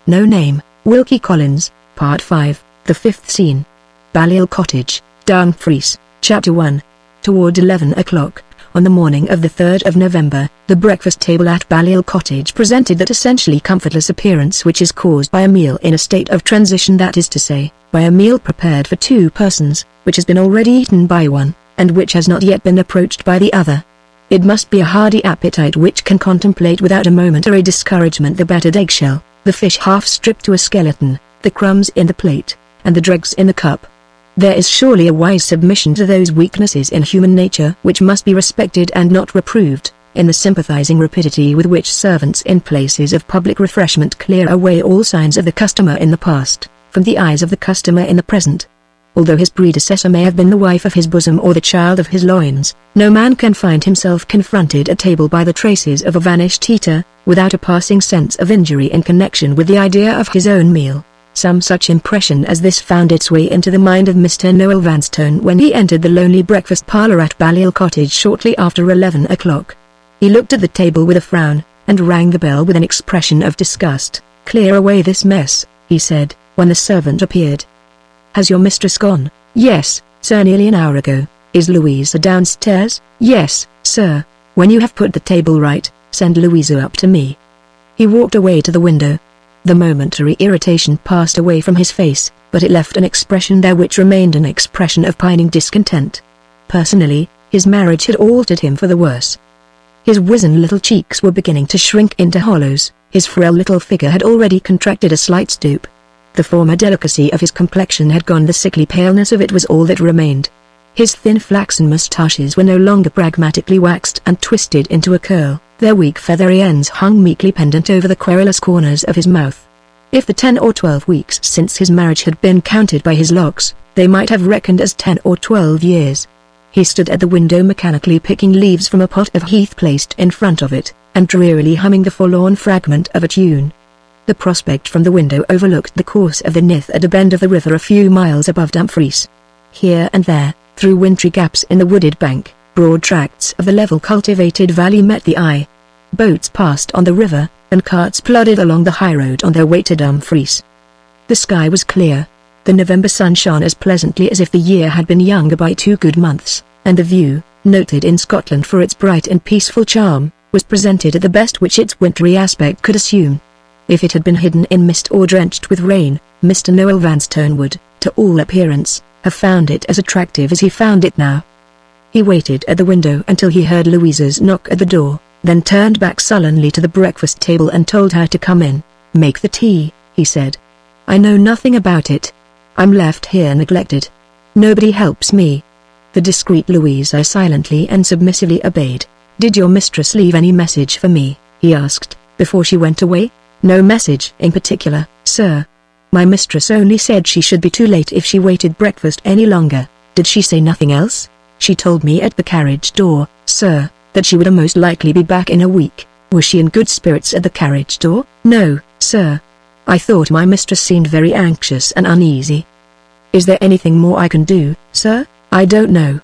No Name, Wilkie Collins, Part 5, The Fifth Scene. Balliol Cottage, Dumfries, Chapter 1. Toward 11 o'clock, on the morning of the 3rd of November, the breakfast table at Balliol Cottage presented that essentially comfortless appearance which is caused by a meal in a state of transition, that is to say, by a meal prepared for two persons, which has been already eaten by one, and which has not yet been approached by the other. It must be a hearty appetite which can contemplate without a momentary discouragement the battered eggshell, the fish half stripped to a skeleton, the crumbs in the plate, and the dregs in the cup. There is surely a wise submission to those weaknesses in human nature which must be respected and not reproved, in the sympathizing rapidity with which servants in places of public refreshment clear away all signs of the customer in the past, from the eyes of the customer in the present. Although his predecessor may have been the wife of his bosom or the child of his loins, no man can find himself confronted at table by the traces of a vanished eater, without a passing sense of injury in connection with the idea of his own meal. Some such impression as this found its way into the mind of Mr. Noel Vanstone when he entered the lonely breakfast parlour at Balliol Cottage shortly after 11 o'clock. He looked at the table with a frown, and rang the bell with an expression of disgust. "Clear away this mess," he said, when the servant appeared. "Has your mistress gone?" "Yes, sir, nearly an hour ago." "Is Louisa downstairs?" "Yes, sir." "When you have put the table right, send Louisa up to me." He walked away to the window. The momentary irritation passed away from his face, but it left an expression there which remained an expression of pining discontent. Personally, his marriage had altered him for the worse. His wizen little cheeks were beginning to shrink into hollows, his frail little figure had already contracted a slight stoop. The former delicacy of his complexion had gone, the sickly paleness of it was all that remained. His thin flaxen moustaches were no longer pragmatically waxed and twisted into a curl, their weak feathery ends hung meekly pendant over the querulous corners of his mouth. If the 10 or 12 weeks since his marriage had been counted by his locks, they might have reckoned as 10 or 12 years. He stood at the window mechanically picking leaves from a pot of heath placed in front of it, and drearily humming the forlorn fragment of a tune. The prospect from the window overlooked the course of the Nith at a bend of the river a few miles above Dumfries. Here and there, through wintry gaps in the wooded bank, broad tracts of the level cultivated valley met the eye. Boats passed on the river, and carts plodded along the high road on their way to Dumfries. The sky was clear. The November sun shone as pleasantly as if the year had been younger by 2 good months, and the view, noted in Scotland for its bright and peaceful charm, was presented at the best which its wintry aspect could assume. If it had been hidden in mist or drenched with rain, Mr. Noel Vanstone would, to all appearance, have found it as attractive as he found it now. He waited at the window until he heard Louisa's knock at the door, then turned back sullenly to the breakfast table and told her to come in. "Make the tea," he said. "I know nothing about it. I'm left here neglected. Nobody helps me." The discreet Louisa silently and submissively obeyed. "Did your mistress leave any message for me?" he asked, "before she went away?" "No message in particular, sir. My mistress only said she should be too late if she waited breakfast any longer." "Did she say nothing else?" "She told me at the carriage door, sir, that she would most likely be back in a week." "Was she in good spirits at the carriage door?" "No, sir. I thought my mistress seemed very anxious and uneasy." "Is there anything more I can do, sir?" "I don't know.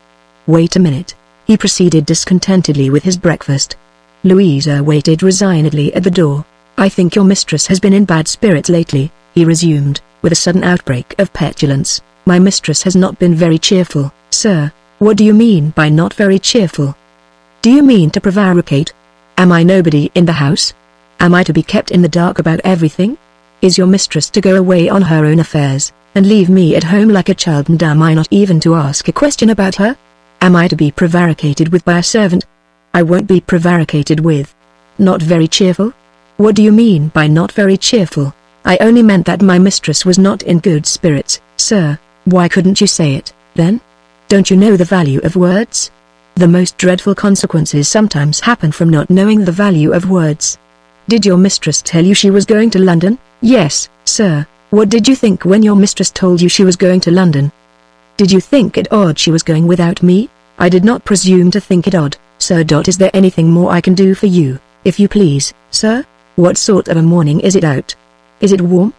Wait a minute." He proceeded discontentedly with his breakfast. Louisa waited resignedly at the door. "I think your mistress has been in bad spirits lately," he resumed, with a sudden outbreak of petulance. "My mistress has not been very cheerful." "Sir, what do you mean by not very cheerful? Do you mean to prevaricate? Am I nobody in the house? Am I to be kept in the dark about everything? Is your mistress to go away on her own affairs, and leave me at home like a child, and am I not even to ask a question about her? Am I to be prevaricated with by a servant? I won't be prevaricated with. Not very cheerful? What do you mean by not very cheerful? I only meant that my mistress was not in good spirits, sir." "Why couldn't you say it, then? Don't you know the value of words? The most dreadful consequences sometimes happen from not knowing the value of words." "Did your mistress tell you she was going to London?" "Yes, sir." "What did you think when your mistress told you she was going to London? Did you think it odd she was going without me?" "I did not presume to think it odd, sir. Is there anything more I can do for you, if you please, sir?" "What sort of a morning is it out? Is it warm?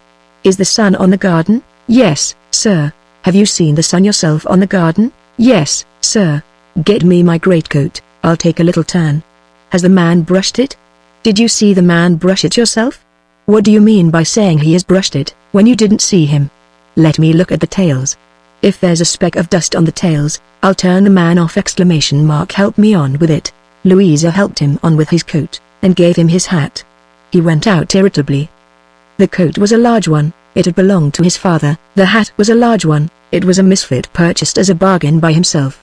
Is the sun on the garden?" "Yes, sir." "Have you seen the sun yourself on the garden?" "Yes, sir." "Get me my greatcoat, I'll take a little turn." "Has the man brushed it? Did you see the man brush it yourself?" What do you mean by saying he has brushed it, when you didn't see him? Let me look at the tails. If there's a speck of dust on the tails, I'll turn the man off! Help me on with it. Louisa helped him on with his coat, and gave him his hat. He went out irritably. The coat was a large one, it had belonged to his father. The hat was a large one, it was a misfit purchased as a bargain by himself.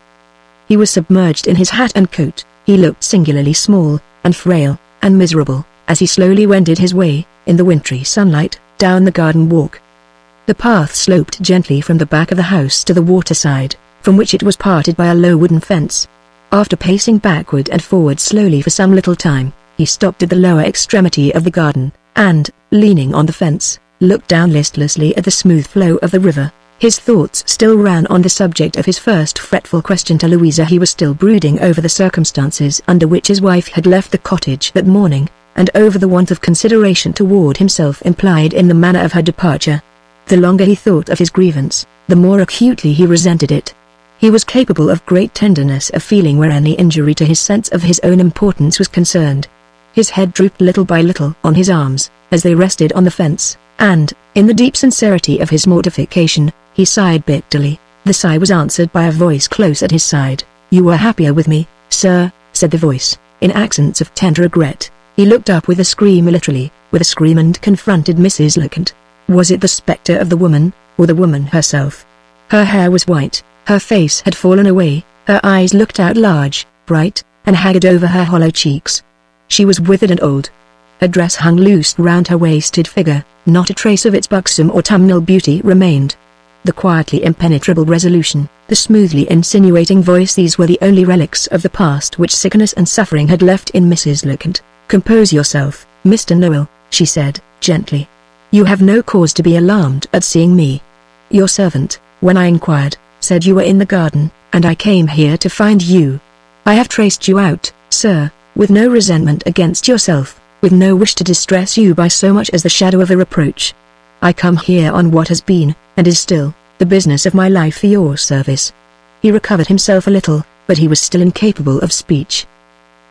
He was submerged in his hat and coat. He looked singularly small, and frail, and miserable, as he slowly wended his way, in the wintry sunlight, down the garden walk. The path sloped gently from the back of the house to the waterside, from which it was parted by a low wooden fence. After pacing backward and forward slowly for some little time, he stopped at the lower extremity of the garden, and, leaning on the fence, looked down listlessly at the smooth flow of the river. His thoughts still ran on the subject of his first fretful question to Louisa. He was still brooding over the circumstances under which his wife had left the cottage that morning, and over the want of consideration toward himself implied in the manner of her departure. The longer he thought of his grievance, the more acutely he resented it. He was capable of great tenderness of feeling where any injury to his sense of his own importance was concerned. His head drooped little by little on his arms, as they rested on the fence, and, in the deep sincerity of his mortification, he sighed bitterly. The sigh was answered by a voice close at his side. "You were happier with me, sir," said the voice, in accents of tender regret. He looked up with a scream, and confronted Mrs. Lecount. Was it the spectre of the woman, or the woman herself? Her hair was white, her face had fallen away, her eyes looked out large, bright, and haggard over her hollow cheeks. She was withered and old. Her dress hung loose round her wasted figure, not a trace of its buxom autumnal beauty remained. The quietly impenetrable resolution, the smoothly insinuating voice, these were the only relics of the past which sickness and suffering had left in Mrs. Lecount. "Compose yourself, Mr. Noel," she said, gently. "You have no cause to be alarmed at seeing me. Your servant, when I inquired, said you were in the garden, and I came here to find you. I have traced you out, sir, with no resentment against yourself, with no wish to distress you by so much as the shadow of a reproach. I come here on what has been, and is still, the business of my life for your service." He recovered himself a little, but he was still incapable of speech.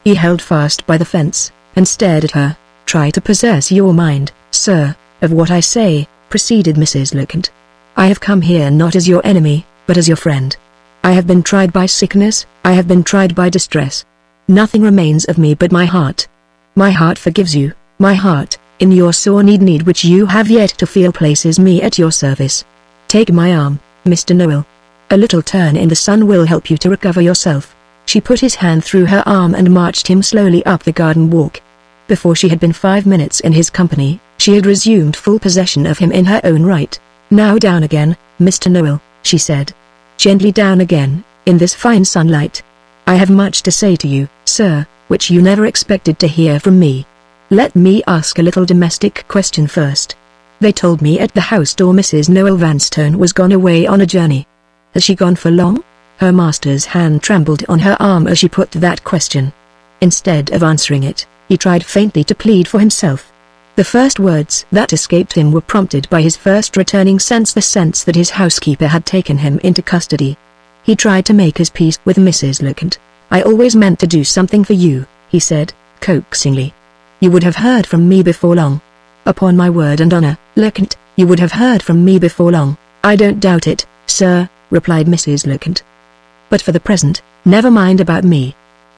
He held fast by the fence, and stared at her. "Try to possess your mind, sir, of what I say," proceeded Mrs. Lecount. "I have come here not as your enemy, but as your friend. I have been tried by sickness, I have been tried by distress. Nothing remains of me but my heart. My heart forgives you, my heart, in your sore need which you have yet to feel, places me at your service. Take my arm, Mr. Noel. A little turn in the sun will help you to recover yourself." She put his hand through her arm and marched him slowly up the garden walk. Before she had been 5 minutes in his company, she had resumed full possession of him in her own right. "Now down again, Mr. Noel," she said. "Gently down again, in this fine sunlight. I have much to say to you, sir, which you never expected to hear from me. Let me ask a little domestic question first. They told me at the house door Mrs. Noel Vanstone was gone away on a journey. Has she gone for long?" Her master's hand trembled on her arm as she put that question. Instead of answering it, he tried faintly to plead for himself. The first words that escaped him were prompted by his first returning sense, the sense that his housekeeper had taken him into custody. He tried to make his peace with Mrs. Lecount. "I always meant to do something for you," he said, coaxingly. "You would have heard from me before long. Upon my word and honor, Lecount, you would have heard from me before long." "I don't doubt it, sir," replied Mrs. Lecount. "But for the present, never mind about me.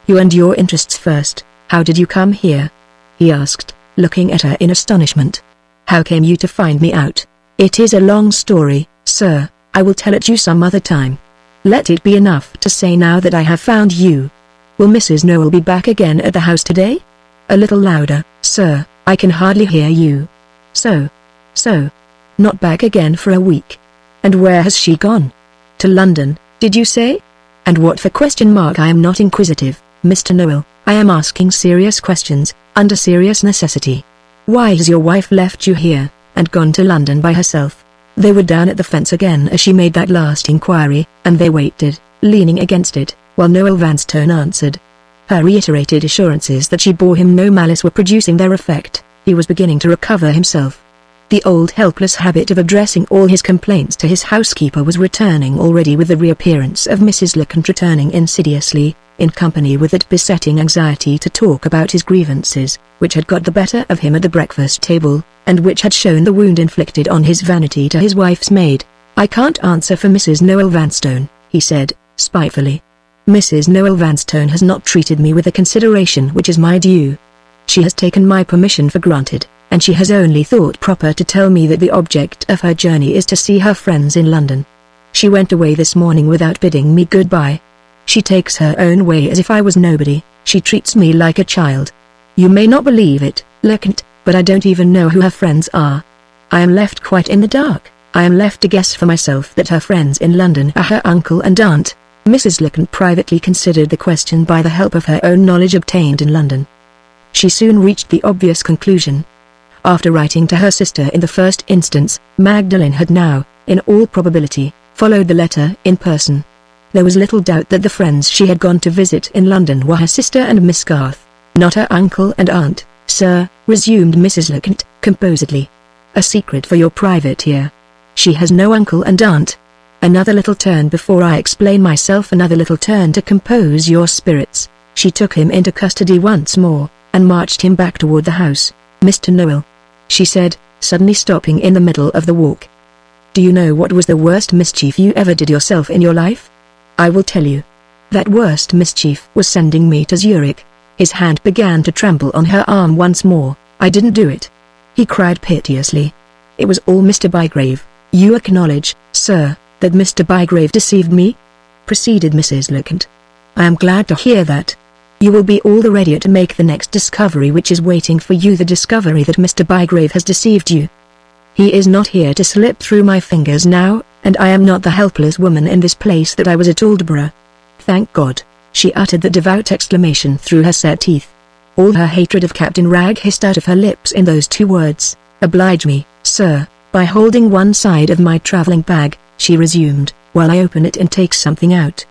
You and your interests first. How did you come here?" he asked, looking at her in astonishment. "How came you to find me out?" "It is a long story, sir, I will tell it you some other time. Let it be enough to say now that I have found you. Will Mrs. Noel be back again at the house today?" "A little louder, sir, I can hardly hear you." So, not back again for a week. And where has she gone?" "To London, did you say? And what for?" "I am not inquisitive, Mr. Noel, I am asking serious questions, under serious necessity. Why has your wife left you here, and gone to London by herself?" They were down at the fence again as she made that last inquiry, and they waited, leaning against it, while Noel Vanstone answered. Her reiterated assurances that she bore him no malice were producing their effect. He was beginning to recover himself. The old helpless habit of addressing all his complaints to his housekeeper was returning already, with the reappearance of Mrs. Leconte returning insidiously, in company with that besetting anxiety to talk about his grievances, which had got the better of him at the breakfast table, and which had shown the wound inflicted on his vanity to his wife's maid. "I can't answer for Mrs. Noel Vanstone," he said, spitefully. "Mrs. Noel Vanstone has not treated me with the consideration which is my due. She has taken my permission for granted, and she has only thought proper to tell me that the object of her journey is to see her friends in London. She went away this morning without bidding me goodbye. She takes her own way as if I was nobody. She treats me like a child. You may not believe it, Leconte, but I don't even know who her friends are. I am left quite in the dark. I am left to guess for myself that her friends in London are her uncle and aunt." Mrs. Leconte privately considered the question by the help of her own knowledge obtained in London. She soon reached the obvious conclusion. After writing to her sister in the first instance, Magdalen had now, in all probability, followed the letter in person. There was little doubt that the friends she had gone to visit in London were her sister and Miss Garth, not her uncle and aunt. "Sir," resumed Mrs. Leconte, composedly. "A secret for your private ear. She has no uncle and aunt. Another little turn before I explain myself, another little turn to compose your spirits. She took him into custody once more, and marched him back toward the house. Mr. Noel," she said, suddenly stopping in the middle of the walk. "Do you know what was the worst mischief you ever did yourself in your life? I will tell you. That worst mischief was sending me to Zurich." His hand began to tremble on her arm once more. "I didn't do it," he cried piteously. "It was all Mr. Bygrave." "You acknowledge, sir, that Mr. Bygrave deceived me?" proceeded Mrs. Leconte. "I am glad to hear that. You will be all the readier to make the next discovery which is waiting for you, the discovery that Mr. Bygrave has deceived you. He is not here to slip through my fingers now, and I am not the helpless woman in this place that I was at Aldborough. Thank God," she uttered the devout exclamation through her set teeth. All her hatred of Captain Wragge hissed out of her lips in those two words. "Oblige me, sir, by holding one side of my travelling bag," she resumed, "while I open it and take something out."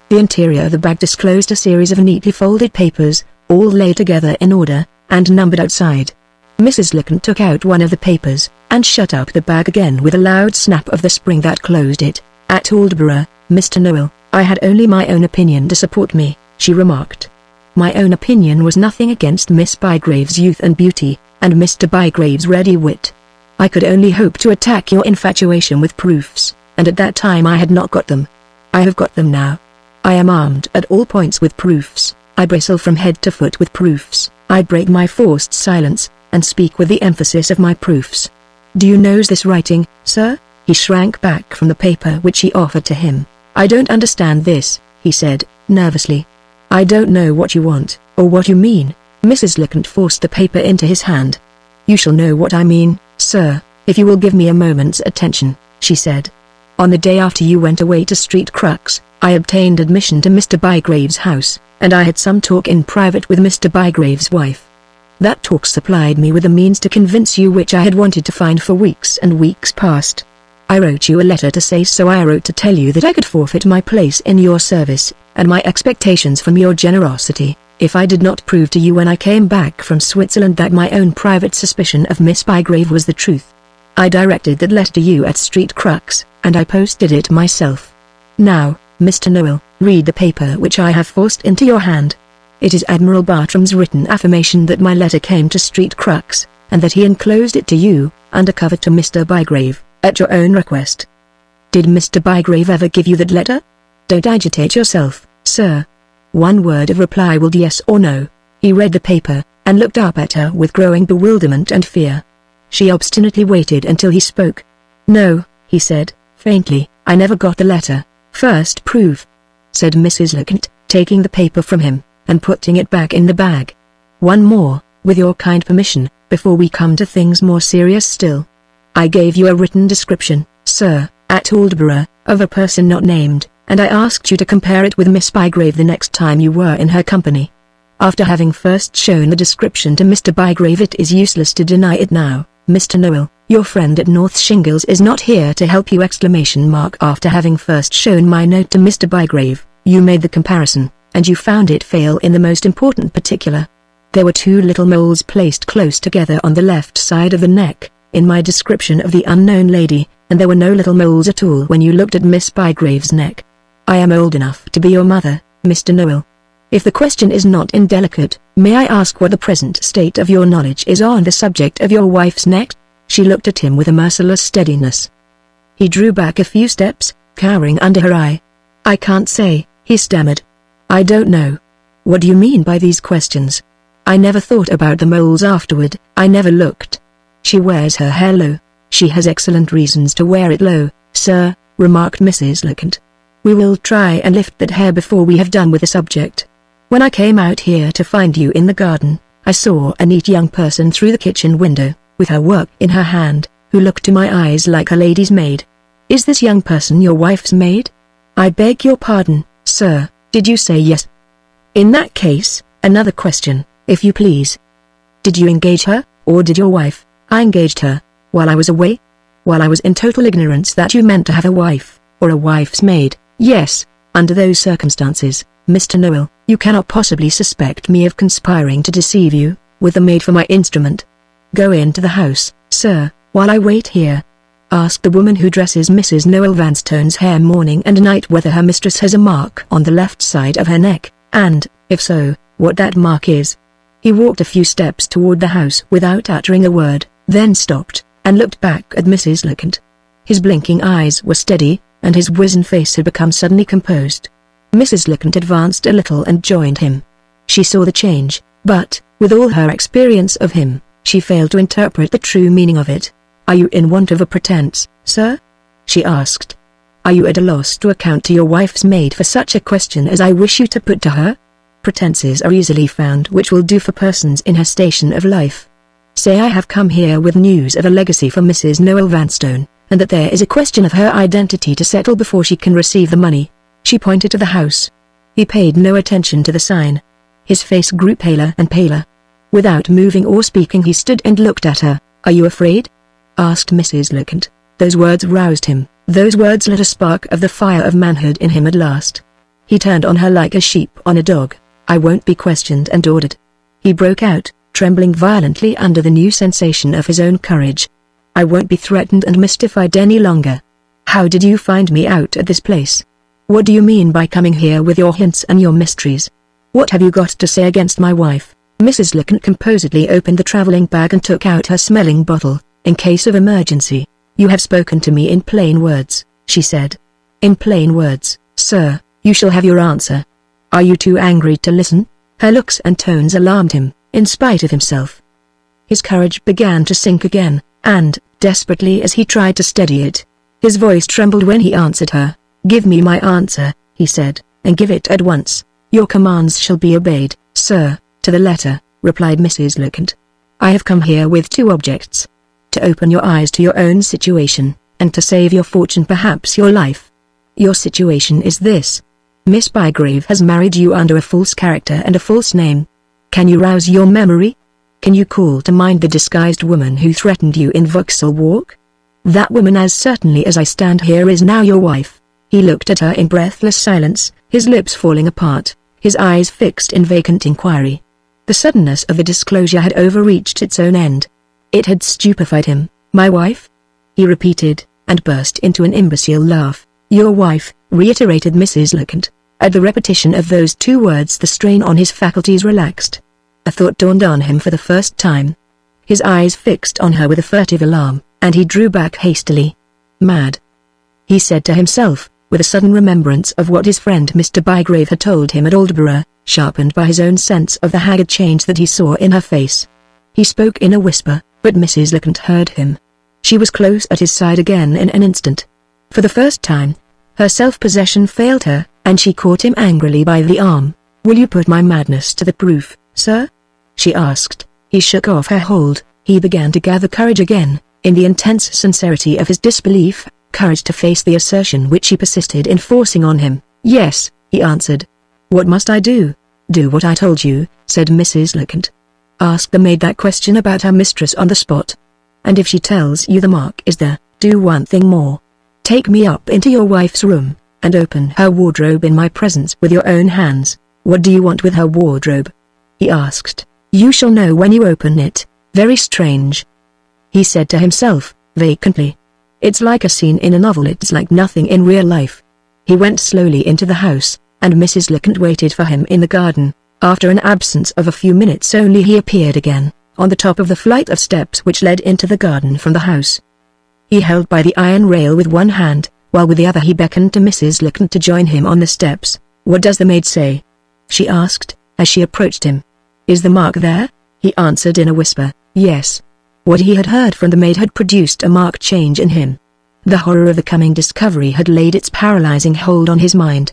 The interior of the bag disclosed a series of neatly folded papers, all laid together in order, and numbered outside. Mrs. Leconte took out one of the papers, and shut up the bag again with a loud snap of the spring that closed it. "At Aldborough, Mr. Noel, I had only my own opinion to support me," she remarked. "My own opinion was nothing against Miss Bygrave's youth and beauty, and Mr. Bygrave's ready wit. I could only hope to attack your infatuation with proofs, and at that time I had not got them. I have got them now. I am armed at all points with proofs. I bristle from head to foot with proofs. I break my forced silence, and speak with the emphasis of my proofs. Do you know this writing, sir?" He shrank back from the paper which she offered to him. "I don't understand this," he said, nervously. "I don't know what you want, or what you mean." Mrs. Leconte forced the paper into his hand. "You shall know what I mean, sir, if you will give me a moment's attention," she said. "On the day after you went away to Street Crux, I obtained admission to Mr. Bygrave's house, and I had some talk in private with Mr. Bygrave's wife. That talk supplied me with the means to convince you which I had wanted to find for weeks and weeks past. I wrote you a letter to say so. I wrote to tell you that I could forfeit my place in your service, and my expectations from your generosity, if I did not prove to you when I came back from Switzerland that my own private suspicion of Miss Bygrave was the truth. I directed that letter to you at Street Crux, and I posted it myself. Now, Mr. Noel, read the paper which I have forced into your hand. It is Admiral Bartram's written affirmation that my letter came to Street Crux, and that he enclosed it to you, under cover to Mr. Bygrave, at your own request. Did Mr. Bygrave ever give you that letter? Don't agitate yourself, sir. One word of reply will be yes or no." He read the paper, and looked up at her with growing bewilderment and fear. She obstinately waited until he spoke. "No," he said, faintly, "I never got the letter." "First prove," said Mrs. Leconte, taking the paper from him, and putting it back in the bag. "One more, with your kind permission, before we come to things more serious still. I gave you a written description, sir, at Aldborough, of a person not named, and I asked you to compare it with Miss Bygrave the next time you were in her company. After having first shown the description to Mr. Bygrave, it is useless to deny it now. Mr. Noel, your friend at North Shingles is not here to help you! After having first shown my note to Mr. Bygrave, you made the comparison, and you found it fail in the most important particular. There were two little moles placed close together on the left side of the neck, in my description of the unknown lady, and there were no little moles at all when you looked at Miss Bygrave's neck. I am old enough to be your mother, Mr. Noel. If the question is not indelicate, may I ask what the present state of your knowledge is on the subject of your wife's neck?" She looked at him with a merciless steadiness. He drew back a few steps, cowering under her eye. "I can't say," he stammered. "I don't know. What do you mean by these questions? I never thought about the moles afterward, I never looked." "She wears her hair low." "She has excellent reasons to wear it low, sir," remarked Mrs. Lecount. "We will try and lift that hair before we have done with the subject. When I came out here to find you in the garden, I saw a neat young person through the kitchen window, with her work in her hand, who looked to my eyes like a lady's maid. Is this young person your wife's maid?" "I beg your pardon, sir, did you say yes?" "In that case, another question, if you please. Did you engage her, or did your wife—" "I engaged her, while I was away? While I was in total ignorance that you meant to have a wife, or a wife's maid, yes. Under those circumstances, Mr. Noel, you cannot possibly suspect me of conspiring to deceive you, with the maid for my instrument. Go into the house, sir, while I wait here. Ask the woman who dresses Mrs. Noel Vanstone's hair morning and night whether her mistress has a mark on the left side of her neck, and, if so, what that mark is." He walked a few steps toward the house without uttering a word, then stopped, and looked back at Mrs. Lecount. His blinking eyes were steady, and his wizen face had become suddenly composed. Mrs. Lecount advanced a little and joined him. She saw the change, but, with all her experience of him, she failed to interpret the true meaning of it. "Are you in want of a pretense, sir?" she asked. "Are you at a loss to account to your wife's maid for such a question as I wish you to put to her? Pretenses are easily found which will do for persons in her station of life. Say I have come here with news of a legacy for Mrs. Noel Vanstone, and that there is a question of her identity to settle before she can receive the money." She pointed to the house. He paid no attention to the sign. His face grew paler and paler. Without moving or speaking he stood and looked at her. "Are you afraid?" asked Mrs. Lecount. Those words roused him. Those words lit a spark of the fire of manhood in him at last. He turned on her like a sheep on a dog. "I won't be questioned and ordered," he broke out, trembling violently under the new sensation of his own courage. "I won't be threatened and mystified any longer. How did you find me out at this place? What do you mean by coming here with your hints and your mysteries? What have you got to say against my wife?" Mrs. Lecount composedly opened the traveling bag and took out her smelling bottle, "in case of emergency. You have spoken to me in plain words," she said. "In plain words, sir, you shall have your answer. Are you too angry to listen?" Her looks and tones alarmed him, in spite of himself. His courage began to sink again, and, desperately as he tried to steady it, his voice trembled when he answered her. "Give me my answer," he said, "and give it at once." "Your commands shall be obeyed, sir, to the letter," replied Mrs. Lecount. "I have come here with two objects. To open your eyes to your own situation, and to save your fortune, perhaps your life. Your situation is this. Miss Bygrave has married you under a false character and a false name. Can you rouse your memory? Can you call to mind the disguised woman who threatened you in Vauxhall Walk? That woman, as certainly as I stand here, is now your wife." He looked at her in breathless silence, his lips falling apart, his eyes fixed in vacant inquiry. The suddenness of the disclosure had overreached its own end. It had stupefied him. "My wife?" he repeated, and burst into an imbecile laugh. "Your wife," reiterated Mrs. Lecount. At the repetition of those two words the strain on his faculties relaxed. A thought dawned on him for the first time. His eyes fixed on her with a furtive alarm, and he drew back hastily. "Mad," he said to himself, with a sudden remembrance of what his friend Mr. Bygrave had told him at Aldborough, sharpened by his own sense of the haggard change that he saw in her face. He spoke in a whisper, but Mrs. Lecount heard him. She was close at his side again in an instant. For the first time, her self-possession failed her, and she caught him angrily by the arm. "Will you put my madness to the proof, sir?" she asked. He shook off her hold. He began to gather courage again, in the intense sincerity of his disbelief, courage to face the assertion which she persisted in forcing on him. "Yes," he answered. "What must I do?" "Do what I told you," said Mrs. Lecount. "Ask the maid that question about her mistress on the spot. And if she tells you the mark is there, do one thing more. Take me up into your wife's room, and open her wardrobe in my presence with your own hands." "What do you want with her wardrobe?" he asked. "You shall know when you open it. Very strange." he said to himself, vacantly. It's like a scene in a novel, it's like nothing in real life. He went slowly into the house, and Mrs. Leconte waited for him in the garden. After an absence of a few minutes only he appeared again, on the top of the flight of steps which led into the garden from the house. He held by the iron rail with one hand, while with the other he beckoned to Mrs. Leconte to join him on the steps. "What does the maid say?" she asked, as she approached him. "Is the mark there?" he answered in a whisper. Yes. What he had heard from the maid had produced a marked change in him. The horror of the coming discovery had laid its paralyzing hold on his mind.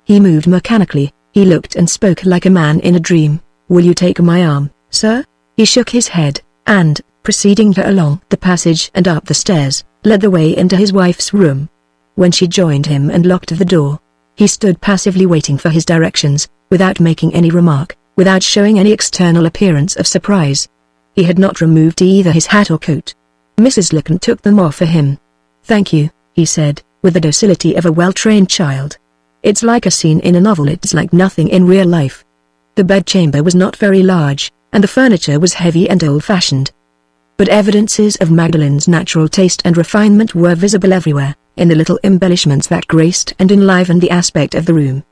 He moved mechanically, he looked and spoke like a man in a dream. "Will you take my arm, sir?" He shook his head, and, proceeding her along the passage and up the stairs, led the way into his wife's room. When she joined him and locked the door, he stood passively waiting for his directions, without making any remark, without showing any external appearance of surprise. He had not removed either his hat or coat. Mrs. Leconte took them off for him. "Thank you," he said, with the docility of a well-trained child. "It's like a scene in a novel, it's like nothing in real life." The bedchamber was not very large, and the furniture was heavy and old-fashioned. But evidences of Magdalen's natural taste and refinement were visible everywhere, in the little embellishments that graced and enlivened the aspect of the room.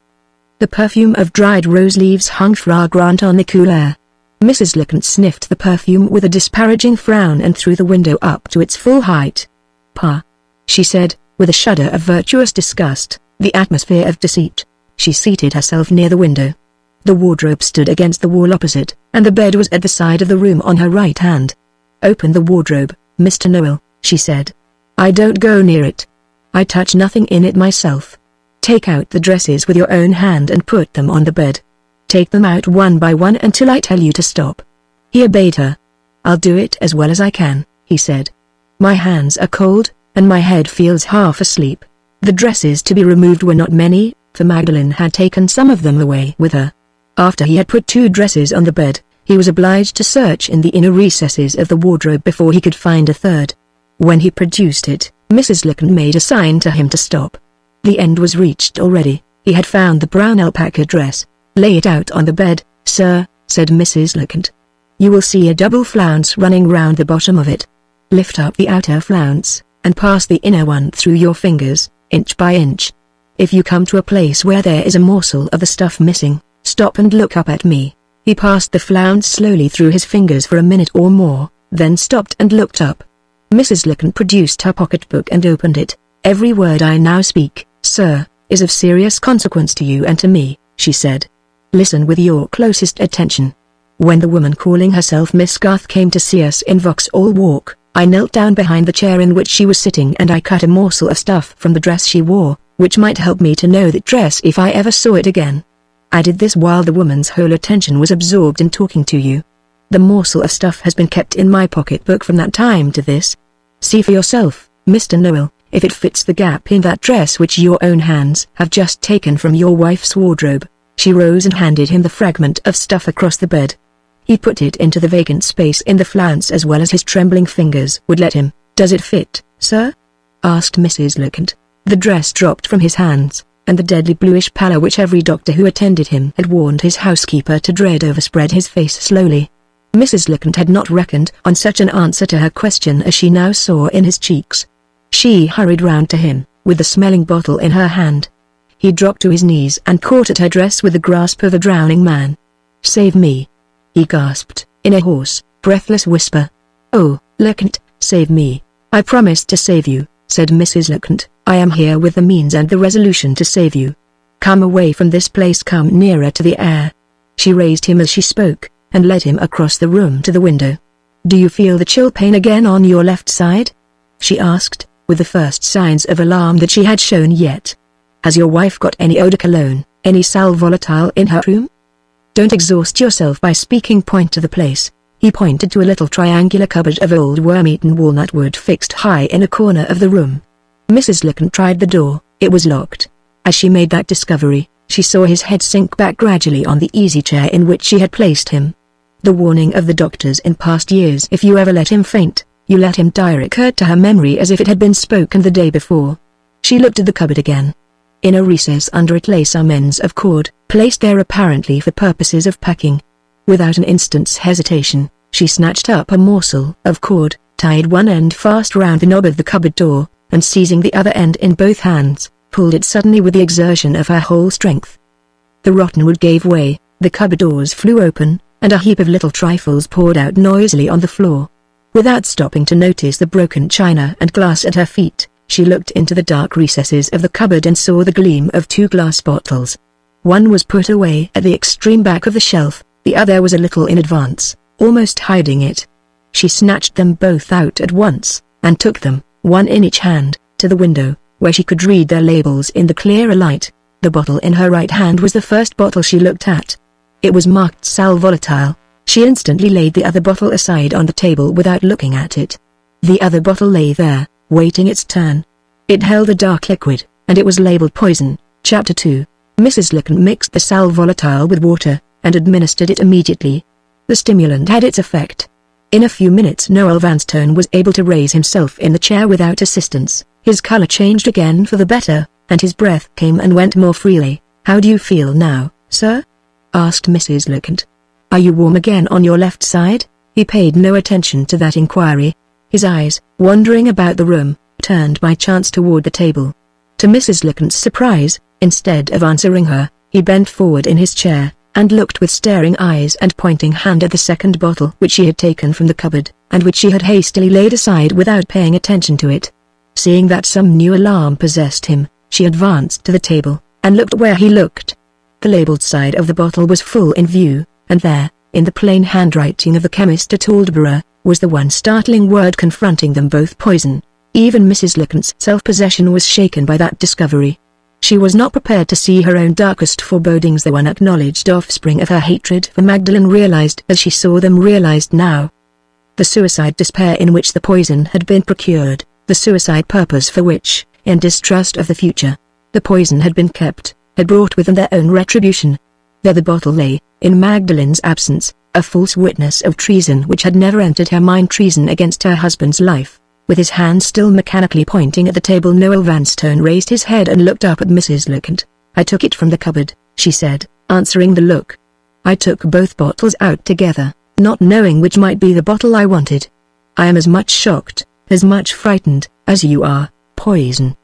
The perfume of dried rose leaves hung fragrant on the cool air. Mrs. Leconte sniffed the perfume with a disparaging frown and threw the window up to its full height. "Pa," she said, with a shudder of virtuous disgust, "the atmosphere of deceit." She seated herself near the window. The wardrobe stood against the wall opposite, and the bed was at the side of the room on her right hand. "Open the wardrobe, Mr. Noel," she said. "I don't go near it. I touch nothing in it myself. Take out the dresses with your own hand and put them on the bed. Take them out one by one until I tell you to stop." He obeyed her. "I'll do it as well as I can," he said. "My hands are cold, and my head feels half asleep." The dresses to be removed were not many, for Magdalen had taken some of them away with her. After he had put 2 dresses on the bed, he was obliged to search in the inner recesses of the wardrobe before he could find a third. When he produced it, Mrs. Leconte made a sign to him to stop. The end was reached already. He had found the brown alpaca dress. "Lay it out on the bed, sir," said Mrs. Leconte. "You will see a double flounce running round the bottom of it. Lift up the outer flounce, and pass the inner one through your fingers, inch by inch. If you come to a place where there is a morsel of the stuff missing, stop and look up at me." He passed the flounce slowly through his fingers for a minute or more, then stopped and looked up. Mrs. Leconte produced her pocketbook and opened it. "Every word I now speak, sir, is of serious consequence to you and to me," she said. "Listen with your closest attention. When the woman calling herself Miss Garth came to see us in Vauxhall Walk, I knelt down behind the chair in which she was sitting and I cut a morsel of stuff from the dress she wore, which might help me to know that dress if I ever saw it again. I did this while the woman's whole attention was absorbed in talking to you. The morsel of stuff has been kept in my pocketbook from that time to this. See for yourself, Mr. Noel, if it fits the gap in that dress which your own hands have just taken from your wife's wardrobe." She rose and handed him the fragment of stuff across the bed. He put it into the vacant space in the flounce as well as his trembling fingers would let him. "Does it fit, sir?" asked Mrs. Leconte. The dress dropped from his hands, and the deadly bluish pallor which every doctor who attended him had warned his housekeeper to dread overspread his face slowly. Mrs. Leconte had not reckoned on such an answer to her question as she now saw in his cheeks. She hurried round to him, with the smelling bottle in her hand. He dropped to his knees and caught at her dress with the grasp of a drowning man. "Save me!" he gasped, in a hoarse, breathless whisper. "Oh, Leconte, save me. I promised to save you," said Mrs. Leconte. "I am here with the means and the resolution to save you. Come away from this place, come nearer to the air." She raised him as she spoke, and led him across the room to the window. "Do you feel the chill pain again on your left side?" she asked, with the first signs of alarm that she had shown yet. "Has your wife got any eau de cologne, any sal volatile in her room? Don't exhaust yourself by speaking. Point to the place." He pointed to a little triangular cupboard of old worm-eaten walnut wood fixed high in a corner of the room. Mrs. Leconte tried the door. It was locked. As she made that discovery, she saw his head sink back gradually on the easy chair in which she had placed him. The warning of the doctors in past years, "If you ever let him faint, you let him die," recurred to her memory as if it had been spoken the day before. She looked at the cupboard again. In a recess under it lay some ends of cord, placed there apparently for purposes of packing. Without an instant's hesitation, she snatched up a morsel of cord, tied one end fast round the knob of the cupboard door, and seizing the other end in both hands, pulled it suddenly with the exertion of her whole strength. The rotten wood gave way, the cupboard doors flew open, and a heap of little trifles poured out noisily on the floor. Without stopping to notice the broken china and glass at her feet, she looked into the dark recesses of the cupboard and saw the gleam of 2 glass bottles. One was put away at the extreme back of the shelf, the other was a little in advance, almost hiding it. She snatched them both out at once, and took them, one in each hand, to the window, where she could read their labels in the clearer light. The bottle in her right hand was the first bottle she looked at. It was marked Sal Volatile. She instantly laid the other bottle aside on the table without looking at it. The other bottle lay there, waiting its turn. It held a dark liquid, and it was labeled Poison. Chapter 2. Mrs. Licton mixed the Sal Volatile with water, and administered it immediately. The stimulant had its effect. In a few minutes Noel Vanstone was able to raise himself in the chair without assistance. His color changed again for the better, and his breath came and went more freely. "How do you feel now, sir?" asked Mrs. Licton. "Are you warm again on your left side?" He paid no attention to that inquiry. His eyes, wandering about the room, turned by chance toward the table. To Mrs. Licton's surprise, instead of answering her, he bent forward in his chair, and looked with staring eyes and pointing hand at the second bottle which she had taken from the cupboard, and which she had hastily laid aside without paying attention to it. Seeing that some new alarm possessed him, she advanced to the table, and looked where he looked. The labeled side of the bottle was full in view, and there, in the plain handwriting of the chemist at Aldborough, was the one startling word confronting them both: poison. Even Mrs. Licton's self-possession was shaken by that discovery. She was not prepared to see her own darkest forebodings, the unacknowledged offspring of her hatred for Magdalen, realized as she saw them realized now. The suicide despair in which the poison had been procured, the suicide purpose for which, in distrust of the future, the poison had been kept, had brought with them their own retribution. There the bottle lay, in Magdalen's absence, a false witness of treason which had never entered her mind, treason against her husband's life. With his hand still mechanically pointing at the table, Noel Vanstone raised his head and looked up at Mrs. Licton. "I took it from the cupboard," she said, answering the look. "I took both bottles out together, not knowing which might be the bottle I wanted. I am as much shocked, as much frightened, as you are. Poison,"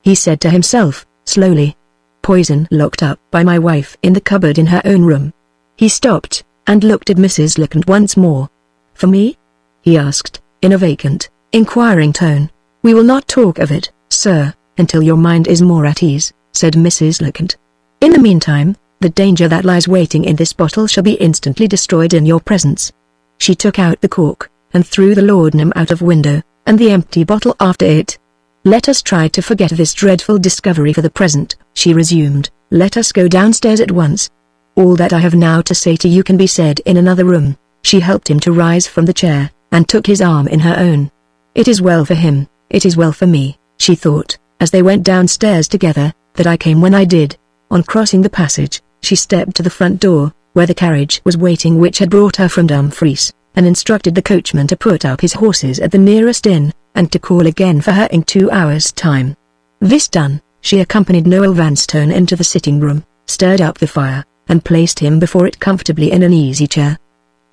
he said to himself, slowly. "Poison locked up by my wife in the cupboard in her own room." He stopped, and looked at Mrs. Licton once more. "For me?" he asked, in a vacant, inquiring tone. "We will not talk of it, sir, until your mind is more at ease," said Mrs. Licton. "In the meantime, the danger that lies waiting in this bottle shall be instantly destroyed in your presence." She took out the cork, and threw the laudanum out of window, and the empty bottle after it. "Let us try to forget this dreadful discovery for the present," she resumed. "Let us go downstairs at once. All that I have now to say to you can be said in another room." She helped him to rise from the chair, and took his arm in her own. "It is well for him, it is well for me," she thought, as they went downstairs together, "that I came when I did." On crossing the passage, she stepped to the front door, where the carriage was waiting which had brought her from Dumfries, and instructed the coachman to put up his horses at the nearest inn, and to call again for her in 2 hours' time. This done, she accompanied Noel Vanstone into the sitting-room, stirred up the fire, and placed him before it comfortably in an easy chair.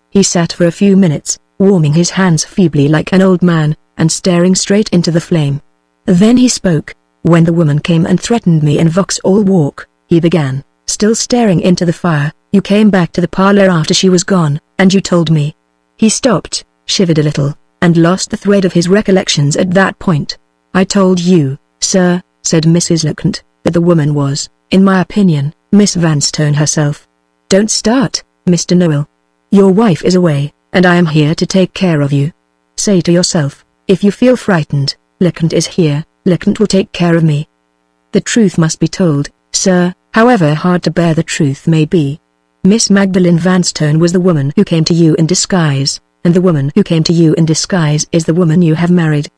He sat for a few minutes, warming his hands feebly like an old man, and staring straight into the flame. Then he spoke. "When the woman came and threatened me in Vauxhall Walk," he began, still staring into the fire, "you came back to the parlour after she was gone, and you told me." He stopped, shivered a little, and lost the thread of his recollections at that point. "I told you, sir," said Mrs. Licton, "that the woman was, in my opinion, Miss Vanstone herself." "Don't start, Mr. Noel. Your wife is away, and I am here to take care of you. Say to yourself, if you feel frightened, Licton is here, Licton will take care of me. The truth must be told, sir, however hard to bear the truth may be. Miss Magdalen Vanstone was the woman who came to you in disguise, and the woman who came to you in disguise is the woman you have married.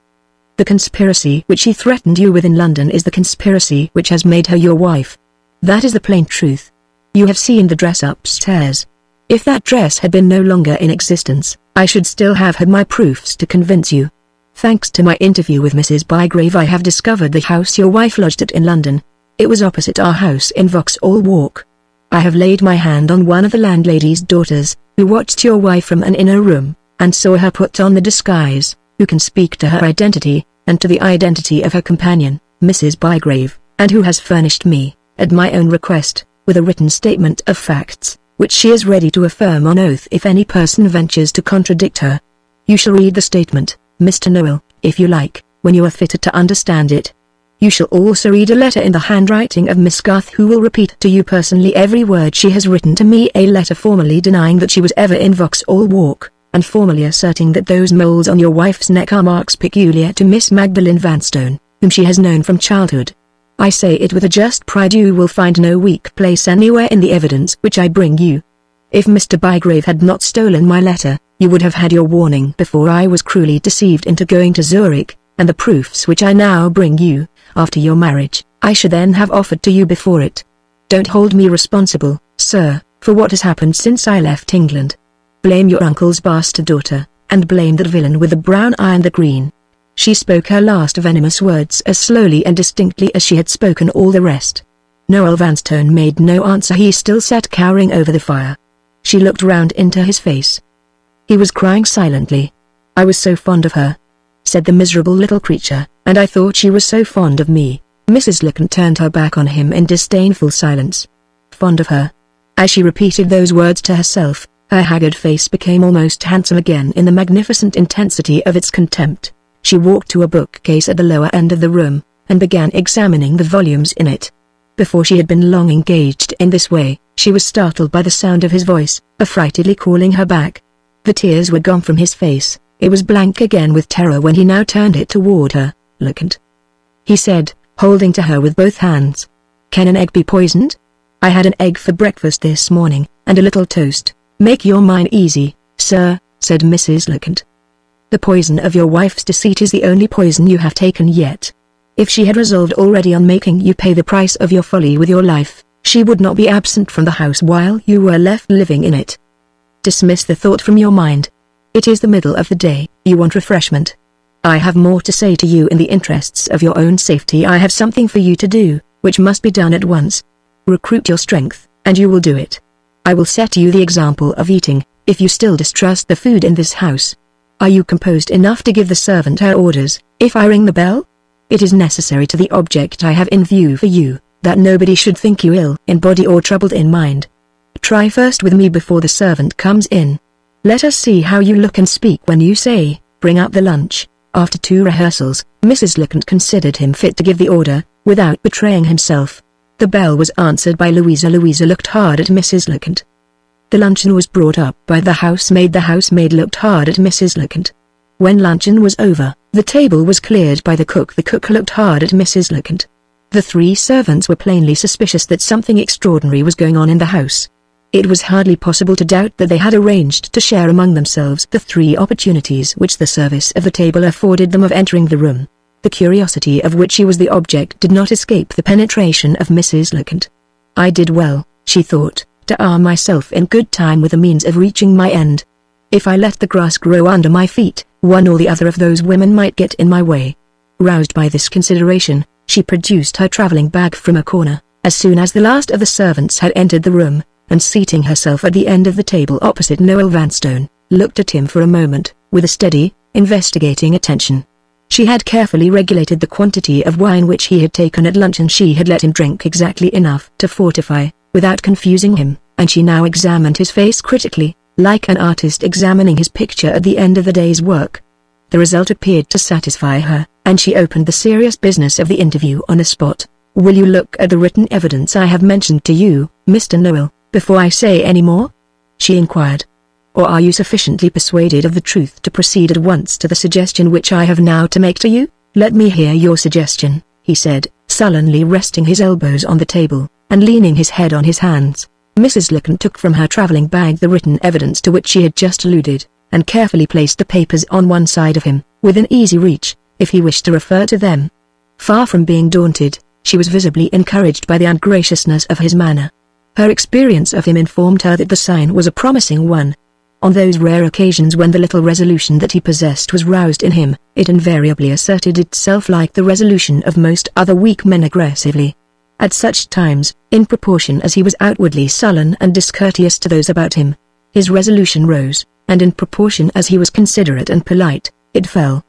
The conspiracy which she threatened you with in London is the conspiracy which has made her your wife. That is the plain truth. You have seen the dress upstairs. If that dress had been no longer in existence, I should still have had my proofs to convince you. Thanks to my interview with Mrs. Bygrave, I have discovered the house your wife lodged at in London. It was opposite our house in Vauxhall Walk. I have laid my hand on one of the landlady's daughters, who watched your wife from an inner room, and saw her put on the disguise. who can speak to her identity, and to the identity of her companion, Mrs. Bygrave, and who has furnished me, at my own request, with a written statement of facts, which she is ready to affirm on oath if any person ventures to contradict her. You shall read the statement, Mr. Noel, if you like, when you are fitter to understand it. You shall also read a letter in the handwriting of Miss Garth, who will repeat to you personally every word she has written to me, a letter formally denying that she was ever in Vauxhall Walk, and formally asserting that those moles on your wife's neck are marks peculiar to Miss Magdalen Vanstone, whom she has known from childhood. I say it with a just pride. You will find no weak place anywhere in the evidence which I bring you. If Mr. Bygrave had not stolen my letter, you would have had your warning before I was cruelly deceived into going to Zurich, and the proofs which I now bring you, after your marriage, I should then have offered to you before it. Don't hold me responsible, sir, for what has happened since I left England. Blame your uncle's bastard daughter, and blame that villain with the brown eye and the green. She spoke her last venomous words as slowly and distinctly as she had spoken all the rest. Noel Vanstone made no answer. He still sat cowering over the fire. She looked round into his face. He was crying silently. I was so fond of her, said the miserable little creature, and I thought she was so fond of me. Mrs. Lickham turned her back on him in disdainful silence. Fond of her. As she repeated those words to herself, her haggard face became almost handsome again in the magnificent intensity of its contempt. She walked to a bookcase at the lower end of the room, and began examining the volumes in it. Before she had been long engaged in this way, she was startled by the sound of his voice, affrightedly calling her back. The tears were gone from his face. It was blank again with terror when he now turned it toward her. Look at, he said, holding to her with both hands. Can an egg be poisoned? I had an egg for breakfast this morning, and a little toast. Make your mind easy, sir, said Mrs. Lickham. The poison of your wife's deceit is the only poison you have taken yet. If she had resolved already on making you pay the price of your folly with your life, she would not be absent from the house while you were left living in it. Dismiss the thought from your mind. It is the middle of the day. You want refreshment. I have more to say to you in the interests of your own safety. I have something for you to do, which must be done at once. Recruit your strength, and you will do it. I will set you the example of eating, if you still distrust the food in this house. Are you composed enough to give the servant her orders, if I ring the bell? It is necessary to the object I have in view for you, that nobody should think you ill in body or troubled in mind. Try first with me before the servant comes in. Let us see how you look and speak when you say, bring out the lunch. After 2 rehearsals, Mrs. Lickham considered him fit to give the order, without betraying himself. The bell was answered by Louisa. Louisa looked hard at Mrs. Lickham. The luncheon was brought up by the housemaid. The housemaid looked hard at Mrs. Lickham. When luncheon was over, the table was cleared by the cook. The cook looked hard at Mrs. Lickham. The 3 servants were plainly suspicious that something extraordinary was going on in the house. It was hardly possible to doubt that they had arranged to share among themselves the 3 opportunities which the service of the table afforded them of entering the room. The curiosity of which she was the object did not escape the penetration of Mrs. Lickham. I did well, she thought, to arm myself in good time with the means of reaching my end. If I let the grass grow under my feet, one or the other of those women might get in my way. Roused by this consideration, she produced her travelling bag from a corner, as soon as the last of the servants had entered the room, and seating herself at the end of the table opposite Noel Vanstone, looked at him for a moment, with a steady, investigating attention. She had carefully regulated the quantity of wine which he had taken at lunch, and she had let him drink exactly enough to fortify, without confusing him, and she now examined his face critically, like an artist examining his picture at the end of the day's work. The result appeared to satisfy her, and she opened the serious business of the interview on the spot. Will you look at the written evidence I have mentioned to you, Mr. Noel, before I say any more? She inquired. Or are you sufficiently persuaded of the truth to proceed at once to the suggestion which I have now to make to you? Let me hear your suggestion, he said, sullenly resting his elbows on the table, and leaning his head on his hands. Mrs. Lickham took from her travelling bag the written evidence to which she had just alluded, and carefully placed the papers on one side of him, within easy reach, if he wished to refer to them. Far from being daunted, she was visibly encouraged by the ungraciousness of his manner. Her experience of him informed her that the sign was a promising one. On those rare occasions when the little resolution that he possessed was roused in him, it invariably asserted itself like the resolution of most other weak men aggressively. At such times, in proportion as he was outwardly sullen and discourteous to those about him, his resolution rose, and in proportion as he was considerate and polite, it fell.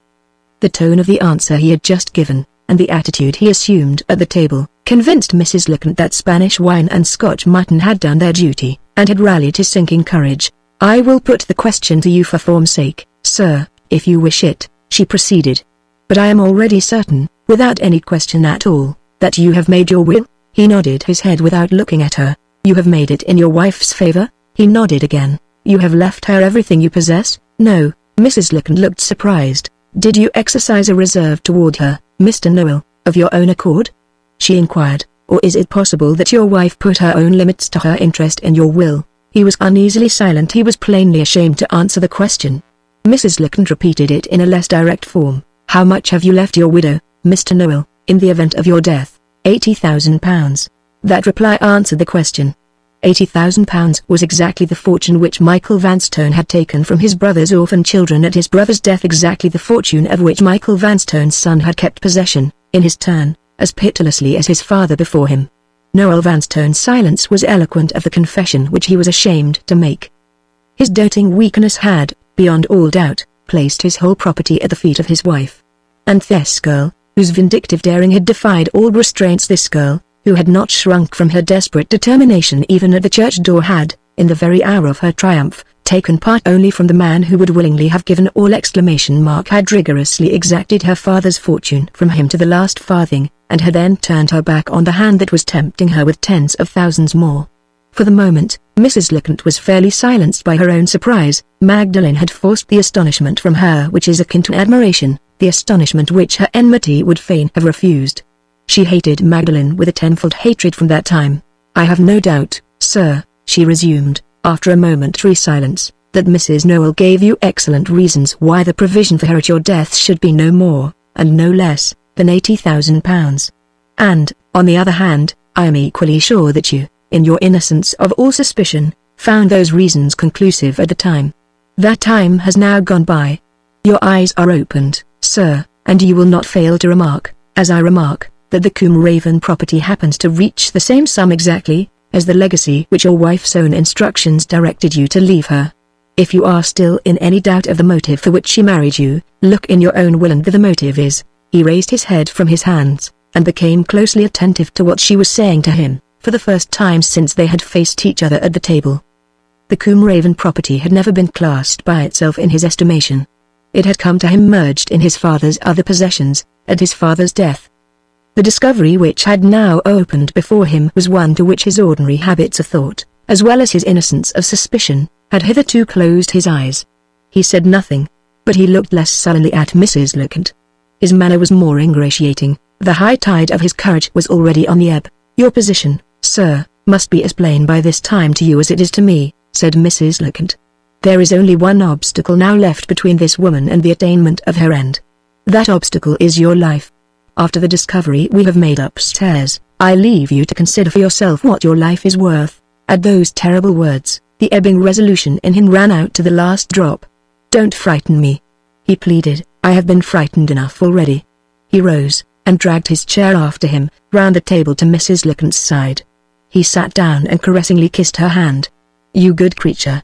The tone of the answer he had just given, and the attitude he assumed at the table, convinced Mrs. Lecount that Spanish wine and Scotch mutton had done their duty, and had rallied his sinking courage. "I will put the question to you for form's sake, sir, if you wish it," she proceeded. "But I am already certain, without any question at all, that you have made your will?" He nodded his head without looking at her. "You have made it in your wife's favor?" He nodded again. "You have left her everything you possess?" "No." Mrs. Lecount looked surprised. "Did you exercise a reserve toward her, Mr. Noel, of your own accord?" she inquired. "Or is it possible that your wife put her own limits to her interest in your will?" He was uneasily silent. He was plainly ashamed to answer the question. Mrs. Lecount repeated it in a less direct form. "How much have you left your widow, Mr. Noel, in the event of your death?" £80,000. That reply answered the question. £80,000 was exactly the fortune which Michael Vanstone had taken from his brother's orphan children at his brother's death, exactly the fortune of which Michael Vanstone's son had kept possession, in his turn, as pitilessly as his father before him. Noel Vanstone's silence was eloquent of the confession which he was ashamed to make. His doting weakness had, beyond all doubt, placed his whole property at the feet of his wife. And this girl, whose vindictive daring had defied all restraints, this girl, who had not shrunk from her desperate determination even at the church door, had, in the very hour of her triumph, taken part only from the man who would willingly have given all! Had rigorously exacted her father's fortune from him to the last farthing, and had then turned her back on the hand that was tempting her with tens of thousands more. For the moment, Mrs. Lecount was fairly silenced by her own surprise. Magdalen had forced the astonishment from her which is akin to admiration, the astonishment which her enmity would fain have refused. She hated Magdalen with a tenfold hatred from that time. "I have no doubt, sir," she resumed, after a momentary silence, "that Mrs. Noel gave you excellent reasons why the provision for her at your death should be no more, and no less, than £80,000. And, on the other hand, I am equally sure that you, in your innocence of all suspicion, found those reasons conclusive at the time. That time has now gone by. Your eyes are opened, sir, and you will not fail to remark, as I remark, that the Combe Raven property happens to reach the same sum exactly, as the legacy which your wife's own instructions directed you to leave her. If you are still in any doubt of the motive for which she married you, look in your own will, and the motive is—" He raised his head from his hands, and became closely attentive to what she was saying to him, for the first time since they had faced each other at the table. The Combe Raven property had never been classed by itself in his estimation. It had come to him merged in his father's other possessions, at his father's death. The discovery which had now opened before him was one to which his ordinary habits of thought, as well as his innocence of suspicion, had hitherto closed his eyes. He said nothing, but he looked less sullenly at Mrs. Lecount. His manner was more ingratiating. The high tide of his courage was already on the ebb. "Your position, sir, must be as plain by this time to you as it is to me," said Mrs. Lecount. "There is only one obstacle now left between this woman and the attainment of her end. That obstacle is your life. After the discovery we have made upstairs, I leave you to consider for yourself what your life is worth." At those terrible words, the ebbing resolution in him ran out to the last drop. "Don't frighten me," he pleaded. "I have been frightened enough already." He rose, and dragged his chair after him, round the table to Mrs. Lecount's side. He sat down and caressingly kissed her hand. "You good creature,"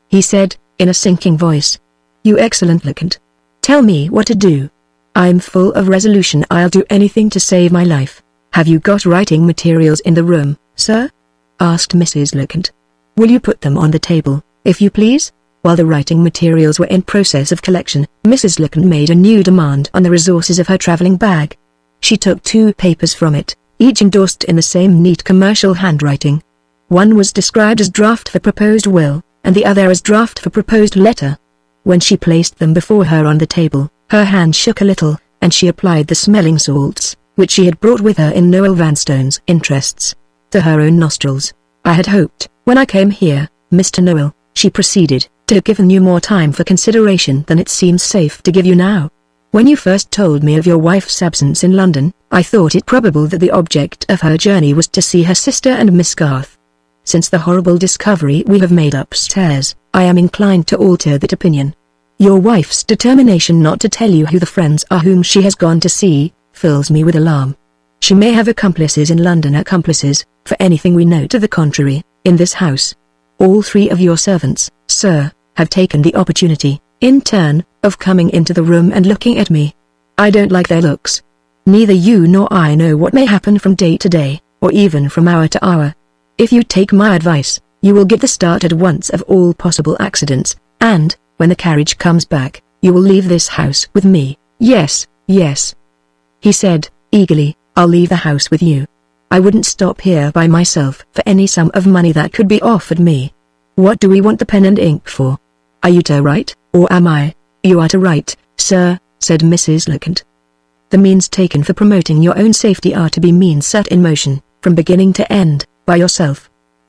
he said, in a sinking voice. "You excellent Lecount. Tell me what to do. I'm full of resolution. I'll do anything to save my life." "Have you got writing materials in the room, sir?" asked Mrs. Lecount. "Will you put them on the table, if you please?" While the writing materials were in process of collection, Mrs. Lecount made a new demand on the resources of her travelling bag. She took 2 papers from it, each endorsed in the same neat commercial handwriting. One was described as draft for proposed will, and the other as draft for proposed letter. When she placed them before her on the table, her hand shook a little, and she applied the smelling salts, which she had brought with her in Noel Vanstone's interests, to her own nostrils. "I had hoped, when I came here, Mr. Noel," she proceeded, "to have given you more time for consideration than it seems safe to give you now. When you first told me of your wife's absence in London, I thought it probable that the object of her journey was to see her sister and Miss Garth. Since the horrible discovery we have made upstairs, I am inclined to alter that opinion. Your wife's determination not to tell you who the friends are whom she has gone to see, fills me with alarm. She may have accomplices in London, accomplices, for anything we know to the contrary, in this house. All 3 of your servants, sir, have taken the opportunity, in turn, of coming into the room and looking at me. I don't like their looks. Neither you nor I know what may happen from day to day, or even from hour to hour. If you take my advice, you will get the start at once of all possible accidents, and, when the carriage comes back, you will leave this house with me. Yes, yes," he said, eagerly, "I'll leave the house with you. I wouldn't stop here by myself for any sum of money that could be offered me. What do we want the pen and ink for? Are you to write, or am I?" "You are to write, sir," said Mrs. Lecount. "The means taken for promoting your own safety are to be means set in motion, from beginning to end, by yourself.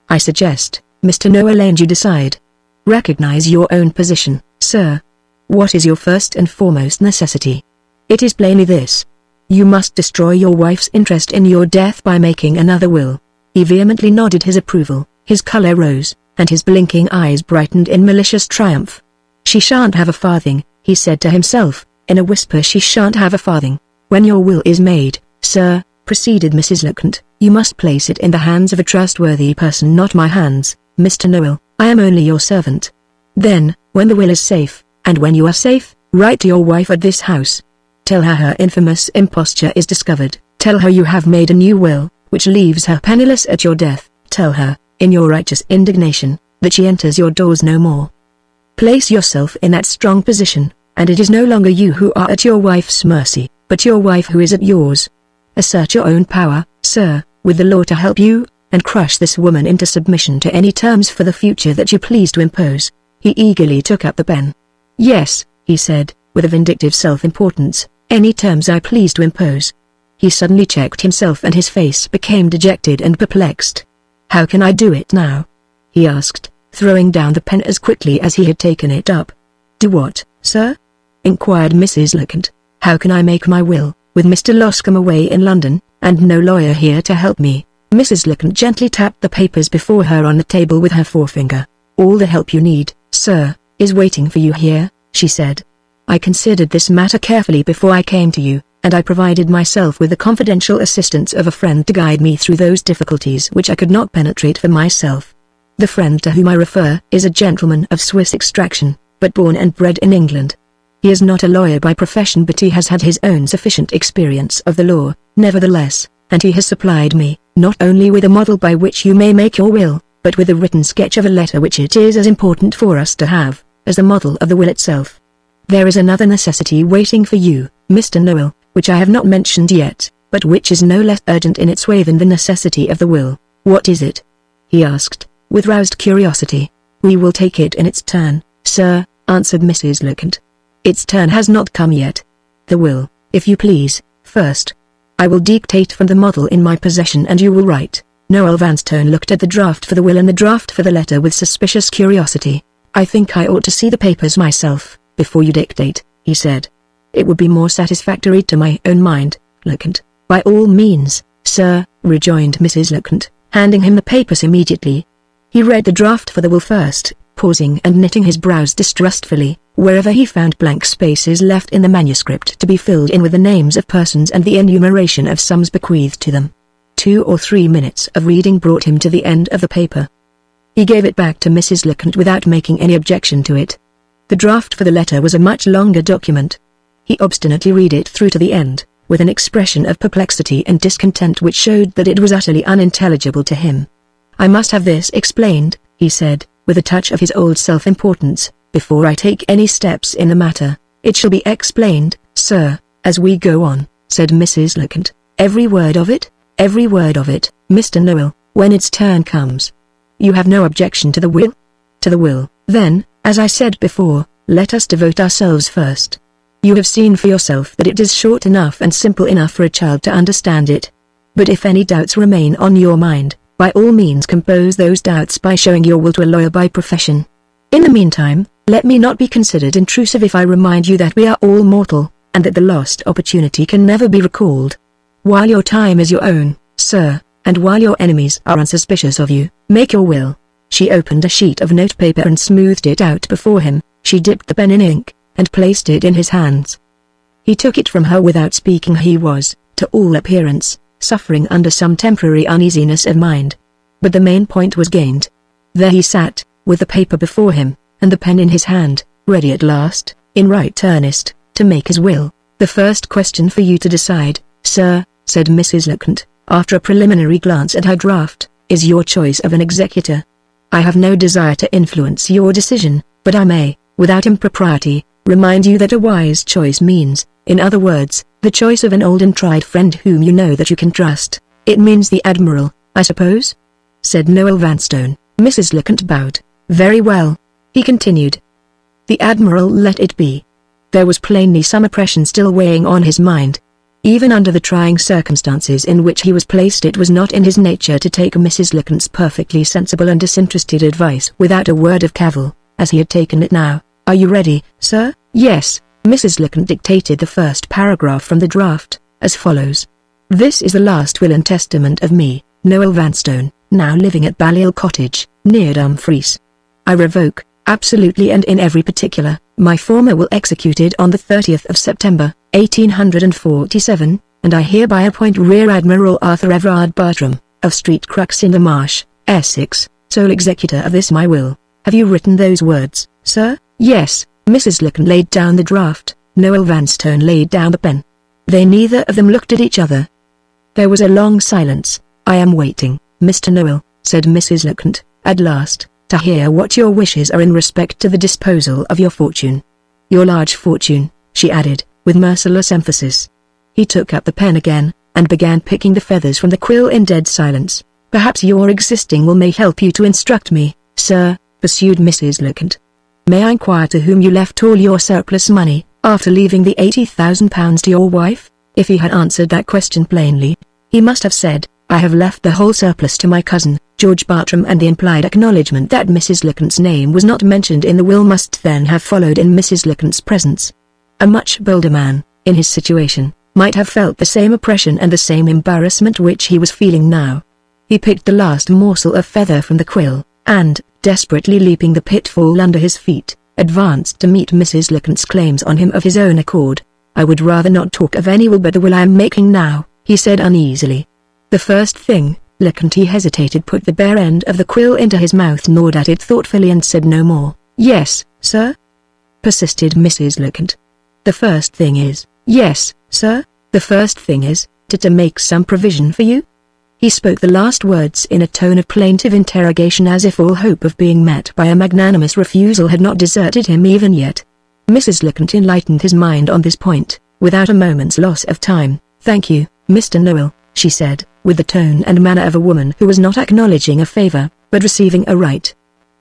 I suggest, Mr. Noel, and you decide. Recognize your own position, sir. What is your first and foremost necessity? It is plainly this. You must destroy your wife's interest in your death by making another will." He vehemently nodded his approval, his color rose, and his blinking eyes brightened in malicious triumph. "She shan't have a farthing," he said to himself, in a whisper. "She shan't have a farthing. When your will is made, sir," proceeded Mrs. Lecount, "you must place it in the hands of a trustworthy person, not my hands, Mr. Noel. I am only your servant. Then, when the will is safe, and when you are safe, write to your wife at this house. Tell her infamous imposture is discovered. Tell her you have made a new will, which leaves her penniless at your death. Tell her, in your righteous indignation, that she enters your doors no more. Place yourself in that strong position, and it is no longer you who are at your wife's mercy, but your wife who is at yours. Assert your own power, sir, with the law to help you, and crush this woman into submission to any terms for the future that you please to impose." He eagerly took up the pen. "Yes," he said, with a vindictive self-importance, "any terms I please to impose." He suddenly checked himself and his face became dejected and perplexed. "How can I do it now?" he asked, throwing down the pen as quickly as he had taken it up. "Do what, sir?" inquired Mrs. Lecount. "How can I make my will, with Mr. Loscombe away in London, and no lawyer here to help me?" Mrs. Lecount gently tapped the papers before her on the table with her forefinger. "All the help you need, sir, is waiting for you here," she said. "I considered this matter carefully before I came to you, and I provided myself with the confidential assistance of a friend to guide me through those difficulties which I could not penetrate for myself. The friend to whom I refer is a gentleman of Swiss extraction, but born and bred in England. He is not a lawyer by profession, but he has had his own sufficient experience of the law, nevertheless, and he has supplied me, not only with a model by which you may make your will, but with a written sketch of a letter which it is as important for us to have, as the model of the will itself. There is another necessity waiting for you, Mr. Noel, which I have not mentioned yet, but which is no less urgent in its way than the necessity of the will." "What is it?" he asked, with roused curiosity. "We will take it in its turn, sir," answered Mrs. Lecount. "Its turn has not come yet. The will, if you please, first. I will dictate from the model in my possession and you will write." Noel Vanstone looked at the draft for the will and the draft for the letter with suspicious curiosity. "I think I ought to see the papers myself, before you dictate," he said. "It would be more satisfactory to my own mind, Lecount." "By all means, sir," rejoined Mrs. Lecount, handing him the papers immediately. He read the draft for the will first, pausing and knitting his brows distrustfully, wherever he found blank spaces left in the manuscript to be filled in with the names of persons and the enumeration of sums bequeathed to them. 2 or 3 minutes of reading brought him to the end of the paper. He gave it back to Mrs. Lecount without making any objection to it. The draft for the letter was a much longer document. He obstinately read it through to the end, with an expression of perplexity and discontent which showed that it was utterly unintelligible to him. "I must have this explained," he said, with a touch of his old self-importance, "before I take any steps in the matter." "It shall be explained, sir, as we go on," said Mrs. Lecount. "Every word of it?" "Every word of it, Mr. Noel, when its turn comes." "You have no objection to the will?" "To the will, then, as I said before, let us devote ourselves first. You have seen for yourself that it is short enough and simple enough for a child to understand it. But if any doubts remain on your mind, by all means compose those doubts by showing your will to a lawyer by profession. In the meantime, let me not be considered intrusive if I remind you that we are all mortal, and that the lost opportunity can never be recalled. While your time is your own, sir, and while your enemies are unsuspicious of you, make your will." She opened a sheet of notepaper and smoothed it out before him. She dipped the pen in ink, and placed it in his hands. He took it from her without speaking. He was, to all appearance, suffering under some temporary uneasiness of mind. But the main point was gained. There he sat, with the paper before him, and the pen in his hand, ready at last, in right earnest, to make his will. The first question for you to decide, sir, said Mrs. Lecount, after a preliminary glance at her draft, is your choice of an executor. I have no desire to influence your decision, but I may, without impropriety, remind you that a wise choice means, in other words, the choice of an old and tried friend whom you know that you can trust. It means the Admiral, I suppose? Said Noel Vanstone. Mrs. Lecount bowed. Very well. He continued. The Admiral let it be. There was plainly some oppression still weighing on his mind. Even under the trying circumstances in which he was placed, it was not in his nature to take Mrs. Lecount's perfectly sensible and disinterested advice without a word of cavil, as he had taken it now. Are you ready, sir? Yes. Mrs. Lecount dictated the first paragraph from the draft, as follows. This is the last will and testament of me, Noel Vanstone, now living at Balliol Cottage, near Dumfries. I revoke, absolutely and in every particular, my former will executed on the 30th of September, 1847, and I hereby appoint Rear Admiral Arthur Everard Bartram, of Street Crux in the Marsh, Essex, sole executor of this my will. Have you written those words, sir? Yes. Mrs. Lecount laid down the draft. Noel Vanstone laid down the pen. They neither of them looked at each other. There was a long silence. I am waiting, Mr. Noel, said Mrs. Lecount, at last, to hear what your wishes are in respect to the disposal of your fortune. Your large fortune, she added, with merciless emphasis. He took up the pen again, and began picking the feathers from the quill in dead silence. Perhaps your existing will may help you to instruct me, sir, pursued Mrs. Lecount. May I inquire to whom you left all your surplus money, after leaving the £80,000 to your wife? If he had answered that question plainly, he must have said, I have left the whole surplus to my cousin, George Bartram, and the implied acknowledgement that Mrs. Lecount's name was not mentioned in the will must then have followed in Mrs. Lecount's presence. A much bolder man, in his situation, might have felt the same oppression and the same embarrassment which he was feeling now. He picked the last morsel of feather from the quill, and, desperately leaping the pitfall under his feet, advanced to meet Mrs. Lecount's claims on him of his own accord. I would rather not talk of any will but the will I am making now, he said uneasily. The first thing, Lecount, he hesitated, put the bare end of the quill into his mouth, gnawed at it thoughtfully, and said no more. Yes, sir? Persisted Mrs. Lecount. The first thing is, yes, sir, the first thing is, to make some provision for you? He spoke the last words in a tone of plaintive interrogation, as if all hope of being met by a magnanimous refusal had not deserted him even yet. Mrs. Lecount enlightened his mind on this point, without a moment's loss of time. Thank you, Mr. Noel, she said, with the tone and manner of a woman who was not acknowledging a favor, but receiving a right.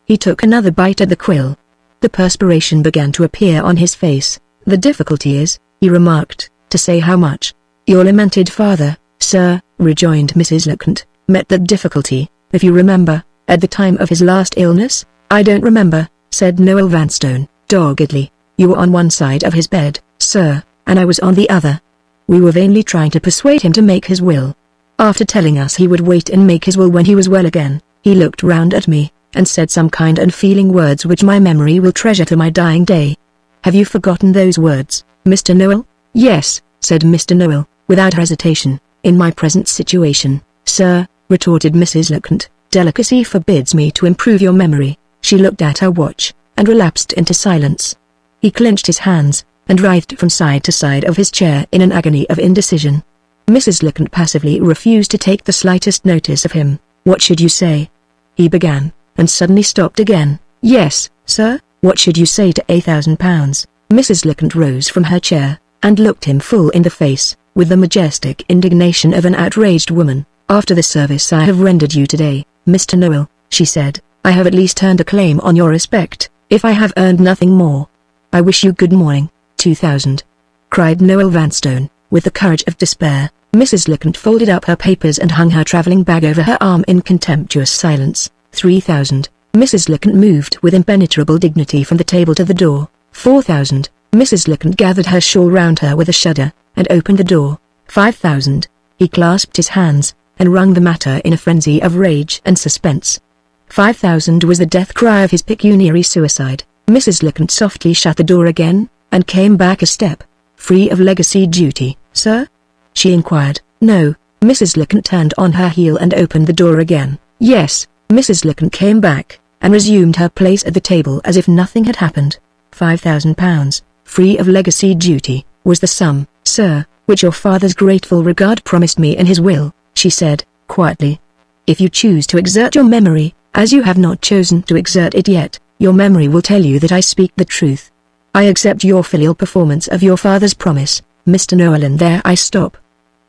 He took another bite at the quill. The perspiration began to appear on his face. The difficulty is, he remarked, to say how much. Your lamented father, sir, rejoined Mrs. Lecount, met that difficulty, if you remember, at the time of his last illness. I don't remember, said Noel Vanstone, doggedly. You were on one side of his bed, sir, and I was on the other. We were vainly trying to persuade him to make his will. After telling us he would wait and make his will when he was well again, he looked round at me, and said some kind and feeling words which my memory will treasure to my dying day. Have you forgotten those words, Mr. Noel? Yes, said Mr. Noel, without hesitation. In my present situation, sir, retorted Mrs. Lecount, delicacy forbids me to improve your memory. She looked at her watch, and relapsed into silence. He clenched his hands, and writhed from side to side of his chair in an agony of indecision. Mrs. Lecount passively refused to take the slightest notice of him. What should you say? He began, and suddenly stopped again. Yes, sir, what should you say to £1,000? Mrs. Lecount rose from her chair, and looked him full in the face, with the majestic indignation of an outraged woman. After the service I have rendered you today, Mr. Noel, she said, I have at least earned a claim on your respect, if I have earned nothing more. I wish you good morning. 2,000. Cried Noel Vanstone, with the courage of despair. Mrs. Lecount folded up her papers and hung her travelling bag over her arm in contemptuous silence. 3,000. Mrs. Lecount moved with impenetrable dignity from the table to the door. 4,000. Mrs. Lecount gathered her shawl round her with a shudder, and opened the door. 5,000. He clasped his hands, and wrung the matter in a frenzy of rage and suspense. 5,000 was the death cry of his pecuniary suicide. Mrs. Lecount softly shut the door again, and came back a step. Free of legacy duty, sir? She inquired. No. Mrs. Lecount turned on her heel and opened the door again. Yes. Mrs. Lecount came back, and resumed her place at the table as if nothing had happened. £5,000, free of legacy duty, was the sum. "Sir, which your father's grateful regard promised me in his will," she said, quietly. "If you choose to exert your memory, as you have not chosen to exert it yet, your memory will tell you that I speak the truth. I accept your filial performance of your father's promise, Mr. Noel, and there I stop.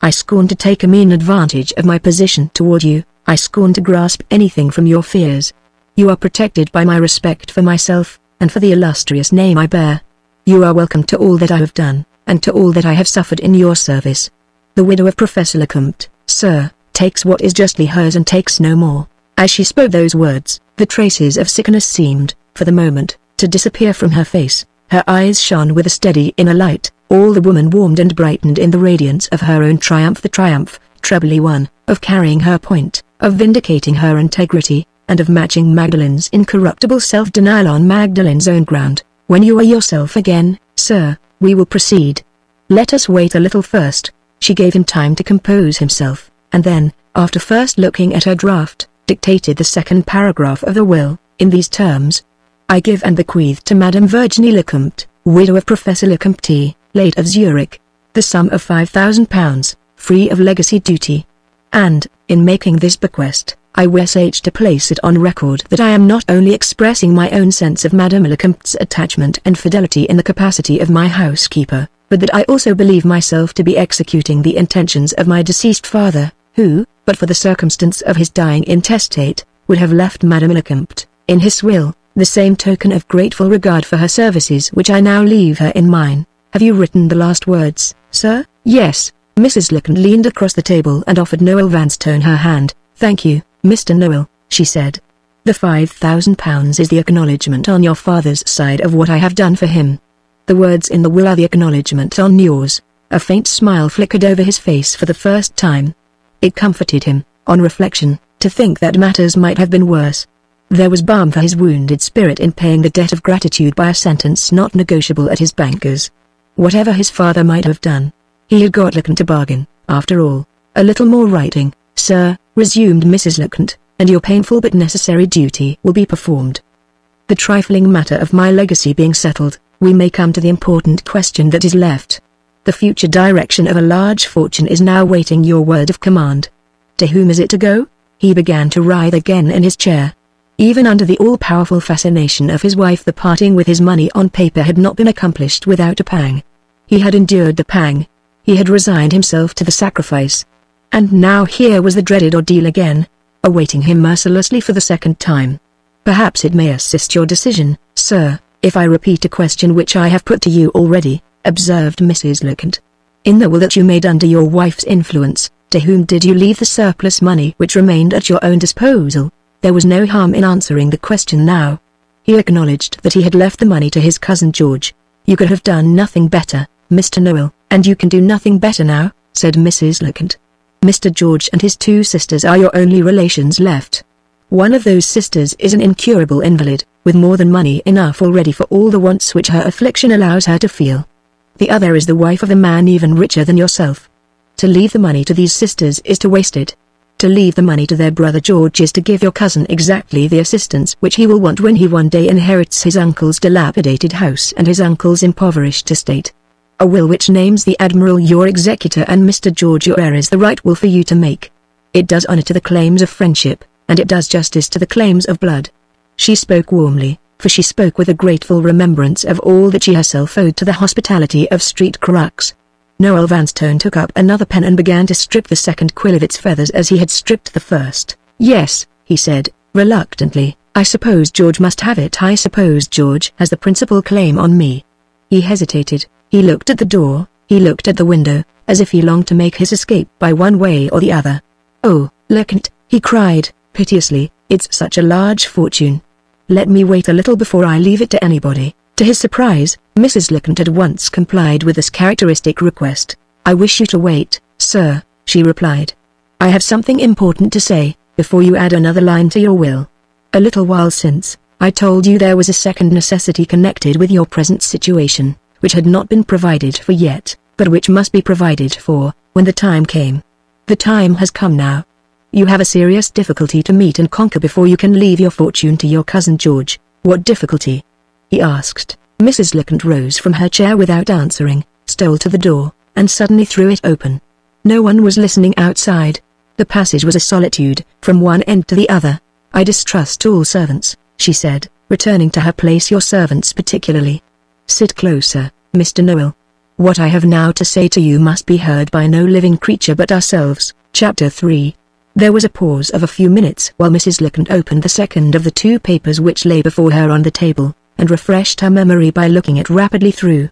I scorn to take a mean advantage of my position toward you. I scorn to grasp anything from your fears. You are protected by my respect for myself, and for the illustrious name I bear. You are welcome to all that I have done, and to all that I have suffered in your service. The widow of Professor Lecomte, sir, takes what is justly hers and takes no more." As she spoke those words, the traces of sickness seemed, for the moment, to disappear from her face. Her eyes shone with a steady inner light. All the woman warmed and brightened in the radiance of her own triumph, the triumph, trebly won, of carrying her point, of vindicating her integrity, and of matching Magdalen's incorruptible self-denial on Magdalen's own ground. "When you are yourself again, sir, we will proceed. Let us wait a little first." She gave him time to compose himself, and then, after first looking at her draft, dictated the second paragraph of the will, in these terms: "I give and bequeath to Madame Virginie Lecomte, widow of Professor Lecomte, late of Zurich, the sum of £5,000, free of legacy duty. And, in making this bequest, I wish to place it on record that I am not only expressing my own sense of Madame Lecomte's attachment and fidelity in the capacity of my housekeeper, but that I also believe myself to be executing the intentions of my deceased father, who, but for the circumstance of his dying intestate, would have left Madame Lecomte, in his will, the same token of grateful regard for her services which I now leave her in mine." "Have you written the last words, sir?" "Yes." Mrs. Lecomte leaned across the table and offered Noel Vanstone her hand. "Thank you, Mr. Noel," she said. "The £5,000 is the acknowledgement on your father's side of what I have done for him. The words in the will are the acknowledgement on yours." A faint smile flickered over his face for the first time. It comforted him, on reflection, to think that matters might have been worse. There was balm for his wounded spirit in paying the debt of gratitude by a sentence not negotiable at his banker's. Whatever his father might have done, he had got Lecomte to bargain, after all. "A little more writing, sir," resumed Mrs. Lecomte, "and your painful but necessary duty will be performed. The trifling matter of my legacy being settled, we may come to the important question that is left. The future direction of a large fortune is now waiting your word of command. To whom is it to go?" He began to writhe again in his chair. Even under the all-powerful fascination of his wife, the parting with his money on paper had not been accomplished without a pang. He had endured the pang. He had resigned himself to the sacrifice. And now here was the dreaded ordeal again, awaiting him mercilessly for the second time. "Perhaps it may assist your decision, sir, if I repeat a question which I have put to you already," observed Mrs. Lecomte. "In the will that you made under your wife's influence, to whom did you leave the surplus money which remained at your own disposal?" There was no harm in answering the question now. He acknowledged that he had left the money to his cousin George. "You could have done nothing better, Mr. Noel, and you can do nothing better now," said Mrs. Lecomte. "Mr. George and his two sisters are your only relations left. One of those sisters is an incurable invalid, with more than money enough already for all the wants which her affliction allows her to feel. The other is the wife of a man even richer than yourself. To leave the money to these sisters is to waste it. To leave the money to their brother George is to give your cousin exactly the assistance which he will want when he one day inherits his uncle's dilapidated house and his uncle's impoverished estate. A will which names the Admiral your executor and Mr. George your heir is the right will for you to make. It does honor to the claims of friendship, and it does justice to the claims of blood." She spoke warmly, for she spoke with a grateful remembrance of all that she herself owed to the hospitality of street crooks. Noel Vanstone took up another pen and began to strip the second quill of its feathers as he had stripped the first. "Yes," he said, reluctantly, "I suppose George must have it. I suppose George has the principal claim on me." He hesitated, he looked at the door, he looked at the window, as if he longed to make his escape by one way or the other. "Oh, Lecomte," he cried, piteously, "it's such a large fortune. Let me wait a little before I leave it to anybody." To his surprise, Mrs. Lecomte at once complied with this characteristic request. "I wish you to wait, sir," she replied. "I have something important to say, before you add another line to your will. A little while since, I told you there was a second necessity connected with your present situation, which had not been provided for yet, but which must be provided for, when the time came. The time has come now. You have a serious difficulty to meet and conquer before you can leave your fortune to your cousin George." "What difficulty?" he asked. Mrs. Lecomte rose from her chair without answering, stole to the door, and suddenly threw it open. No one was listening outside. The passage was a solitude, from one end to the other. "I distrust all servants," she said, returning to her place. "Your servants particularly. Sit closer, Mr. Noel. What I have now to say to you must be heard by no living creature but ourselves." Chapter 3. There was a pause of a few minutes while Mrs. Leconte opened the second of the two papers which lay before her on the table, and refreshed her memory by looking it rapidly through.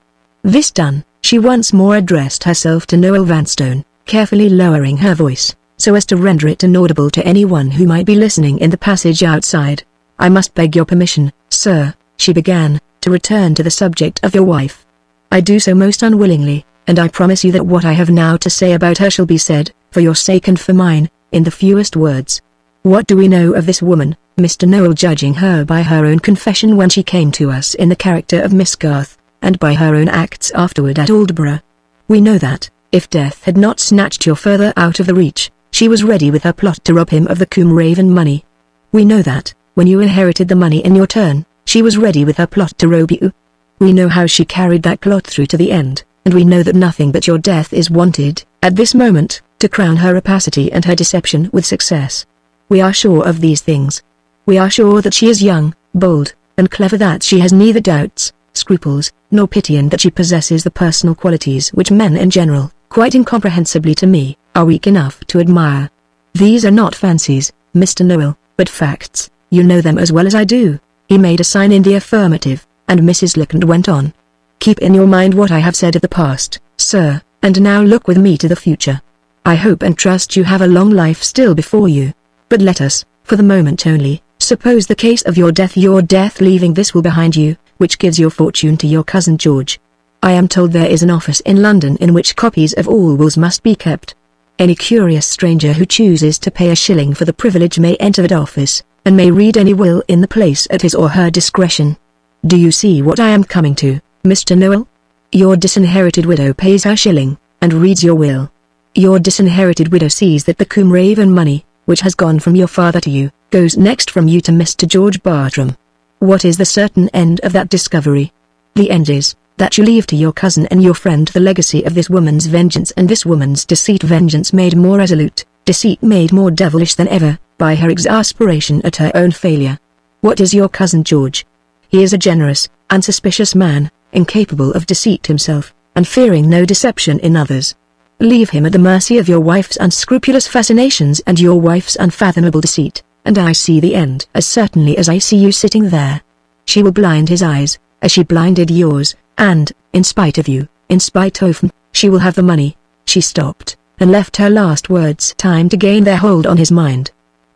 This done, she once more addressed herself to Noel Vanstone, carefully lowering her voice, so as to render it inaudible to anyone who might be listening in the passage outside. "I must beg your permission, sir," she began, "to return to the subject of your wife. I do so most unwillingly, and I promise you that what I have now to say about her shall be said, for your sake and for mine, in the fewest words. What do we know of this woman, Mr. Noel, judging her by her own confession when she came to us in the character of Miss Garth, and by her own acts afterward at Aldborough? We know that, if death had not snatched your father out of the reach, she was ready with her plot to rob him of the Combe Raven money. We know that, when you inherited the money in your turn, she was ready with her plot to rob you. We know how she carried that plot through to the end, and we know that nothing but your death is wanted, at this moment, to crown her rapacity and her deception with success. We are sure of these things. We are sure that she is young, bold, and clever, that she has neither doubts, scruples, nor pity, and that she possesses the personal qualities which men in general, quite incomprehensibly to me, are weak enough to admire. These are not fancies, Mr. Noel, but facts. You know them as well as I do." He made a sign in the affirmative, and Mrs. Leconte went on. "Keep in your mind what I have said of the past, sir, and now look with me to the future. I hope and trust you have a long life still before you. But let us, for the moment only, suppose the case of your death leaving this will behind you, which gives your fortune to your cousin George. I am told there is an office in London in which copies of all wills must be kept. Any curious stranger who chooses to pay a shilling for the privilege may enter that office, and may read any will in the place at his or her discretion. Do you see what I am coming to, Mr. Noel? Your disinherited widow pays her shilling, and reads your will. Your disinherited widow sees that the Combe Raven money, which has gone from your father to you, goes next from you to Mr. George Bartram. What is the certain end of that discovery? The end is, that you leave to your cousin and your friend the legacy of this woman's vengeance and this woman's deceit, vengeance made more resolute, deceit made more devilish than ever, by her exasperation at her own failure. What is your cousin George? He is a generous, unsuspicious man, incapable of deceit himself, and fearing no deception in others. Leave him at the mercy of your wife's unscrupulous fascinations and your wife's unfathomable deceit, and I see the end as certainly as I see you sitting there. She will blind his eyes, as she blinded yours, and, in spite of you, in spite of him, she will have the money." She stopped, and left her last words time to gain their hold on his mind.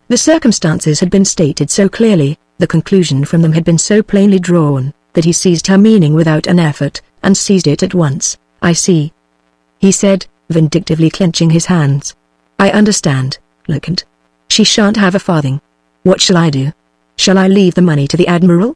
The circumstances had been stated so clearly, the conclusion from them had been so plainly drawn, that he seized her meaning without an effort, and seized it at once. "I see," he said, vindictively clenching his hands. "I understand, Leconte. She shan't have a farthing. What shall I do? Shall I leave the money to the Admiral?"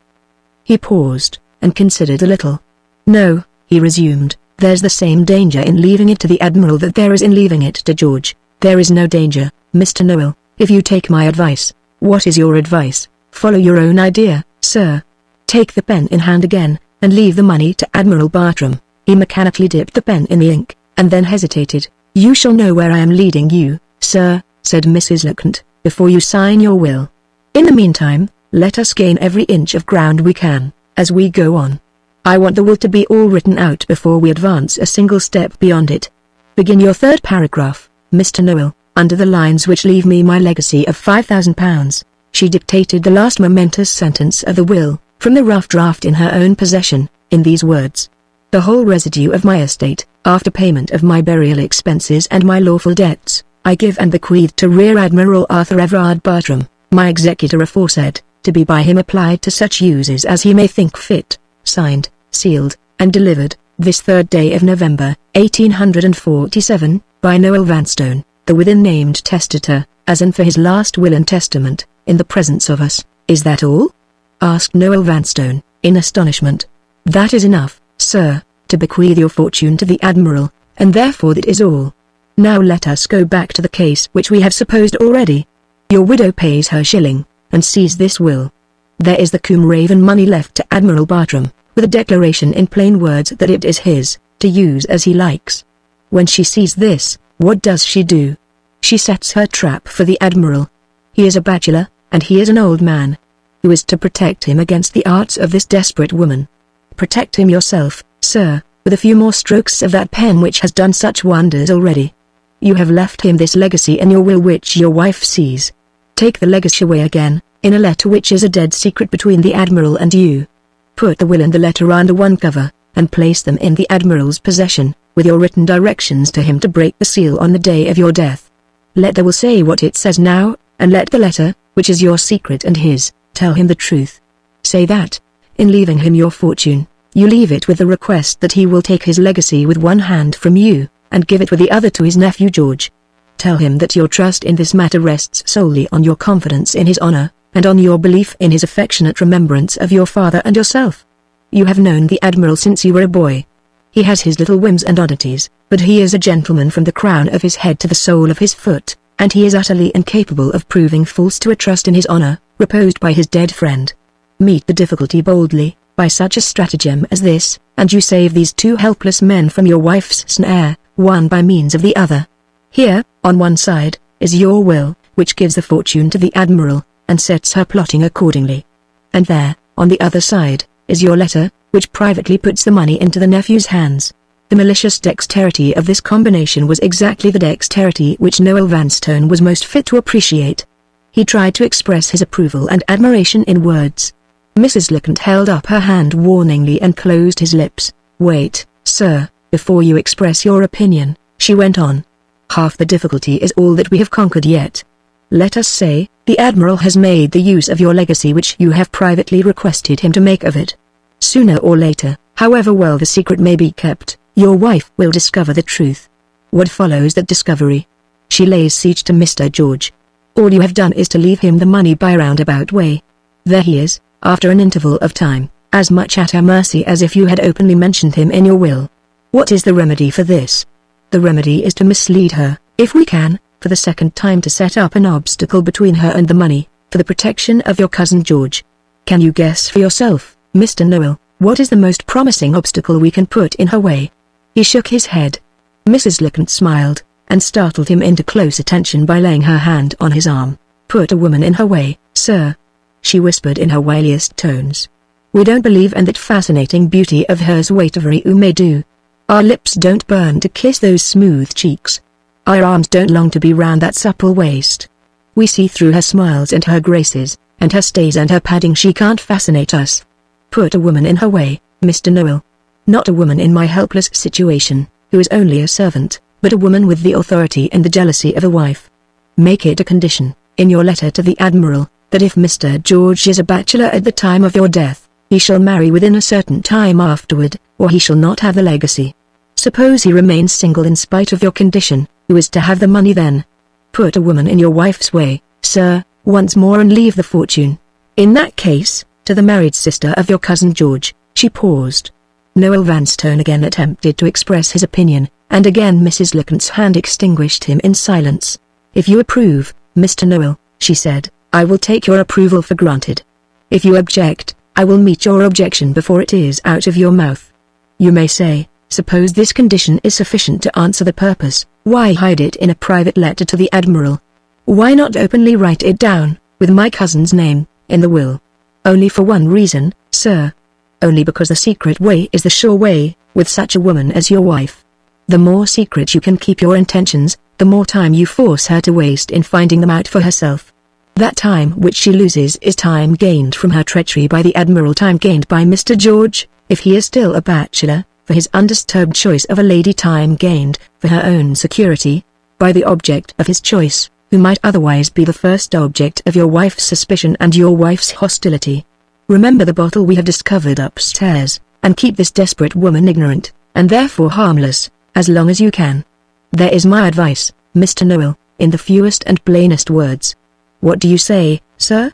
He paused, and considered a little. "No," he resumed, "there's the same danger in leaving it to the Admiral that there is in leaving it to George. There is no danger, Mr. Noel, if you take my advice." "What is your advice?" "Follow your own idea, sir. Take the pen in hand again, and leave the money to Admiral Bartram." He mechanically dipped the pen in the ink, and then hesitated. "You shall know where I am leading you, sir," said Mrs. Leconte, "before you sign your will. In the meantime, let us gain every inch of ground we can, as we go on. I want the will to be all written out before we advance a single step beyond it. Begin your third paragraph, Mr. Noel, under the lines which leave me my legacy of £5,000. She dictated the last momentous sentence of the will, from the rough draft in her own possession, in these words: "The whole residue of my estate, after payment of my burial expenses and my lawful debts, I give and bequeath to Rear Admiral Arthur Everard Bartram, my executor aforesaid, to be by him applied to such uses as he may think fit. Signed, sealed, and delivered, this 3rd day of November, 1847, by Noel Vanstone, the within named testator, as and for his last will and testament, in the presence of us." "Is that all?" asked Noel Vanstone, in astonishment. "That is enough, sir, to bequeath your fortune to the Admiral, and therefore that is all. Now let us go back to the case which we have supposed already. Your widow pays her shilling, and sees this will. There is the Combe Raven money left to Admiral Bartram, with a declaration in plain words that it is his, to use as he likes. When she sees this, what does she do? She sets her trap for the Admiral. He is a bachelor, and he is an old man. Who is to protect him against the arts of this desperate woman? Protect him yourself, sir, with a few more strokes of that pen which has done such wonders already. You have left him this legacy in your will which your wife sees. Take the legacy away again, in a letter which is a dead secret between the Admiral and you. Put the will and the letter under one cover, and place them in the Admiral's possession, with your written directions to him to break the seal on the day of your death. Let the will say what it says now, and let the letter, which is your secret and his, tell him the truth. Say that, in leaving him your fortune, you leave it with the request that he will take his legacy with one hand from you, and give it with the other to his nephew George. Tell him that your trust in this matter rests solely on your confidence in his honor, and on your belief in his affectionate remembrance of your father and yourself. You have known the Admiral since you were a boy. He has his little whims and oddities, but he is a gentleman from the crown of his head to the sole of his foot, and he is utterly incapable of proving false to a trust in his honor, reposed by his dead friend. Meet the difficulty boldly, by such a stratagem as this, and you save these two helpless men from your wife's snare, one by means of the other. Here, on one side, is your will, which gives the fortune to the Admiral, and sets her plotting accordingly. And there, on the other side, is your letter, which privately puts the money into the nephew's hands. The malicious dexterity of this combination was exactly the dexterity which Noel Vanstone was most fit to appreciate. He tried to express his approval and admiration in words. Mrs. Lecount held up her hand warningly and closed his lips. "Wait, sir, before you express your opinion," she went on. "Half the difficulty is all that we have conquered yet. Let us say, the Admiral has made the use of your legacy which you have privately requested him to make of it. Sooner or later, however well the secret may be kept, your wife will discover the truth. What follows that discovery? She lays siege to Mr. George. All you have done is to leave him the money by a roundabout way. There he is, after an interval of time, as much at her mercy as if you had openly mentioned him in your will. What is the remedy for this? The remedy is to mislead her, if we can, for the second time, to set up an obstacle between her and the money, for the protection of your cousin George. Can you guess for yourself, Mr. Noel, what is the most promising obstacle we can put in her way?" He shook his head. Mrs. Lecount smiled, and startled him into close attention by laying her hand on his arm. "Put a woman in her way, sir," she whispered in her wiliest tones. "We don't believe in that fascinating beauty of hers whatever you may do. Our lips don't burn to kiss those smooth cheeks. Our arms don't long to be round that supple waist. We see through her smiles and her graces, and her stays and her padding. She can't fascinate us. Put a woman in her way, Mr. Noel. Not a woman in my helpless situation, who is only a servant, but a woman with the authority and the jealousy of a wife. Make it a condition, in your letter to the Admiral, that if Mr. George is a bachelor at the time of your death, he shall marry within a certain time afterward, or he shall not have the legacy. Suppose he remains single in spite of your condition, who is to have the money then? Put a woman in your wife's way, sir, once more, and leave the fortune. In that case, to the married sister of your cousin George." She paused. Noel Vanstone again attempted to express his opinion, and again Mrs. Lecount's hand extinguished him in silence. "If you approve, Mr. Noel," she said, "I will take your approval for granted. If you object, I will meet your objection before it is out of your mouth. You may say, suppose this condition is sufficient to answer the purpose, why hide it in a private letter to the Admiral? Why not openly write it down, with my cousin's name, in the will? Only for one reason, sir. Only because the secret way is the sure way, with such a woman as your wife. The more secret you can keep your intentions, the more time you force her to waste in finding them out for herself. That time which she loses is time gained from her treachery by the Admiral, time gained by Mr. George, if he is still a bachelor, for his undisturbed choice of a lady, time gained, for her own security, by the object of his choice, who might otherwise be the first object of your wife's suspicion and your wife's hostility. Remember the bottle we have discovered upstairs, and keep this desperate woman ignorant, and therefore harmless, as long as you can. There is my advice, Mr. Noel, in the fewest and plainest words. What do you say, sir?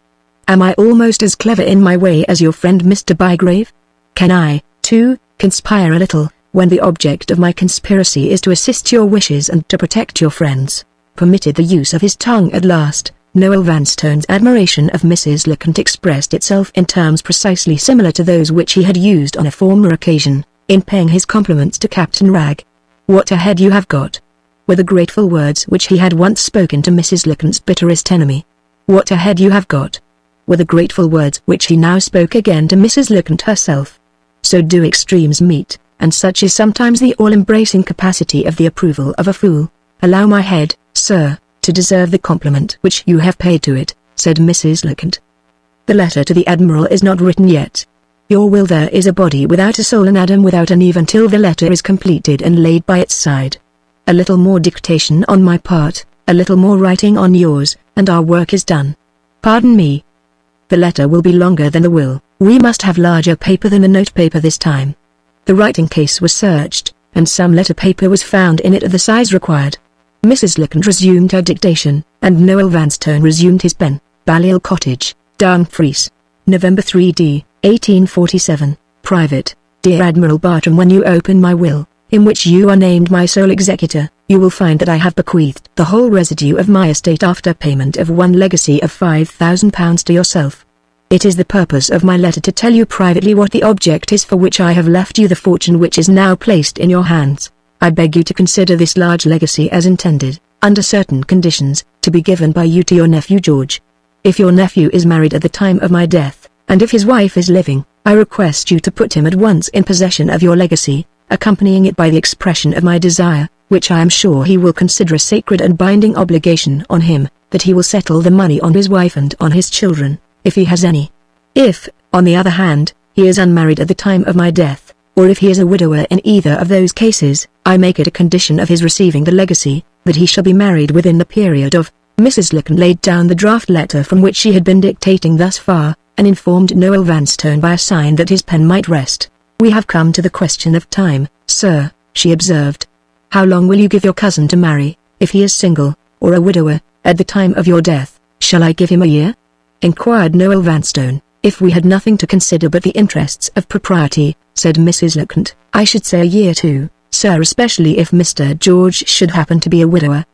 Am I almost as clever in my way as your friend Mr. Bygrave? Can I, too, conspire a little, when the object of my conspiracy is to assist your wishes and to protect your friends?" Permitted the use of his tongue at last, Noel Vanstone's admiration of Mrs. Lecount expressed itself in terms precisely similar to those which he had used on a former occasion, in paying his compliments to Captain Ragg. What a head you have got," were the grateful words which he had once spoken to Mrs. Licken's bitterest enemy. "What a head you have got," were the grateful words which he now spoke again to Mrs. Licken herself. So do extremes meet, and such is sometimes the all-embracing capacity of the approval of a fool. "Allow my head, sir, to deserve the compliment which you have paid to it," said Mrs. Licken. "The letter to the Admiral is not written yet. Your will there is a body without a soul and Adam without an Eve until the letter is completed and laid by its side. A little more dictation on my part, a little more writing on yours, and our work is done. Pardon me. The letter will be longer than the will. We must have larger paper than the note paper this time." The writing case was searched, and some letter paper was found in it of the size required. Mrs. Licken resumed her dictation, and Noel Vanstone resumed his pen. Balliol Cottage, Dumfries, November 3d, 1847. Private. Dear Admiral Bartram, when you open my will, in which you are named my sole executor, you will find that I have bequeathed the whole residue of my estate after payment of one legacy of £5,000 to yourself. It is the purpose of my letter to tell you privately what the object is for which I have left you the fortune which is now placed in your hands. I beg you to consider this large legacy as intended, under certain conditions, to be given by you to your nephew George. If your nephew is married at the time of my death, and if his wife is living, I request you to put him at once in possession of your legacy, accompanying it by the expression of my desire, which I am sure he will consider a sacred and binding obligation on him, that he will settle the money on his wife and on his children, if he has any. If, on the other hand, he is unmarried at the time of my death, or if he is a widower in either of those cases, I make it a condition of his receiving the legacy, that he shall be married within the period of—" Mrs. Licken laid down the draft letter from which she had been dictating thus far, and informed Noel Vanstone by a sign that his pen might rest. "We have come to the question of time, sir," she observed. "How long will you give your cousin to marry, if he is single, or a widower, at the time of your death? Shall I give him a year?" inquired Noel Vanstone. "If we had nothing to consider but the interests of propriety," said Mrs. Licken, "I should say a year too, sir, especially if Mr. George should happen to be a widower.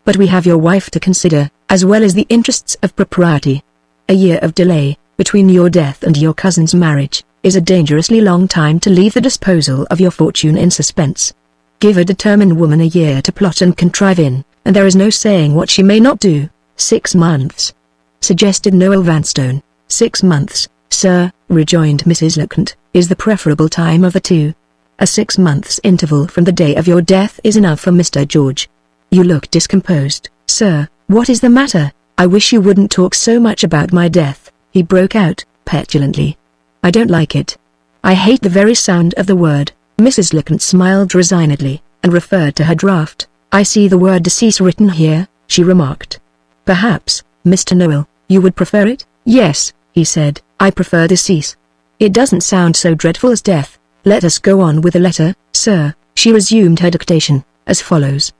But we have your wife to consider, as well as the interests of propriety. A year of delay, between your death and your cousin's marriage, is a dangerously long time to leave the disposal of your fortune in suspense. Give a determined woman a year to plot and contrive in, and there is no saying what she may not do. 6 months," suggested Noel Vanstone. 6 months, sir," rejoined Mrs. Licken, "is the preferable time of the two. A 6 months interval from the day of your death is enough for Mr. George. You look discomposed, sir. What is the matter? I wish you wouldn't talk so much about my death," he broke out, petulantly. "I don't like it. I hate the very sound of the word." Mrs. Licken smiled resignedly, and referred to her draft. "I see the word decease written here," she remarked. "Perhaps, Mr. Noel, you would prefer it?" "Yes," he said, "I prefer decease. It doesn't sound so dreadful as death. Let us go on with the letter, sir." She resumed her dictation, as follows.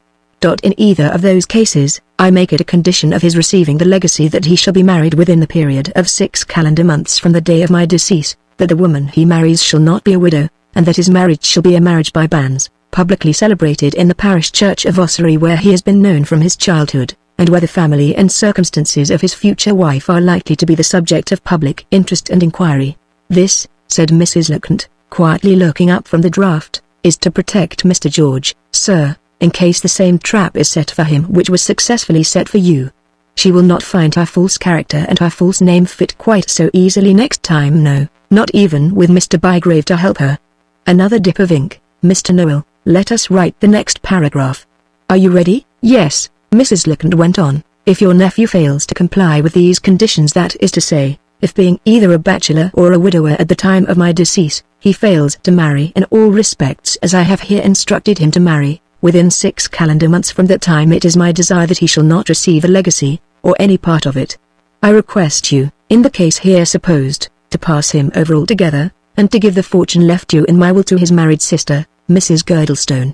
"In either of those cases, I make it a condition of his receiving the legacy that he shall be married within the period of 6 calendar months from the day of my decease, that the woman he marries shall not be a widow, and that his marriage shall be a marriage by banns, publicly celebrated in the parish church of Ossory where he has been known from his childhood, and where the family and circumstances of his future wife are likely to be the subject of public interest and inquiry. This," said Mrs. Licken, quietly looking up from the draft, "is to protect Mr. George, sir, in case the same trap is set for him which was successfully set for you. She will not find her false character and her false name fit quite so easily next time, no, not even with Mr. Bygrave to help her." Another dip of ink. "Mr. Noel, let us write the next paragraph. Are you ready?" "Yes," Mrs. Licken went on. "If your nephew fails to comply with these conditions, that is to say, if being either a bachelor or a widower at the time of my decease, he fails to marry in all respects as I have here instructed him to marry, within 6 calendar months from that time, it is my desire that he shall not receive a legacy, or any part of it. I request you, in the case here supposed, to pass him over altogether, and to give the fortune left you in my will to his married sister, Mrs. Girdlestone.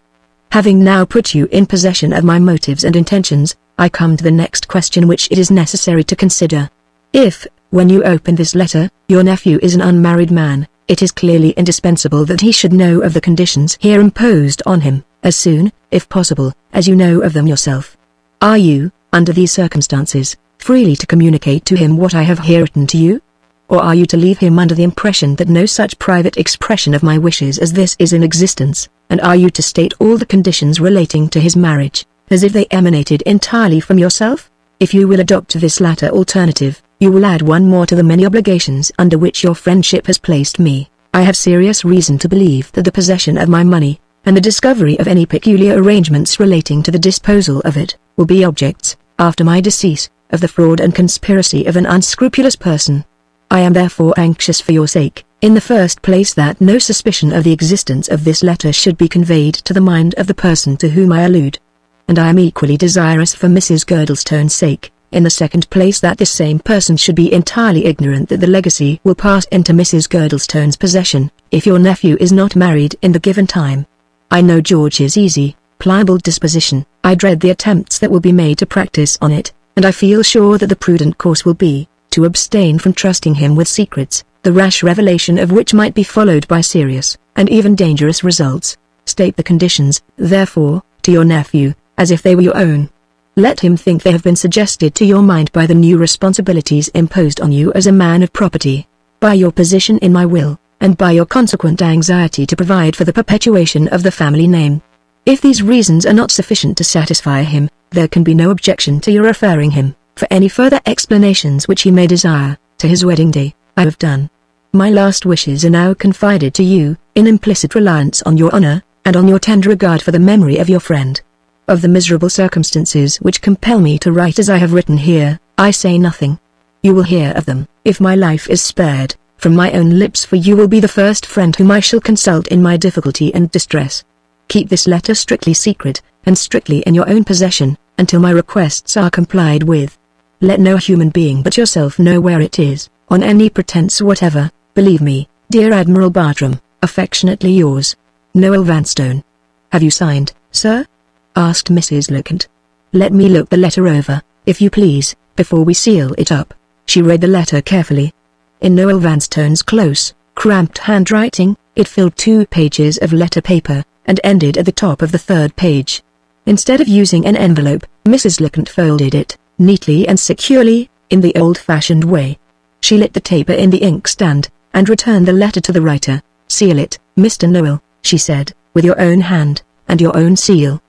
Having now put you in possession of my motives and intentions, I come to the next question which it is necessary to consider. If, when you open this letter, your nephew is an unmarried man, it is clearly indispensable that he should know of the conditions here imposed on him, as soon, if possible, as you know of them yourself. Are you, under these circumstances, freely to communicate to him what I have here written to you?" or are you to leave him under the impression that no such private expression of my wishes as this is in existence, and are you to state all the conditions relating to his marriage, as if they emanated entirely from yourself? If you will adopt this latter alternative, you will add one more to the many obligations under which your friendship has placed me. I have serious reason to believe that the possession of my money, and the discovery of any peculiar arrangements relating to the disposal of it, will be objects, after my decease, of the fraud and conspiracy of an unscrupulous person. I am therefore anxious for your sake, in the first place that no suspicion of the existence of this letter should be conveyed to the mind of the person to whom I allude. And I am equally desirous for Mrs. Girdlestone's sake, in the second place that this same person should be entirely ignorant that the legacy will pass into Mrs. Girdlestone's possession, if your nephew is not married in the given time. I know George's easy, pliable disposition. I dread the attempts that will be made to practice on it, and I feel sure that the prudent course will be, to abstain from trusting him with secrets, the rash revelation of which might be followed by serious, and even dangerous results. State the conditions, therefore, to your nephew, as if they were your own. Let him think they have been suggested to your mind by the new responsibilities imposed on you as a man of property, by your position in my will, and by your consequent anxiety to provide for the perpetuation of the family name. If these reasons are not sufficient to satisfy him, there can be no objection to your referring him, for any further explanations which he may desire, to his wedding day. I have done. My last wishes are now confided to you, in implicit reliance on your honor, and on your tender regard for the memory of your friend. Of the miserable circumstances which compel me to write as I have written here, I say nothing. You will hear of them, if my life is spared, from my own lips, for you will be the first friend whom I shall consult in my difficulty and distress. Keep this letter strictly secret, and strictly in your own possession, until my requests are complied with. Let no human being but yourself know where it is, on any pretense whatever. Believe me, dear Admiral Bartram, affectionately yours, Noel Vanstone. Have you signed, sir? Asked Mrs. Lecount. Let me look the letter over, if you please, before we seal it up. She read the letter carefully. In Noel Vanstone's close, cramped handwriting, it filled 2 pages of letter paper, and ended at the top of the 3rd page. Instead of using an envelope, Mrs. Lecount folded it, neatly and securely, in the old-fashioned way. She lit the taper in the inkstand, and returned the letter to the writer. Seal it, Mr. Noel, she said, with your own hand, and your own seal.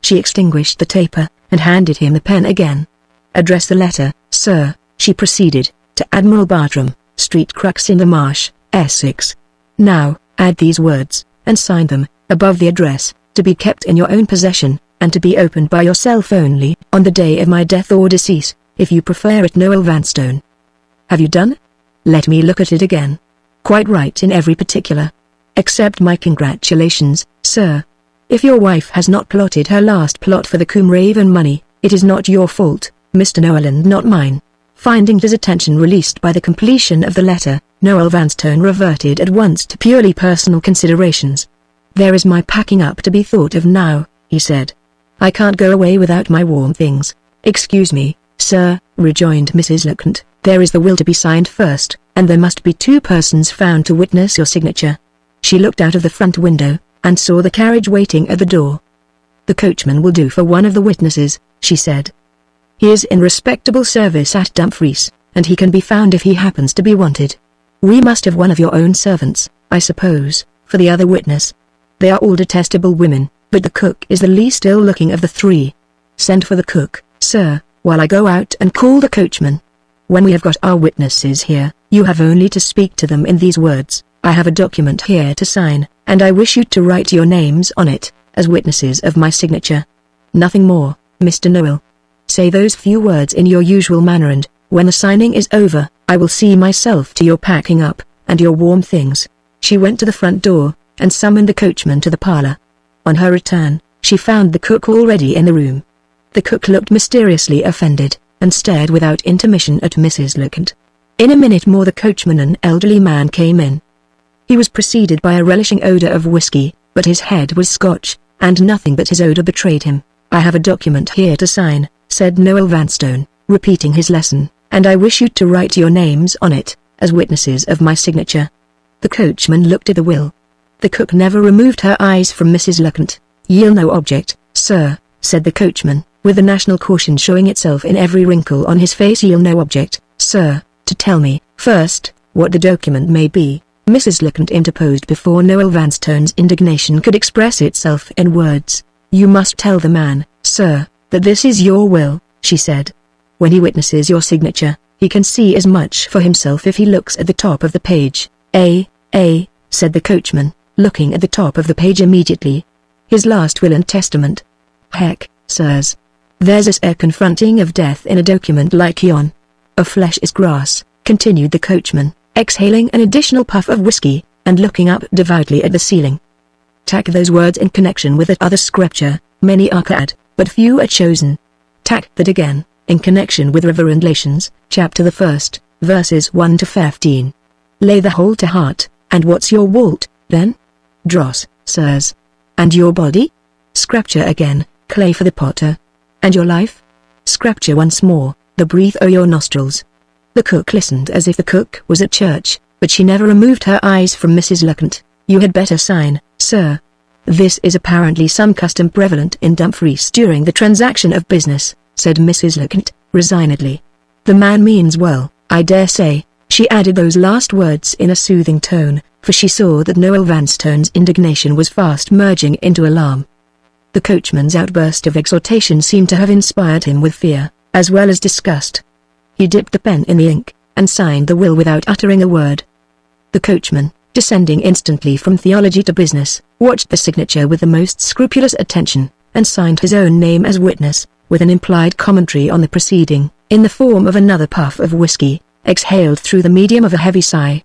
She extinguished the taper, and handed him the pen again. Address the letter, sir, she proceeded, to Admiral Bartram, Street Crux in the Marsh, Essex. Now, add these words, and sign them, above the address, to be kept in your own possession, and to be opened by yourself only, on the day of my death or decease, if you prefer it. Noel Vanstone. Have you done? Let me look at it again. Quite right in every particular. Accept my congratulations, sir. If your wife has not plotted her last plot for the Combe Raven money, it is not your fault, Mr. Noel, and not mine. Finding his attention released by the completion of the letter, Noel Vanstone reverted at once to purely personal considerations. There is my packing up to be thought of now, he said. I can't go away without my warm things. Excuse me, sir, rejoined Mrs. Lecount. There is the will to be signed first, and there must be 2 persons found to witness your signature. She looked out of the front window, and saw the carriage waiting at the door. The coachman will do for one of the witnesses, she said. He is in respectable service at Dumfries, and he can be found if he happens to be wanted. We must have one of your own servants, I suppose, for the other witness. They are all detestable women, but the cook is the least ill-looking of the 3. Send for the cook, sir, while I go out and call the coachman. When we have got our witnesses here, you have only to speak to them in these words. I have a document here to sign, and I wish you to write your names on it, as witnesses of my signature. Nothing more, Mr. Noel. Say those few words in your usual manner, and, when the signing is over, I will see myself to your packing up, and your warm things. She went to the front door, and summoned the coachman to the parlour. On her return, she found the cook already in the room. The cook looked mysteriously offended, and stared without intermission at Mrs. Lecount. In a minute more the coachman, an elderly man, came in. He was preceded by a relishing odour of whisky, but his head was Scotch, and nothing but his odour betrayed him. I have a document here to sign, said Noel Vanstone, repeating his lesson, and I wish you to write your names on it, as witnesses of my signature. The coachman looked at the will. The cook never removed her eyes from Mrs. Lecount. Yield no object, sir, said the coachman, with the national caution showing itself in every wrinkle on his face. Yield no object, sir, to tell me, first, what the document may be," Mrs. Leconte interposed before Noel Vanstone's indignation could express itself in words. "You must tell the man, sir, that this is your will," she said. "When he witnesses your signature, he can see as much for himself if he looks at the top of the page." Said the coachman, looking at the top of the page immediately. "His last will and testament." "Heck, sirs. There's a confronting of death in a document like yon." "A flesh is grass," continued the coachman, exhaling an additional puff of whiskey, and looking up devoutly at the ceiling. "Tack those words in connection with that other scripture, many are called, but few are chosen. Tack that again, in connection with Revelations, chapter the 1st, verses 1 to 15. Lay the whole to heart, and what's your walt, then? Dross, sirs. And your body? Scripture again, clay for the potter. And your life? Scripture once more, the breath o' your nostrils." The cook listened as if the cook was at church, but she never removed her eyes from Mrs. Leconte. "You had better sign, sir. This is apparently some custom prevalent in Dumfries during the transaction of business," said Mrs. Leconte, resignedly. "The man means well, I dare say." She added those last words in a soothing tone, for she saw that Noel Vanstone's indignation was fast merging into alarm. The coachman's outburst of exhortation seemed to have inspired him with fear, as well as disgust. He dipped the pen in the ink, and signed the will without uttering a word. The coachman, descending instantly from theology to business, watched the signature with the most scrupulous attention, and signed his own name as witness, with an implied commentary on the proceeding, in the form of another puff of whiskey, exhaled through the medium of a heavy sigh.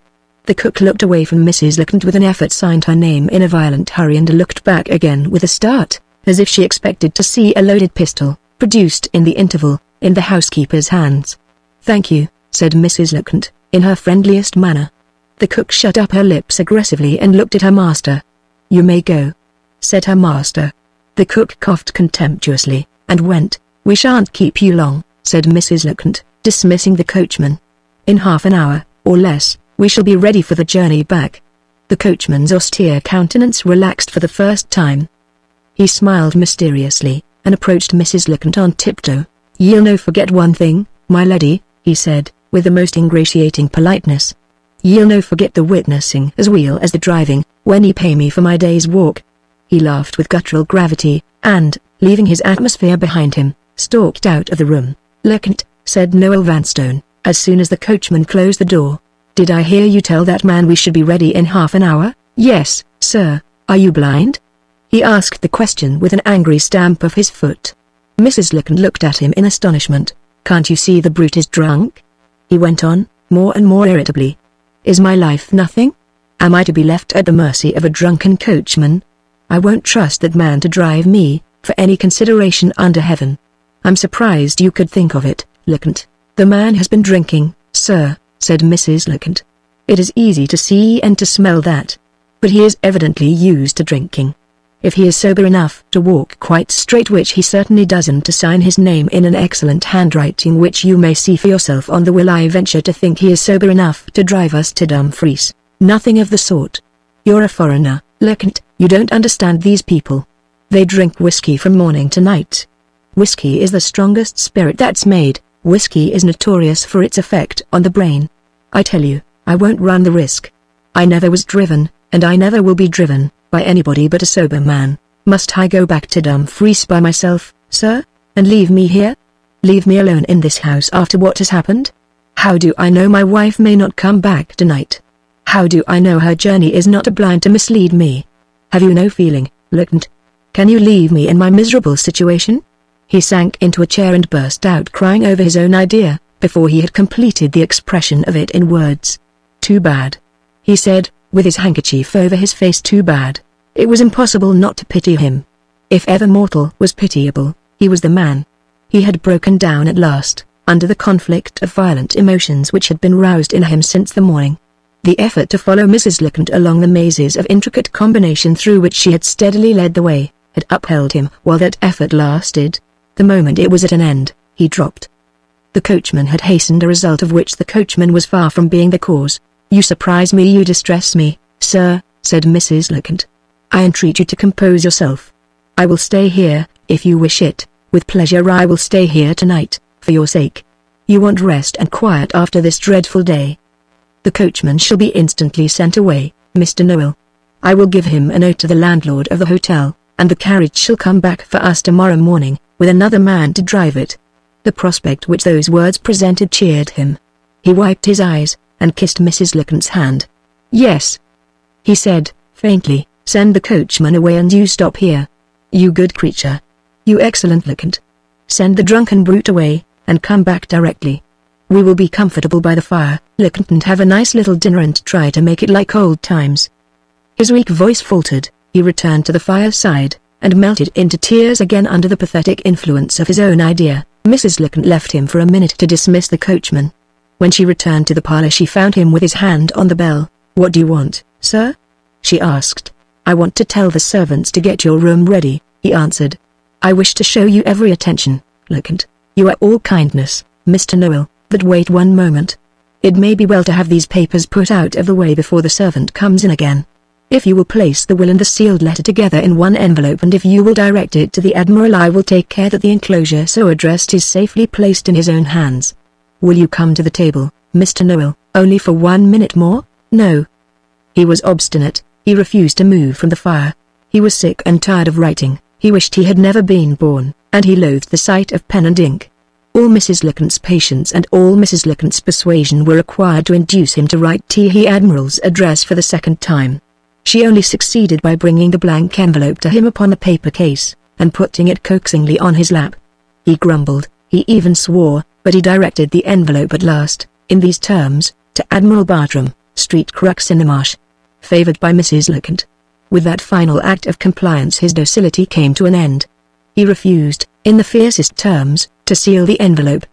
The cook looked away from Mrs. Leconte with an effort, signed her name in a violent hurry, and looked back again with a start, as if she expected to see a loaded pistol, produced in the interval, in the housekeeper's hands. "Thank you," said Mrs. Leconte, in her friendliest manner. The cook shut up her lips aggressively and looked at her master. "You may go," said her master. The cook coughed contemptuously, and went. "We shan't keep you long," said Mrs. Leconte, dismissing the coachman. "In half an hour, or less, we shall be ready for the journey back." The coachman's austere countenance relaxed for the first time. He smiled mysteriously, and approached Mrs. Leconte on tiptoe. "Ye'll no forget one thing, my lady," he said, with the most ingratiating politeness. "Ye'll no forget the witnessing as well as the driving, when ye pay me for my day's walk." He laughed with guttural gravity, and, leaving his atmosphere behind him, stalked out of the room. "Leconte," said Noel Vanstone, as soon as the coachman closed the door, "did I hear you tell that man we should be ready in half an hour?" "Yes, sir. Are you blind?" He asked the question with an angry stamp of his foot. Mrs. Leconte looked at him in astonishment. "Can't you see the brute is drunk?" he went on, more and more irritably. "Is my life nothing? Am I to be left at the mercy of a drunken coachman? I won't trust that man to drive me, for any consideration under heaven. I'm surprised you could think of it, Leconte." "The man has been drinking, sir," said Mrs. Leconte. "It is easy to see and to smell that. But he is evidently used to drinking. If he is sober enough to walk quite straight, which he certainly doesn't, to sign his name in an excellent handwriting which you may see for yourself on the will, I venture to think he is sober enough to drive us to Dumfries. Nothing of the sort. You're a foreigner, Leconte, you don't understand these people. They drink whiskey from morning to night. Whiskey is the strongest spirit that's made. Whiskey is notorious for its effect on the brain. I tell you, I won't run the risk. I never was driven, and I never will be driven, by anybody but a sober man. Must I go back to Dumfries by myself, sir, and leave me here? Leave me alone in this house after what has happened? How do I know my wife may not come back tonight? How do I know her journey is not a blind to mislead me? Have you no feeling, Leconte? Can you leave me in my miserable situation?" He sank into a chair and burst out crying over his own idea, before he had completed the expression of it in words. "Too bad," he said, with his handkerchief over his face. "Too bad." It was impossible not to pity him. If ever mortal was pitiable, he was the man. He had broken down at last, under the conflict of violent emotions which had been roused in him since the morning. The effort to follow Mrs. Leconte along the mazes of intricate combination through which she had steadily led the way, had upheld him while that effort lasted. The moment it was at an end, he dropped. The coachman had hastened a result of which the coachman was far from being the cause. "You surprise me, you distress me, sir," said Mrs. Leconte. "I entreat you to compose yourself. I will stay here, if you wish it. With pleasure I will stay here tonight, for your sake. You want rest and quiet after this dreadful day." The coachman shall be instantly sent away, Mr. Noel. I will give him a note to the landlord of the hotel, and the carriage shall come back for us tomorrow morning, with another man to drive it." The prospect which those words presented cheered him. He wiped his eyes, and kissed Mrs. Licent's hand. "Yes," he said, faintly, "send the coachman away and you stop here. You good creature. You excellent Licent. Send the drunken brute away, and come back directly. We will be comfortable by the fire, Licent, and have a nice little dinner and try to make it like old times." His weak voice faltered, he returned to the fireside, and melted into tears again under the pathetic influence of his own idea. Mrs. Licent left him for a minute to dismiss the coachman. When she returned to the parlor she found him with his hand on the bell. "What do you want, sir?" she asked. "I want to tell the servants to get your room ready," he answered. "I wish to show you every attention, Licent. You are all kindness, Mr. Noel, but wait one moment. It may be well to have these papers put out of the way before the servant comes in again. If you will place the will and the sealed letter together in one envelope, and if you will direct it to the Admiral, I will take care that the enclosure so addressed is safely placed in his own hands. Will you come to the table, Mr. Noel, only for 1 minute more?" "No." He was obstinate, he refused to move from the fire. He was sick and tired of writing, he wished he had never been born, and he loathed the sight of pen and ink. All Mrs. Licent's patience and all Mrs. Licent's persuasion were required to induce him to write the Admiral's address for the second time. She only succeeded by bringing the blank envelope to him upon the paper case, and putting it coaxingly on his lap. He grumbled, he even swore, but he directed the envelope at last, in these terms, to Admiral Bartram, Street Crux in the Marsh. Favoured by Mrs. Licent. With that final act of compliance his docility came to an end. He refused, in the fiercest terms, to seal the envelope.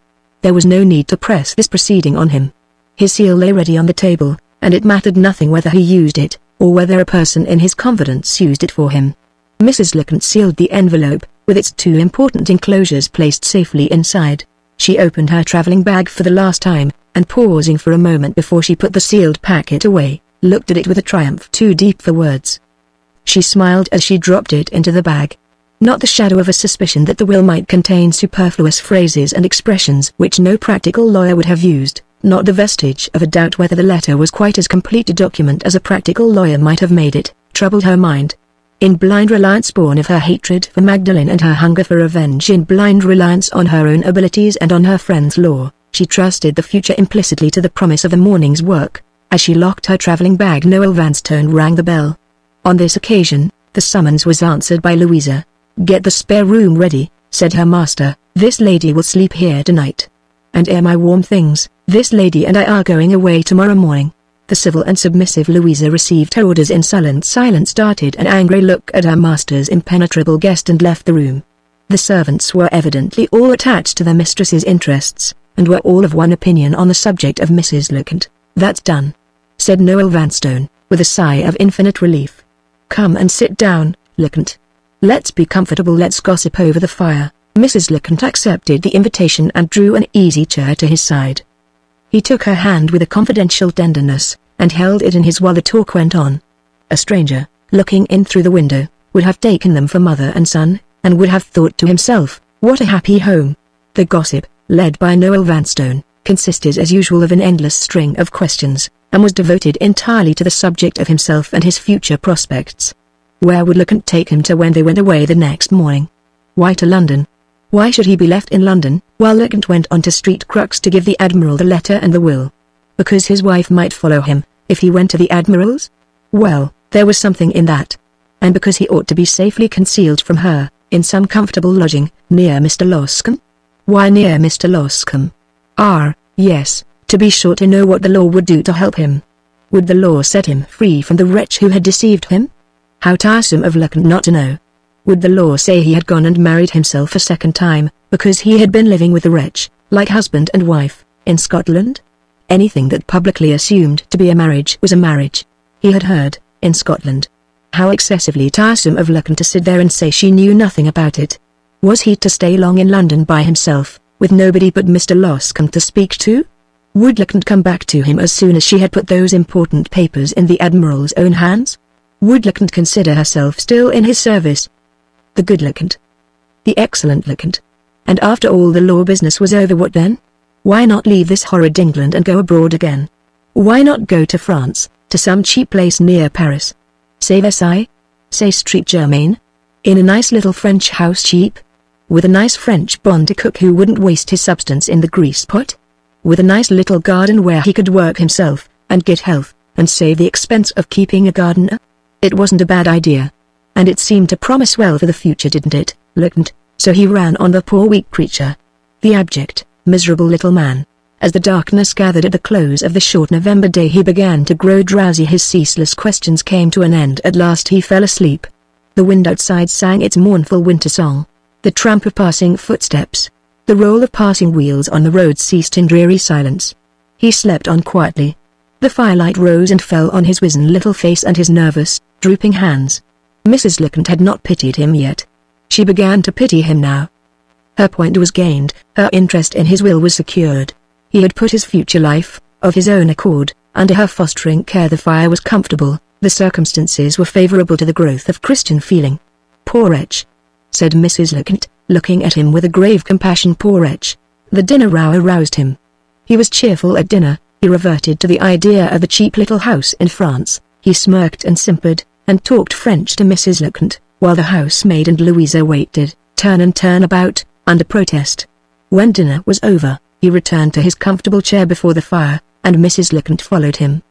There was no need to press this proceeding on him. His seal lay ready on the table, and it mattered nothing whether he used it, or whether a person in his confidence used it for him. Mrs. Licent sealed the envelope, with its 2 important enclosures placed safely inside. She opened her travelling bag for the last time, and pausing for a moment before she put the sealed packet away, looked at it with a triumph too deep for words. She smiled as she dropped it into the bag. Not the shadow of a suspicion that the will might contain superfluous phrases and expressions which no practical lawyer would have used, not the vestige of a doubt whether the letter was quite as complete a document as a practical lawyer might have made it, troubled her mind. In blind reliance born of her hatred for Magdalen and her hunger for revenge, in blind reliance on her own abilities and on her friend's law, she trusted the future implicitly to the promise of the morning's work. As she locked her travelling bag, Noel Vanstone rang the bell. On this occasion, the summons was answered by Louisa. "Get the spare room ready," said her master. "This lady will sleep here tonight. And air my warm things. This lady and I are going away tomorrow morning." The civil and submissive Louisa received her orders in sullen silence, darted an angry look at her master's impenetrable guest, and left the room. The servants were evidently all attached to their mistress's interests, and were all of one opinion on the subject of Mrs. Licent. "That's done," said Noel Vanstone, with a sigh of infinite relief. "Come and sit down, Licent. Let's be comfortable, let's gossip over the fire." Mrs. Licent accepted the invitation and drew an easy chair to his side. He took her hand with a confidential tenderness, and held it in his while the talk went on. A stranger, looking in through the window, would have taken them for mother and son, and would have thought to himself, what a happy home. The gossip, led by Noel Vanstone, consisted as usual of an endless string of questions, and was devoted entirely to the subject of himself and his future prospects. Where would Licent take him to when they went away the next morning? Why to London? Why should he be left in London, while Licent went on to Street Crux to give the Admiral the letter and the will? Because his wife might follow him, if he went to the Admiral's? Well, there was something in that. And because he ought to be safely concealed from her, in some comfortable lodging, near Mr. Loscombe? Why near Mr. Loscombe? Yes, to be sure, to know what the law would do to help him. Would the law set him free from the wretch who had deceived him? How tiresome of Licent not to know. Would the law say he had gone and married himself a second time, because he had been living with the wretch, like husband and wife, in Scotland? Anything that publicly assumed to be a marriage was a marriage. He had heard, in Scotland. How excessively tiresome of Licent to sit there and say she knew nothing about it. Was he to stay long in London by himself, with nobody but Mr. Loscombe to speak to? Would Licent come back to him as soon as she had put those important papers in the Admiral's own hands? Would Licent consider herself still in his service? The good Licent. The excellent Licent. And after all the law business was over, what then? Why not leave this horrid England and go abroad again? Why not go to France, to some cheap place near Paris? Say Versailles? Say Street Germain? In a nice little French house, cheap? With a nice French bon to cook who wouldn't waste his substance in the grease pot? With a nice little garden where he could work himself, and get health, and save the expense of keeping a gardener? It wasn't a bad idea. And it seemed to promise well for the future, didn't it, Lieutenant? So he ran on the poor weak creature. The abject, miserable little man. As the darkness gathered at the close of the short November day, he began to grow drowsy. His ceaseless questions came to an end. At last he fell asleep. The wind outside sang its mournful winter song. The tramp of passing footsteps, the roll of passing wheels on the road ceased in dreary silence. He slept on quietly. The firelight rose and fell on his wizen little face and his nervous, drooping hands. Mrs. Lieutenant had not pitied him yet. She began to pity him now. Her point was gained, her interest in his will was secured. He had put his future life, of his own accord, under her fostering care. The fire was comfortable, the circumstances were favorable to the growth of Christian feeling. Poor wretch, said Mrs. Lieutenant, looking at him with a grave compassion. Poor wretch. The dinner hour roused him. He was cheerful at dinner. He reverted to the idea of a cheap little house in France. He smirked and simpered, and talked French to Mrs. Lieutenant, while the housemaid and Louisa waited, turn and turn about, under protest. When dinner was over, he returned to his comfortable chair before the fire, and Mrs. Lieutenant followed him.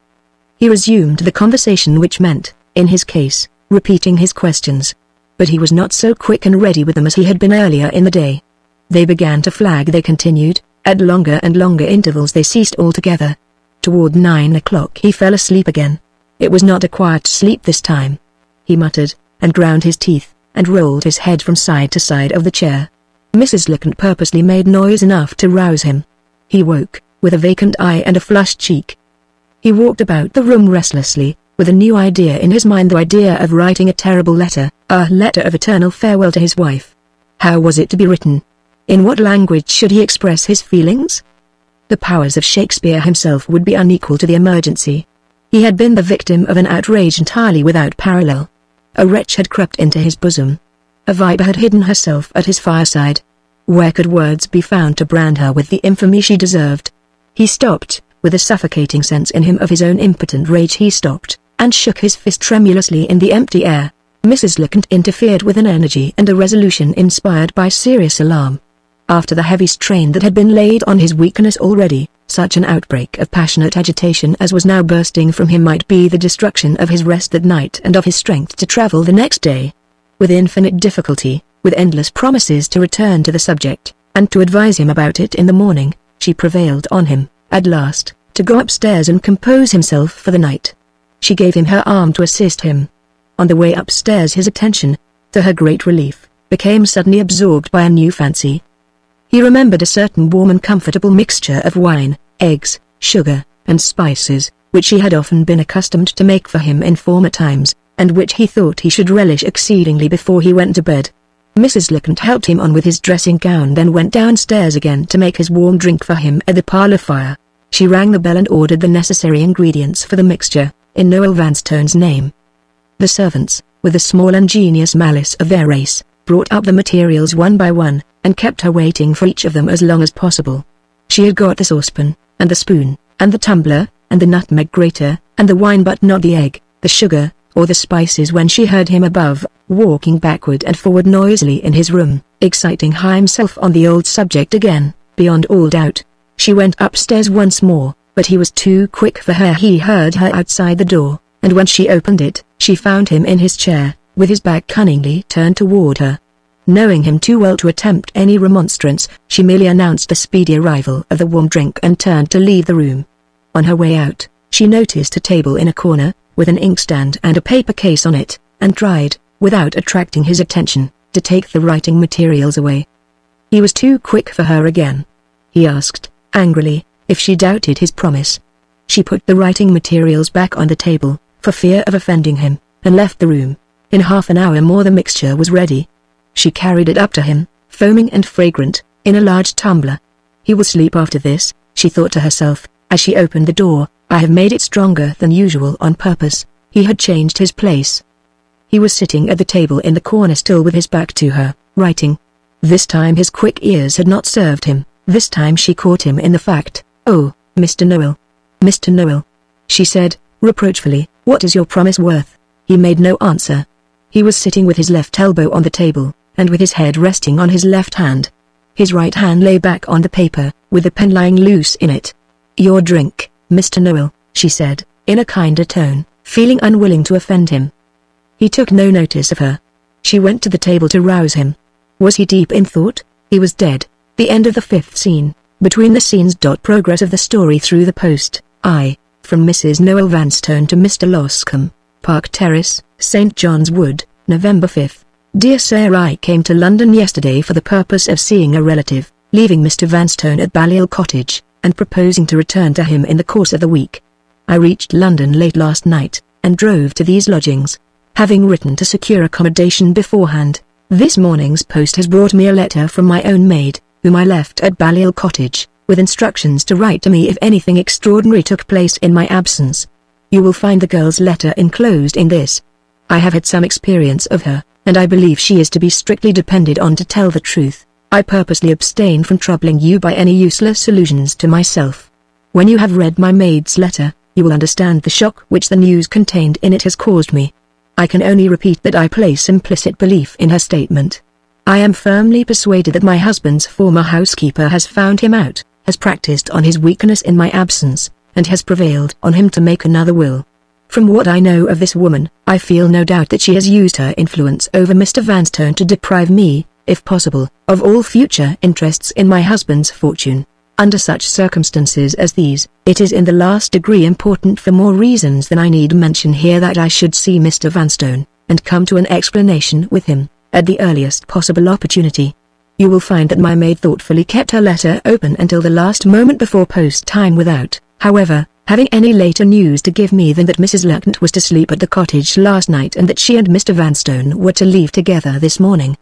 He resumed the conversation, which meant, in his case, repeating his questions. But he was not so quick and ready with them as he had been earlier in the day. They began to flag. They continued, at longer and longer intervals. They ceased altogether. Toward 9 o'clock he fell asleep again. It was not a quiet sleep this time. He muttered, and ground his teeth, and rolled his head from side to side of the chair. Mrs. Lieutenant purposely made noise enough to rouse him. He woke, with a vacant eye and a flushed cheek. He walked about the room restlessly, with a new idea in his mind, the idea of writing a terrible letter, a letter of eternal farewell to his wife. How was it to be written? In what language should he express his feelings? The powers of Shakespeare himself would be unequal to the emergency. He had been the victim of an outrage entirely without parallel. A wretch had crept into his bosom. A viper had hidden herself at his fireside. Where could words be found to brand her with the infamy she deserved? He stopped, with a suffocating sense in him of his own impotent rage. He stopped, and shook his fist tremulously in the empty air. Mrs. Lieutenant interfered with an energy and a resolution inspired by serious alarm. After the heavy strain that had been laid on his weakness already, such an outbreak of passionate agitation as was now bursting from him might be the destruction of his rest that night and of his strength to travel the next day. With infinite difficulty, with endless promises to return to the subject, and to advise him about it in the morning, she prevailed on him, at last, to go upstairs and compose himself for the night. She gave him her arm to assist him. On the way upstairs his attention, to her great relief, became suddenly absorbed by a new fancy. He remembered a certain warm and comfortable mixture of wine, eggs, sugar, and spices, which he had often been accustomed to make for him in former times, and which he thought he should relish exceedingly before he went to bed. Mrs. Lieutenant helped him on with his dressing gown, then went downstairs again to make his warm drink for him at the parlour fire. She rang the bell and ordered the necessary ingredients for the mixture, in Noel Vanstone's name. The servants, with the small ingenious malice of their race, brought up the materials one by one, and kept her waiting for each of them as long as possible. She had got the saucepan, and the spoon, and the tumbler, and the nutmeg grater, and the wine, but not the egg, the sugar, or the spices when she heard him above, walking backward and forward noisily in his room, exciting himself on the old subject again, beyond all doubt. She went upstairs once more, but he was too quick for her. He heard her outside the door, and when she opened it, she found him in his chair, with his back cunningly turned toward her. Knowing him too well to attempt any remonstrance, she merely announced the speedy arrival of the warm drink and turned to leave the room. On her way out, she noticed a table in a corner, with an inkstand and a paper case on it, and tried, without attracting his attention, to take the writing materials away. He was too quick for her again. He asked, angrily, if she doubted his promise. She put the writing materials back on the table, for fear of offending him, and left the room. In half an hour more the mixture was ready. She carried it up to him, foaming and fragrant, in a large tumbler. He will sleep after this, she thought to herself, as she opened the door. I have made it stronger than usual on purpose. He had changed his place. He was sitting at the table in the corner still with his back to her, writing. This time his quick ears had not served him. This time she caught him in the fact. Oh, Mr. Noel. Mr. Noel. she said, reproachfully. "What is your promise worth?" He made no answer. He was sitting with his left elbow on the table, and with his head resting on his left hand. His right hand lay back on the paper, with the pen lying loose in it. "Your drink, Mr. Noel," she said, in a kinder tone, feeling unwilling to offend him. He took no notice of her. She went to the table to rouse him. Was he deep in thought? He was dead. The end of the 5th scene. Between the scenes. Progress of the story through the post. From Mrs. Noel Vanstone to Mr. Loscombe, Park Terrace, St. John's Wood, November 5th. Dear Sir, I came to London yesterday for the purpose of seeing a relative, leaving Mr. Vanstone at Balliol Cottage, and proposing to return to him in the course of the week. I reached London late last night, and drove to these lodgings, having written to secure accommodation beforehand. This morning's post has brought me a letter from my own maid, whom I left at Balliol Cottage, with instructions to write to me if anything extraordinary took place in my absence. You will find the girl's letter enclosed in this. I have had some experience of her, and I believe she is to be strictly depended on to tell the truth. I purposely abstain from troubling you by any useless allusions to myself. When you have read my maid's letter, you will understand the shock which the news contained in it has caused me. I can only repeat that I place implicit belief in her statement. I am firmly persuaded that my husband's former housekeeper has found him out, has practiced on his weakness in my absence, and has prevailed on him to make another will. From what I know of this woman, I feel no doubt that she has used her influence over Mr. Vanstone to deprive me, if possible, of all future interests in my husband's fortune. Under such circumstances as these, it is in the last degree important for more reasons than I need mention here that I should see Mr. Vanstone, and come to an explanation with him, at the earliest possible opportunity. You will find that my maid thoughtfully kept her letter open until the last moment before post time without, however, having any later news to give me than that Mrs. Lecount was to sleep at the cottage last night and that she and Mr. Vanstone were to leave together this morning.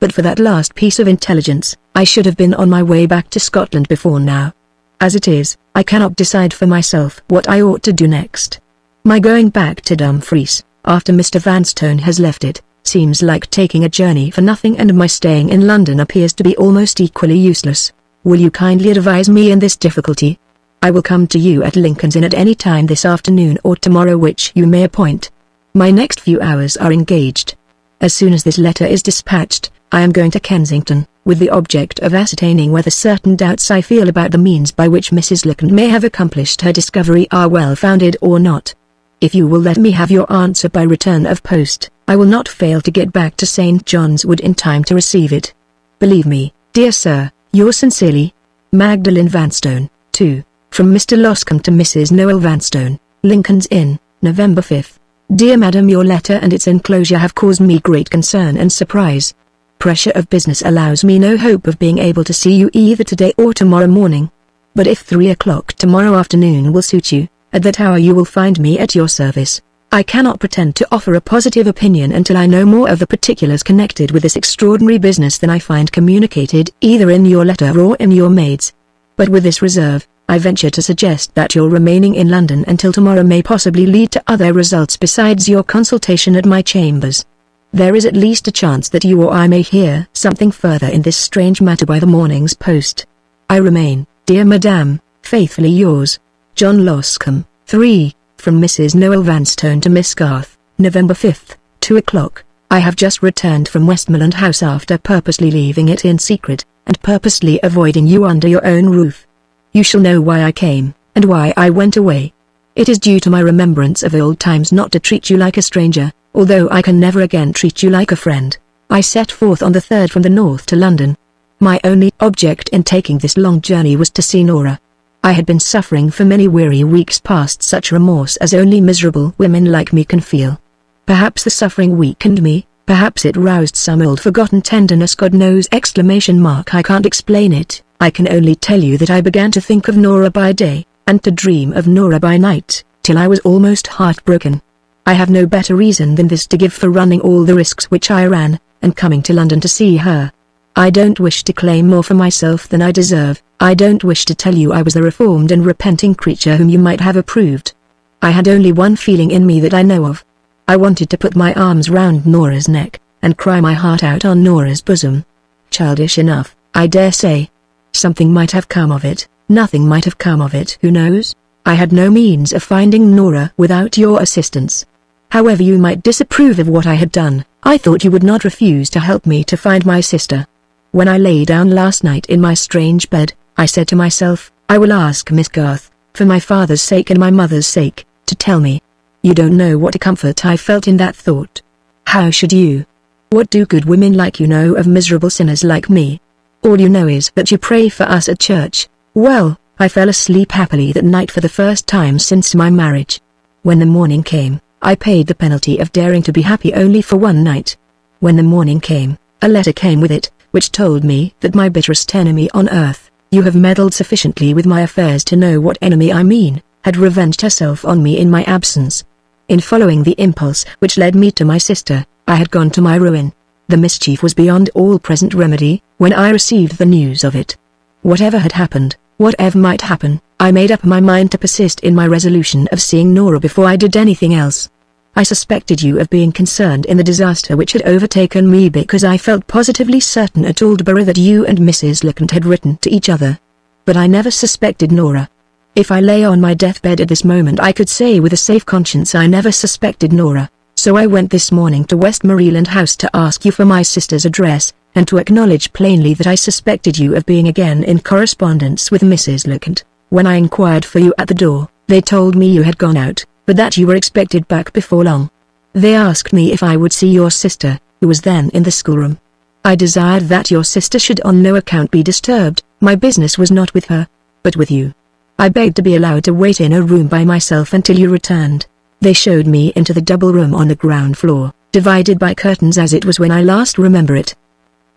But for that last piece of intelligence, I should have been on my way back to Scotland before now. As it is, I cannot decide for myself what I ought to do next. My going back to Dumfries, after Mr. Vanstone has left it, seems like taking a journey for nothing, and my staying in London appears to be almost equally useless. Will you kindly advise me in this difficulty? I will come to you at Lincoln's Inn at any time this afternoon or tomorrow which you may appoint. My next few hours are engaged. As soon as this letter is dispatched, I am going to Kensington, with the object of ascertaining whether certain doubts I feel about the means by which Mrs. Lecount may have accomplished her discovery are well founded or not. If you will let me have your answer by return of post, I will not fail to get back to St. John's Wood in time to receive it. Believe me, dear sir, yours sincerely, Magdalen Vanstone. 2. From Mr. Loscombe to Mrs. Noel Vanstone, Lincoln's Inn, November 5th. Dear Madam, your letter and its enclosure have caused me great concern and surprise. Pressure of business allows me no hope of being able to see you either today or tomorrow morning. But if 3 o'clock tomorrow afternoon will suit you, at that hour you will find me at your service. I cannot pretend to offer a positive opinion until I know more of the particulars connected with this extraordinary business than I find communicated either in your letter or in your maid's. But with this reserve, I venture to suggest that your remaining in London until tomorrow may possibly lead to other results besides your consultation at my chambers. There is at least a chance that you or I may hear something further in this strange matter by the morning's post. I remain, dear Madame, faithfully yours, John Loscombe. 3. From Mrs. Noel Vanstone to Miss Garth, November 5th, 2 o'clock. I have just returned from Westmoreland House after purposely leaving it in secret, and purposely avoiding you under your own roof. You shall know why I came, and why I went away. It is due to my remembrance of old times not to treat you like a stranger, although I can never again treat you like a friend. I set forth on the 3rd from the north to London. My only object in taking this long journey was to see Nora. I had been suffering for many weary weeks past such remorse as only miserable women like me can feel. Perhaps the suffering weakened me, perhaps it roused some old forgotten tenderness, God knows! I can't explain it. I can only tell you that I began to think of Nora by day, and to dream of Nora by night, till I was almost heartbroken. I have no better reason than this to give for running all the risks which I ran, and coming to London to see her. I don't wish to claim more for myself than I deserve. I don't wish to tell you I was the reformed and repenting creature whom you might have approved. I had only one feeling in me that I know of. I wanted to put my arms round Nora's neck, and cry my heart out on Nora's bosom. Childish enough, I dare say. Something might have come of it, nothing might have come of it, who knows? I had no means of finding Nora without your assistance. However you might disapprove of what I had done, I thought you would not refuse to help me to find my sister. When I lay down last night in my strange bed, I said to myself, I will ask Miss Garth, for my father's sake and my mother's sake, to tell me. You don't know what a comfort I felt in that thought. How should you? What do good women like you know of miserable sinners like me? All you know is that you pray for us at church. Well, I fell asleep happily that night for the first time since my marriage. When the morning came, I paid the penalty of daring to be happy only for one night. When the morning came, a letter came with it, which told me that my bitterest enemy on earth, you have meddled sufficiently with my affairs to know what enemy I mean, had revenged herself on me in my absence. In following the impulse which led me to my sister, I had gone to my ruin. The mischief was beyond all present remedy, when I received the news of it. Whatever had happened, whatever might happen, I made up my mind to persist in my resolution of seeing Nora before I did anything else. I suspected you of being concerned in the disaster which had overtaken me because I felt positively certain at Aldborough that you and Mrs. Lecount had written to each other. But I never suspected Nora. If I lay on my deathbed at this moment I could say with a safe conscience I never suspected Nora, so I went this morning to Westmoreland House to ask you for my sister's address, and to acknowledge plainly that I suspected you of being again in correspondence with Mrs. Lecount. When I inquired for you at the door, they told me you had gone out, but that you were expected back before long. They asked me if I would see your sister, who was then in the schoolroom. I desired that your sister should on no account be disturbed. My business was not with her, but with you. I begged to be allowed to wait in a room by myself until you returned. They showed me into the double room on the ground floor, divided by curtains as it was when I last remember it.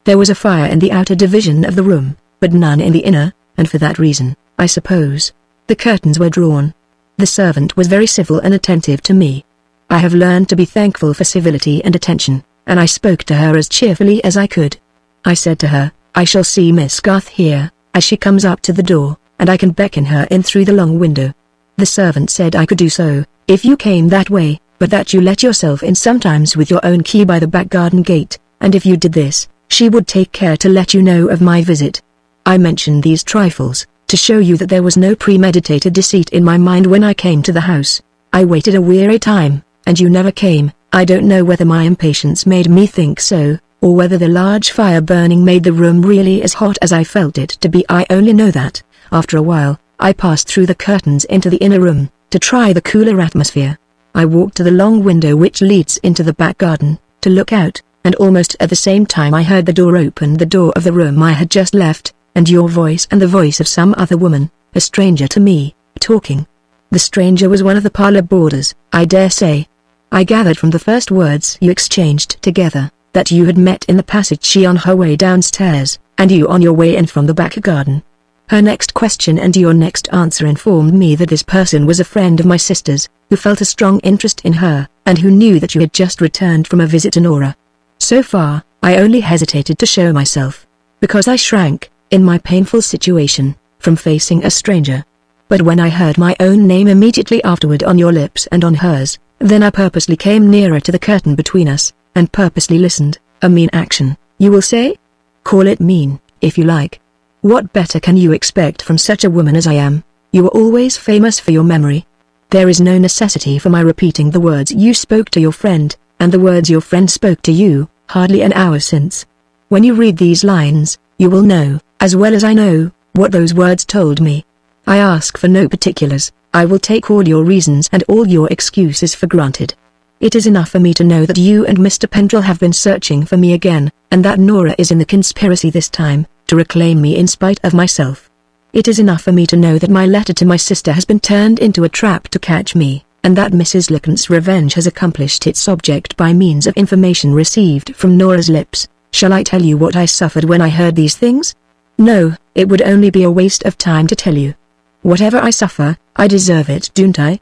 There was a fire in the outer division of the room, but none in the inner, and for that reason, I suppose, the curtains were drawn. The servant was very civil and attentive to me. I have learned to be thankful for civility and attention, and I spoke to her as cheerfully as I could. I said to her, I shall see Miss Garth here, as she comes up to the door, and I can beckon her in through the long window. The servant said I could do so, if you came that way, but that you let yourself in sometimes with your own key by the back garden gate, and if you did this, she would take care to let you know of my visit. I mention these trifles, to show you that there was no premeditated deceit in my mind when I came to the house. I waited a weary time, and you never came. I don't know whether my impatience made me think so, or whether the large fire burning made the room really as hot as I felt it to be. I only know that, after a while, I passed through the curtains into the inner room, to try the cooler atmosphere. I walked to the long window which leads into the back garden, to look out, and almost at the same time I heard the door open, the door of the room I had just left, and your voice and the voice of some other woman, a stranger to me, talking. The stranger was one of the parlour boarders, I dare say. I gathered from the first words you exchanged together, that you had met in the passage, she on her way downstairs, and you on your way in from the back garden. Her next question and your next answer informed me that this person was a friend of my sister's, who felt a strong interest in her, and who knew that you had just returned from a visit to Nora. So far, I only hesitated to show myself, because I shrank, in my painful situation, from facing a stranger. But when I heard my own name immediately afterward on your lips and on hers, then I purposely came nearer to the curtain between us, and purposely listened. A mean action, you will say? Call it mean, if you like. What better can you expect from such a woman as I am? You were always famous for your memory. There is no necessity for my repeating the words you spoke to your friend, and the words your friend spoke to you, hardly an hour since. When you read these lines, you will know, as well as I know, what those words told me. I ask for no particulars. I will take all your reasons and all your excuses for granted. It is enough for me to know that you and Mr. Pendrell have been searching for me again, and that Nora is in the conspiracy this time, to reclaim me in spite of myself. It is enough for me to know that my letter to my sister has been turned into a trap to catch me, and that Mrs. Lecount's revenge has accomplished its object by means of information received from Nora's lips. Shall I tell you what I suffered when I heard these things? No, it would only be a waste of time to tell you. Whatever I suffer, I deserve it, don't I?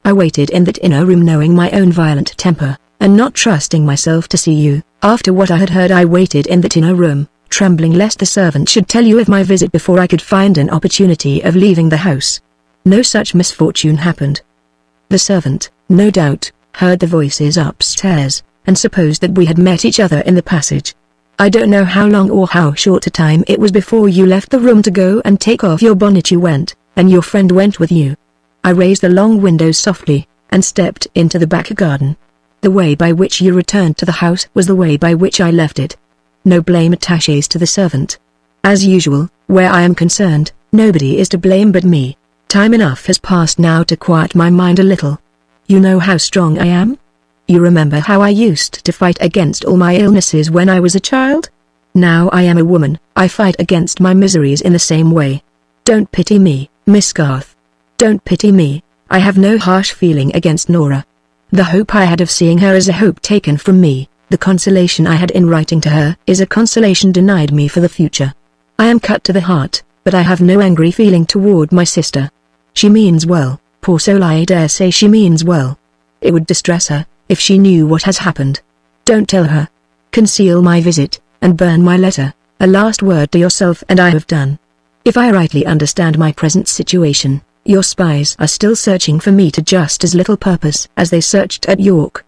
I waited in that inner room knowing my own violent temper, and not trusting myself to see you. After what I had heard, I waited in that inner room, trembling lest the servant should tell you of my visit before I could find an opportunity of leaving the house. No such misfortune happened. The servant, no doubt, heard the voices upstairs, and supposed that we had met each other in the passage. I don't know how long or how short a time it was before you left the room to go and take off your bonnet. You went, and your friend went with you. I raised the long windows softly, and stepped into the back garden. The way by which you returned to the house was the way by which I left it. No blame attaches to the servant. As usual, where I am concerned, nobody is to blame but me. Time enough has passed now to quiet my mind a little. You know how strong I am? You remember how I used to fight against all my illnesses when I was a child? Now I am a woman, I fight against my miseries in the same way. Don't pity me, Miss Garth. Don't pity me. I have no harsh feeling against Nora. The hope I had of seeing her is a hope taken from me. The consolation I had in writing to her is a consolation denied me for the future. I am cut to the heart, but I have no angry feeling toward my sister. She means well, poor soul, I dare say she means well. It would distress her, if she knew what has happened. Don't tell her. Conceal my visit, and burn my letter. A last word to yourself and I have done. If I rightly understand my present situation, your spies are still searching for me to just as little purpose as they searched at York.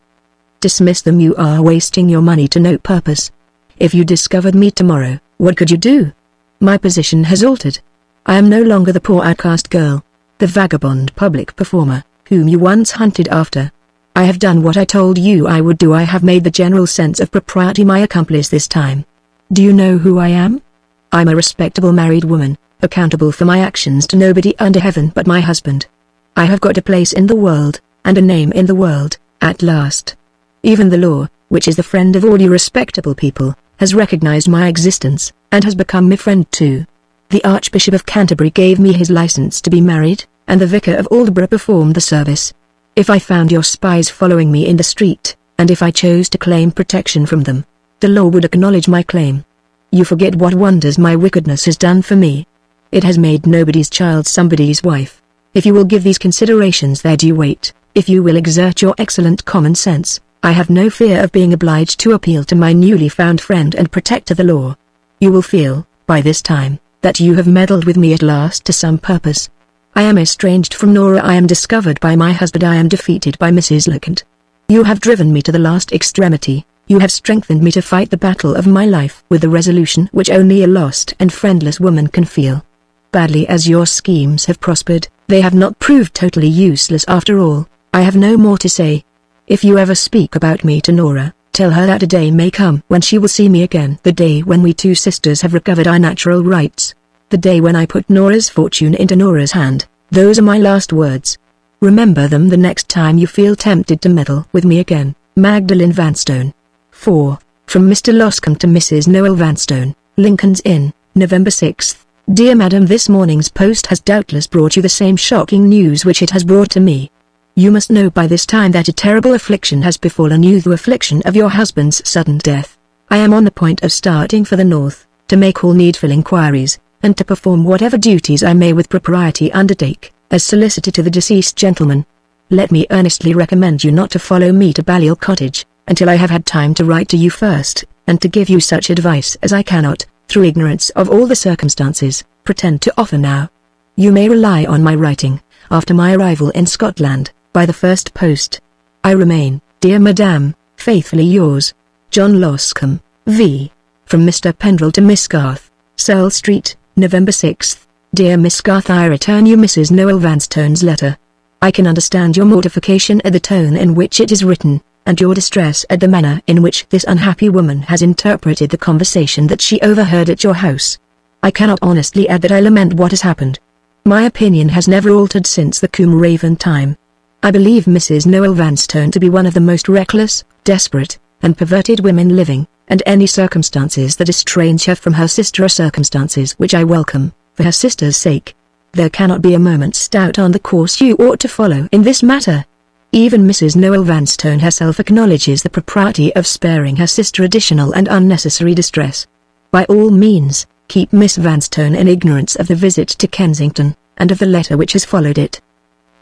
Dismiss them, you are wasting your money to no purpose. If you discovered me tomorrow, what could you do? My position has altered. I am no longer the poor outcast girl, the vagabond public performer, whom you once hunted after. I have done what I told you I would do. I have made the general sense of propriety my accomplice this time. Do you know who I am? I'm a respectable married woman, accountable for my actions to nobody under heaven but my husband. I have got a place in the world, and a name in the world, at last. Even the law, which is the friend of all you respectable people, has recognized my existence, and has become my friend too. The Archbishop of Canterbury gave me his license to be married, and the Vicar of Aldborough performed the service. If I found your spies following me in the street, and if I chose to claim protection from them, the law would acknowledge my claim. You forget what wonders my wickedness has done for me. It has made nobody's child somebody's wife. If you will give these considerations their due weight, if you will exert your excellent common sense, I have no fear of being obliged to appeal to my newly found friend and protector the law. You will feel, by this time, that you have meddled with me at last to some purpose. I am estranged from Nora, I am discovered by my husband, I am defeated by Mrs. Lecount. You have driven me to the last extremity, you have strengthened me to fight the battle of my life with the resolution which only a lost and friendless woman can feel. Badly as your schemes have prospered, they have not proved totally useless after all. I have no more to say. If you ever speak about me to Nora, tell her that a day may come when she will see me again, the day when we two sisters have recovered our natural rights. The day when I put Nora's fortune into Nora's hand. Those are my last words. Remember them the next time you feel tempted to meddle with me again. Magdalen Vanstone. 4. From Mr. Loscombe to Mrs. Noel Vanstone, Lincoln's Inn, November 6th. Dear Madam, this morning's post has doubtless brought you the same shocking news which it has brought to me. You must know by this time that a terrible affliction has befallen you, the affliction of your husband's sudden death. I am on the point of starting for the north, to make all needful inquiries, and to perform whatever duties I may with propriety undertake, as solicitor to the deceased gentleman. Let me earnestly recommend you not to follow me to Balliol Cottage, until I have had time to write to you first, and to give you such advice as I cannot, through ignorance of all the circumstances, pretend to offer now. You may rely on my writing, after my arrival in Scotland, by the first post. I remain, dear Madame, faithfully yours, John Loscombe, V. From Mr. Pendrell to Miss Garth, Searle Street, November 6th. Dear Miss Garth, I return you Mrs. Noel Vanstone's letter. I can understand your mortification at the tone in which it is written, and your distress at the manner in which this unhappy woman has interpreted the conversation that she overheard at your house. I cannot honestly add that I lament what has happened. My opinion has never altered since the Combe Raven time. I believe Mrs. Noel Vanstone to be one of the most reckless, desperate, and perverted women living, and any circumstances that estrange her from her sister are circumstances which I welcome, for her sister's sake. There cannot be a moment's doubt on the course you ought to follow in this matter. Even Mrs. Noel Vanstone herself acknowledges the propriety of sparing her sister additional and unnecessary distress. By all means, keep Miss Vanstone in ignorance of the visit to Kensington, and of the letter which has followed it.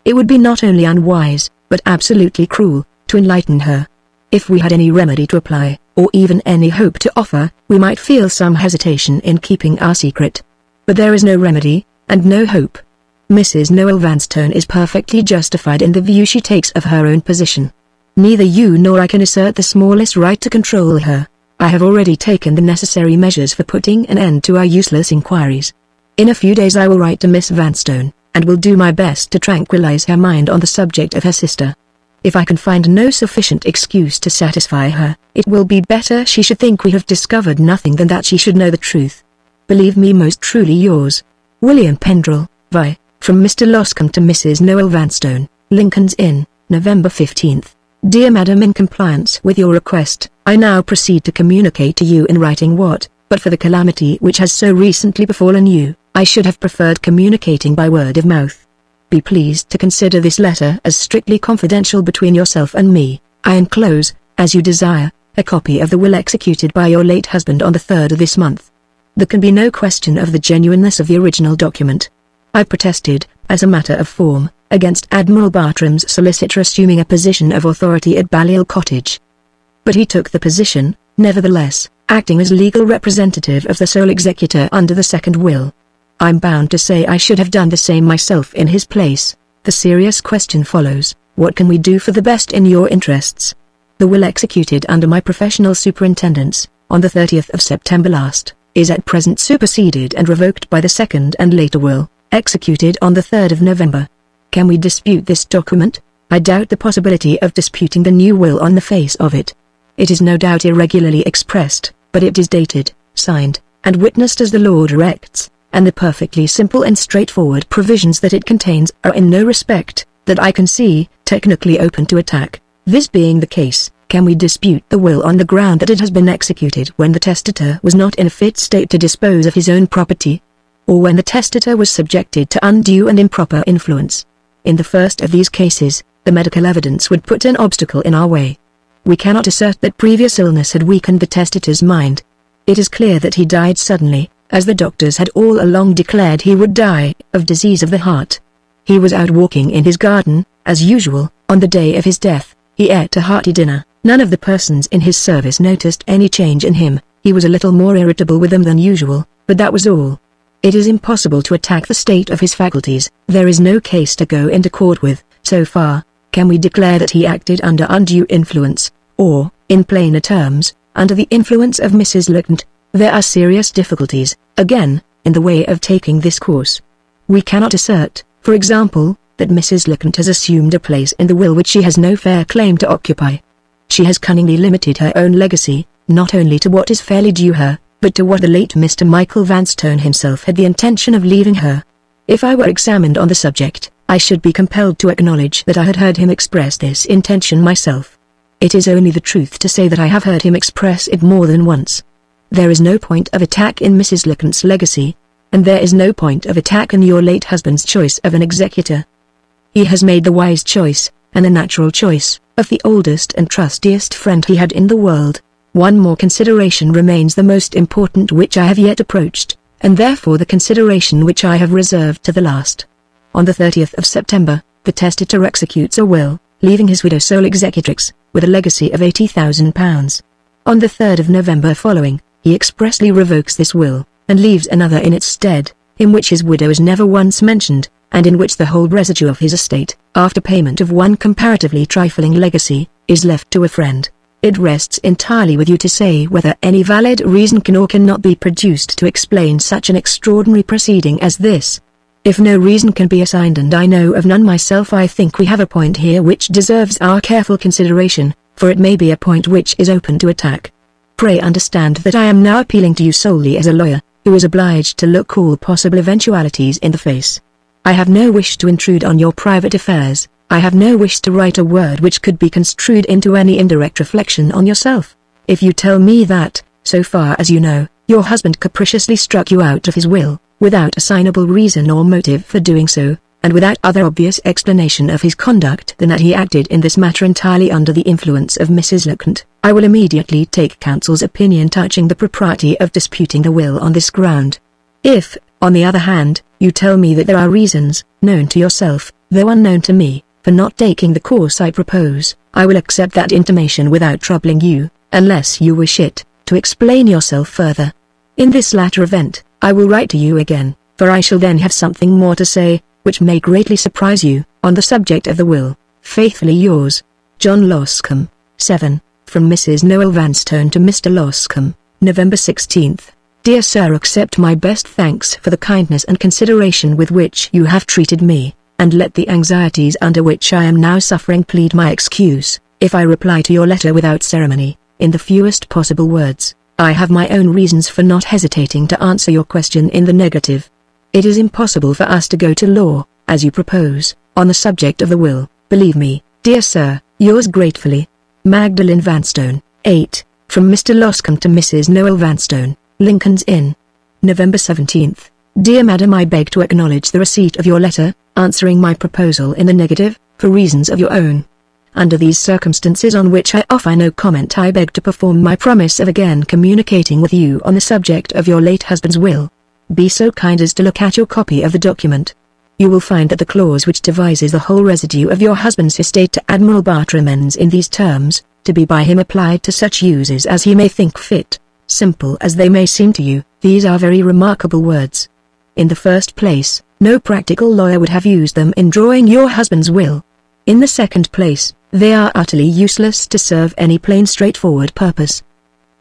It would be not only unwise, but absolutely cruel, to enlighten her. If we had any remedy to apply, or even any hope to offer, we might feel some hesitation in keeping our secret. But there is no remedy, and no hope. Mrs. Noel Vanstone is perfectly justified in the view she takes of her own position. Neither you nor I can assert the smallest right to control her. I have already taken the necessary measures for putting an end to our useless inquiries. In a few days I will write to Miss Vanstone, and will do my best to tranquilize her mind on the subject of her sister. If I can find no sufficient excuse to satisfy her, it will be better she should think we have discovered nothing than that she should know the truth. Believe me most truly yours, William Pendrell, Vi. From Mr. Loscombe to Mrs. Noel Vanstone, Lincoln's Inn, November 15th. Dear Madam, in compliance with your request, I now proceed to communicate to you in writing what, but for the calamity which has so recently befallen you, I should have preferred communicating by word of mouth. Be pleased to consider this letter as strictly confidential between yourself and me. I enclose, as you desire, a copy of the will executed by your late husband on the 3rd of this month. There can be no question of the genuineness of the original document. I protested, as a matter of form, against Admiral Bartram's solicitor assuming a position of authority at Balliol Cottage. But he took the position, nevertheless, acting as legal representative of the sole executor under the second will. I'm bound to say I should have done the same myself in his place. The serious question follows, what can we do for the best in your interests? The will executed under my professional superintendence, on the 30th of September last, is at present superseded and revoked by the second and later will, executed on the 3rd of November. Can we dispute this document? I doubt the possibility of disputing the new will on the face of it. It is no doubt irregularly expressed, but it is dated, signed, and witnessed as the law directs, and the perfectly simple and straightforward provisions that it contains are in no respect, that I can see, technically open to attack. This being the case, can we dispute the will on the ground that it has been executed when the testator was not in a fit state to dispose of his own property? Or when the testator was subjected to undue and improper influence? In the first of these cases, the medical evidence would put an obstacle in our way. We cannot assert that previous illness had weakened the testator's mind. It is clear that he died suddenly, as the doctors had all along declared he would die, of disease of the heart. He was out walking in his garden, as usual, on the day of his death. He ate a hearty dinner. None of the persons in his service noticed any change in him. He was a little more irritable with them than usual, but that was all. It is impossible to attack the state of his faculties. There is no case to go into court with, so far. Can we declare that he acted under undue influence, or, in plainer terms, under the influence of Mrs. Lecount? There are serious difficulties, again, in the way of taking this course. We cannot assert, for example, that Mrs. Lecount has assumed a place in the will which she has no fair claim to occupy. She has cunningly limited her own legacy, not only to what is fairly due her, but to what the late Mr. Michael Vanstone himself had the intention of leaving her. If I were examined on the subject, I should be compelled to acknowledge that I had heard him express this intention myself. It is only the truth to say that I have heard him express it more than once. There is no point of attack in Mrs. Lecount's legacy, and there is no point of attack in your late husband's choice of an executor. He has made the wise choice, and the natural choice, of the oldest and trustiest friend he had in the world. One more consideration remains the most important which I have yet approached, and therefore the consideration which I have reserved to the last. On the 30th of September, the testator executes a will, leaving his widow sole executrix, with a legacy of £80,000. On the 3rd of November following, he expressly revokes this will, and leaves another in its stead, in which his widow is never once mentioned, and in which the whole residue of his estate, after payment of one comparatively trifling legacy, is left to a friend. It rests entirely with you to say whether any valid reason can or cannot be produced to explain such an extraordinary proceeding as this. If no reason can be assigned, and I know of none myself, I think we have a point here which deserves our careful consideration, for it may be a point which is open to attack. Pray understand that I am now appealing to you solely as a lawyer, who is obliged to look all possible eventualities in the face. I have no wish to intrude on your private affairs. I have no wish to write a word which could be construed into any indirect reflection on yourself. If you tell me that, so far as you know, your husband capriciously struck you out of his will, without assignable reason or motive for doing so, and without other obvious explanation of his conduct than that he acted in this matter entirely under the influence of Mrs. Lecount, I will immediately take counsel's opinion touching the propriety of disputing the will on this ground. If, on the other hand, you tell me that there are reasons, known to yourself, though unknown to me, for not taking the course I propose, I will accept that intimation without troubling you, unless you wish it, to explain yourself further. In this latter event, I will write to you again, for I shall then have something more to say, which may greatly surprise you, on the subject of the will. Faithfully yours, John Loscombe. 7. From Mrs. Noel Vanstone to Mr. Loscombe, November 16th. Dear Sir, accept my best thanks for the kindness and consideration with which you have treated me, and let the anxieties under which I am now suffering plead my excuse, if I reply to your letter without ceremony, in the fewest possible words. I have my own reasons for not hesitating to answer your question in the negative. It is impossible for us to go to law, as you propose, on the subject of the will. Believe me, dear Sir, yours gratefully, Magdalen Vanstone. 8. From Mr. Loscombe to Mrs. Noel Vanstone, Lincoln's Inn. November 17. Dear Madam, I beg to acknowledge the receipt of your letter, answering my proposal in the negative, for reasons of your own. Under these circumstances on which I offer no comment, I beg to perform my promise of again communicating with you on the subject of your late husband's will. Be so kind as to look at your copy of the document. You will find that the clause which devises the whole residue of your husband's estate to Admiral Bartram ends in these terms, to be by him applied to such uses as he may think fit. Simple as they may seem to you, these are very remarkable words. In the first place, no practical lawyer would have used them in drawing your husband's will. In the second place, they are utterly useless to serve any plain straightforward purpose.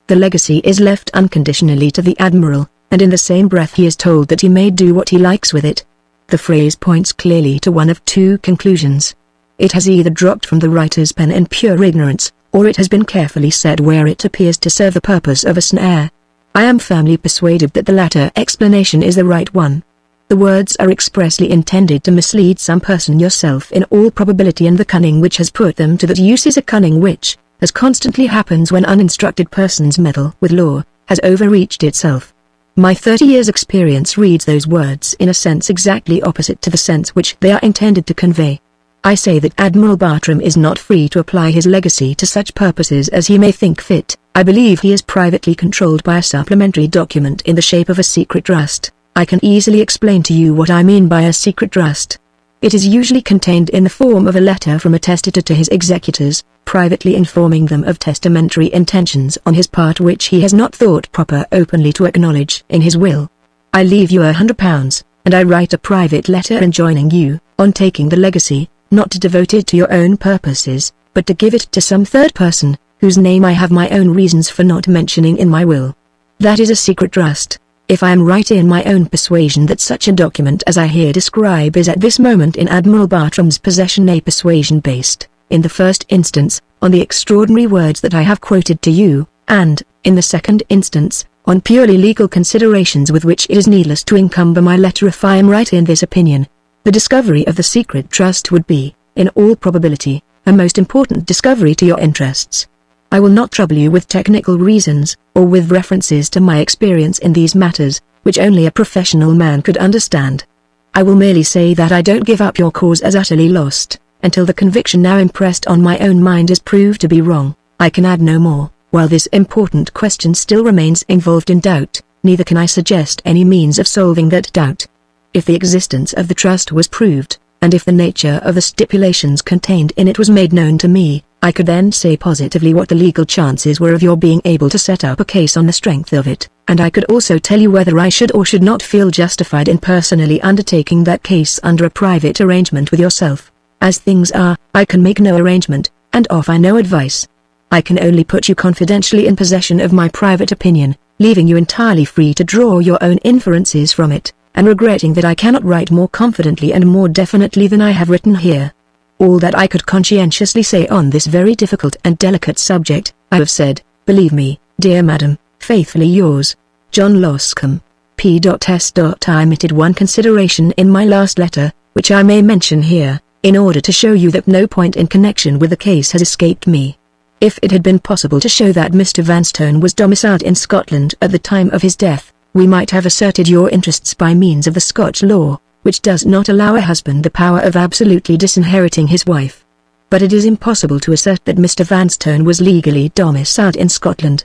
The legacy is left unconditionally to the Admiral, and in the same breath he is told that he may do what he likes with it. The phrase points clearly to one of two conclusions. It has either dropped from the writer's pen in pure ignorance, or it has been carefully said where it appears to serve the purpose of a snare. I am firmly persuaded that the latter explanation is the right one. The words are expressly intended to mislead some person, yourself in all probability, and the cunning which has put them to that use is a cunning which, as constantly happens when uninstructed persons meddle with law, has overreached itself. My 30 years' experience reads those words in a sense exactly opposite to the sense which they are intended to convey. I say that Admiral Bartram is not free to apply his legacy to such purposes as he may think fit. I believe he is privately controlled by a supplementary document in the shape of a secret trust. I can easily explain to you what I mean by a secret trust. It is usually contained in the form of a letter from a testator to his executors, privately informing them of testamentary intentions on his part which he has not thought proper openly to acknowledge in his will. I leave you £100, and I write a private letter enjoining you, on taking the legacy, not to devote it to your own purposes, but to give it to some third person, whose name I have my own reasons for not mentioning in my will. That is a secret trust. If I am right in my own persuasion that such a document as I here describe is at this moment in Admiral Bartram's possession, a persuasion based, in the first instance, on the extraordinary words that I have quoted to you, and, in the second instance, on purely legal considerations with which it is needless to encumber my letter, if I am right in this opinion, the discovery of the secret trust would be, in all probability, a most important discovery to your interests. I will not trouble you with technical reasons, or with references to my experience in these matters, which only a professional man could understand. I will merely say that I don't give up your cause as utterly lost, until the conviction now impressed on my own mind is proved to be wrong. I can add no more. While this important question still remains involved in doubt, neither can I suggest any means of solving that doubt. If the existence of the trust was proved, and if the nature of the stipulations contained in it was made known to me, I could then say positively what the legal chances were of your being able to set up a case on the strength of it, and I could also tell you whether I should or should not feel justified in personally undertaking that case under a private arrangement with yourself. As things are, I can make no arrangement, and offer no advice. I can only put you confidentially in possession of my private opinion, leaving you entirely free to draw your own inferences from it, and regretting that I cannot write more confidently and more definitely than I have written here. All that I could conscientiously say on this very difficult and delicate subject, I have said. Believe me, dear madam, faithfully yours, John Loscombe. P.S. I omitted one consideration in my last letter, which I may mention here, in order to show you that no point in connection with the case has escaped me. If it had been possible to show that Mr. Vanstone was domiciled in Scotland at the time of his death, we might have asserted your interests by means of the Scotch law, which does not allow a husband the power of absolutely disinheriting his wife. But it is impossible to assert that Mr. Vanstone was legally domiciled in Scotland.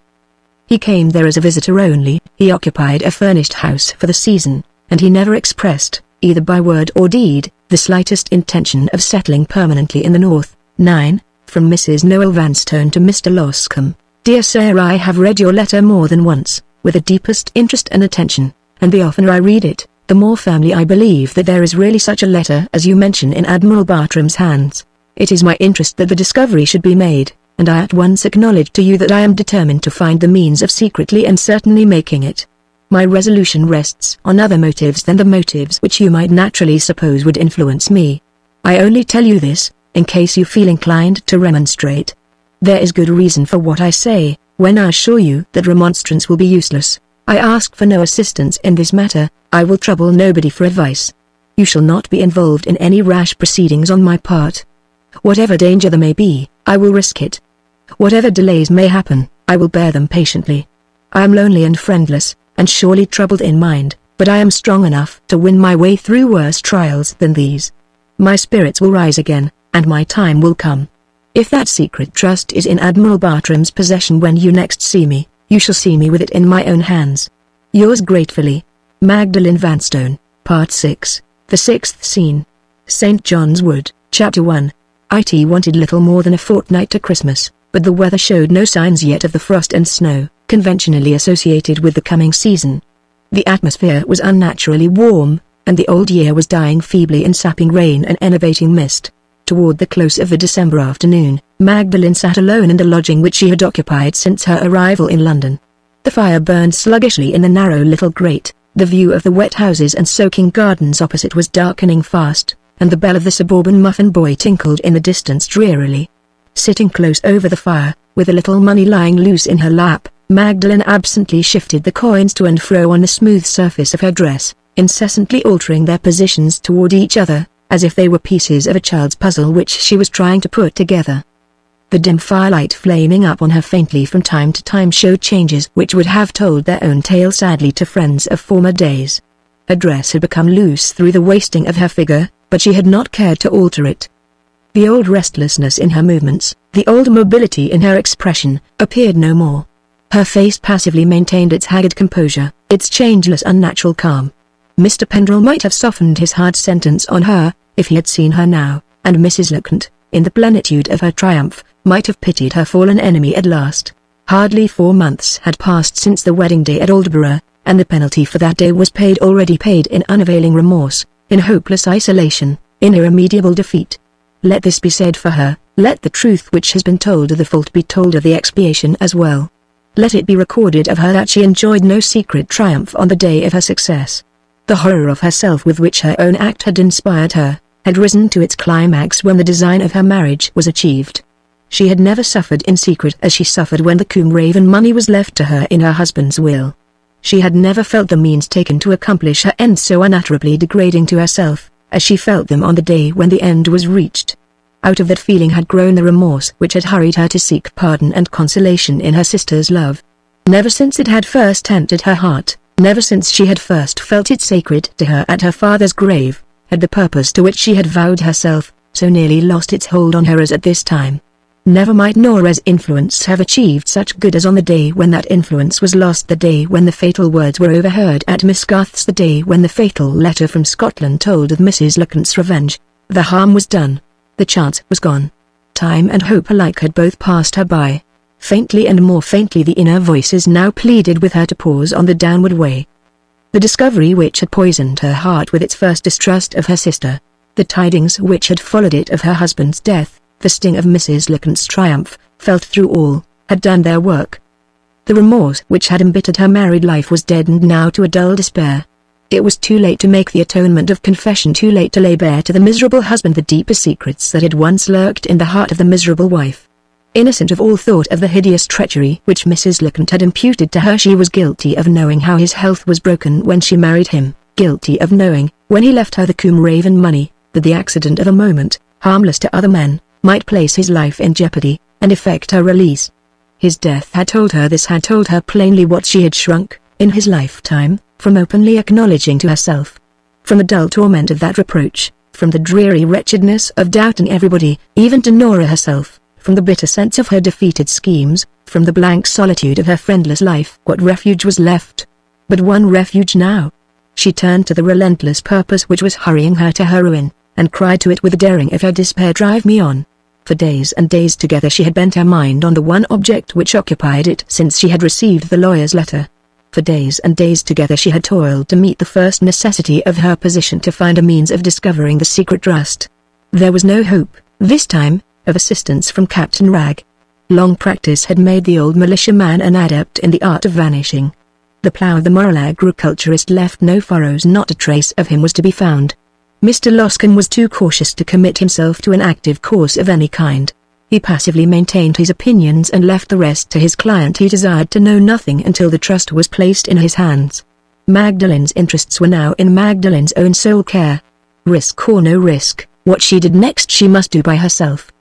He came there as a visitor only, he occupied a furnished house for the season, and he never expressed, either by word or deed, the slightest intention of settling permanently in the north. 9. From Mrs. Noel Vanstone to Mr. Loscombe. Dear Sir, I have read your letter more than once, with the deepest interest and attention, and the oftener I read it, the more firmly I believe that there is really such a letter as you mention in Admiral Bartram's hands. It is my interest that the discovery should be made, and I at once acknowledge to you that I am determined to find the means of secretly and certainly making it. My resolution rests on other motives than the motives which you might naturally suppose would influence me. I only tell you this, in case you feel inclined to remonstrate. There is good reason for what I say, when I assure you that remonstrance will be useless. I ask for no assistance in this matter, I will trouble nobody for advice. You shall not be involved in any rash proceedings on my part. Whatever danger there may be, I will risk it. Whatever delays may happen, I will bear them patiently. I am lonely and friendless, and surely troubled in mind, but I am strong enough to win my way through worse trials than these. My spirits will rise again, and my time will come. If that secret trust is in Admiral Bartram's possession when you next see me, you shall see me with it in my own hands. Yours gratefully, Magdalen Vanstone. Part 6, The Sixth Scene. St. John's Wood, Chapter 1. It wanted little more than a fortnight to Christmas, but the weather showed no signs yet of the frost and snow, conventionally associated with the coming season. The atmosphere was unnaturally warm, and the old year was dying feebly in sapping rain and enervating mist. Toward the close of a December afternoon, Magdalen sat alone in the lodging which she had occupied since her arrival in London. The fire burned sluggishly in the narrow little grate, the view of the wet houses and soaking gardens opposite was darkening fast, and the bell of the suburban muffin boy tinkled in the distance drearily. Sitting close over the fire, with a little money lying loose in her lap, Magdalen absently shifted the coins to and fro on the smooth surface of her dress, incessantly altering their positions toward each other, as if they were pieces of a child's puzzle which she was trying to put together. The dim firelight flaming up on her faintly from time to time showed changes which would have told their own tale sadly to friends of former days. Her dress had become loose through the wasting of her figure, but she had not cared to alter it. The old restlessness in her movements, the old mobility in her expression, appeared no more. Her face passively maintained its haggard composure, its changeless unnatural calm. Mr. Pendrell might have softened his hard sentence on her, if he had seen her now, and Mrs. Lecount, in the plenitude of her triumph, might have pitied her fallen enemy at last. Hardly 4 months had passed since the wedding day at Aldborough, and the penalty for that day was already paid in unavailing remorse, in hopeless isolation, in irremediable defeat. Let this be said for her, let the truth which has been told of the fault be told of the expiation as well. Let it be recorded of her that she enjoyed no secret triumph on the day of her success. The horror of herself with which her own act had inspired her, had risen to its climax when the design of her marriage was achieved. She had never suffered in secret as she suffered when the Combe Raven money was left to her in her husband's will. She had never felt the means taken to accomplish her end so unutterably degrading to herself, as she felt them on the day when the end was reached. Out of that feeling had grown the remorse which had hurried her to seek pardon and consolation in her sister's love. Never since it had first entered her heart, never since she had first felt it sacred to her at her father's grave, had the purpose to which she had vowed herself, so nearly lost its hold on her as at this time. Never might Nora's influence have achieved such good as on the day when that influence was lost, the day when the fatal words were overheard at Miss Garth's, the day when the fatal letter from Scotland told of Mrs. Lecount's revenge. The harm was done. The chance was gone. Time and hope alike had both passed her by. Faintly and more faintly the inner voices now pleaded with her to pause on the downward way. The discovery which had poisoned her heart with its first distrust of her sister, the tidings which had followed it of her husband's death, the sting of Mrs. Lecount's triumph, felt through all, had done their work. The remorse which had embittered her married life was deadened now to a dull despair. It was too late to make the atonement of confession, too late to lay bare to the miserable husband the deeper secrets that had once lurked in the heart of the miserable wife. Innocent of all thought of the hideous treachery which Mrs. Lecount had imputed to her, she was guilty of knowing how his health was broken when she married him, guilty of knowing, when he left her the Combe Raven money, that the accident of a moment, harmless to other men, might place his life in jeopardy, and effect her release. His death had told her this, had told her plainly what she had shrunk, in his lifetime, from openly acknowledging to herself. From the dull torment of that reproach, from the dreary wretchedness of doubting everybody, even to Nora herself, from the bitter sense of her defeated schemes, from the blank solitude of her friendless life, what refuge was left? But one refuge now. She turned to the relentless purpose which was hurrying her to her ruin, and cried to it with the daring of her despair, "Drive me on." For days and days together she had bent her mind on the one object which occupied it since she had received the lawyer's letter. For days and days together she had toiled to meet the first necessity of her position, to find a means of discovering the secret trust. There was no hope, this time, of assistance from Captain Wragge. Long practice had made the old militiaman an adept in the art of vanishing. The plough of the moral agriculturist left no furrows, not a trace of him was to be found. Mr. Loscombe was too cautious to commit himself to an active course of any kind. He passively maintained his opinions and left the rest to his client. He desired to know nothing until the trust was placed in his hands. Magdalen's interests were now in Magdalen's own sole care. Risk or no risk, what she did next she must do by herself.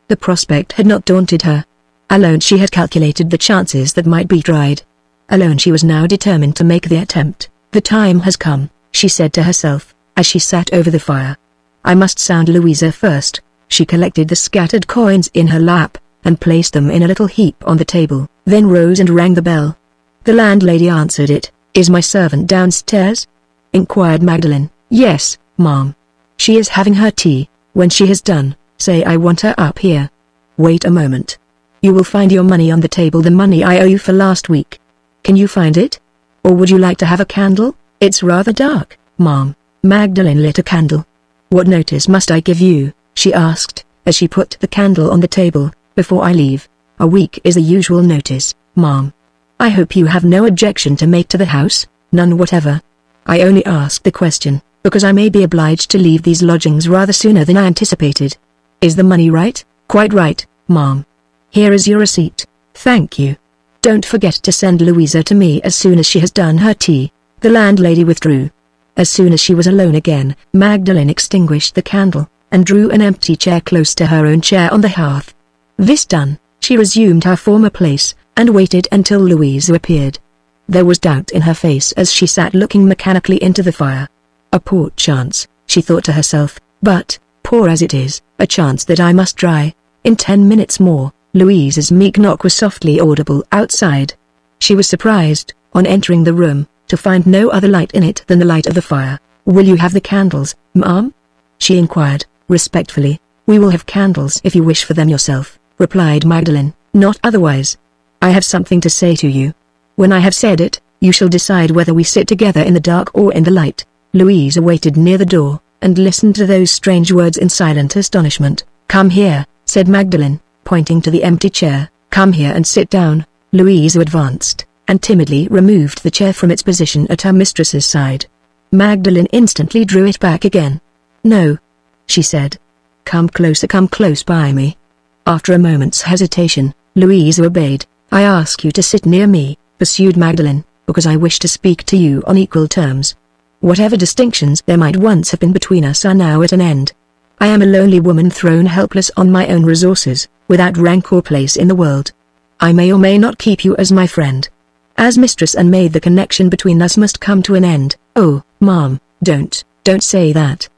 The prospect had not daunted her. Alone she had calculated the chances that might be tried. Alone she was now determined to make the attempt. The time has come, she said to herself, as she sat over the fire. I must sound Louisa first. She collected the scattered coins in her lap, and placed them in a little heap on the table, then rose and rang the bell. The landlady answered it. Is my servant downstairs? Inquired Magdalen. Yes, ma'am. She is having her tea. When she has done, say I want her up here. Wait a moment. You will find your money on the table, the money I owe you for last week. Can you find it? Or would you like to have a candle? It's rather dark, ma'am. Magdalen lit a candle. What notice must I give you? She asked, as she put the candle on the table. Before I leave. A week is the usual notice, ma'am. I hope you have no objection to make to the house. None whatever. I only asked the question, because I may be obliged to leave these lodgings rather sooner than I anticipated. Is the money right? Quite right, ma'am. Here is your receipt. Thank you. Don't forget to send Louisa to me as soon as she has done her tea. The landlady withdrew. As soon as she was alone again, Magdalen extinguished the candle, and drew an empty chair close to her own chair on the hearth. This done, she resumed her former place, and waited until Louisa appeared. There was doubt in her face as she sat looking mechanically into the fire. A poor chance, she thought to herself, but, poor as it is, a chance that I must try. In 10 minutes more, Louisa's meek knock was softly audible outside. She was surprised, on entering the room, to find no other light in it than the light of the fire. Will you have the candles, ma'am? She inquired, respectfully. We will have candles if you wish for them yourself, replied Magdalen, not otherwise. I have something to say to you. When I have said it, you shall decide whether we sit together in the dark or in the light. Louisa waited near the door, and listened to those strange words in silent astonishment. Come here, said Magdalen, pointing to the empty chair. Come here and sit down. Louisa advanced, and timidly removed the chair from its position at her mistress's side. Magdalen instantly drew it back again. No, she said. Come close by me. After a moment's hesitation, Louisa obeyed. I ask you to sit near me, pursued Magdalen, because I wish to speak to you on equal terms. Whatever distinctions there might once have been between us are now at an end. I am a lonely woman thrown helpless on my own resources, without rank or place in the world. I may or may not keep you as my friend. As mistress and maid, the connection between us must come to an end. Oh, ma'am, don't say that,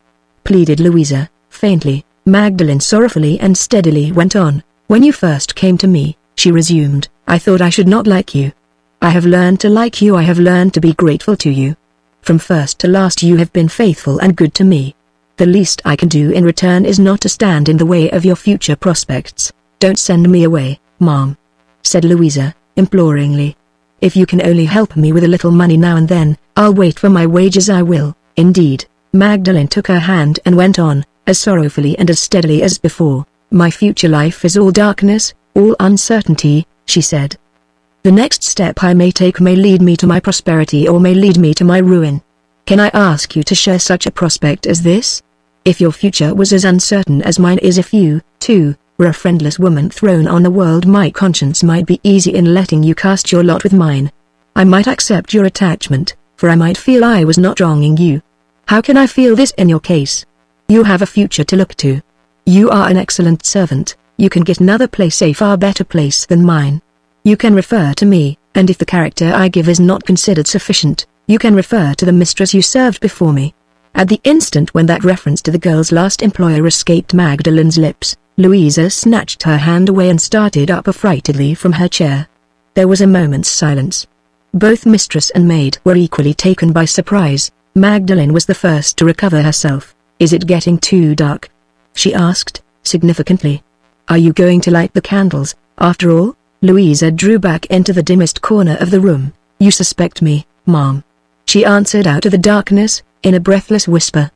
pleaded Louisa, faintly. Magdalen sorrowfully and steadily went on. When you first came to me, she resumed, I thought I should not like you. I have learned to like you. I have learned to be grateful to you. From first to last you have been faithful and good to me. The least I can do in return is not to stand in the way of your future prospects. Don't send me away, ma'am, said Louisa, imploringly. If you can only help me with a little money now and then, I'll wait for my wages. I will, indeed. Magdalen took her hand and went on, as sorrowfully and as steadily as before. My future life is all darkness, all uncertainty, she said. The next step I may take may lead me to my prosperity or may lead me to my ruin. Can I ask you to share such a prospect as this? If your future was as uncertain as mine is, if you, too, were a friendless woman thrown on the world, my conscience might be easy in letting you cast your lot with mine. I might accept your attachment, for I might feel I was not wronging you. How can I feel this in your case? You have a future to look to. You are an excellent servant. You can get another place, a far better place than mine. You can refer to me, and if the character I give is not considered sufficient, you can refer to the mistress you served before me. At the instant when that reference to the girl's last employer escaped Magdalen's lips, Louisa snatched her hand away and started up affrightedly from her chair. There was a moment's silence. Both mistress and maid were equally taken by surprise. Magdalen was the first to recover herself. Is it getting too dark? She asked, significantly. Are you going to light the candles, after all? Louisa drew back into the dimmest corner of the room. You suspect me, ma'am, she answered out of the darkness, in a breathless whisper.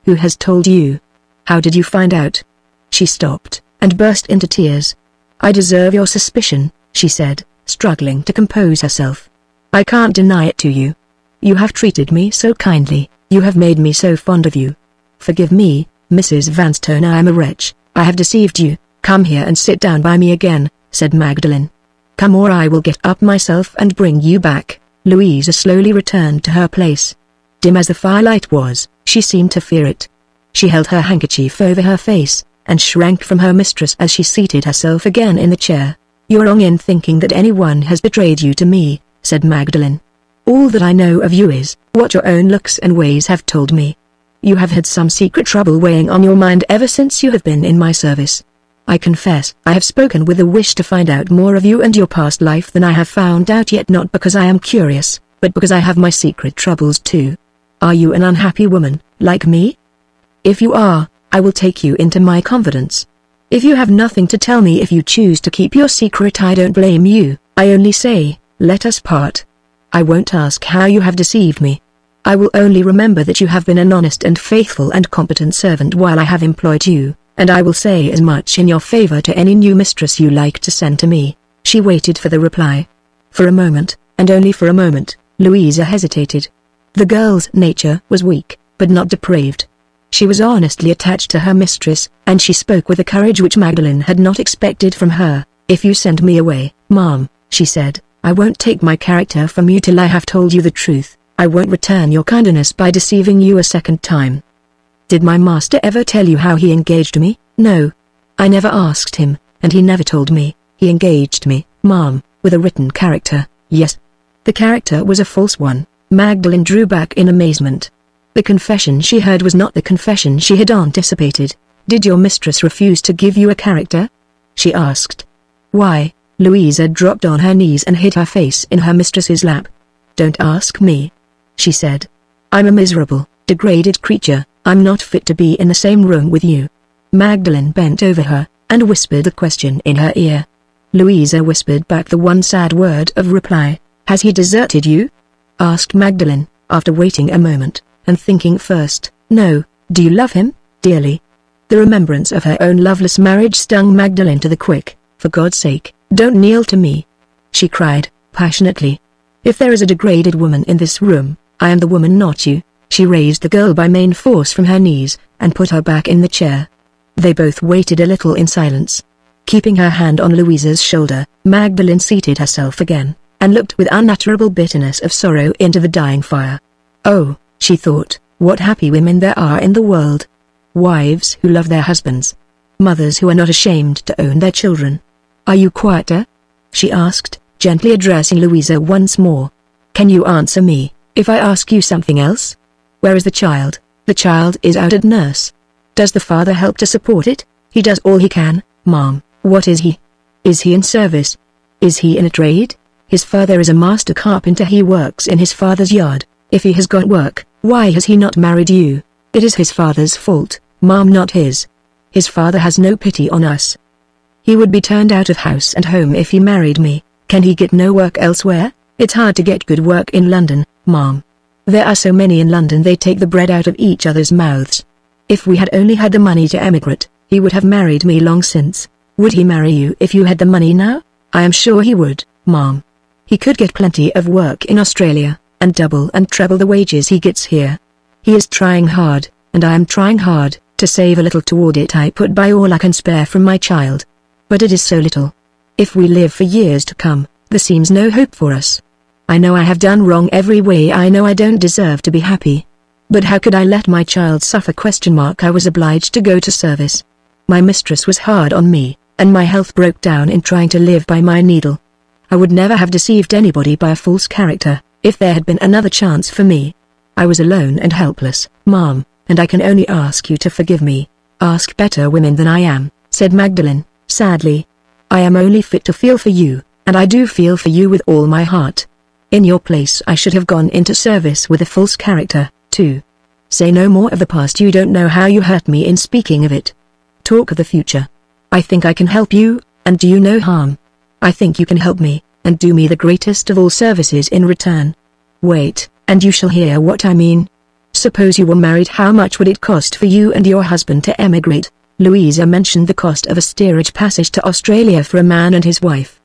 Who has told you? How did you find out? She stopped, and burst into tears. I deserve your suspicion, she said, struggling to compose herself. I can't deny it to you. You have treated me so kindly, you have made me so fond of you. Forgive me, Mrs. Vanstone, I am a wretch, I have deceived you. Come here and sit down by me again, said Magdalen. Come, or I will get up myself and bring you back. Louisa slowly returned to her place. Dim as the firelight was, she seemed to fear it. She held her handkerchief over her face, and shrank from her mistress as she seated herself again in the chair. You're wrong in thinking that anyone has betrayed you to me, said Magdalen. All that I know of you is what your own looks and ways have told me. You have had some secret trouble weighing on your mind ever since you have been in my service. I confess I have spoken with a wish to find out more of you and your past life than I have found out yet, not because I am curious, but because I have my secret troubles too. Are you an unhappy woman, like me? If you are, I will take you into my confidence. If you have nothing to tell me, if you choose to keep your secret, I don't blame you. I only say, let us part. I won't ask how you have deceived me. I will only remember that you have been an honest and faithful and competent servant while I have employed you, and I will say as much in your favor to any new mistress you like to send to me. She waited for the reply. For a moment, and only for a moment, Louisa hesitated. The girl's nature was weak, but not depraved. She was honestly attached to her mistress, and she spoke with a courage which Magdalen had not expected from her. If you send me away, ma'am, she said, I won't take my character from you till I have told you the truth. I won't return your kindness by deceiving you a second time. Did my master ever tell you how he engaged me? No. I never asked him, and he never told me. He engaged me, ma'am, with a written character. Yes. The character was a false one. Magdalen drew back in amazement. The confession she heard was not the confession she had anticipated. Did your mistress refuse to give you a character? She asked. Why? Louisa dropped on her knees and hid her face in her mistress's lap. Don't ask me, she said. I'm a miserable, degraded creature. I'm not fit to be in the same room with you. Magdalen bent over her, and whispered a question in her ear. Louisa whispered back the one sad word of reply. Has he deserted you? Asked Magdalen, after waiting a moment, and thinking first. No. Do you love him, dearly? The remembrance of her own loveless marriage stung Magdalen to the quick. For God's sake, don't kneel to me, she cried, passionately. If there is a degraded woman in this room, I am the woman, not you. She raised the girl by main force from her knees, and put her back in the chair. They both waited a little in silence. Keeping her hand on Louisa's shoulder, Magdalen seated herself again, and looked with unutterable bitterness of sorrow into the dying fire. Oh, she thought, what happy women there are in the world. Wives who love their husbands. Mothers who are not ashamed to own their children. Are you quieter? She asked, gently addressing Louisa once more. Can you answer me, if I ask you something else? Where is the child? The child is out at nurse. Does the father help to support it? He does all he can, ma'am. What is he? Is he in service? Is he in a trade? His father is a master carpenter. He works in his father's yard. If he has got work, why has he not married you? It is his father's fault, ma'am, not his. His father has no pity on us. He would be turned out of house and home if he married me. Can he get no work elsewhere? It's hard to get good work in London, ma'am. There are so many in London, they take the bread out of each other's mouths. If we had only had the money to emigrate, he would have married me long since. Would he marry you if you had the money now? I am sure he would, ma'am. He could get plenty of work in Australia, and double and treble the wages he gets here. He is trying hard, and I am trying hard, to save a little toward it. I put by all I can spare from my child. But it is so little. If we live for years to come, there seems no hope for us. I know I have done wrong every way. I know I don't deserve to be happy. But how could I let my child suffer? I was obliged to go to service. My mistress was hard on me, and my health broke down in trying to live by my needle. I would never have deceived anybody by a false character, if there had been another chance for me. I was alone and helpless, ma'am, and I can only ask you to forgive me. Ask better women than I am, said Magdalen, sadly. I am only fit to feel for you, and I do feel for you with all my heart. In your place I should have gone into service with a false character, too. Say no more of the past. You don't know how you hurt me in speaking of it. Talk of the future. I think I can help you, and do you no harm. I think you can help me, and do me the greatest of all services in return. Wait, and you shall hear what I mean. Suppose you were married, how much would it cost for you and your husband to emigrate? Louisa mentioned the cost of a steerage passage to Australia for a man and his wife.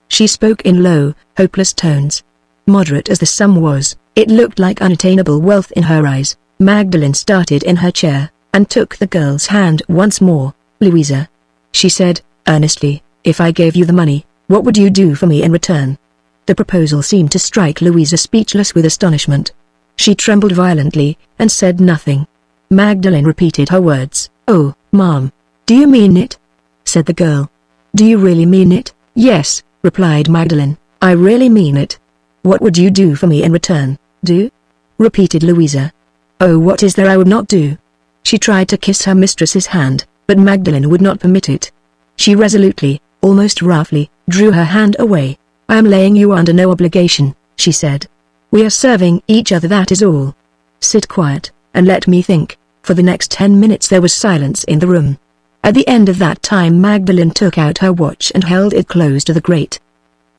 She spoke in low, hopeless tones. Moderate as the sum was, it looked like unattainable wealth in her eyes. Magdalene started in her chair, and took the girl's hand once more. "Louisa," she said, earnestly, "if I gave you the money, what would you do for me in return?" The proposal seemed to strike Louisa speechless with astonishment. She trembled violently, and said nothing. Magdalene repeated her words. "Oh, Mom, do you mean it?" said the girl. "Do you really mean it?" "Yes," replied Magdalene, "I really mean it." "What would you do for me in return?" "Do?" repeated Louisa. "Oh, what is there I would not do?" She tried to kiss her mistress's hand, but Magdalene would not permit it. She resolutely, almost roughly, drew her hand away. "I am laying you under no obligation," she said. "We are serving each other, that is all. Sit quiet, and let me think." For the next 10 minutes there was silence in the room. At the end of that time Magdalene took out her watch and held it close to the grate.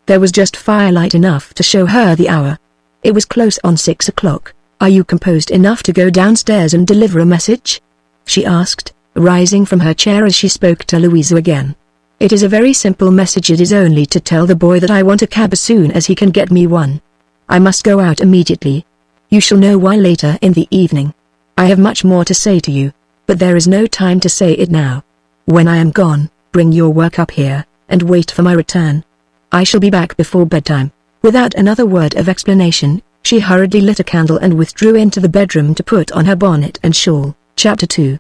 There was just firelight enough to show her the hour. It was close on 6 o'clock. "Are you composed enough to go downstairs and deliver a message?" she asked, rising from her chair as she spoke to Louisa again. "It is a very simple message. It is only to tell the boy that I want a cab as soon as he can get me one. I must go out immediately. You shall know why later in the evening. I have much more to say to you, but there is no time to say it now. When I am gone, bring your work up here, and wait for my return. I shall be back before bedtime." Without another word of explanation, she hurriedly lit a candle and withdrew into the bedroom to put on her bonnet and shawl. Chapter 2.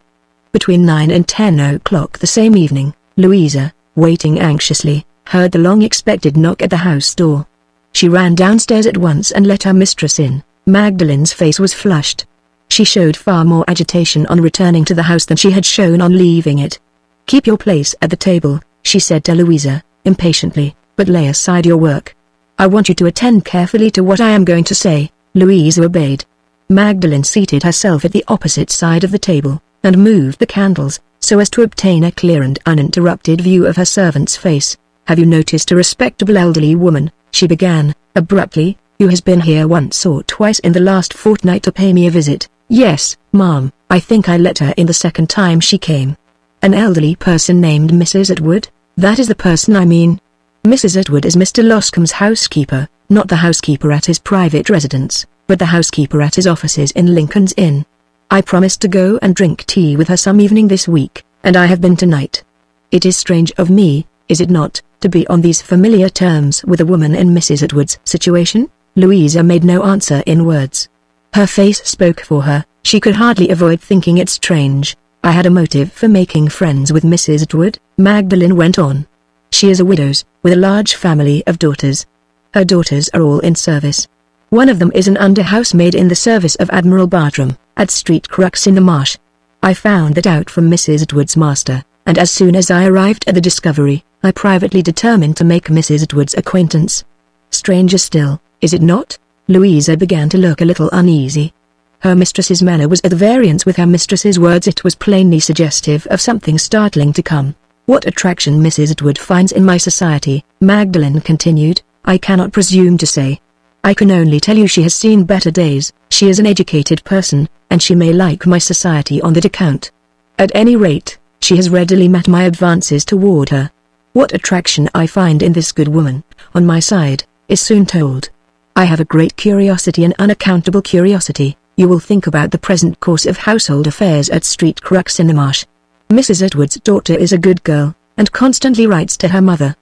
Between 9 and 10 o'clock the same evening, Louisa, waiting anxiously, heard the long-expected knock at the house door. She ran downstairs at once and let her mistress in. Magdalene's face was flushed. She showed far more agitation on returning to the house than she had shown on leaving it. "Keep your place at the table," she said to Louisa, impatiently, "but lay aside your work. I want you to attend carefully to what I am going to say." Louisa obeyed. Magdalene seated herself at the opposite side of the table, and moved the candles, so as to obtain a clear and uninterrupted view of her servant's face. "Have you noticed a respectable elderly woman?" she began, abruptly, "who has been here once or twice in the last fortnight to pay me a visit?" "Yes, ma'am, I think I let her in the second time she came." "An elderly person named Mrs. Atwood?" "That is the person I mean. Mrs. Atwood is Mr. Loscombe's housekeeper, not the housekeeper at his private residence, but the housekeeper at his offices in Lincoln's Inn. I promised to go and drink tea with her some evening this week, and I have been tonight. It is strange of me, is it not, to be on these familiar terms with a woman in Mrs. Atwood's situation?" Louisa made no answer in words. Her face spoke for her. She could hardly avoid thinking it strange. "I had a motive for making friends with Mrs. Atwood," Magdalene went on. "She is a widow, with a large family of daughters. Her daughters are all in service. One of them is an under-housemaid in the service of Admiral Bartram, at Street Crux in the Marsh. I found that out from Mrs. Atwood's master, and as soon as I arrived at the discovery, I privately determined to make Mrs. Atwood's acquaintance. Stranger still, is it not?" Louisa began to look a little uneasy. Her mistress's manner was at variance with her mistress's words. It was plainly suggestive of something startling to come. "What attraction Mrs. Atwood finds in my society," Magdalene continued, "I cannot presume to say. I can only tell you she has seen better days. She is an educated person, and she may like my society on that account. At any rate, she has readily met my advances toward her. What attraction I find in this good woman, on my side, is soon told. I have a great curiosity, an unaccountable curiosity. You will think about the present course of household affairs at Street Crux in the Marsh. Mrs. Atwood's daughter is a good girl, and constantly writes to her mother.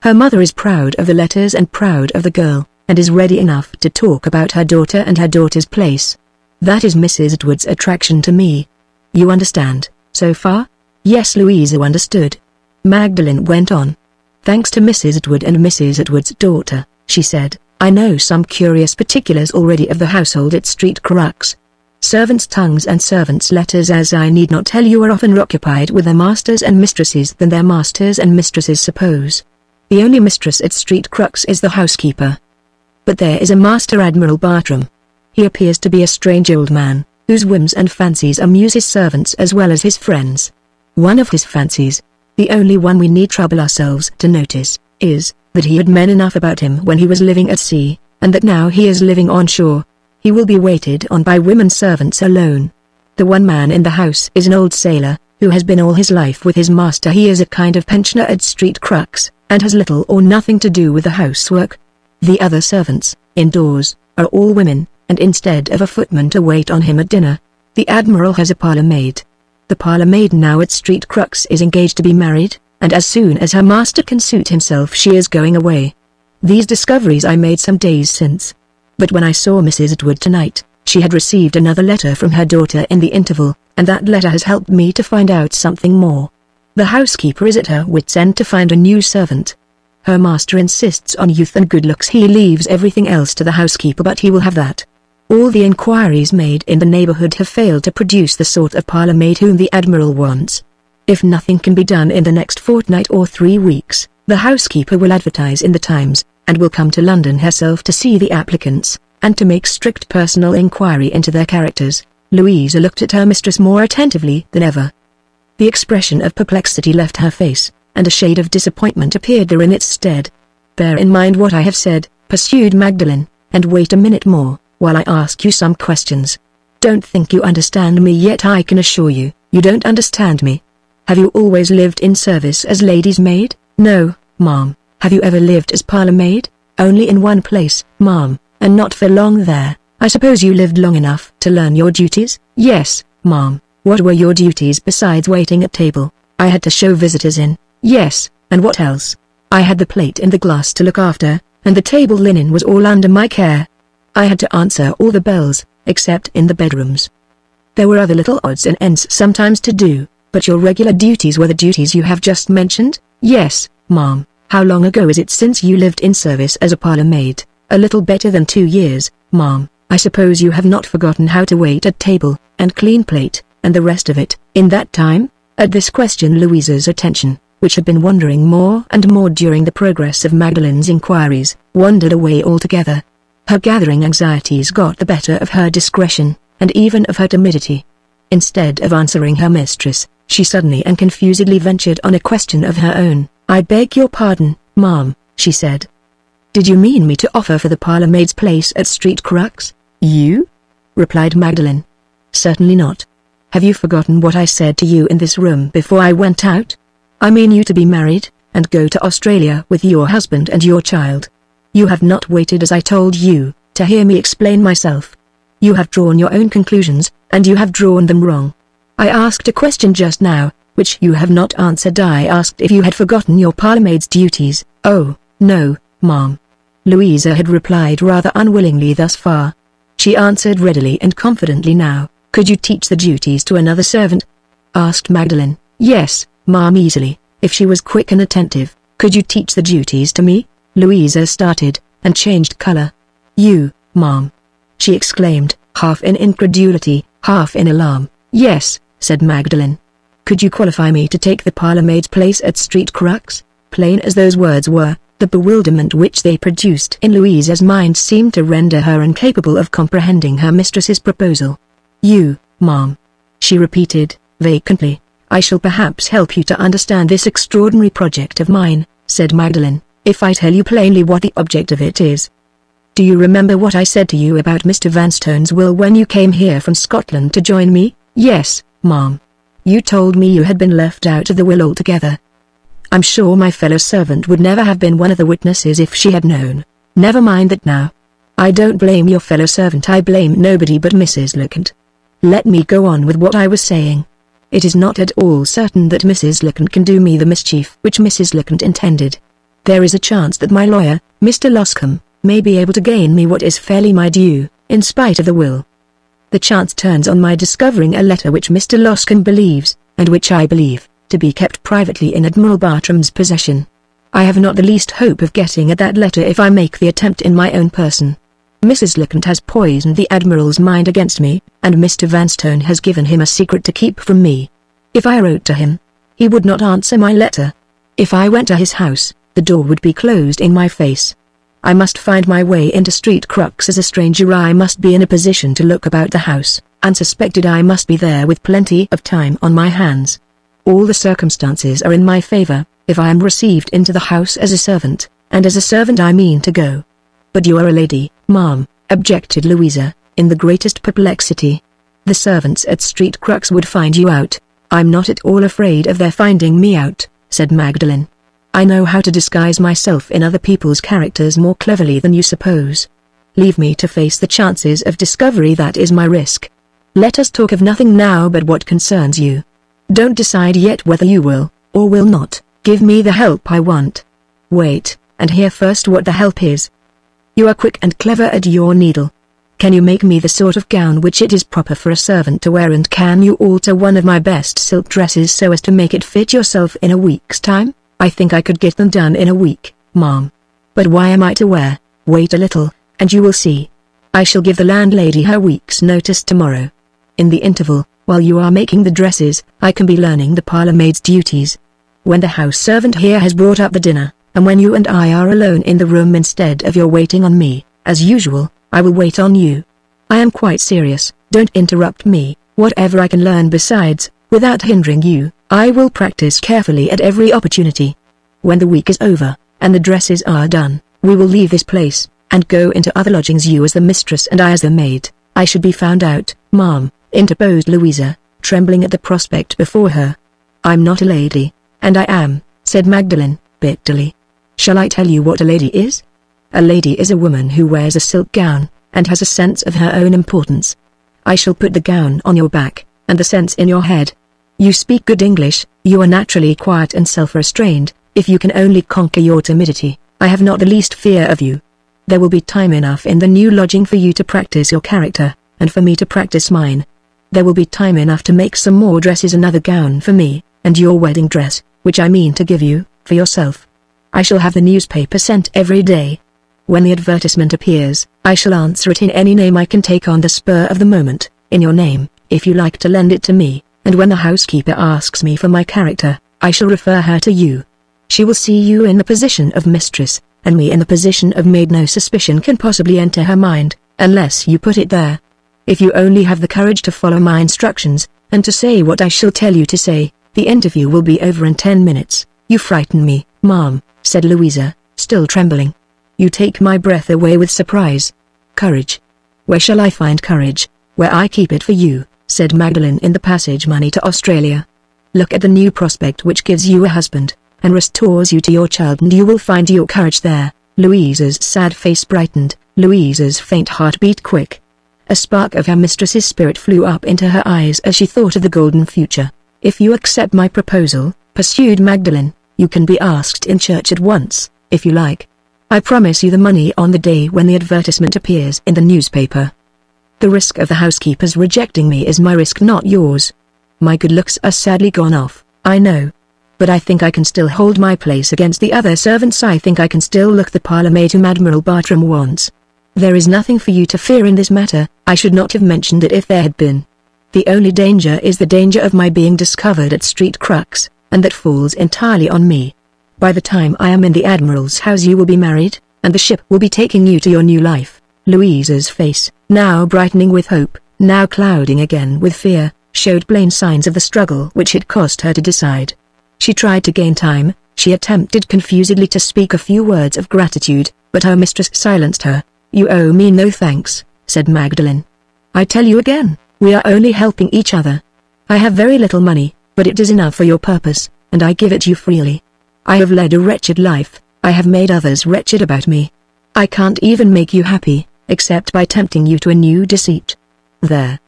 Her mother is proud of the letters and proud of the girl, and is ready enough to talk about her daughter and her daughter's place. That is Mrs. Atwood's attraction to me. You understand, so far?" Yes, Louisa understood. Magdalene went on. "Thanks to Mrs. Atwood and Mrs. Atwood's daughter," she said, "I know some curious particulars already of the household at Street Crux. Servants' tongues and servants' letters, as I need not tell you, are often occupied with their masters and mistresses than their masters and mistresses suppose. The only mistress at Street Crux is the housekeeper. But there is a Master Admiral Bartram. He appears to be a strange old man, whose whims and fancies amuse his servants as well as his friends. One of his fancies, the only one we need trouble ourselves to notice, is, that he had men enough about him when he was living at sea, and that now he is living on shore, he will be waited on by women servants alone. The one man in the house is an old sailor, who has been all his life with his master. He is a kind of pensioner at Street Crux, and has little or nothing to do with the housework. The other servants, indoors, are all women, and instead of a footman to wait on him at dinner, the Admiral has a parlour maid. The parlour maid now at Street Crux is engaged to be married, and as soon as her master can suit himself she is going away. These discoveries I made some days since. But when I saw Mrs. Atwood tonight, she had received another letter from her daughter in the interval, and that letter has helped me to find out something more. The housekeeper is at her wit's end to find a new servant. Her master insists on youth and good looks. He leaves everything else to the housekeeper, but he will have that. All the inquiries made in the neighborhood have failed to produce the sort of parlour maid whom the Admiral wants. If nothing can be done in the next fortnight or 3 weeks, the housekeeper will advertise in the Times, and will come to London herself to see the applicants, and to make strict personal inquiry into their characters. Louisa looked at her mistress more attentively than ever. The expression of perplexity left her face, and a shade of disappointment appeared there in its stead. "Bear in mind what I have said," pursued Magdalen, "and wait a minute more, while I ask you some questions. Don't think you understand me yet. I can assure you, you don't understand me. Have you always lived in service as lady's maid?" "No, ma'am." "Have you ever lived as parlour maid?" "Only in one place, ma'am, and not for long there." "I suppose you lived long enough to learn your duties?" "Yes, ma'am." "What were your duties besides waiting at table?" "I had to show visitors in." "Yes, and what else?" "I had the plate and the glass to look after, and the table linen was all under my care." "I had to answer all the bells, except in the bedrooms." "There were other little odds and ends sometimes to do, but your regular duties were the duties you have just mentioned?" "Yes, ma'am." "How long ago is it since you lived in service as a parlour maid?" "A little better than 2 years, ma'am." "I suppose you have not forgotten how to wait at table, and clean plate, and the rest of it, in that time?" At this question Louisa's attention, which had been wandering more and more during the progress of Magdalen's inquiries, wandered away altogether. Her gathering anxieties got the better of her discretion, and even of her timidity. Instead of answering her mistress, she suddenly and confusedly ventured on a question of her own. "I beg your pardon, ma'am," she said. "Did you mean me to offer for the parlour maid's place at Street Crux?" "You?" replied Magdalen. "Certainly not. Have you forgotten what I said to you in this room before I went out? I mean you to be married, and go to Australia with your husband and your child. You have not waited as I told you, to hear me explain myself. You have drawn your own conclusions, and you have drawn them wrong. I asked a question just now, which you have not answered. I asked if you had forgotten your parlour maid's duties." "Oh, no, ma'am." Louisa had replied rather unwillingly thus far. She answered readily and confidently now. "Could you teach the duties to another servant?" asked Magdalen. "Yes, ma'am, easily, if she was quick and attentive." "Could you teach the duties to me?" Louisa started, and changed colour. "You, ma'am?" she exclaimed, half in incredulity, half in alarm. "Yes," said Magdalen. "Could you qualify me to take the parlour maid's place at Street Crux?" Plain as those words were, the bewilderment which they produced in Louisa's mind seemed to render her incapable of comprehending her mistress's proposal. "You, ma'am," she repeated, vacantly. "I shall perhaps help you to understand this extraordinary project of mine," said Magdalen, "if I tell you plainly what the object of it is. Do you remember what I said to you about Mr. Vanstone's will when you came here from Scotland to join me?" "Yes, ma'am." "You told me you had been left out of the will altogether. I'm sure my fellow servant would never have been one of the witnesses if she had known." "Never mind that now. I don't blame your fellow servant. I blame nobody but Mrs. Lecount. Let me go on with what I was saying. It is not at all certain that Mrs. Lecount can do me the mischief which Mrs. Lecount intended. There is a chance that my lawyer, Mr. Loscombe, may be able to gain me what is fairly my due, in spite of the will. The chance turns on my discovering a letter which Mr. Loscombe believes, and which I believe, to be kept privately in Admiral Bartram's possession. I have not the least hope of getting at that letter if I make the attempt in my own person. Mrs. Lecount has poisoned the Admiral's mind against me, and Mr. Vanstone has given him a secret to keep from me. If I wrote to him, he would not answer my letter. If I went to his house, the door would be closed in my face. I must find my way into Street Crux as a stranger. I must be in a position to look about the house, unsuspected. I must be there with plenty of time on my hands. All the circumstances are in my favor, if I am received into the house as a servant, and as a servant I mean to go." "But you are a lady, ma'am," objected Louisa, in the greatest perplexity. "The servants at Street Crux would find you out." "I'm not at all afraid of their finding me out," said Magdalen. I know how to disguise myself in other people's characters more cleverly than you suppose. Leave me to face the chances of discovery. That is my risk. Let us talk of nothing now but what concerns you. Don't decide yet whether you will, or will not, give me the help I want. Wait, and hear first what the help is. You are quick and clever at your needle. Can you make me the sort of gown which it is proper for a servant to wear, and can you alter one of my best silk dresses so as to make it fit yourself in a week's time? I think I could get them done in a week, ma'am. But why am I to wear? Wait a little, and you will see. I shall give the landlady her week's notice tomorrow. In the interval, while you are making the dresses, I can be learning the parlour maid's duties. When the house servant here has brought up the dinner, and when you and I are alone in the room instead of your waiting on me, as usual, I will wait on you. I am quite serious, don't interrupt me. Whatever I can learn besides, without hindering you, I will practice carefully at every opportunity. When the week is over, and the dresses are done, we will leave this place, and go into other lodgings, you as the mistress and I as the maid. I should be found out, ma'am, interposed Louisa, trembling at the prospect before her. I'm not a lady, and I am, said Magdalen, bitterly. Shall I tell you what a lady is? A lady is a woman who wears a silk gown, and has a sense of her own importance. I shall put the gown on your back, and the sense in your head. You speak good English, you are naturally quiet and self-restrained. If you can only conquer your timidity, I have not the least fear of you. There will be time enough in the new lodging for you to practice your character, and for me to practice mine. There will be time enough to make some more dresses, another gown for me, and your wedding dress, which I mean to give you, for yourself. I shall have the newspaper sent every day. When the advertisement appears, I shall answer it in any name I can take on the spur of the moment, in your name, if you like to lend it to me, and when the housekeeper asks me for my character, I shall refer her to you. She will see you in the position of mistress, and me in the position of maid. No suspicion can possibly enter her mind, unless you put it there. If you only have the courage to follow my instructions, and to say what I shall tell you to say, the interview will be over in 10 minutes. You frighten me, ma'am, said Louisa, still trembling. You take my breath away with surprise. Courage. Where shall I find courage? Where I keep it for you, said Magdalen, in the passage money to Australia. Look at the new prospect which gives you a husband, and restores you to your child, and you will find your courage there. Louisa's sad face brightened, Louisa's faint heart beat quick. A spark of her mistress's spirit flew up into her eyes as she thought of the golden future. If you accept my proposal, pursued Magdalen, you can be asked in church at once, if you like. I promise you the money on the day when the advertisement appears in the newspaper. The risk of the housekeeper's rejecting me is my risk, not yours. My good looks are sadly gone off, I know. But I think I can still hold my place against the other servants. I think I can still look the parlour maid whom Admiral Bartram wants. There is nothing for you to fear in this matter. I should not have mentioned it if there had been. The only danger is the danger of my being discovered at street crux, and that falls entirely on me. By the time I am in the Admiral's house you will be married, and the ship will be taking you to your new life. Louisa's face, now brightening with hope, now clouding again with fear, showed plain signs of the struggle which it cost her to decide. She tried to gain time, she attempted confusedly to speak a few words of gratitude, but her mistress silenced her. You owe me no thanks, said Magdalen. I tell you again, we are only helping each other. I have very little money, but it is enough for your purpose, and I give it you freely. I have led a wretched life, I have made others wretched about me. I can't even make you happy, except by tempting you to a new deceit. There.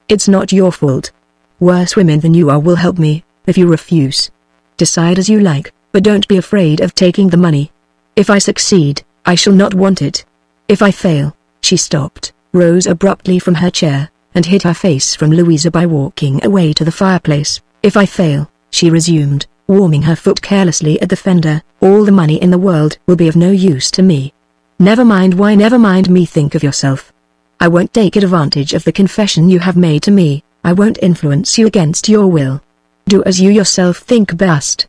It's not your fault. Worse women than you are will help me, if you refuse. Decide as you like, but don't be afraid of taking the money. If I succeed, I shall not want it. If I fail, she stopped, rose abruptly from her chair, and hid her face from Louisa by walking away to the fireplace. If I fail, she resumed, warming her foot carelessly at the fender, all the money in the world will be of no use to me. Never mind why, never mind me, think of yourself. I won't take advantage of the confession you have made to me, I won't influence you against your will. Do as you yourself think best.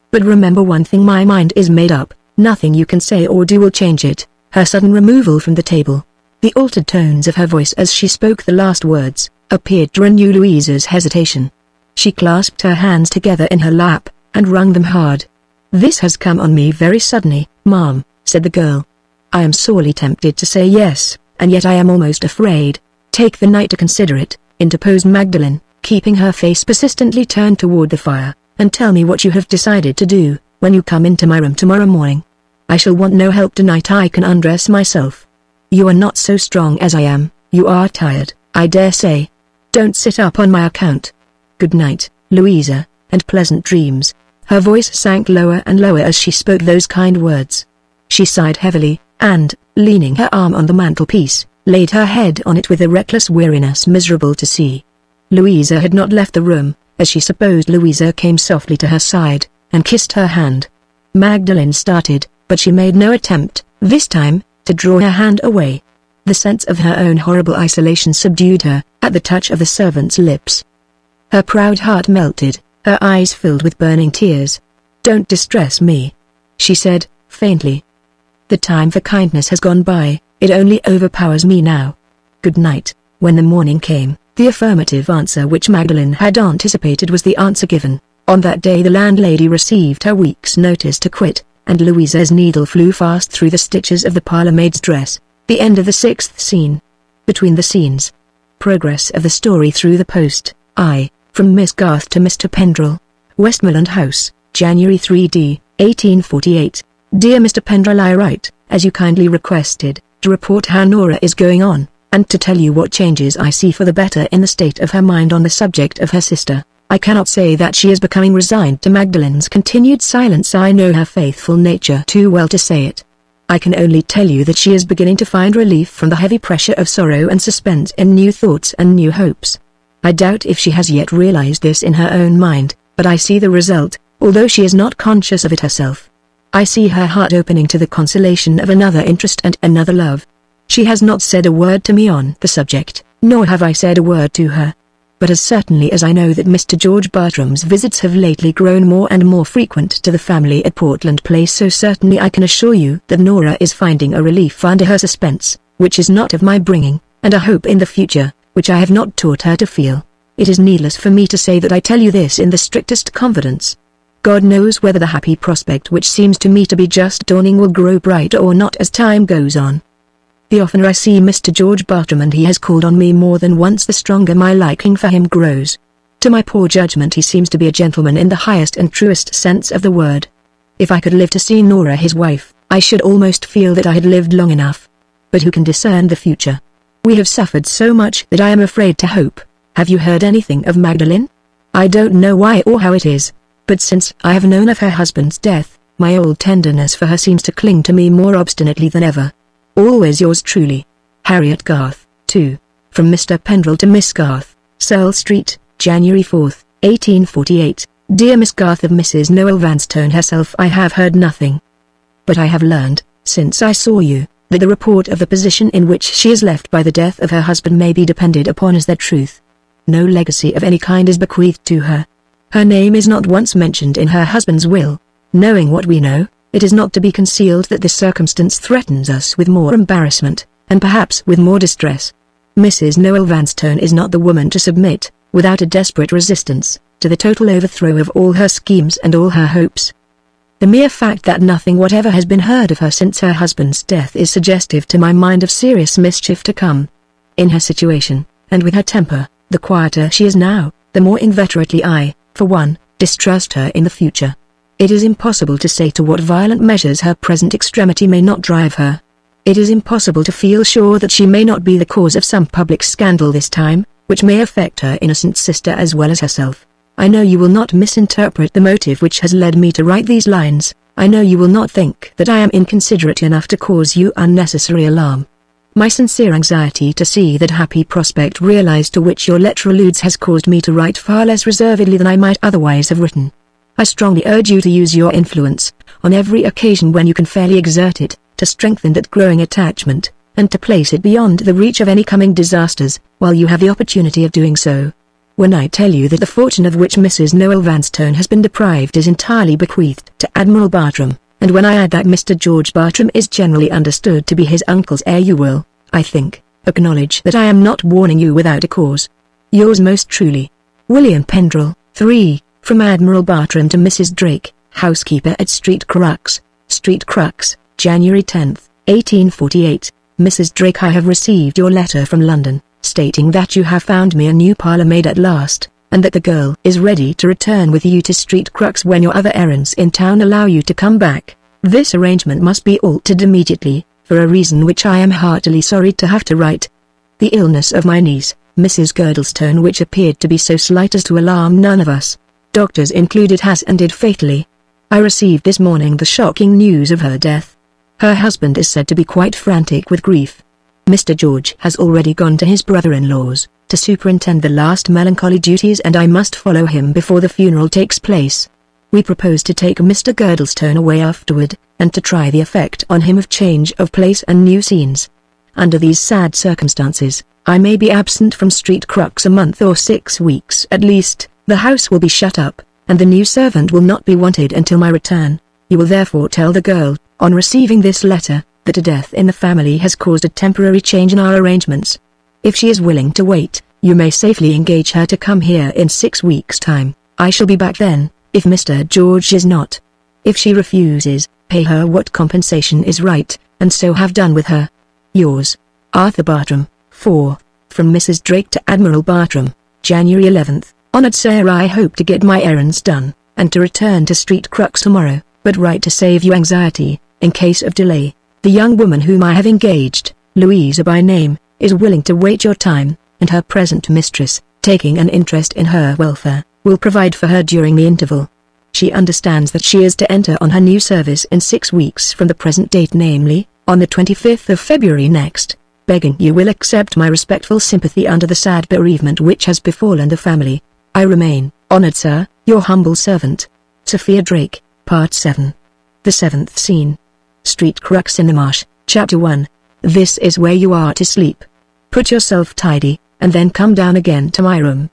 But remember one thing, my mind is made up, nothing you can say or do will change it. Her sudden removal from the table, the altered tones of her voice as she spoke the last words, appeared to renew Louisa's hesitation. She clasped her hands together in her lap, and wrung them hard. This has come on me very suddenly, ma'am, said the girl. I am sorely tempted to say yes, and yet I am almost afraid. Take the night to consider it, interposed Magdalen, keeping her face persistently turned toward the fire, and tell me what you have decided to do. when you come into my room tomorrow morning. I shall want no help tonight. I can undress myself. You are not so strong as I am. You are tired, I dare say. Don't sit up on my account. Good night, Louisa, and pleasant dreams." Her voice sank lower and lower as she spoke those kind words. She sighed heavily, and, leaning her arm on the mantelpiece, laid her head on it with a reckless weariness miserable to see. Louisa had not left the room, as she supposed. Louisa came softly to her side, and kissed her hand. Magdalene started, but she made no attempt, this time, to draw her hand away. The sense of her own horrible isolation subdued her, at the touch of the servant's lips. Her proud heart melted, her eyes filled with burning tears. "Don't distress me," she said, faintly. "The time for kindness has gone by, it only overpowers me now. Good night." When the morning came, the affirmative answer which Magdalene had anticipated was the answer given. On that day the landlady received her week's notice to quit, and Louisa's needle flew fast through the stitches of the parlour-maid's dress. The end of the 6th scene. Between the scenes. Progress of the story through the post. From Miss Garth to Mr. Pendrell. Westmoreland House, January 3d, 1848. Dear Mr. Pendrell, I write, as you kindly requested, to report how Nora is going on, and to tell you what changes I see for the better in the state of her mind on the subject of her sister. I cannot say that she is becoming resigned to Magdalene's continued silence. I know her faithful nature too well to say it. I can only tell you that she is beginning to find relief from the heavy pressure of sorrow and suspense in new thoughts and new hopes. I doubt if she has yet realized this in her own mind, but I see the result, although she is not conscious of it herself. I see her heart opening to the consolation of another interest and another love. She has not said a word to me on the subject, nor have I said a word to her. But as certainly as I know that Mr. George Bartram's visits have lately grown more and more frequent to the family at Portland Place, so certainly I can assure you that Nora is finding a relief under her suspense, which is not of my bringing, and a hope in the future, which I have not taught her to feel. It is needless for me to say that I tell you this in the strictest confidence. God knows whether the happy prospect which seems to me to be just dawning will grow brighter or not as time goes on. The oftener I see Mr. George Bartram, and he has called on me more than once, the stronger my liking for him grows. To my poor judgment he seems to be a gentleman in the highest and truest sense of the word. If I could live to see Nora his wife, I should almost feel that I had lived long enough. But who can discern the future? We have suffered so much that I am afraid to hope. Have you heard anything of Magdalene? I don't know why or how it is, but since I have known of her husband's death, my old tenderness for her seems to cling to me more obstinately than ever. Always yours truly, Harriet Garth. 2. From Mr. Pendrell to Miss Garth, Searle Street, January 4, 1848. Dear Miss Garth, of Mrs. Noel Vanstone herself I have heard nothing. But I have learned, since I saw you, that the report of the position in which she is left by the death of her husband may be depended upon as their truth. No legacy of any kind is bequeathed to her. Her name is not once mentioned in her husband's will. Knowing what we know, it is not to be concealed that this circumstance threatens us with more embarrassment, and perhaps with more distress. Mrs. Noel Vanstone is not the woman to submit, without a desperate resistance, to the total overthrow of all her schemes and all her hopes. The mere fact that nothing whatever has been heard of her since her husband's death is suggestive to my mind of serious mischief to come. In her situation, and with her temper, the quieter she is now, the more inveterately I, for one, distrust her in the future. It is impossible to say to what violent measures her present extremity may not drive her. It is impossible to feel sure that she may not be the cause of some public scandal this time, which may affect her innocent sister as well as herself. I know you will not misinterpret the motive which has led me to write these lines. I know you will not think that I am inconsiderate enough to cause you unnecessary alarm. My sincere anxiety to see that happy prospect realized to which your letter alludes has caused me to write far less reservedly than I might otherwise have written. I strongly urge you to use your influence, on every occasion when you can fairly exert it, to strengthen that growing attachment, and to place it beyond the reach of any coming disasters, while you have the opportunity of doing so. When I tell you that the fortune of which Mrs. Noel Vanstone has been deprived is entirely bequeathed to Admiral Bartram, and when I add that Mr. George Bartram is generally understood to be his uncle's heir, you will, I think, acknowledge that I am not warning you without a cause. Yours most truly, William Pendrell. 3. From Admiral Bartram to Mrs. Drake, housekeeper at Street Crux, January 10, 1848. Mrs. Drake, I have received your letter from London, stating that you have found me a new parlour maid at last. and that the girl is ready to return with you to Street Crux when your other errands in town allow you to come back. This arrangement must be altered immediately, for a reason which I am heartily sorry to have to write. The illness of my niece, Mrs. Girdlestone, which appeared to be so slight as to alarm none of us, doctors included, has ended fatally. I received this morning the shocking news of her death. Her husband is said to be quite frantic with grief. Mr. George has already gone to his brother-in-law's, to superintend the last melancholy duties, and I must follow him before the funeral takes place. We propose to take Mr. Girdlestone away afterward, and to try the effect on him of change of place and new scenes. Under these sad circumstances, I may be absent from Street Crux a month or 6 weeks at least. The house will be shut up, and the new servant will not be wanted until my return. You will therefore tell the girl, on receiving this letter, that a death in the family has caused a temporary change in our arrangements. If she is willing to wait, you may safely engage her to come here in 6 weeks' time. I shall be back then, if Mr. George is not. If she refuses, pay her what compensation is right, and so have done with her. Yours, Arthur Bartram. 4. From Mrs. Drake to Admiral Bartram, January 11th. Honored Sir, I hope to get my errands done, and to return to Street Crux tomorrow, but write to save you anxiety, in case of delay. The young woman whom I have engaged, Louisa by name, is willing to wait your time, and her present mistress, taking an interest in her welfare, will provide for her during the interval. She understands that she is to enter on her new service in 6 weeks from the present date, namely, on the 25th of February next, begging you will accept my respectful sympathy under the sad bereavement which has befallen the family. I remain, honored sir, your humble servant, Sophia Drake. Part 7. The 7th Scene. Street Crux in the Marsh, Chapter 1. This is where you are to sleep. Put yourself tidy, and then come down again to my room.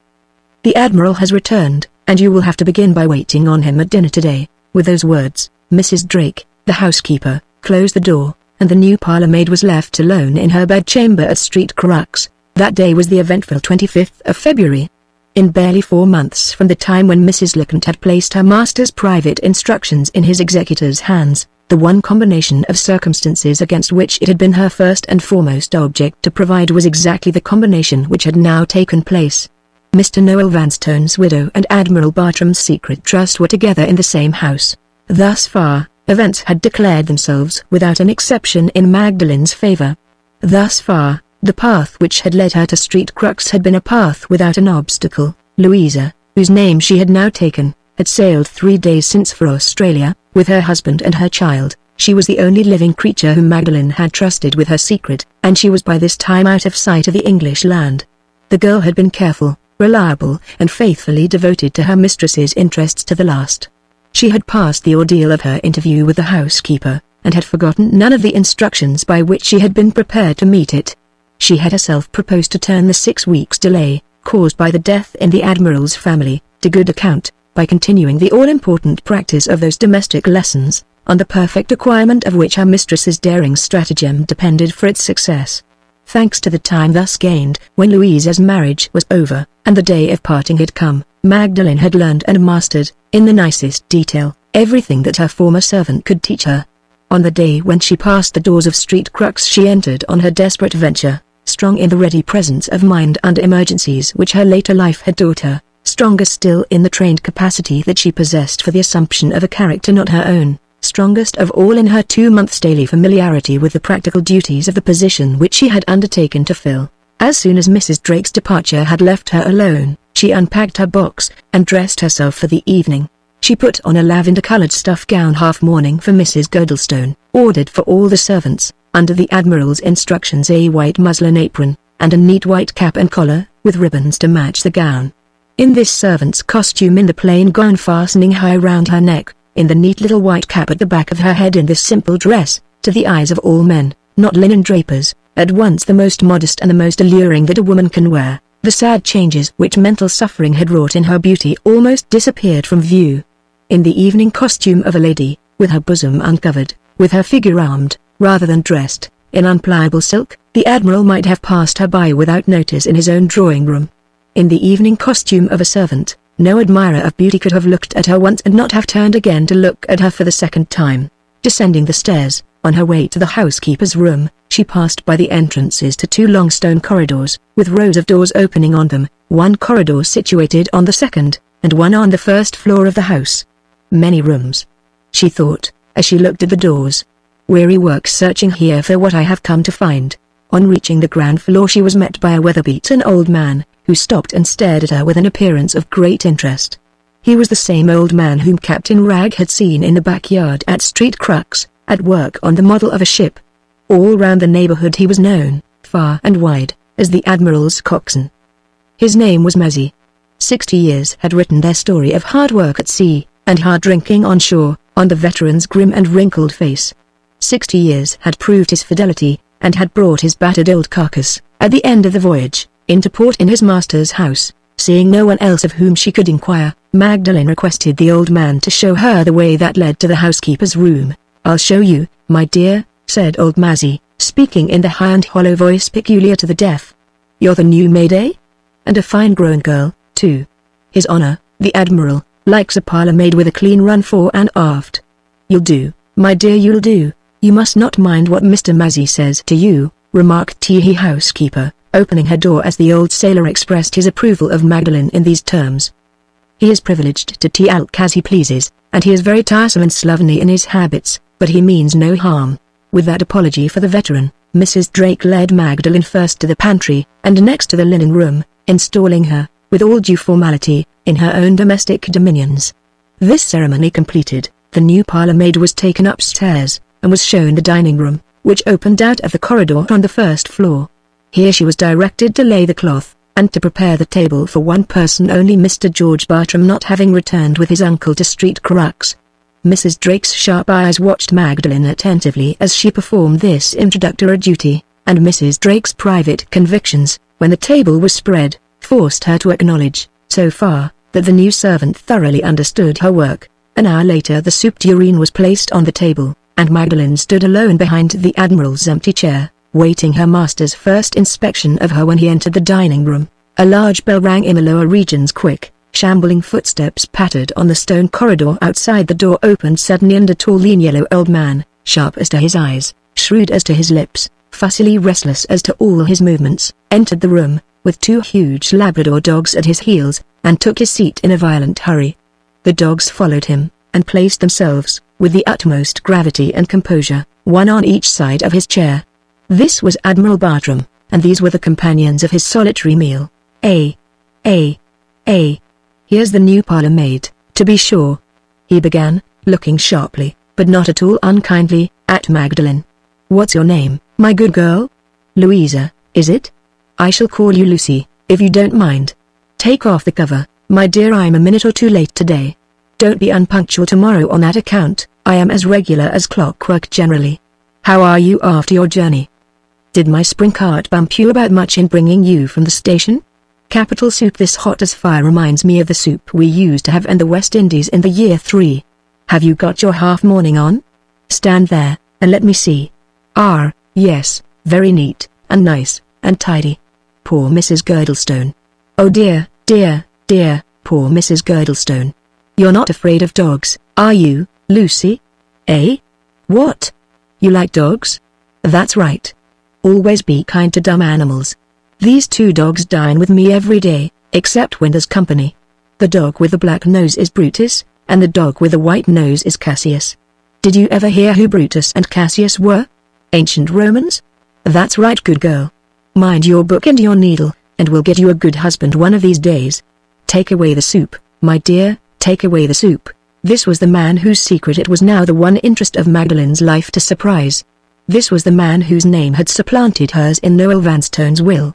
The Admiral has returned, and you will have to begin by waiting on him at dinner today. With those words, Mrs. Drake, the housekeeper, closed the door, and the new parlour-maid was left alone in her bedchamber at Street Crux. That day was the eventful 25th of February. In barely 4 months from the time when Mrs. Lecount had placed her master's private instructions in his executor's hands, the one combination of circumstances against which it had been her first and foremost object to provide was exactly the combination which had now taken place. Mr. Noel Vanstone's widow and Admiral Bartram's secret trust were together in the same house. Thus far, events had declared themselves without an exception in Magdalen's favour. Thus far, the path which had led her to Street Crux had been a path without an obstacle. Louisa, whose name she had now taken, had sailed 3 days since for Australia, with her husband and her child. She was the only living creature whom Magdalen had trusted with her secret, and she was by this time out of sight of the English land. The girl had been careful, reliable, and faithfully devoted to her mistress's interests to the last. She had passed the ordeal of her interview with the housekeeper, and had forgotten none of the instructions by which she had been prepared to meet it. She had herself proposed to turn the 6 weeks' delay, caused by the death in the Admiral's family, to good account, by continuing the all-important practice of those domestic lessons, on the perfect acquirement of which her mistress's daring stratagem depended for its success. Thanks to the time thus gained, when Louisa's marriage was over, and the day of parting had come, Magdalen had learned and mastered, in the nicest detail, everything that her former servant could teach her. On the day when she passed the doors of Street Crux she entered on her desperate venture, strong in the ready presence of mind under emergencies which her later life had taught her, stronger still in the trained capacity that she possessed for the assumption of a character not her own, strongest of all in her 2 months' daily familiarity with the practical duties of the position which she had undertaken to fill. As soon as Mrs. Drake's departure had left her alone, she unpacked her box, and dressed herself for the evening. She put on a lavender-coloured stuff gown half-mourning for Mrs. Girdlestone, ordered for all the servants, under the Admiral's instructions, a white muslin apron, and a neat white cap and collar, with ribbons to match the gown. In this servant's costume, in the plain gown fastening high round her neck, in the neat little white cap at the back of her head, in this simple dress, to the eyes of all men, not linen drapers, at once the most modest and the most alluring that a woman can wear, the sad changes which mental suffering had wrought in her beauty almost disappeared from view. In the evening costume of a lady, with her bosom uncovered, with her figure armed, rather than dressed, in unpliable silk, the Admiral might have passed her by without notice in his own drawing-room. In the evening costume of a servant, no admirer of beauty could have looked at her once and not have turned again to look at her for the second time. Descending the stairs, on her way to the housekeeper's room, She passed by the entrances to two long stone corridors, with rows of doors opening on them, one corridor situated on the second, and one on the first floor of the house. Many rooms, she thought, as she looked at the doors. Weary work searching here for what I have come to find. On reaching the ground floor she was met by a weather-beaten old man, who stopped and stared at her with an appearance of great interest. He was the same old man whom Captain Rag had seen in the backyard at Street Crux, at work on the model of a ship. All round the neighborhood he was known, far and wide, as the Admiral's coxswain. His name was Mazzy. 60 years had written their story of hard work at sea, and hard drinking on shore, on the veteran's grim and wrinkled face. 60 years had proved his fidelity, and had brought his battered old carcass, at the end of the voyage, into port in his master's house. Seeing no one else of whom she could inquire, Magdalen requested the old man to show her the way that led to the housekeeper's room. "I'll show you, my dear," said old Mazzy, speaking in the high and hollow voice peculiar to the deaf. "You're the new maid, eh? And a fine-grown girl, too. His Honor, the Admiral, likes a parlour maid with a clean run fore and aft. You'll do, my dear, you'll do. You must not mind what Mr. Mazzy says to you," remarked the housekeeper, opening her door as the old sailor expressed his approval of Magdalen in these terms. "He is privileged to talk as he pleases, and he is very tiresome and slovenly in his habits, but he means no harm." With that apology for the veteran, Mrs. Drake led Magdalen first to the pantry, and next to the linen room, installing her, with all due formality, in her own domestic dominions. This ceremony completed, the new parlour maid was taken upstairs, and was shown the dining room, which opened out of the corridor on the first floor. Here she was directed to lay the cloth, and to prepare the table for one person only, Mr. George Bartram not having returned with his uncle to Street Crux. Mrs. Drake's sharp eyes watched Magdalen attentively as she performed this introductory duty, and Mrs. Drake's private convictions, when the table was spread, forced her to acknowledge, so far, that the new servant thoroughly understood her work. An hour later the soup tureen was placed on the table, and Magdalen stood alone behind the Admiral's empty chair, waiting her master's first inspection of her when he entered the dining room. A large bell rang in the lower regions. Quick, shambling footsteps pattered on the stone corridor outside. The door opened suddenly and a tall lean yellow old man, sharp as to his eyes, shrewd as to his lips, fussily restless as to all his movements, entered the room, with two huge Labrador dogs at his heels, and took his seat in a violent hurry. The dogs followed him, and placed themselves, with the utmost gravity and composure, one on each side of his chair. This was Admiral Bartram, and these were the companions of his solitary meal. Here's the new parlour maid, to be sure," he began, looking sharply, but not at all unkindly, at Magdalen. "What's your name, my good girl? Louisa, is it? I shall call you Lucy, if you don't mind. Take off the cover, my dear, I'm a minute or two late today. Don't be unpunctual tomorrow on that account, I am as regular as clockwork generally. How are you after your journey? Did my spring cart bump you about much in bringing you from the station? Capital soup. This hot as fire reminds me of the soup we used to have in the West Indies in the year 3. Have you got your half-mourning on? Stand there, and let me see. Yes, very neat, and nice, and tidy. Poor Mrs. Girdlestone. Oh dear, dear, dear, poor Mrs. Girdlestone. You're not afraid of dogs, are you, Lucy? Eh? What? You like dogs? That's right. Always be kind to dumb animals. These two dogs dine with me every day, except when there's company. The dog with the black nose is Brutus, and the dog with the white nose is Cassius. Did you ever hear who Brutus and Cassius were? Ancient Romans? That's right, good girl. Mind your book and your needle, and we'll get you a good husband one of these days. Take away the soup, my dear, take away the soup. This was the man whose secret it was now the one interest of Magdalen's life to surprise. This was the man whose name had supplanted hers in Noel Vanstone's will.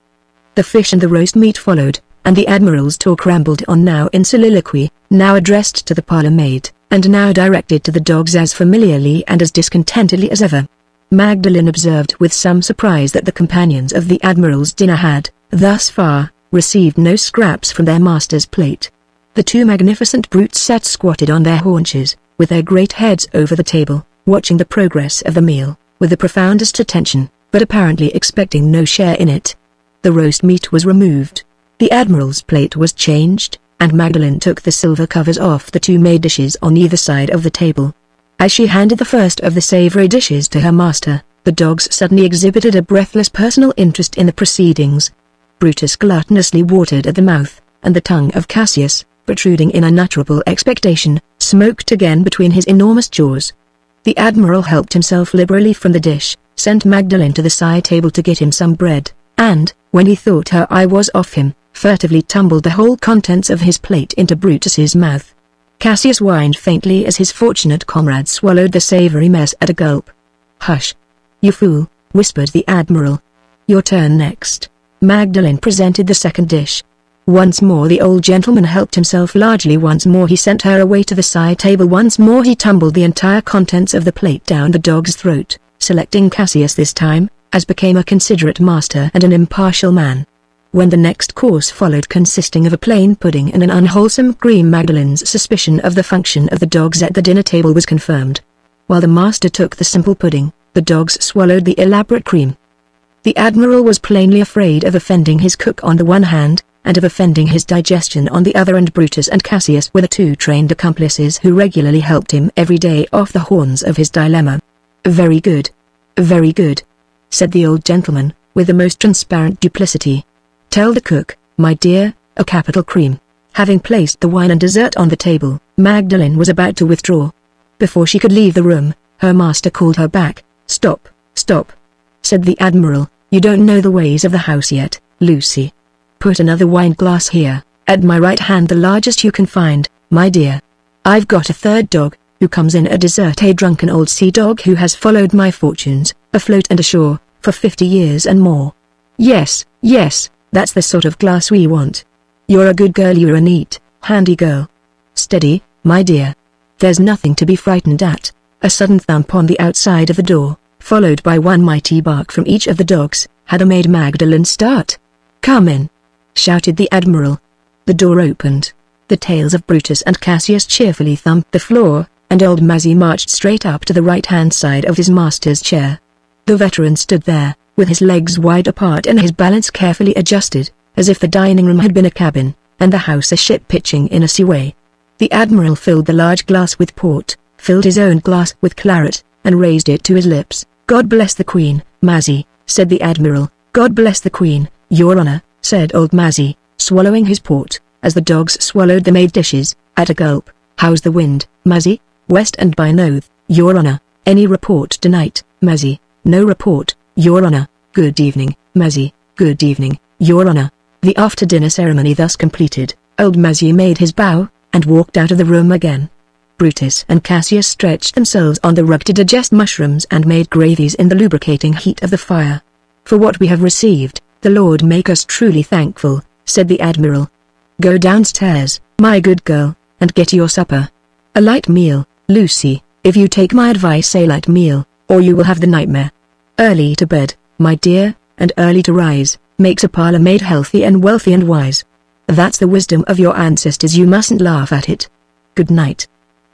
The fish and the roast meat followed, and the Admiral's talk rambled on, now in soliloquy, now addressed to the parlour maid, and now directed to the dogs as familiarly and as discontentedly as ever. Magdalen observed with some surprise that the companions of the Admiral's dinner had, thus far, received no scraps from their master's plate. The two magnificent brutes sat squatted on their haunches, with their great heads over the table, watching the progress of the meal, with the profoundest attention, but apparently expecting no share in it. The roast meat was removed. The Admiral's plate was changed, and Magdalen took the silver covers off the two made dishes on either side of the table. As she handed the first of the savoury dishes to her master, the The dogs suddenly exhibited a breathless personal interest in the proceedings. Brutus gluttonously watered at the mouth, and the tongue of Cassius, protruding in unutterable expectation, smoked again between his enormous jaws. The Admiral helped himself liberally from the dish, sent Magdalene to the side table to get him some bread, and, when he thought her eye was off him, furtively tumbled the whole contents of his plate into Brutus's mouth. Cassius whined faintly as his fortunate comrade swallowed the savory mess at a gulp. "Hush! You fool," whispered the Admiral. "Your turn next." Magdalene presented the second dish. Once more the old gentleman helped himself largely. Once more he sent her away to the side table. Once more he tumbled the entire contents of the plate down the dog's throat, selecting Cassius this time, as became a considerate master and an impartial man. When the next course followed, consisting of a plain pudding and an unwholesome cream, Magdalene's suspicion of the function of the dogs at the dinner table was confirmed. While the master took the simple pudding, the dogs swallowed the elaborate cream. The Admiral was plainly afraid of offending his cook on the one hand, and of offending his digestion on the other, and Brutus and Cassius were the two trained accomplices who regularly helped him every day off the horns of his dilemma. "Very good. Very good," said the old gentleman, with the most transparent duplicity. "Tell the cook, my dear, a capital cream." Having placed the wine and dessert on the table, Magdalene was about to withdraw. Before she could leave the room, her master called her back. "Stop, stop," said the Admiral, "you don't know the ways of the house yet, Lucy. Put another wine glass here, at my right hand, the largest you can find, my dear. I've got a third dog, who comes in at dessert, a drunken old sea dog who has followed my fortunes, afloat and ashore, for 50 years and more. Yes, yes, that's the sort of glass we want. You're a good girl, you're a neat, handy girl. Steady, my dear. There's nothing to be frightened at." A sudden thump on the outside of the door, followed by one mighty bark from each of the dogs, had made Magdalene start. "Come in," shouted the Admiral. The door opened. The tails of Brutus and Cassius cheerfully thumped the floor, and old Mazzy marched straight up to the right-hand side of his master's chair. The veteran stood there, with his legs wide apart and his balance carefully adjusted, as if the dining room had been a cabin, and the house a ship pitching in a seaway. The Admiral filled the large glass with port, filled his own glass with claret, and raised it to his lips. "God bless the Queen, Mazzy," said the Admiral. "God bless the Queen, Your Honor," said old Mazzy, swallowing his port, as the dogs swallowed the made dishes, at a gulp. "How's the wind, Mazzy?" "West and by north, Your Honor." "Any report tonight, Mazzy?" "No report, Your Honor." "Good evening, Mazzy." "Good evening, Your Honor." The after-dinner ceremony thus completed, old Mazzy made his bow, and walked out of the room again. Brutus and Cassius stretched themselves on the rug to digest mushrooms and made gravies in the lubricating heat of the fire. "For what we have received, the Lord make us truly thankful," said the Admiral. "Go downstairs, my good girl, and get your supper. A light meal, Lucy, if you take my advice, a light meal, or you will have the nightmare. Early to bed, my dear, and early to rise, makes a parlour maid healthy and wealthy and wise. That's the wisdom of your ancestors, you mustn't laugh at it. Good night."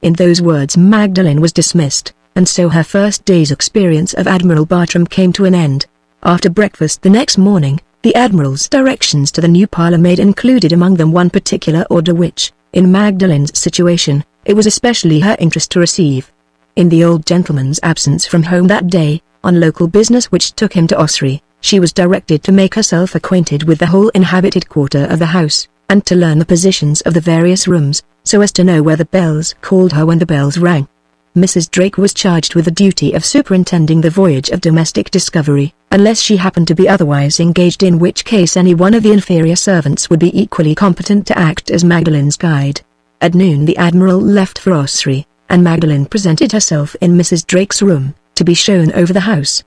In those words Magdalene was dismissed, and so her first day's experience of Admiral Bartram came to an end. After breakfast the next morning, the Admiral's directions to the new parlour-maid included among them one particular order which, in Magdalene's situation, it was especially her interest to receive. In the old gentleman's absence from home that day, on local business which took him to Ossory, she was directed to make herself acquainted with the whole inhabited quarter of the house, and to learn the positions of the various rooms, so as to know where the bells called her when the bells rang. Mrs. Drake was charged with the duty of superintending the voyage of domestic discovery, unless she happened to be otherwise engaged, in which case any one of the inferior servants would be equally competent to act as Magdalene's guide. At noon the Admiral left for Ossory, and Magdalene presented herself in Mrs. Drake's room, to be shown over the house.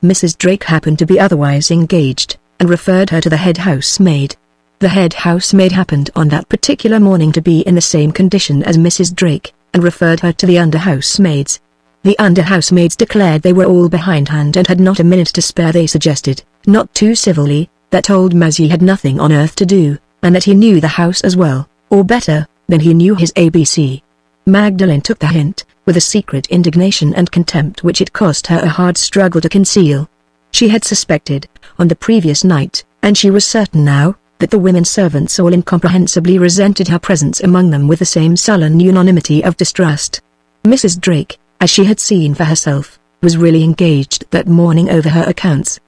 Mrs. Drake happened to be otherwise engaged, and referred her to the head housemaid. The head housemaid happened on that particular morning to be in the same condition as Mrs. Drake, and referred her to the under-housemaids. The under-housemaids declared they were all behindhand and had not a minute to spare. They suggested, not too civilly, that old Mazzy had nothing on earth to do, and that he knew the house as well, or better, than he knew his ABC. Magdalene took the hint, with a secret indignation and contempt which it cost her a hard struggle to conceal. She had suspected, on the previous night, and she was certain now, that the women servants all incomprehensibly resented her presence among them with the same sullen unanimity of distrust. Mrs. Drake, as she had seen for herself, was really engaged that morning over her accounts.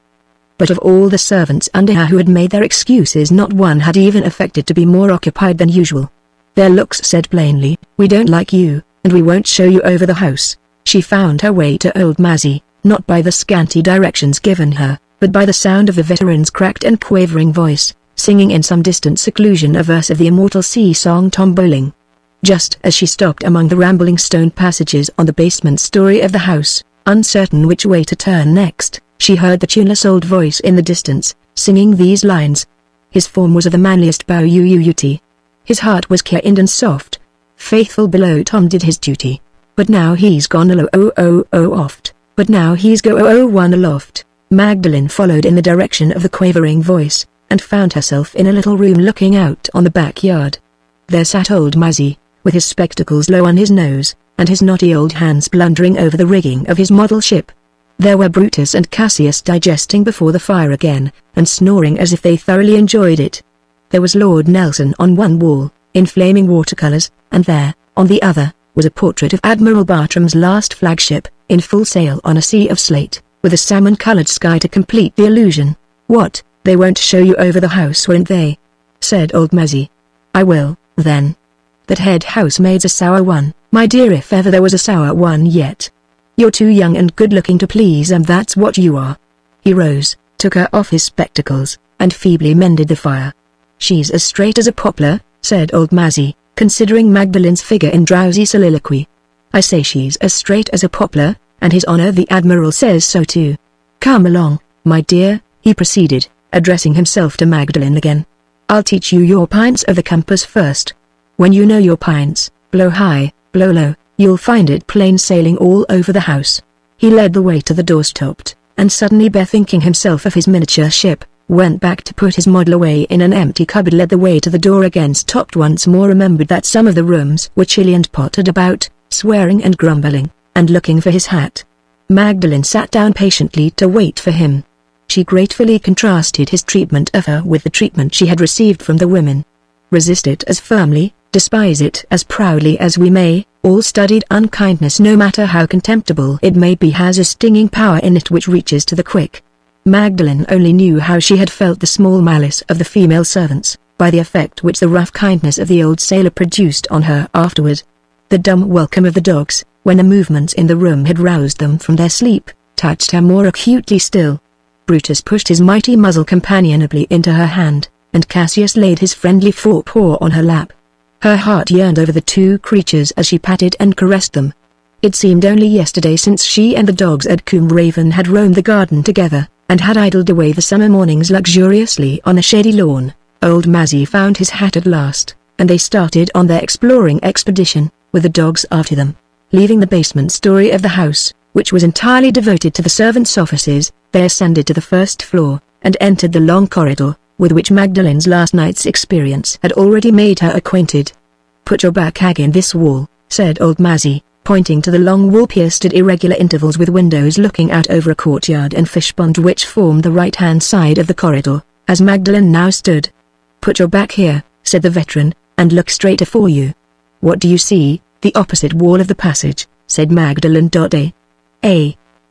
But of all the servants under her who had made their excuses, not one had even affected to be more occupied than usual. Their looks said plainly, "We don't like you, and we won't show you over the house." She found her way to old Mazzy, not by the scanty directions given her, but by the sound of the veteran's cracked and quavering voice, singing in some distant seclusion a verse of the immortal sea song Tom Bowling. Just as she stopped among the rambling stone passages on the basement story of the house, uncertain which way to turn next, she heard the tuneless old voice in the distance, singing these lines. His form was of the manliest beauty. His heart was kind and soft. Faithful below Tom did his duty. But now he's gone oft. But now he's one aloft. Magdalen followed in the direction of the quavering voice, and found herself in a little room looking out on the backyard. There sat old Mazzy, with his spectacles low on his nose, and his knotty old hands blundering over the rigging of his model ship. There were Brutus and Cassius digesting before the fire again, and snoring as if they thoroughly enjoyed it. There was Lord Nelson on one wall, in flaming watercolors, and there, on the other, was a portrait of Admiral Bartram's last flagship, in full sail on a sea of slate, with a salmon-colored sky to complete the illusion. "What, they won't show you over the house, won't they?" said old Mazzy. "I will, then. That head housemaid's a sour one, my dear, if ever there was a sour one yet. You're too young and good-looking to please, and that's what you are." He rose, took her off his spectacles, and feebly mended the fire. "She's as straight as a poplar," said old Mazzy, considering Magdalen's figure in drowsy soliloquy. "I say she's as straight as a poplar, and His Honor the Admiral says so too. Come along, my dear," he proceeded, addressing himself to Magdalen again. "I'll teach you your pints of the compass first. When you know your pints, blow high, blow low, you'll find it plain sailing all over the house." He led the way to the doorstep, and suddenly bethinking himself of his miniature ship, went back to put his model away in an empty cupboard, led the way to the door again, stopped once more, remembered that some of the rooms were chilly, and pottered about, swearing and grumbling, and looking for his hat. Magdalen sat down patiently to wait for him. She gratefully contrasted his treatment of her with the treatment she had received from the women. Resist it as firmly, despise it as proudly as we may, all studied unkindness, no matter how contemptible it may be, has a stinging power in it which reaches to the quick. Magdalen only knew how she had felt the small malice of the female servants, by the effect which the rough kindness of the old sailor produced on her afterward. The dumb welcome of the dogs, when the movements in the room had roused them from their sleep, touched her more acutely still. Brutus pushed his mighty muzzle companionably into her hand, and Cassius laid his friendly forepaw on her lap. Her heart yearned over the two creatures as she patted and caressed them. It seemed only yesterday since she and the dogs at Combe Raven had roamed the garden together, and had idled away the summer mornings luxuriously on a shady lawn. Old Mazzy found his hat at last, and they started on their exploring expedition, with the dogs after them. Leaving the basement story of the house, which was entirely devoted to the servants' offices, they ascended to the first floor, and entered the long corridor, with which Magdalen's last night's experience had already made her acquainted. "Put your back in this wall," said old Mazzy, pointing to the long wall pierced at irregular intervals with windows looking out over a courtyard and fish pond which formed the right-hand side of the corridor, as Magdalen now stood. "Put your back here," said the veteran, "and look straight afore you." "What do you see?" "The opposite wall of the passage," said Magdalen.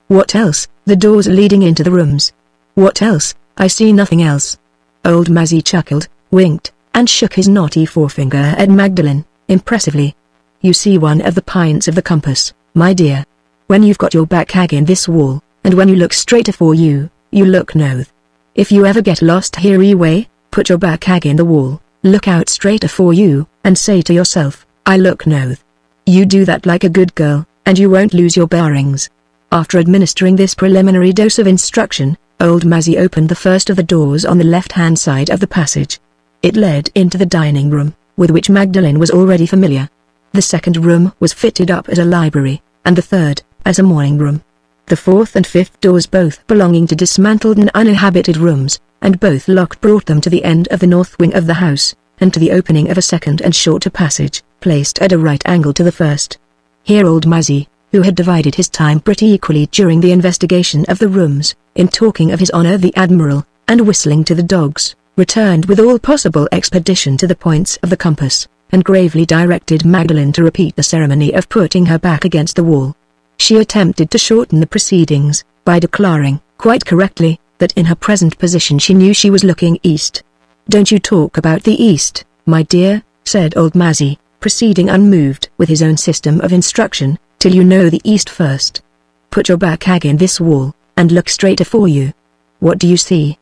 What else?" "The doors leading into the rooms." "What else?" "I see nothing else." Old Mazzy chuckled, winked, and shook his knotty forefinger at Magdalen, impressively. "You see one of the pints of the compass, my dear. When you've got your back in this wall, and when you look straight afore you, you look north. If you ever get lost here way, put your back in the wall, look out straight afore you, and say to yourself, 'I look north.' You do that like a good girl, and you won't lose your bearings." After administering this preliminary dose of instruction, old Mazzy opened the first of the doors on the left-hand side of the passage. It led into the dining room, with which Magdalen was already familiar. The second room was fitted up as a library, and the third, as a morning room. The fourth and fifth doors, both belonging to dismantled and uninhabited rooms, and both locked, brought them to the end of the north wing of the house, and to the opening of a second and shorter passage, placed at a right angle to the first. Here old Mazzy, who had divided his time pretty equally during the investigation of the rooms, in talking of His Honor the Admiral, and whistling to the dogs, returned with all possible expedition to the points of the compass, and gravely directed Magdalen to repeat the ceremony of putting her back against the wall. She attempted to shorten the proceedings, by declaring, quite correctly, that in her present position she knew she was looking east. "Don't you talk about the east, my dear," said old Mazzy, proceeding unmoved with his own system of instruction, "till you know the east first. Put your back against this wall, and look straight afore you. What do you see?"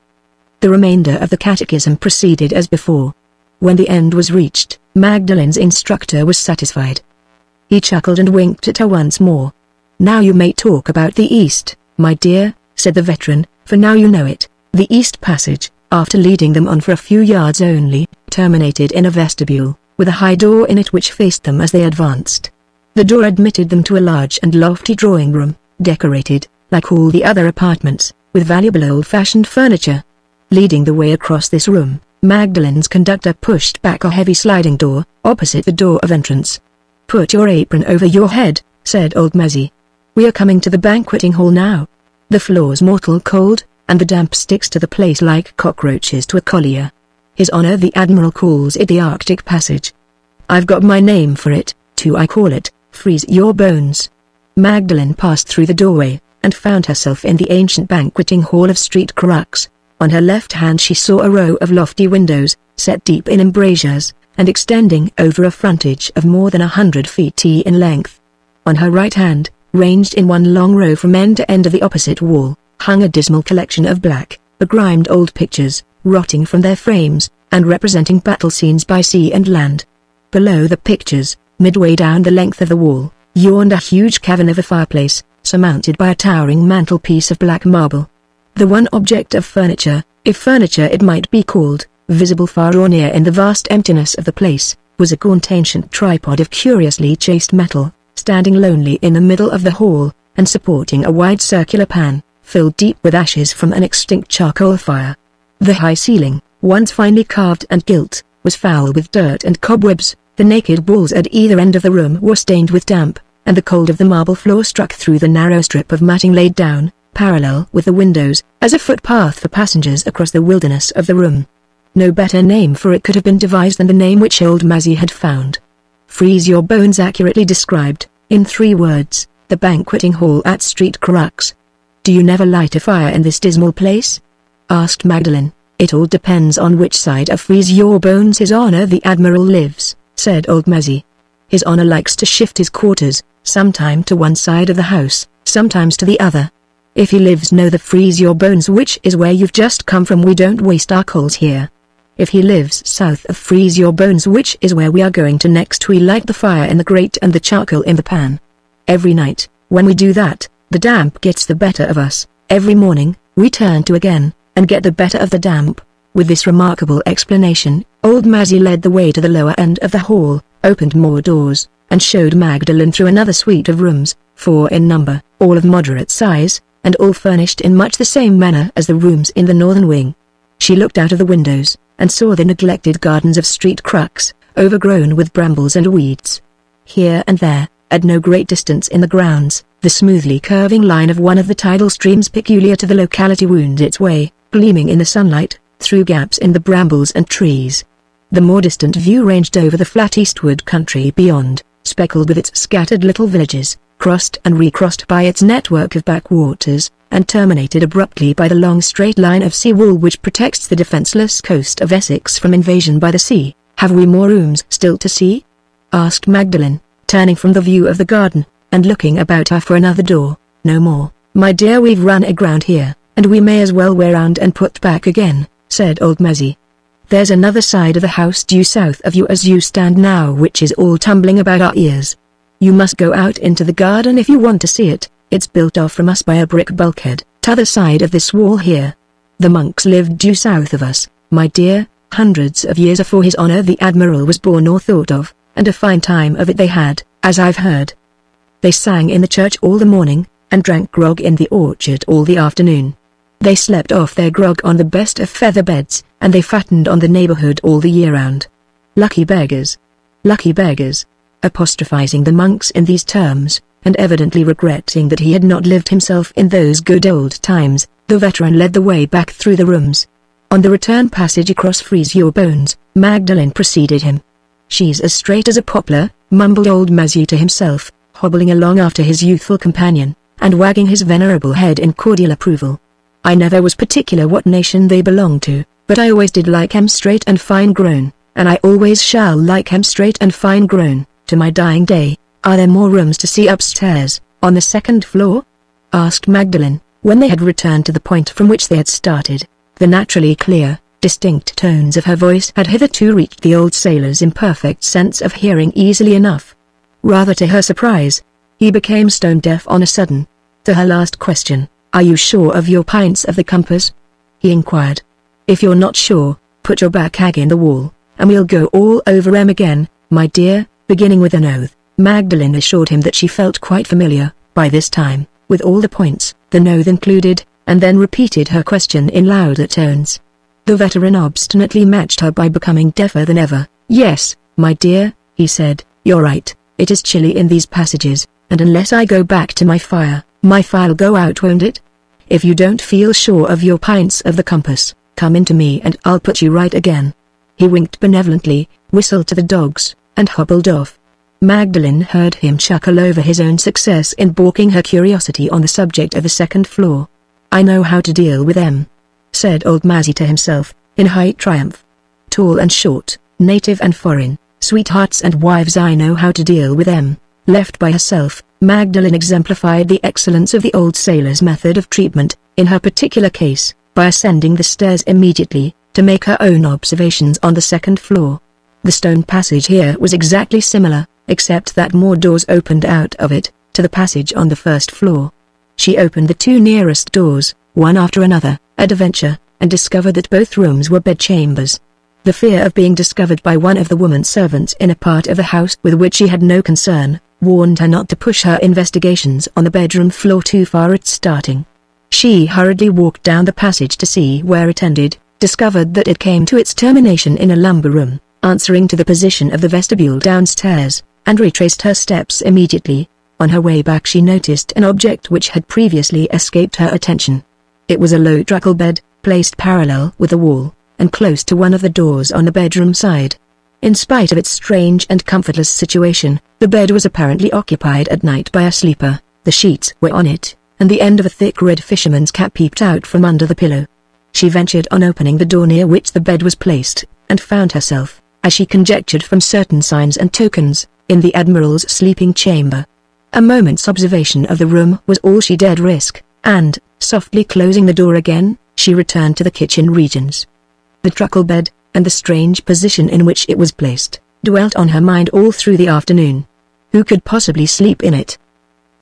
The remainder of the catechism proceeded as before. When the end was reached, Magdalen's instructor was satisfied. He chuckled and winked at her once more. "Now you may talk about the east, my dear," said the veteran, "for now you know it." The east passage, after leading them on for a few yards only, terminated in a vestibule, with a high door in it which faced them as they advanced. The door admitted them to a large and lofty drawing room, decorated, like all the other apartments, with valuable old-fashioned furniture. Leading the way across this room, Magdalen's conductor pushed back a heavy sliding door, opposite the door of entrance. "Put your apron over your head," said old Mazzy. "We are coming to the banqueting hall now. The floor's mortal cold, and the damp sticks to the place like cockroaches to a collier. His Honor the Admiral calls it the Arctic Passage. I've got my name for it, too. I call it, Freeze Your Bones." Magdalen passed through the doorway, and found herself in the ancient banqueting hall of Street Crux. On her left hand she saw a row of lofty windows, set deep in embrasures, and extending over a frontage of more than 100 feet in length. On her right hand, ranged in one long row from end to end of the opposite wall, hung a dismal collection of black, begrimed old pictures, rotting from their frames, and representing battle scenes by sea and land. Below the pictures, midway down the length of the wall, yawned a huge cavern of a fireplace, surmounted by a towering mantelpiece of black marble. The one object of furniture, if furniture it might be called, visible far or near in the vast emptiness of the place, was a gaunt ancient tripod of curiously chased metal, standing lonely in the middle of the hall, and supporting a wide circular pan, filled deep with ashes from an extinct charcoal fire. The high ceiling, once finely carved and gilt, was foul with dirt and cobwebs. The naked walls at either end of the room were stained with damp, and the cold of the marble floor struck through the narrow strip of matting laid down, parallel with the windows, as a footpath for passengers across the wilderness of the room. No better name for it could have been devised than the name which old Mazzy had found. Freeze Your Bones accurately described, in 3 words, the banqueting hall at Street Crux. "Do you never light a fire in this dismal place?" asked Magdalen. "It all depends on which side of Freeze Your Bones His Honor the Admiral lives," said old Mazzy. "His Honor likes to shift his quarters, sometime to one side of the house, sometimes to the other. If he lives near the Freeze Your Bones, which is where you've just come from, we don't waste our coals here. If he lives south of Freeze Your Bones, which is where we are going to next, we light the fire in the grate and the charcoal in the pan. Every night, when we do that, the damp gets the better of us. Every morning, we turn to again, and get the better of the damp." With this remarkable explanation, old Mazzy led the way to the lower end of the hall, opened more doors, and showed Magdalen through another suite of rooms, 4 in number, all of moderate size, and all furnished in much the same manner as the rooms in the northern wing. She looked out of the windows, and saw the neglected gardens of Street Crux, overgrown with brambles and weeds. Here and there, at no great distance in the grounds, the smoothly curving line of one of the tidal streams peculiar to the locality wound its way, gleaming in the sunlight, through gaps in the brambles and trees. The more distant view ranged over the flat eastward country beyond, speckled with its scattered little villages, crossed and recrossed by its network of backwaters, and terminated abruptly by the long straight line of sea wall which protects the defenseless coast of Essex from invasion by the sea. "Have we more rooms still to see?" asked Magdalen, turning from the view of the garden, and looking about her for another door. "No more, my dear, we've run aground here, and we may as well wear round and put back again," said old Mazzy. "There's another side of the house due south of you as you stand now, which is all tumbling about our ears. You must go out into the garden if you want to see it. It's built off from us by a brick bulkhead, t'other side of this wall here. The monks lived due south of us, my dear, hundreds of years afore His Honor the Admiral was born or thought of, and a fine time of it they had, as I've heard. They sang in the church all the morning, and drank grog in the orchard all the afternoon. They slept off their grog on the best of feather beds, and they fattened on the neighborhood all the year round. Lucky beggars! Lucky beggars!" Apostrophizing the monks in these terms, and evidently regretting that he had not lived himself in those good old times, the veteran led the way back through the rooms. On the return passage across Freeze Your Bones, Magdalen preceded him. "She's as straight as a poplar," mumbled old Mazzy to himself, hobbling along after his youthful companion, and wagging his venerable head in cordial approval. "I never was particular what nation they belonged to, but I always did like 'em straight and fine-grown, and I always shall like 'em straight and fine-grown, to my dying day." "Are there more rooms to see upstairs, on the second floor?" asked Magdalen, when they had returned to the point from which they had started. The naturally clear, distinct tones of her voice had hitherto reached the old sailor's imperfect sense of hearing easily enough. Rather to her surprise, he became stone-deaf on a sudden. To her last question, "Are you sure of your pints of the compass?" he inquired. "If you're not sure, put your back ag in the wall, and we'll go all over 'em again, my dear." Beginning with an oath, Magdalen assured him that she felt quite familiar, by this time, with all the points, the oath included, and then repeated her question in louder tones. The veteran obstinately matched her by becoming deafer than ever. "Yes, my dear," he said, "you're right, it is chilly in these passages, and unless I go back to my fire'll go out, won't it? If you don't feel sure of your pints of the compass, come in to me and I'll put you right again." He winked benevolently, whistled to the dogs, and hobbled off. Magdalen heard him chuckle over his own success in balking her curiosity on the subject of the second floor. "I know how to deal with them," said old Mazzy to himself, in high triumph. "Tall and short, native and foreign, sweethearts and wives, I know how to deal with them." Left by herself, Magdalen exemplified the excellence of the old sailor's method of treatment, in her particular case, by ascending the stairs immediately, to make her own observations on the second floor. The stone passage here was exactly similar, except that more doors opened out of it, to the passage on the first floor. She opened the two nearest doors, one after another, at a venture, and discovered that both rooms were bedchambers. The fear of being discovered by one of the woman servants in a part of the house with which she had no concern, warned her not to push her investigations on the bedroom floor too far at starting. She hurriedly walked down the passage to see where it ended, discovered that it came to its termination in a lumber room, answering to the position of the vestibule downstairs, and retraced her steps immediately. On her way back she noticed an object which had previously escaped her attention. It was a low truckle bed, placed parallel with the wall, and close to one of the doors on the bedroom side. In spite of its strange and comfortless situation, the bed was apparently occupied at night by a sleeper. The sheets were on it, and the end of a thick red fisherman's cap peeped out from under the pillow. She ventured on opening the door near which the bed was placed, and found herself, as she conjectured from certain signs and tokens, in the Admiral's sleeping chamber. A moment's observation of the room was all she dared risk, and, softly closing the door again, she returned to the kitchen regions. The truckle bed, and the strange position in which it was placed, dwelt on her mind all through the afternoon. Who could possibly sleep in it?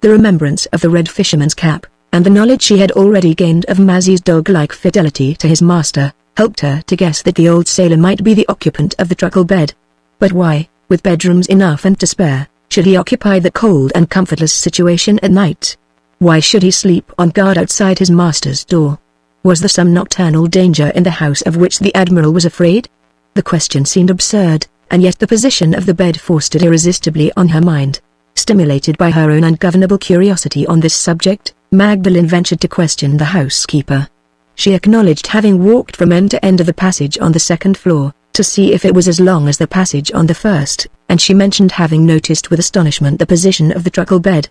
The remembrance of the red fisherman's cap, and the knowledge she had already gained of Mazzy's dog-like fidelity to his master, helped her to guess that the old sailor might be the occupant of the truckle bed. But why, with bedrooms enough and to spare, should he occupy the cold and comfortless situation at night? Why should he sleep on guard outside his master's door? Was there some nocturnal danger in the house of which the Admiral was afraid? The question seemed absurd, and yet the position of the bed forced it irresistibly on her mind. Stimulated by her own ungovernable curiosity on this subject, Magdalen ventured to question the housekeeper. She acknowledged having walked from end to end of the passage on the second floor, to see if it was as long as the passage on the first, and she mentioned having noticed with astonishment the position of the truckle bed.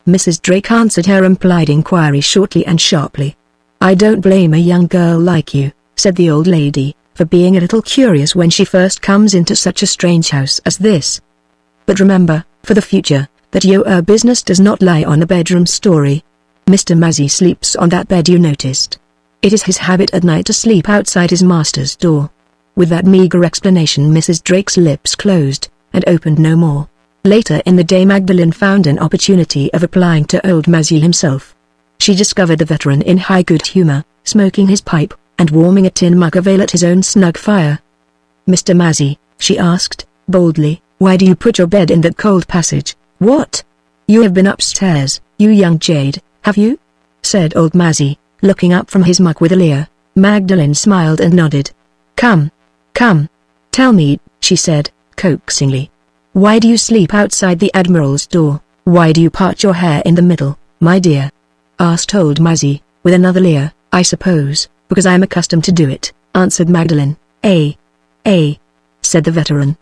Mrs. Drake answered her implied inquiry shortly and sharply. "I don't blame a young girl like you," said the old lady, "for being a little curious when she first comes into such a strange house as this. But remember, for the future, that your business does not lie on the bedroom story. Mr. Mazzy sleeps on that bed you noticed. It is his habit at night to sleep outside his master's door." With that meager explanation Mrs. Drake's lips closed, and opened no more. Later in the day Magdalen found an opportunity of applying to old Mazzy himself. She discovered the veteran in high good humor, smoking his pipe, and warming a tin mug of ale at his own snug fire. "Mr. Mazzy," she asked, boldly, "why do you put your bed in that cold passage?" "What? You have been upstairs, you young jade, have you?" said old Mazzy, looking up from his mug with a leer. Magdalen smiled and nodded. Come, tell me," she said, coaxingly. "Why do you sleep outside the Admiral's door? Why do you part your hair in the middle, my dear?" asked old Mazzy, with another leer. "I suppose, because I am accustomed to do it," answered Magdalen. Eh, said the veteran.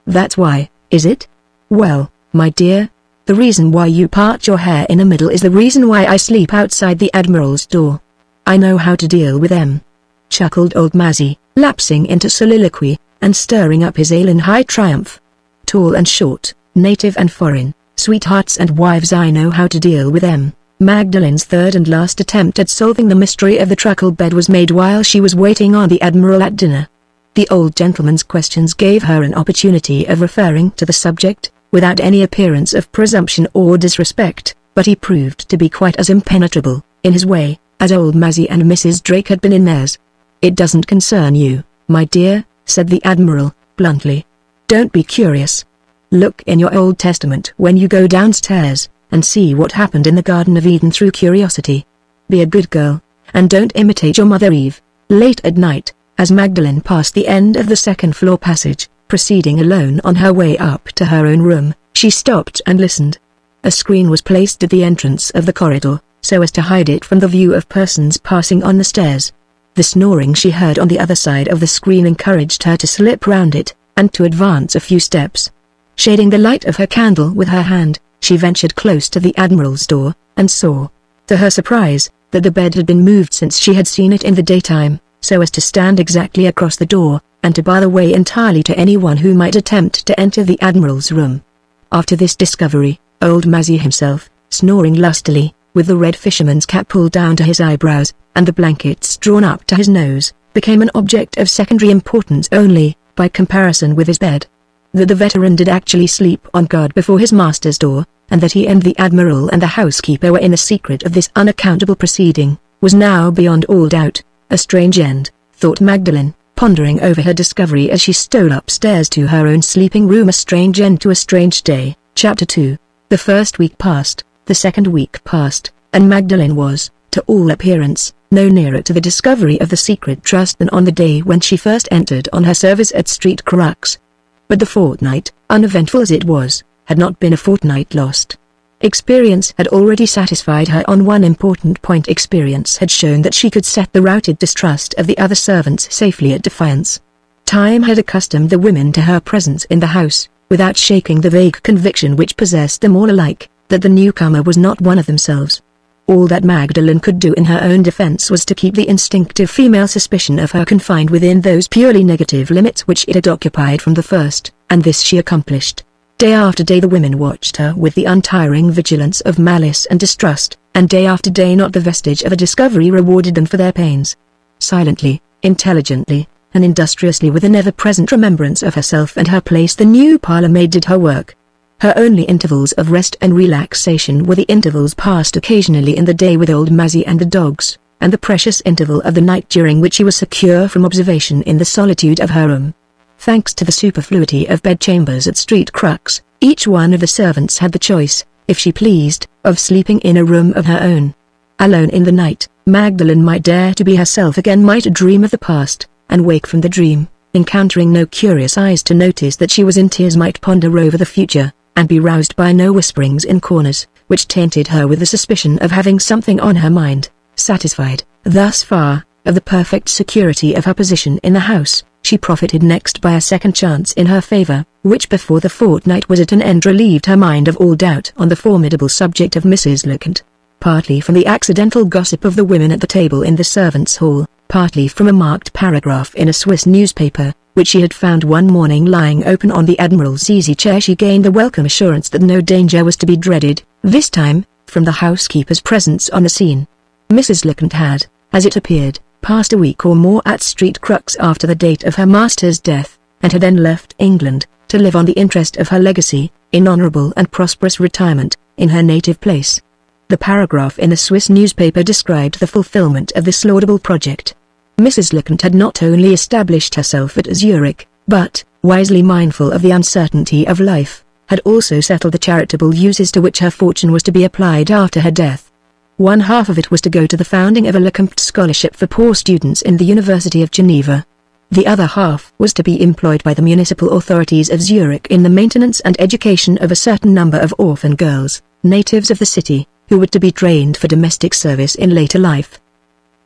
"That's why, is it? Well, my dear, The reason why you part your hair in the middle is the reason why I sleep outside the Admiral's door. I know how to deal with them," chuckled old Mazzy, lapsing into soliloquy, and stirring up his ale in high triumph. "Tall and short, native and foreign, sweethearts and wives, I know how to deal with them." Magdalen's third and last attempt at solving the mystery of the truckle bed was made while she was waiting on the Admiral at dinner. The old gentleman's questions gave her an opportunity of referring to the subject, without any appearance of presumption or disrespect, but he proved to be quite as impenetrable, in his way, as old Mazzy and Mrs. Drake had been in theirs. "It doesn't concern you, my dear," said the Admiral, bluntly. "Don't be curious. Look in your Old Testament when you go downstairs, and see what happened in the Garden of Eden through curiosity. Be a good girl, and don't imitate your mother Eve." Late at night, as Magdalen passed the end of the second-floor passage, proceeding alone on her way up to her own room, she stopped and listened. A screen was placed at the entrance of the corridor, so as to hide it from the view of persons passing on the stairs. The snoring she heard on the other side of the screen encouraged her to slip round it, and to advance a few steps. Shading the light of her candle with her hand, she ventured close to the Admiral's door, and saw, to her surprise, that the bed had been moved since she had seen it in the daytime, so as to stand exactly across the door, and to bar the way entirely to anyone who might attempt to enter the Admiral's room. After this discovery, old Mazzy himself, snoring lustily, with the red fisherman's cap pulled down to his eyebrows, and the blankets drawn up to his nose, became an object of secondary importance only, by comparison with his bed. That the veteran did actually sleep on guard before his master's door, and that he and the Admiral and the housekeeper were in the secret of this unaccountable proceeding, was now beyond all doubt. A strange end, thought Magdalen, pondering over her discovery as she stole upstairs to her own sleeping room. A strange end to a strange day. Chapter 2. The first week passed, the second week passed, and Magdalen was, to all appearance, no nearer to the discovery of the secret trust than on the day when she first entered on her service at Street Crux. But the fortnight, uneventful as it was, had not been a fortnight lost. Experience had already satisfied her on one important point. Experience had shown that she could set the routed distrust of the other servants safely at defiance. Time had accustomed the women to her presence in the house, without shaking the vague conviction which possessed them all alike, that the newcomer was not one of themselves. All that Magdalen could do in her own defense was to keep the instinctive female suspicion of her confined within those purely negative limits which it had occupied from the first, and this she accomplished. Day after day the women watched her with the untiring vigilance of malice and distrust, and day after day not the vestige of a discovery rewarded them for their pains. Silently, intelligently, and industriously, with an ever-present remembrance of herself and her place, the new parlour-maid did her work. Her only intervals of rest and relaxation were the intervals passed occasionally in the day with old Mazzy and the dogs, and the precious interval of the night during which she was secure from observation in the solitude of her room. Thanks to the superfluity of bedchambers at Street Crux, each one of the servants had the choice, if she pleased, of sleeping in a room of her own. Alone in the night, Magdalen might dare to be herself again, might dream of the past, and wake from the dream, encountering no curious eyes to notice that she was in tears, might ponder over the future, and be roused by no whisperings in corners, which tainted her with the suspicion of having something on her mind. Satisfied, thus far, of the perfect security of her position in the house, she profited next by a second chance in her favour, which before the fortnight was at an end relieved her mind of all doubt on the formidable subject of Mrs. Lecount. Partly from the accidental gossip of the women at the table in the servants' hall, partly from a marked paragraph in a Swiss newspaper, which she had found one morning lying open on the Admiral's easy chair, she gained the welcome assurance that no danger was to be dreaded, this time, from the housekeeper's presence on the scene. Mrs. Lecount had, as it appeared, passed a week or more at Street Crux after the date of her master's death, and had then left England, to live on the interest of her legacy, in honourable and prosperous retirement, in her native place. The paragraph in the Swiss newspaper described the fulfilment of this laudable project. Mrs. Lecount had not only established herself at Zurich, but, wisely mindful of the uncertainty of life, had also settled the charitable uses to which her fortune was to be applied after her death. One half of it was to go to the founding of a Lecount scholarship for poor students in the University of Geneva. The other half was to be employed by the municipal authorities of Zurich in the maintenance and education of a certain number of orphan girls, natives of the city, who were to be trained for domestic service in later life.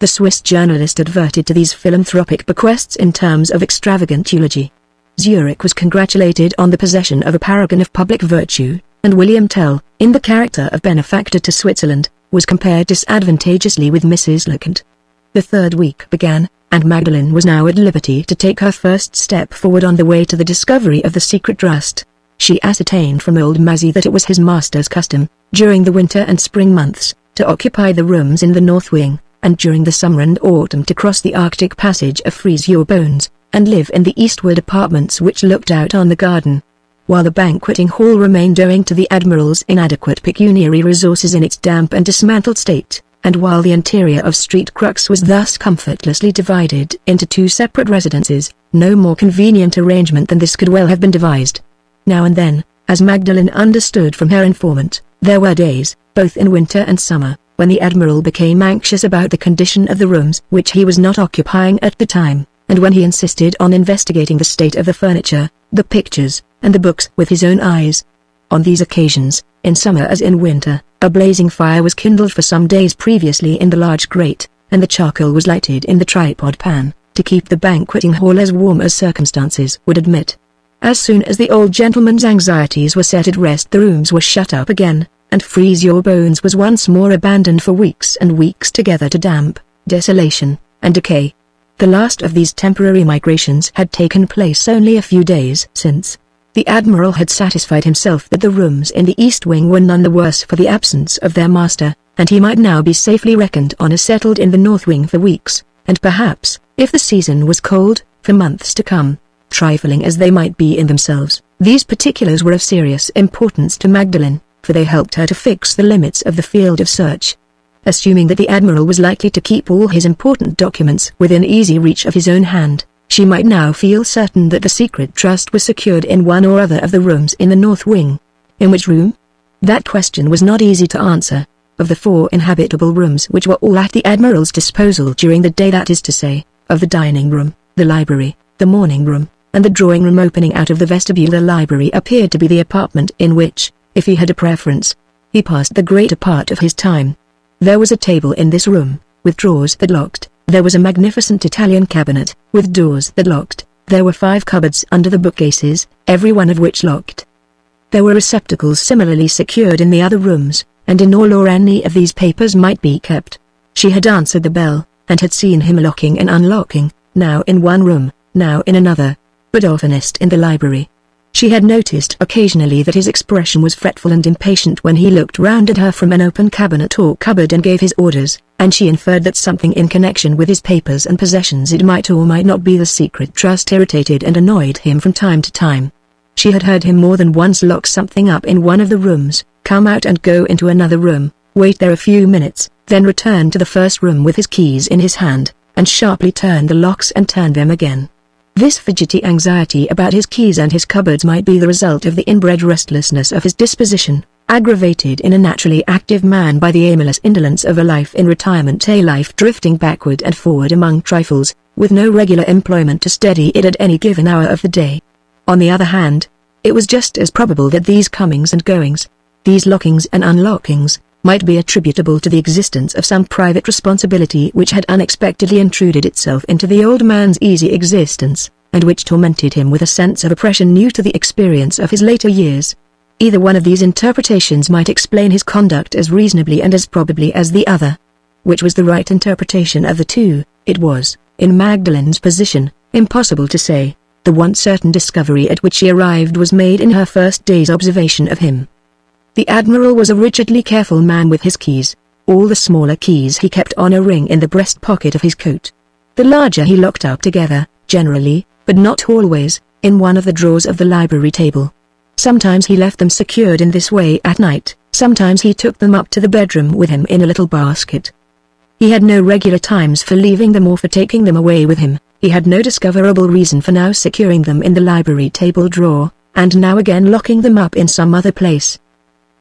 The Swiss journalist adverted to these philanthropic bequests in terms of extravagant eulogy. Zurich was congratulated on the possession of a paragon of public virtue, and William Tell, in the character of benefactor to Switzerland, was compared disadvantageously with Mrs. Leconte. The third week began, and Magdalen was now at liberty to take her first step forward on the way to the discovery of the secret trust. She ascertained from old Mazzy that it was his master's custom, during the winter and spring months, to occupy the rooms in the north wing, and during the summer and autumn to cross the Arctic passage of Freeze Your Bones, and live in the eastward apartments which looked out on the garden. While the banqueting hall remained owing to the Admiral's inadequate pecuniary resources in its damp and dismantled state, and while the interior of Street Crux was thus comfortlessly divided into two separate residences, no more convenient arrangement than this could well have been devised. Now and then, as Magdalen understood from her informant, there were days, both in winter and summer, when the Admiral became anxious about the condition of the rooms which he was not occupying at the time, and when he insisted on investigating the state of the furniture, the pictures, and the books with his own eyes. On these occasions, in summer as in winter, a blazing fire was kindled for some days previously in the large grate, and the charcoal was lighted in the tripod pan, to keep the banqueting hall as warm as circumstances would admit. As soon as the old gentleman's anxieties were set at rest, the rooms were shut up again, and Freeze Your Bones was once more abandoned for weeks and weeks together to damp, desolation, and decay. The last of these temporary migrations had taken place only a few days since. The Admiral had satisfied himself that the rooms in the East Wing were none the worse for the absence of their master, and he might now be safely reckoned on as settled in the North Wing for weeks, and perhaps, if the season was cold, for months to come. Trifling as they might be in themselves, these particulars were of serious importance to Magdalen, for they helped her to fix the limits of the field of search. Assuming that the Admiral was likely to keep all his important documents within easy reach of his own hand, she might now feel certain that the secret trust was secured in one or other of the rooms in the North Wing. In which room? That question was not easy to answer. Of the 4 inhabitable rooms which were all at the Admiral's disposal during the day, that is to say, of the dining room, the library, the morning room, and the drawing room opening out of the vestibule, the library appeared to be the apartment in which, if he had a preference, he passed the greater part of his time. There was a table in this room, with drawers that locked. There was a magnificent Italian cabinet, with doors that locked. There were 5 cupboards under the bookcases, every one of which locked. There were receptacles similarly secured in the other rooms, and in all or any of these papers might be kept. She had answered the bell, and had seen him locking and unlocking, now in one room, now in another, but oftenest in the library. She had noticed occasionally that his expression was fretful and impatient when he looked round at her from an open cabinet or cupboard and gave his orders, and she inferred that something in connection with his papers and possessions, it might or might not be the secret trust, irritated and annoyed him from time to time. She had heard him more than once lock something up in one of the rooms, come out and go into another room, wait there a few minutes, then return to the first room with his keys in his hand, and sharply turn the locks and turn them again. This fidgety anxiety about his keys and his cupboards might be the result of the inbred restlessness of his disposition, aggravated in a naturally active man by the aimless indolence of a life in retirement, a life drifting backward and forward among trifles, with no regular employment to steady it at any given hour of the day. On the other hand, it was just as probable that these comings and goings, these lockings and unlockings, might be attributable to the existence of some private responsibility which had unexpectedly intruded itself into the old man's easy existence, and which tormented him with a sense of oppression new to the experience of his later years. Either one of these interpretations might explain his conduct as reasonably and as probably as the other. Which was the right interpretation of the two, it was, in Magdalen's position, impossible to say. The one certain discovery at which she arrived was made in her first day's observation of him. The Admiral was a rigidly careful man with his keys. All the smaller keys he kept on a ring in the breast pocket of his coat. The larger he locked up together, generally, but not always, in one of the drawers of the library table. Sometimes he left them secured in this way at night, sometimes he took them up to the bedroom with him in a little basket. He had no regular times for leaving them or for taking them away with him. He had no discoverable reason for now securing them in the library table drawer, and now again locking them up in some other place.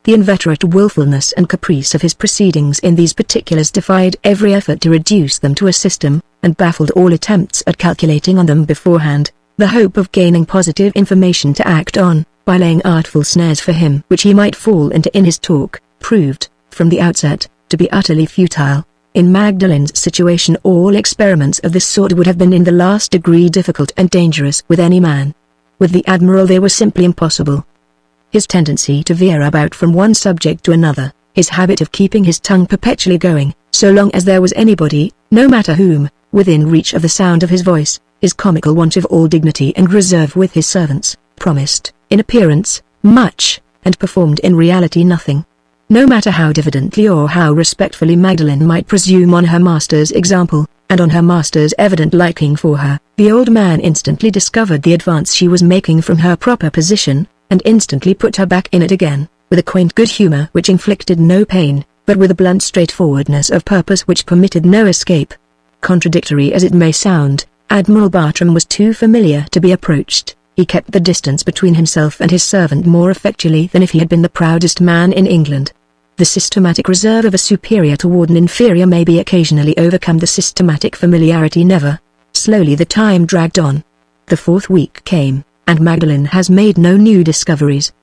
The inveterate willfulness and caprice of his proceedings in these particulars defied every effort to reduce them to a system, and baffled all attempts at calculating on them beforehand. The hope of gaining positive information to act on, by laying artful snares for him which he might fall into in his talk, proved, from the outset, to be utterly futile. In Magdalen's situation all experiments of this sort would have been in the last degree difficult and dangerous with any man. With the Admiral they were simply impossible. his tendency to veer about from one subject to another, his habit of keeping his tongue perpetually going, so long as there was anybody, no matter whom, within reach of the sound of his voice, his comical want of all dignity and reserve with his servants, promised, in appearance, much, and performed in reality nothing. No matter how diffidently or how respectfully Magdalen might presume on her master's example, and on her master's evident liking for her, the old man instantly discovered the advance she was making from her proper position, and instantly put her back in it again, with a quaint good humor which inflicted no pain, but with a blunt straightforwardness of purpose which permitted no escape. Contradictory as it may sound, Admiral Bartram was too familiar to be approached. He kept the distance between himself and his servant more effectually than if he had been the proudest man in England. The systematic reserve of a superior toward an inferior may be occasionally overcome, the systematic familiarity never. Slowly the time dragged on. The 4th week came, and Magdalen has made no new discoveries.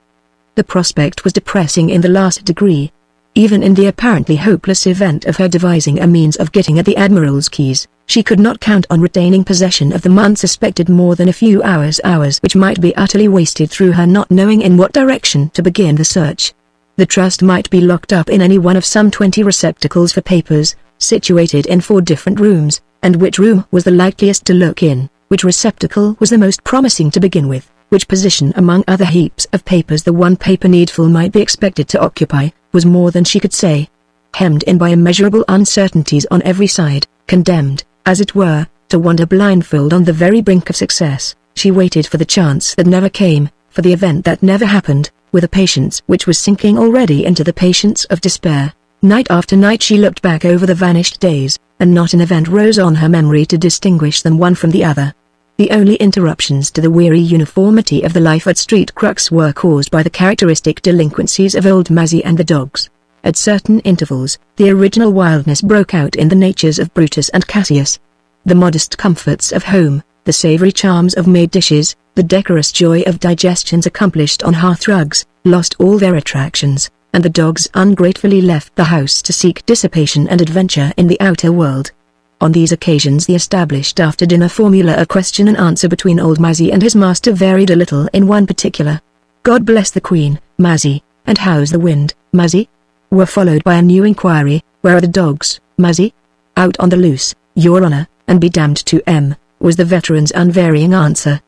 The prospect was depressing in the last degree. Even in the apparently hopeless event of her devising a means of getting at the Admiral's keys, she could not count on retaining possession of them unsuspected more than a few hours which might be utterly wasted through her not knowing in what direction to begin the search. The trust might be locked up in any one of some 20 receptacles for papers, situated in 4 different rooms, and which room was the likeliest to look in, which receptacle was the most promising to begin with, which position among other heaps of papers the one paper needful might be expected to occupy, was more than she could say. Hemmed in by immeasurable uncertainties on every side, condemned, as it were, to wander blindfold on the very brink of success, she waited for the chance that never came, for the event that never happened, with a patience which was sinking already into the patience of despair. Night after night she looked back over the vanished days, and not an event rose on her memory to distinguish them one from the other. The only interruptions to the weary uniformity of the life at Street Crux were caused by the characteristic delinquencies of old Mazzy and the dogs. At certain intervals, the original wildness broke out in the natures of Brutus and Cassius. The modest comforts of home, the savory charms of made dishes, the decorous joy of digestions accomplished on hearthrugs, lost all their attractions, and the dogs ungratefully left the house to seek dissipation and adventure in the outer world. On these occasions the established after-dinner formula of question and answer between old Mazzy and his master varied a little in one particular. "God bless the Queen, Mazzy, and how's the wind, Mazzy?" were followed by a new inquiry, "Where are the dogs, Mazzy?" "Out on the loose, Your Honour, and be damned to 'em," was the veteran's unvarying answer.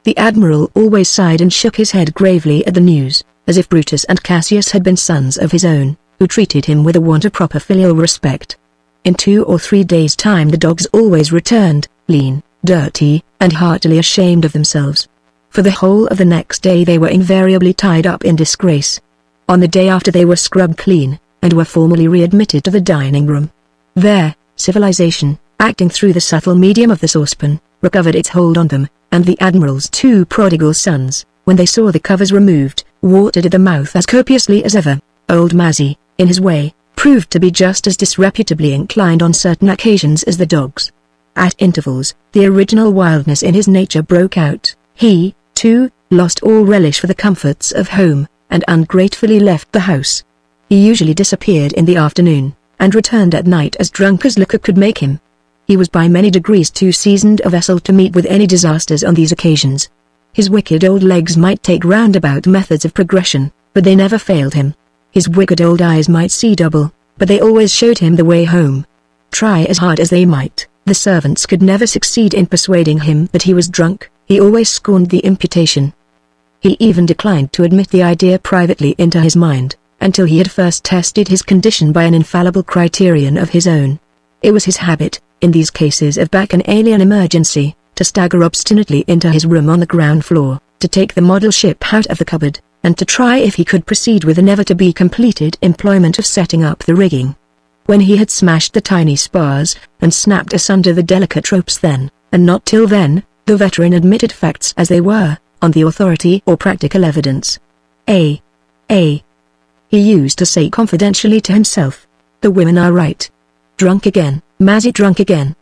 The Admiral always sighed and shook his head gravely at the news, as if Brutus and Cassius had been sons of his own, who treated him with a want of proper filial respect. In 2 or 3 days' time the dogs always returned, lean, dirty, and heartily ashamed of themselves. For the whole of the next day they were invariably tied up in disgrace. On the day after they were scrubbed clean, and were formally readmitted to the dining room. There, civilization, acting through the subtle medium of the saucepan, recovered its hold on them, and the Admiral's 2 prodigal sons, when they saw the covers removed, watered at the mouth as copiously as ever. Old Mazzy, in his way, proved to be just as disreputably inclined on certain occasions as the dogs. At intervals, the original wildness in his nature broke out. He, too, lost all relish for the comforts of home, and ungratefully left the house. He usually disappeared in the afternoon, and returned at night as drunk as liquor could make him. He was by many degrees too seasoned a vessel to meet with any disasters on these occasions. His wicked old legs might take roundabout methods of progression, but they never failed him. His wicked old eyes might see double, but they always showed him the way home. Try as hard as they might, the servants could never succeed in persuading him that he was drunk. He always scorned the imputation. He even declined to admit the idea privately into his mind, until he had first tested his condition by an infallible criterion of his own. It was his habit, in these cases of bacchanalian emergency, to stagger obstinately into his room on the ground floor, to take the model ship out of the cupboard, and to try if he could proceed with the never-to-be-completed employment of setting up the rigging. When he had smashed the tiny spars, and snapped asunder the delicate ropes, then, and not till then, the veteran admitted facts as they were, on the authority or practical evidence. He used to say confidentially to himself, "The women are right. Drunk again, Mazzy drunk again."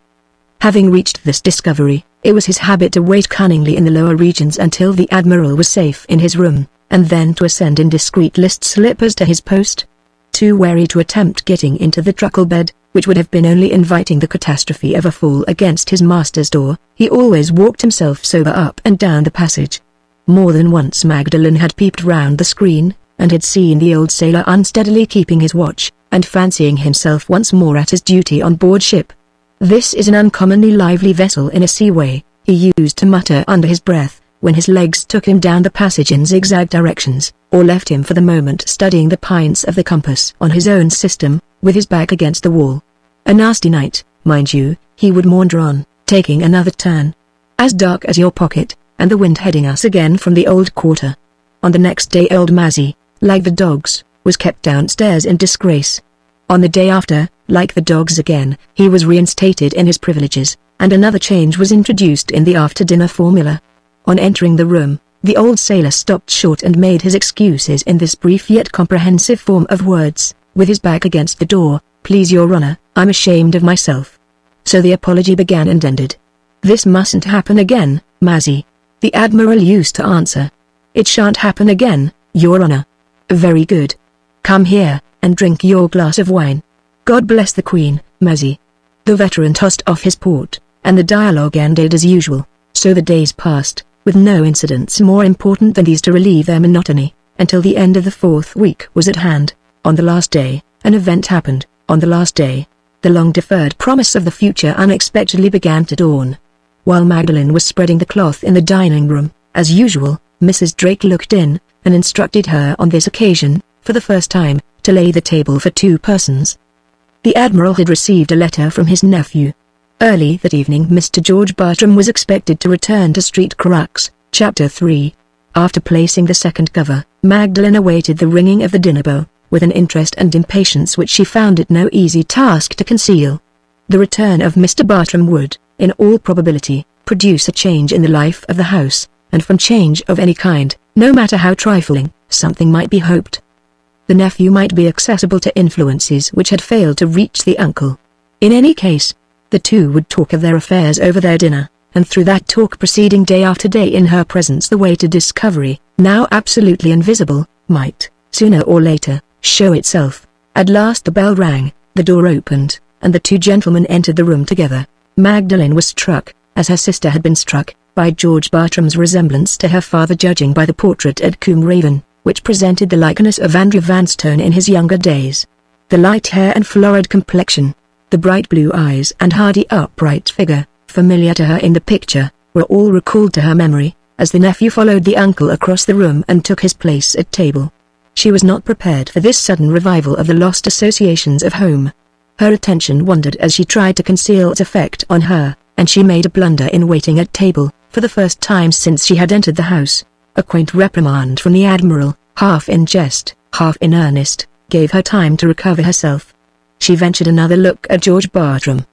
Having reached this discovery, it was his habit to wait cunningly in the lower regions until the Admiral was safe in his room, and then to ascend in discreet list slippers to his post. Too wary to attempt getting into the truckle bed, which would have been only inviting the catastrophe of a fall against his master's door, he always walked himself sober up and down the passage. More than once Magdalen had peeped round the screen, and had seen the old sailor unsteadily keeping his watch, and fancying himself once more at his duty on board ship. "This is an uncommonly lively vessel in a seaway," he used to mutter under his breath, when his legs took him down the passage in zigzag directions, or left him for the moment studying the points of the compass on his own system, with his back against the wall. "A nasty night, mind you," he would maunder on, taking another turn. "As dark as your pocket, and the wind heading us again from the old quarter." On the next day old Mazzy, like the dogs, was kept downstairs in disgrace. On the day after, like the dogs again, he was reinstated in his privileges, and another change was introduced in the after-dinner formula. On entering the room, the old sailor stopped short and made his excuses in this brief yet comprehensive form of words, with his back against the door: "Please your honor, I'm ashamed of myself." So the apology began and ended. "This mustn't happen again, Mazzy," the admiral used to answer. "It shan't happen again, your honor." "Very good. Come here, and drink your glass of wine." "God bless the Queen, Mazzy." The veteran tossed off his port, and the dialogue ended as usual. So the days passed, with no incidents more important than these to relieve their monotony, until the end of the 4th week was at hand. On the last day, an event happened. On the last day, the long-deferred promise of the future unexpectedly began to dawn. While Magdalen was spreading the cloth in the dining room, as usual, Mrs. Drake looked in, and instructed her on this occasion, for the first time, to lay the table for 2 persons. The Admiral had received a letter from his nephew. Early that evening Mr. George Bartram was expected to return to Street Crux, Chapter 3. After placing the second cover, Magdalen awaited the ringing of the dinner bell, with an interest and impatience which she found it no easy task to conceal. The return of Mr. Bartram would, in all probability, produce a change in the life of the house, and from change of any kind, no matter how trifling, something might be hoped. The nephew might be accessible to influences which had failed to reach the uncle. In any case, the two would talk of their affairs over their dinner, and through that talk proceeding day after day in her presence the way to discovery, now absolutely invisible, might, sooner or later, show itself. At last the bell rang, the door opened, and the 2 gentlemen entered the room together. Magdalen was struck, as her sister had been struck, by George Bartram's resemblance to her father, judging by the portrait at Combe Raven, which presented the likeness of Andrew Vanstone in his younger days. The light hair and florid complexion, the bright blue eyes and hardy upright figure, familiar to her in the picture, were all recalled to her memory, as the nephew followed the uncle across the room and took his place at table. She was not prepared for this sudden revival of the lost associations of home. Her attention wandered as she tried to conceal its effect on her, and she made a blunder in waiting at table, for the first time since she had entered the house. A quaint reprimand from the Admiral, half in jest, half in earnest, gave her time to recover herself. She ventured another look at George Bartram.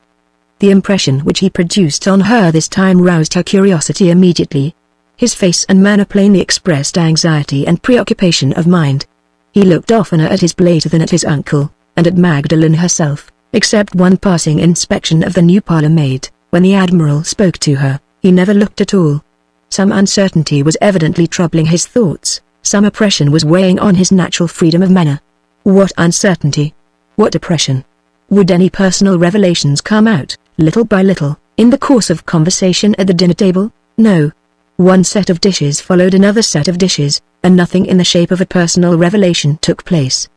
The impression which he produced on her this time roused her curiosity immediately. His face and manner plainly expressed anxiety and preoccupation of mind. He looked oftener at his plate than at his uncle, and at Magdalen herself, except one passing inspection of the new parlour-maid. When the Admiral spoke to her, he never looked at all. Some uncertainty was evidently troubling his thoughts, some oppression was weighing on his natural freedom of manner. What uncertainty? What oppression? Would any personal revelations come out, little by little, in the course of conversation at the dinner table? No. One set of dishes followed another set of dishes, and nothing in the shape of a personal revelation took place.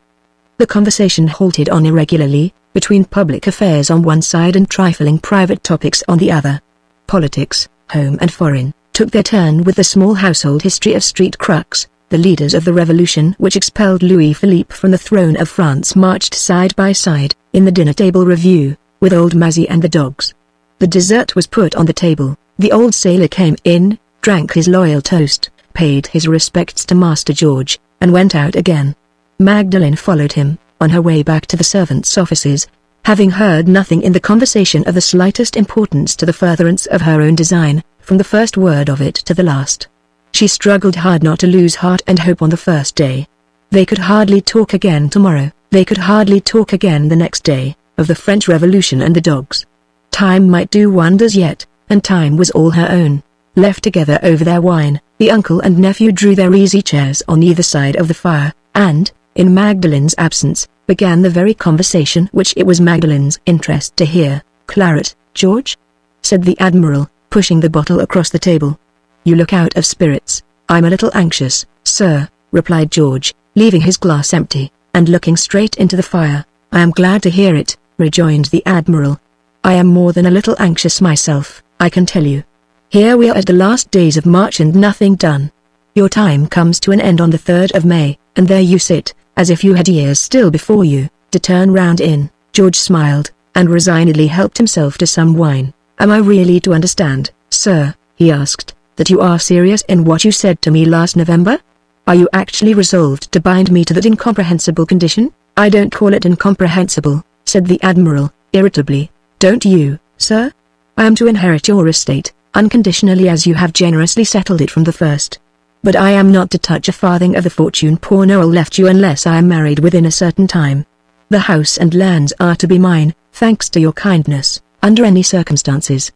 The conversation halted on irregularly, between public affairs on one side and trifling private topics on the other. Politics, home and foreign, took their turn with the small household history of Street Crux. The leaders of the revolution which expelled Louis Philippe from the throne of France marched side by side, in the dinner-table review, with old Mazzy and the dogs. The dessert was put on the table, the old sailor came in, drank his loyal toast, paid his respects to Master George, and went out again. Magdalen followed him, on her way back to the servants' offices, having heard nothing in the conversation of the slightest importance to the furtherance of her own design, from the first word of it to the last. She struggled hard not to lose heart and hope on the first day. They could hardly talk again tomorrow, they could hardly talk again the next day, of the French Revolution and the dogs. Time might do wonders yet, and time was all her own. Left together over their wine, the uncle and nephew drew their easy chairs on either side of the fire, and, in Magdalen's absence, began the very conversation which it was Magdalen's interest to hear. "Claret, George?" said the Admiral, pushing the bottle across the table. "You look out of spirits." "I'm a little anxious, sir," replied George, leaving his glass empty, and looking straight into the fire. "I am glad to hear it," rejoined the Admiral. "I am more than a little anxious myself, I can tell you. Here we are at the last days of March and nothing done. Your time comes to an end on the 3rd of May, and there you sit, as if you had years still before you, to turn round in." George smiled, and resignedly helped himself to some wine. "Am I really to understand, sir," he asked, "that you are serious in what you said to me last November? Are you actually resolved to bind me to that incomprehensible condition?" "I don't call it incomprehensible," said the Admiral, irritably. "Don't you, sir? I am to inherit your estate, unconditionally as you have generously settled it from the first. But I am not to touch a farthing of the fortune poor Noel left you unless I am married within a certain time. The house and lands are to be mine, thanks to your kindness, under any circumstances.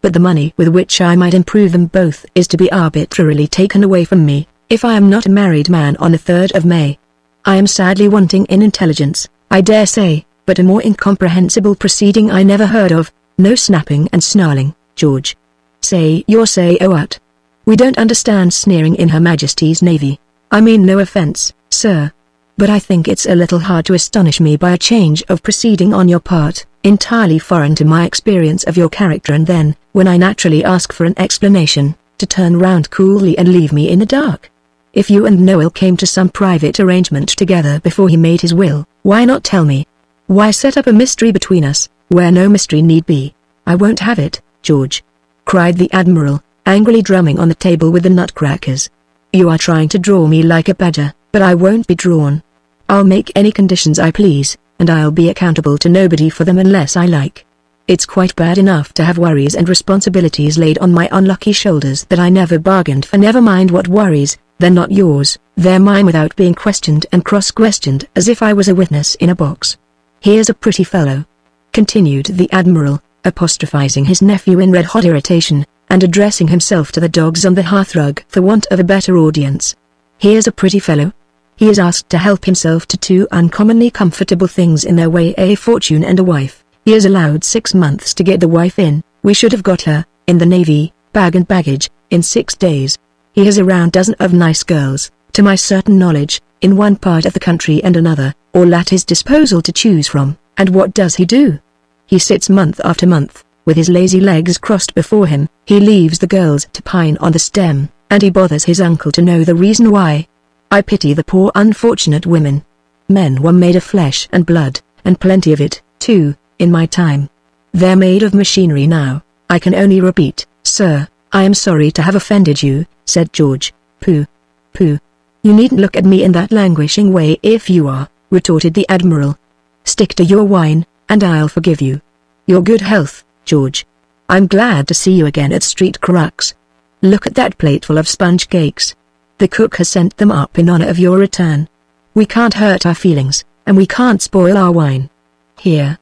But the money with which I might improve them both is to be arbitrarily taken away from me, if I am not a married man on the 3rd of May. I am sadly wanting in intelligence, I dare say, but a more incomprehensible proceeding I never heard of." No snapping and snarling, George. "Say your say what? We don't understand sneering in Her Majesty's Navy. I mean no offense, sir. But I think it's a little hard to astonish me by a change of proceeding on your part, entirely foreign to my experience of your character, and then, when I naturally ask for an explanation, to turn round coolly and leave me in the dark. If you and Noel came to some private arrangement together before he made his will, why not tell me? Why set up a mystery between us, where no mystery need be? I won't have it, George," cried the Admiral, angrily drumming on the table with the nutcrackers. "You are trying to draw me like a badger, but I won't be drawn. I'll make any conditions I please, and I'll be accountable to nobody for them unless I like. It's quite bad enough to have worries and responsibilities laid on my unlucky shoulders that I never bargained for. Never mind what worries, they're not yours, they're mine without being questioned and cross-questioned as if I was a witness in a box. Here's a pretty fellow," continued the Admiral, apostrophizing his nephew in red-hot irritation, and addressing himself to the dogs on the hearthrug for want of a better audience. "Here's a pretty fellow. He is asked to help himself to two uncommonly comfortable things in their way, a fortune and a wife. He is allowed 6 months to get the wife in. We should have got her, in the Navy, bag and baggage, in 6 days. He has a round dozen of nice girls, to my certain knowledge, in one part of the country and another, all at his disposal to choose from, and what does he do? He sits month after month, with his lazy legs crossed before him. He leaves the girls to pine on the stem, and he bothers his uncle to know the reason why. I pity the poor unfortunate women. Men were made of flesh and blood, and plenty of it, too, in my time. They're made of machinery now. I can only repeat, sir, I am sorry to have offended you," said George. "Pooh. Pooh. You needn't look at me in that languishing way if you are," retorted the Admiral. "Stick to your wine, and I'll forgive you. Your good health, George. I'm glad to see you again at Street Crux. Look at that plateful of sponge cakes. The cook has sent them up in honor of your return. We can't hurt our feelings, and we can't spoil our wine. Here."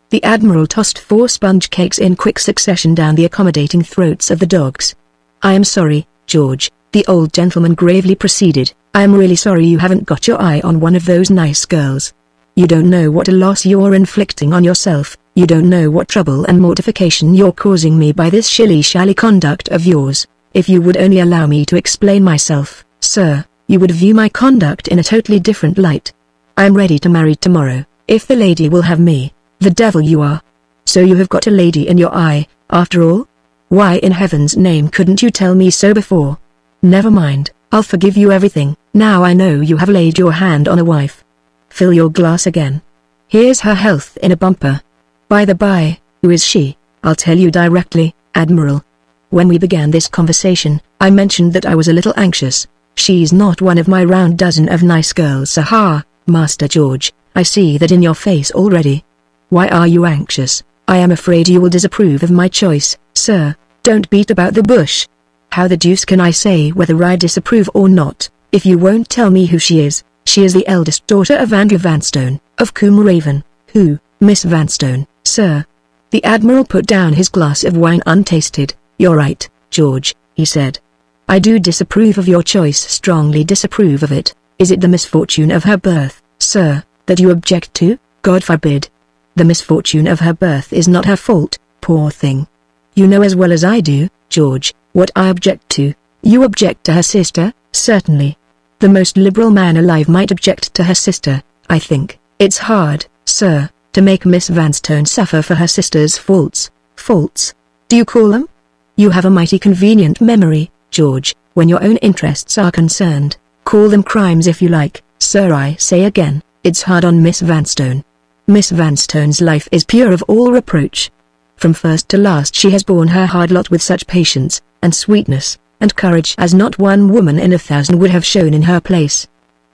The Admiral tossed 4 sponge cakes in quick succession down the accommodating throats of the dogs. "I am sorry, George," the old gentleman gravely proceeded. "I am really sorry you haven't got your eye on one of those nice girls. You don't know what a loss you're inflicting on yourself. You don't know what trouble and mortification you're causing me by this shilly-shally conduct of yours. If you would only allow me to explain myself, sir, you would view my conduct in a totally different light. I am ready to marry tomorrow, if the lady will have me." "The devil you are. So you have got a lady in your eye, after all? Why in heaven's name couldn't you tell me so before? Never mind, I'll forgive you everything, now I know you have laid your hand on a wife. Fill your glass again. Here's her health in a bumper. By the by, who is she? I'll tell you directly, Admiral. When we began this conversation, I mentioned that I was a little anxious. She's not one of my round dozen of nice girls. Ha, Master George, I see that in your face already. Why are you anxious? I am afraid you will disapprove of my choice, sir. Don't beat about the bush. How the deuce can I say whether I disapprove or not, if you won't tell me who she is? She is the eldest daughter of Andrew Vanstone, of Combe Raven. Who, Miss Vanstone, sir? The Admiral put down his glass of wine untasted. "You're right, George," he said. "I do disapprove of your choice, strongly disapprove of it. Is it the misfortune of her birth, sir, that you object to? God forbid. The misfortune of her birth is not her fault, poor thing. You know as well as I do, George, what I object to. You object to her sister? Certainly. The most liberal man alive might object to her sister, I think. It's hard, sir, to make Miss Vanstone suffer for her sister's faults. Faults? Do you call them? You have a mighty convenient memory, George, when your own interests are concerned. Call them crimes if you like, sir. I say again, it's hard on Miss Vanstone. Miss Vanstone's life is pure of all reproach. From first to last she has borne her hard lot with such patience, and sweetness, and courage as not one woman in 1,000 would have shown in her place.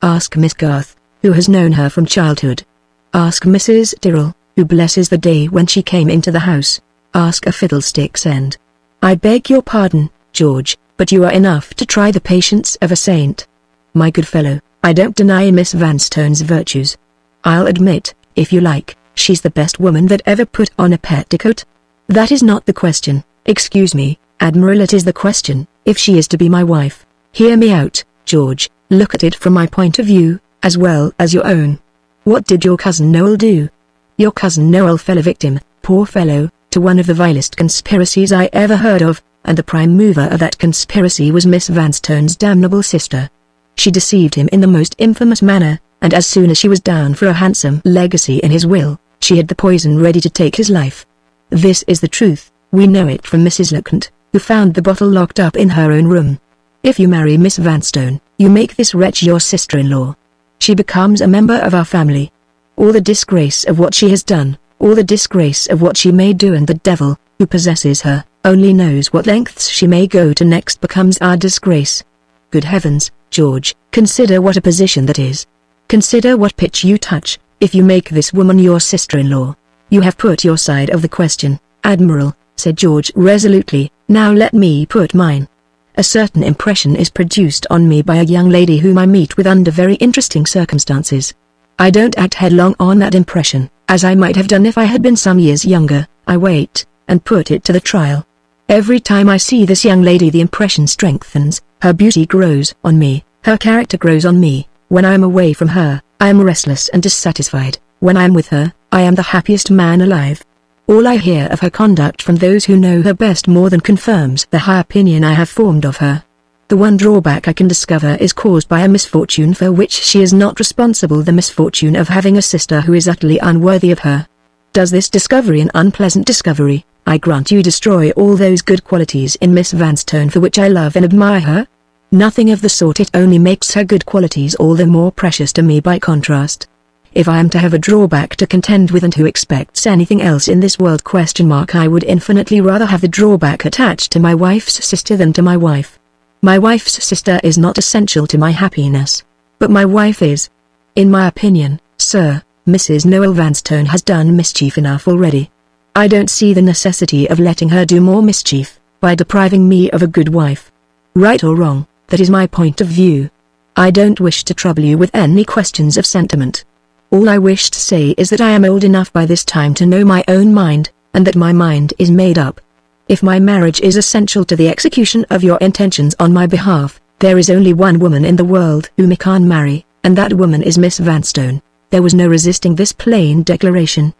Ask Miss Garth, who has known her from childhood. Ask Mrs. Tyrrell, who blesses the day when she came into the house. Ask a fiddlestick's end. I beg your pardon, George, but you are enough to try the patience of a saint. My good fellow, I don't deny Miss Vanstone's virtues. I'll admit, if you like, she's the best woman that ever put on a petticoat. That is not the question. Excuse me, Admiral, it is the question, if she is to be my wife. Hear me out, George, look at it from my point of view, as well as your own. What did your cousin Noel do? Your cousin Noel fell a victim, poor fellow, to one of the vilest conspiracies I ever heard of, and the prime mover of that conspiracy was Miss Vanstone's damnable sister. She deceived him in the most infamous manner, and as soon as she was down for a handsome legacy in his will, she had the poison ready to take his life. This is the truth, we know it from Mrs. Lecount, who found the bottle locked up in her own room. If you marry Miss Vanstone, you make this wretch your sister-in-law. She becomes a member of our family. All the disgrace of what she has done, all the disgrace of what she may do, and the devil, who possesses her, only knows what lengths she may go to next, becomes our disgrace. Good heavens, George, consider what a position that is. Consider what pitch you touch, if you make this woman your sister-in-law. You have put your side of the question, Admiral, said George resolutely. Now let me put mine. A certain impression is produced on me by a young lady whom I meet with under very interesting circumstances. I don't act headlong on that impression, as I might have done if I had been some years younger. I wait, and put it to the trial. Every time I see this young lady the impression strengthens, her beauty grows on me, her character grows on me. When I am away from her, I am restless and dissatisfied. When I am with her, I am the happiest man alive. All I hear of her conduct from those who know her best more than confirms the high opinion I have formed of her. The one drawback I can discover is caused by a misfortune for which she is not responsible, the misfortune of having a sister who is utterly unworthy of her. Does this discovery, an unpleasant discovery, I grant you, destroy all those good qualities in Miss Vanstone for which I love and admire her? Nothing of the sort. It only makes her good qualities all the more precious to me by contrast. If I am to have a drawback to contend with, and who expects anything else in this world, I would infinitely rather have the drawback attached to my wife's sister than to my wife. My wife's sister is not essential to my happiness, but my wife is. In my opinion, sir, Mrs. Noel Vanstone has done mischief enough already. I don't see the necessity of letting her do more mischief, by depriving me of a good wife. Right or wrong, that is my point of view. I don't wish to trouble you with any questions of sentiment. All I wish to say is that I am old enough by this time to know my own mind, and that my mind is made up. If my marriage is essential to the execution of your intentions on my behalf, there is only one woman in the world whom I can marry, and that woman is Miss Vanstone. There was no resisting this plain declaration.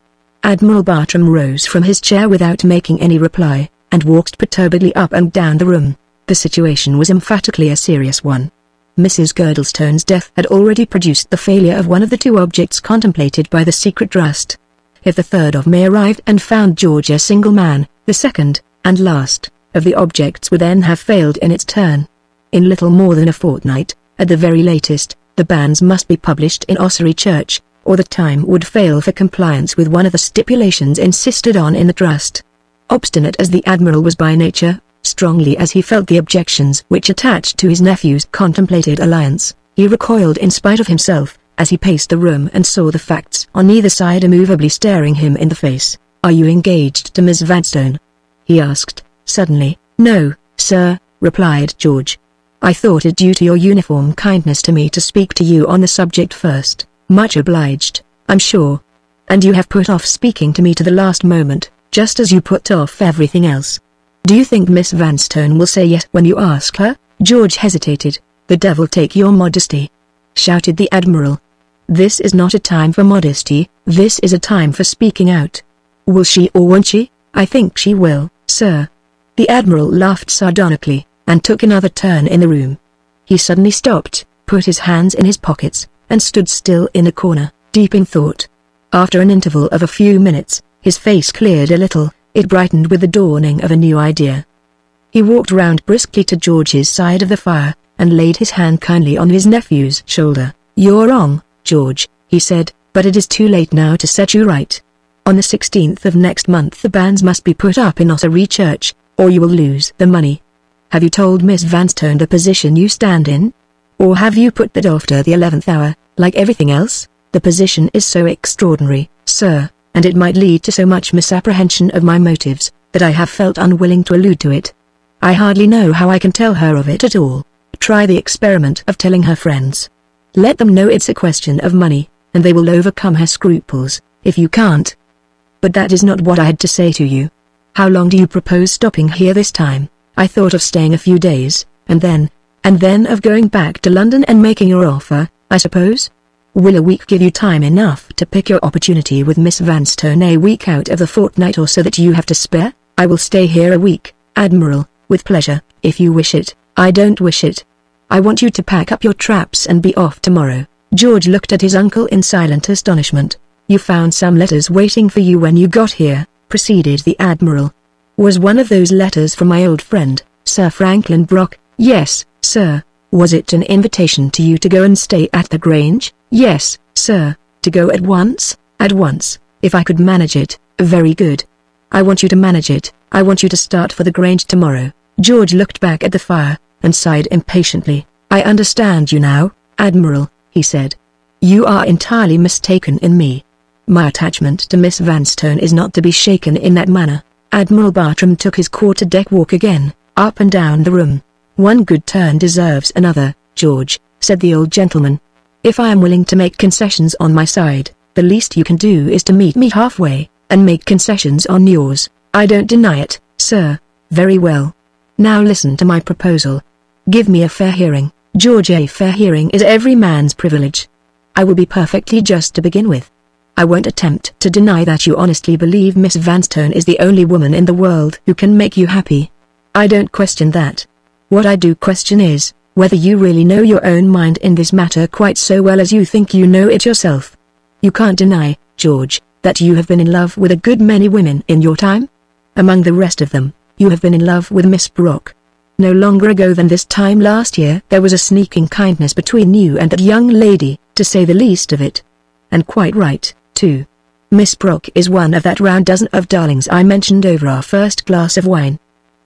Admiral Bartram rose from his chair without making any reply, and walked perturbedly up and down the room. The situation was emphatically a serious one. Mrs. Girdlestone's death had already produced the failure of one of the two objects contemplated by the secret trust. If the 3rd of May arrived and found George a single man, the second, and last, of the objects would then have failed in its turn. In little more than a fortnight, at the very latest, the bans must be published in Ossory Church, or the time would fail for compliance with one of the stipulations insisted on in the trust. Obstinate as the Admiral was by nature, strongly as he felt the objections which attached to his nephew's contemplated alliance, he recoiled in spite of himself, as he paced the room and saw the facts on either side immovably staring him in the face. "Are you engaged to Miss Vanstone?" he asked, suddenly. "No, sir," replied George. "I thought it due to your uniform kindness to me to speak to you on the subject first." "Much obliged, I'm sure. And you have put off speaking to me to the last moment, just as you put off everything else. Do you think Miss Vanstone will say yes when you ask her?" George hesitated. "The devil take your modesty!" shouted the Admiral. "This is not a time for modesty, this is a time for speaking out. Will she or won't she?" "I think she will, sir." The Admiral laughed sardonically. and took another turn in the room. He suddenly stopped, put his hands in his pockets, and stood still in a corner, deep in thought. After an interval of a few minutes, his face cleared a little, it brightened with the dawning of a new idea. He walked round briskly to George's side of the fire, and laid his hand kindly on his nephew's shoulder. "You're wrong, George," he said, "but it is too late now to set you right. On the 16th of next month the banns must be put up in Ottery Church, or you will lose the money. Have you told Miss Vanstone the position you stand in? Or have you put that off to the 11th hour, like everything else? The position is so extraordinary, sir, and it might lead to so much misapprehension of my motives, that I have felt unwilling to allude to it. I hardly know how I can tell her of it at all. Try the experiment of telling her friends. Let them know it's a question of money, and they will overcome her scruples, if you can't. But that is not what I had to say to you. How long do you propose stopping here this time? I thought of staying a few days, and then of going back to London and making your offer, I suppose? Will a week give you time enough to pick your opportunity with Miss Vanstone a week out of the fortnight or so that you have to spare? I will stay here a week, Admiral, with pleasure, if you wish it. I don't wish it. I want you to pack up your traps and be off tomorrow." George looked at his uncle in silent astonishment. "You found some letters waiting for you when you got here," proceeded the Admiral. "Was one of those letters from my old friend, Sir Franklin Brock?" "Yes, sir." "Was it an invitation to you to go and stay at the Grange?" "Yes, sir." "To go at once?" "At once, if I could manage it." "Very good. I want you to manage it. I want you to start for the Grange tomorrow." George looked back at the fire, and sighed impatiently. "I understand you now, Admiral," he said. "You are entirely mistaken in me. My attachment to Miss Vanstone is not to be shaken in that manner." Admiral Bartram took his quarter-deck walk again, up and down the room. "One good turn deserves another, George," said the old gentleman. "If I am willing to make concessions on my side, the least you can do is to meet me halfway, and make concessions on yours." "I don't deny it, sir." "Very well. Now listen to my proposal. Give me a fair hearing, George. A fair hearing is every man's privilege. I will be perfectly just to begin with. I won't attempt to deny that you honestly believe Miss Vanstone is the only woman in the world who can make you happy. I don't question that. What I do question is, whether you really know your own mind in this matter quite so well as you think you know it yourself. You can't deny, George, that you have been in love with a good many women in your time? Among the rest of them, you have been in love with Miss Brock. No longer ago than this time last year there was a sneaking kindness between you and that young lady, to say the least of it. And quite right, too. Miss Brock is one of that round dozen of darlings I mentioned over our first glass of wine."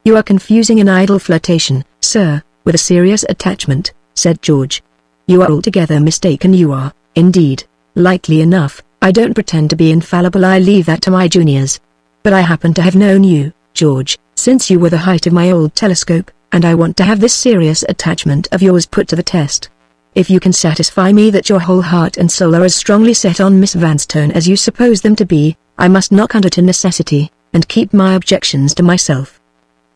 "You are confusing an idle flirtation, sir, with a serious attachment," said George. "You are altogether mistaken. You are, indeed, likely enough. I don't pretend to be infallible. I leave that to my juniors. But I happen to have known you, George, since you were the height of my old telescope, and I want to have this serious attachment of yours put to the test. If you can satisfy me that your whole heart and soul are as strongly set on Miss Vanstone as you suppose them to be, I must knock under to necessity, and keep my objections to myself.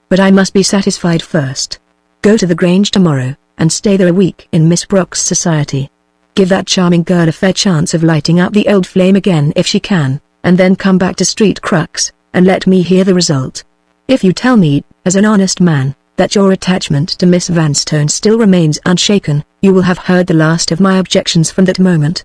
But I must be satisfied first. Go to the Grange tomorrow, and stay there a week in Miss Brock's society. Give that charming girl a fair chance of lighting up the old flame again if she can, and then come back to Street Crux, and let me hear the result. If you tell me, as an honest man, that your attachment to Miss Vanstone still remains unshaken, you will have heard the last of my objections from that moment.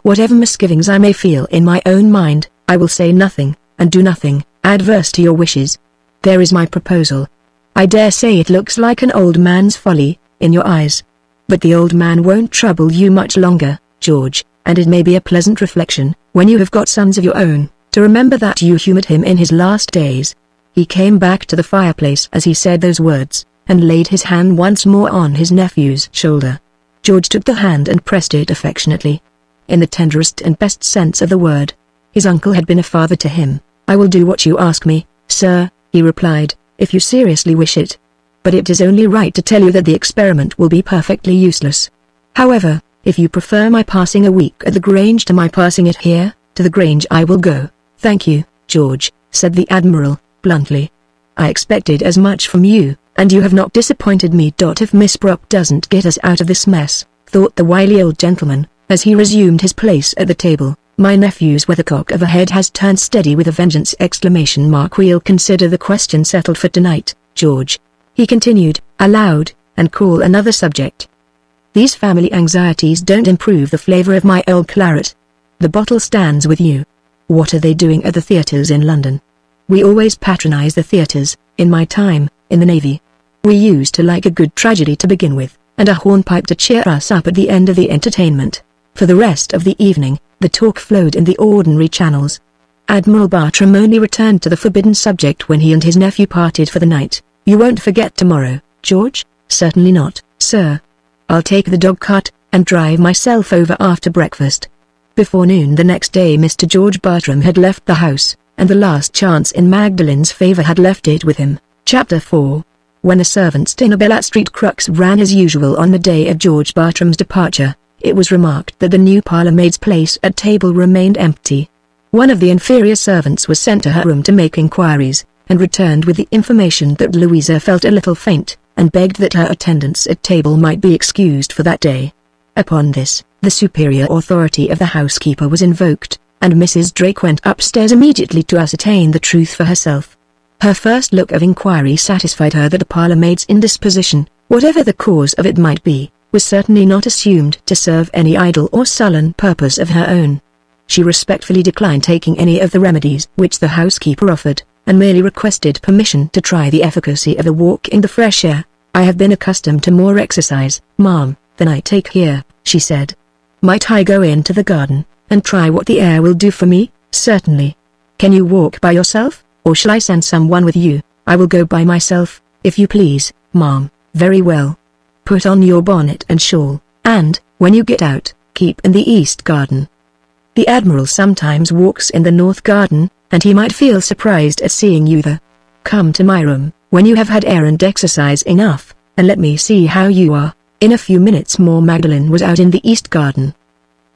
Whatever misgivings I may feel in my own mind, I will say nothing, and do nothing, adverse to your wishes. There is my proposal. I dare say it looks like an old man's folly, in your eyes. But the old man won't trouble you much longer, George, and it may be a pleasant reflection, when you have got sons of your own, to remember that you humoured him in his last days." He came back to the fireplace as he said those words, and laid his hand once more on his nephew's shoulder. George took the hand and pressed it affectionately. In the tenderest and best sense of the word, his uncle had been a father to him. "I will do what you ask me, sir," he replied, "if you seriously wish it. But it is only right to tell you that the experiment will be perfectly useless. However, if you prefer my passing a week at the Grange to my passing it here, to the Grange I will go." "Thank you, George," said the Admiral, bluntly. "I expected as much from you, and you have not disappointed me. If Miss Brock doesn't get us out of this mess," thought the wily old gentleman, as he resumed his place at the table, "my nephew's weathercock of a head has turned steady with a vengeance!" "We'll consider the question settled for tonight, George. he continued, aloud, and call another subject. These family anxieties don't improve the flavor of my old claret. The bottle stands with you. What are they doing at the theatres in London? We always patronize the theatres, in my time, in the Navy. We used to like a good tragedy to begin with, and a hornpipe to cheer us up at the end of the entertainment. For the rest of the evening, the talk flowed in the ordinary channels. Admiral Bartram only returned to the forbidden subject when he and his nephew parted for the night. You won't forget tomorrow, George? Certainly not, sir. I'll take the dog cart, and drive myself over after breakfast. Before noon the next day Mr. George Bartram had left the house, and the last chance in Magdalen's favour had left it with him. Chapter 4. When the servants' dinner bell at Street Crux rang as usual on the day of George Bartram's departure, it was remarked that the new parlour-maid's place at table remained empty. One of the inferior servants was sent to her room to make inquiries, and returned with the information that Louisa felt a little faint, and begged that her attendance at table might be excused for that day. Upon this, the superior authority of the housekeeper was invoked, and Mrs. Drake went upstairs immediately to ascertain the truth for herself. Her first look of inquiry satisfied her that the parlour-maid's indisposition, whatever the cause of it might be, was certainly not assumed to serve any idle or sullen purpose of her own. She respectfully declined taking any of the remedies which the housekeeper offered, and merely requested permission to try the efficacy of a walk in the fresh air. I have been accustomed to more exercise, ma'am, than I take here, she said. Might I go into the garden, and try what the air will do for me? Certainly. Can you walk by yourself, or shall I send someone with you? I will go by myself, if you please, ma'am. Very well. Put on your bonnet and shawl, and, when you get out, keep in the east garden. The Admiral sometimes walks in the north garden, and he might feel surprised at seeing you there. Come to my room, when you have had air and exercise enough, and let me see how you are. In a few minutes more Magdalen was out in the east garden.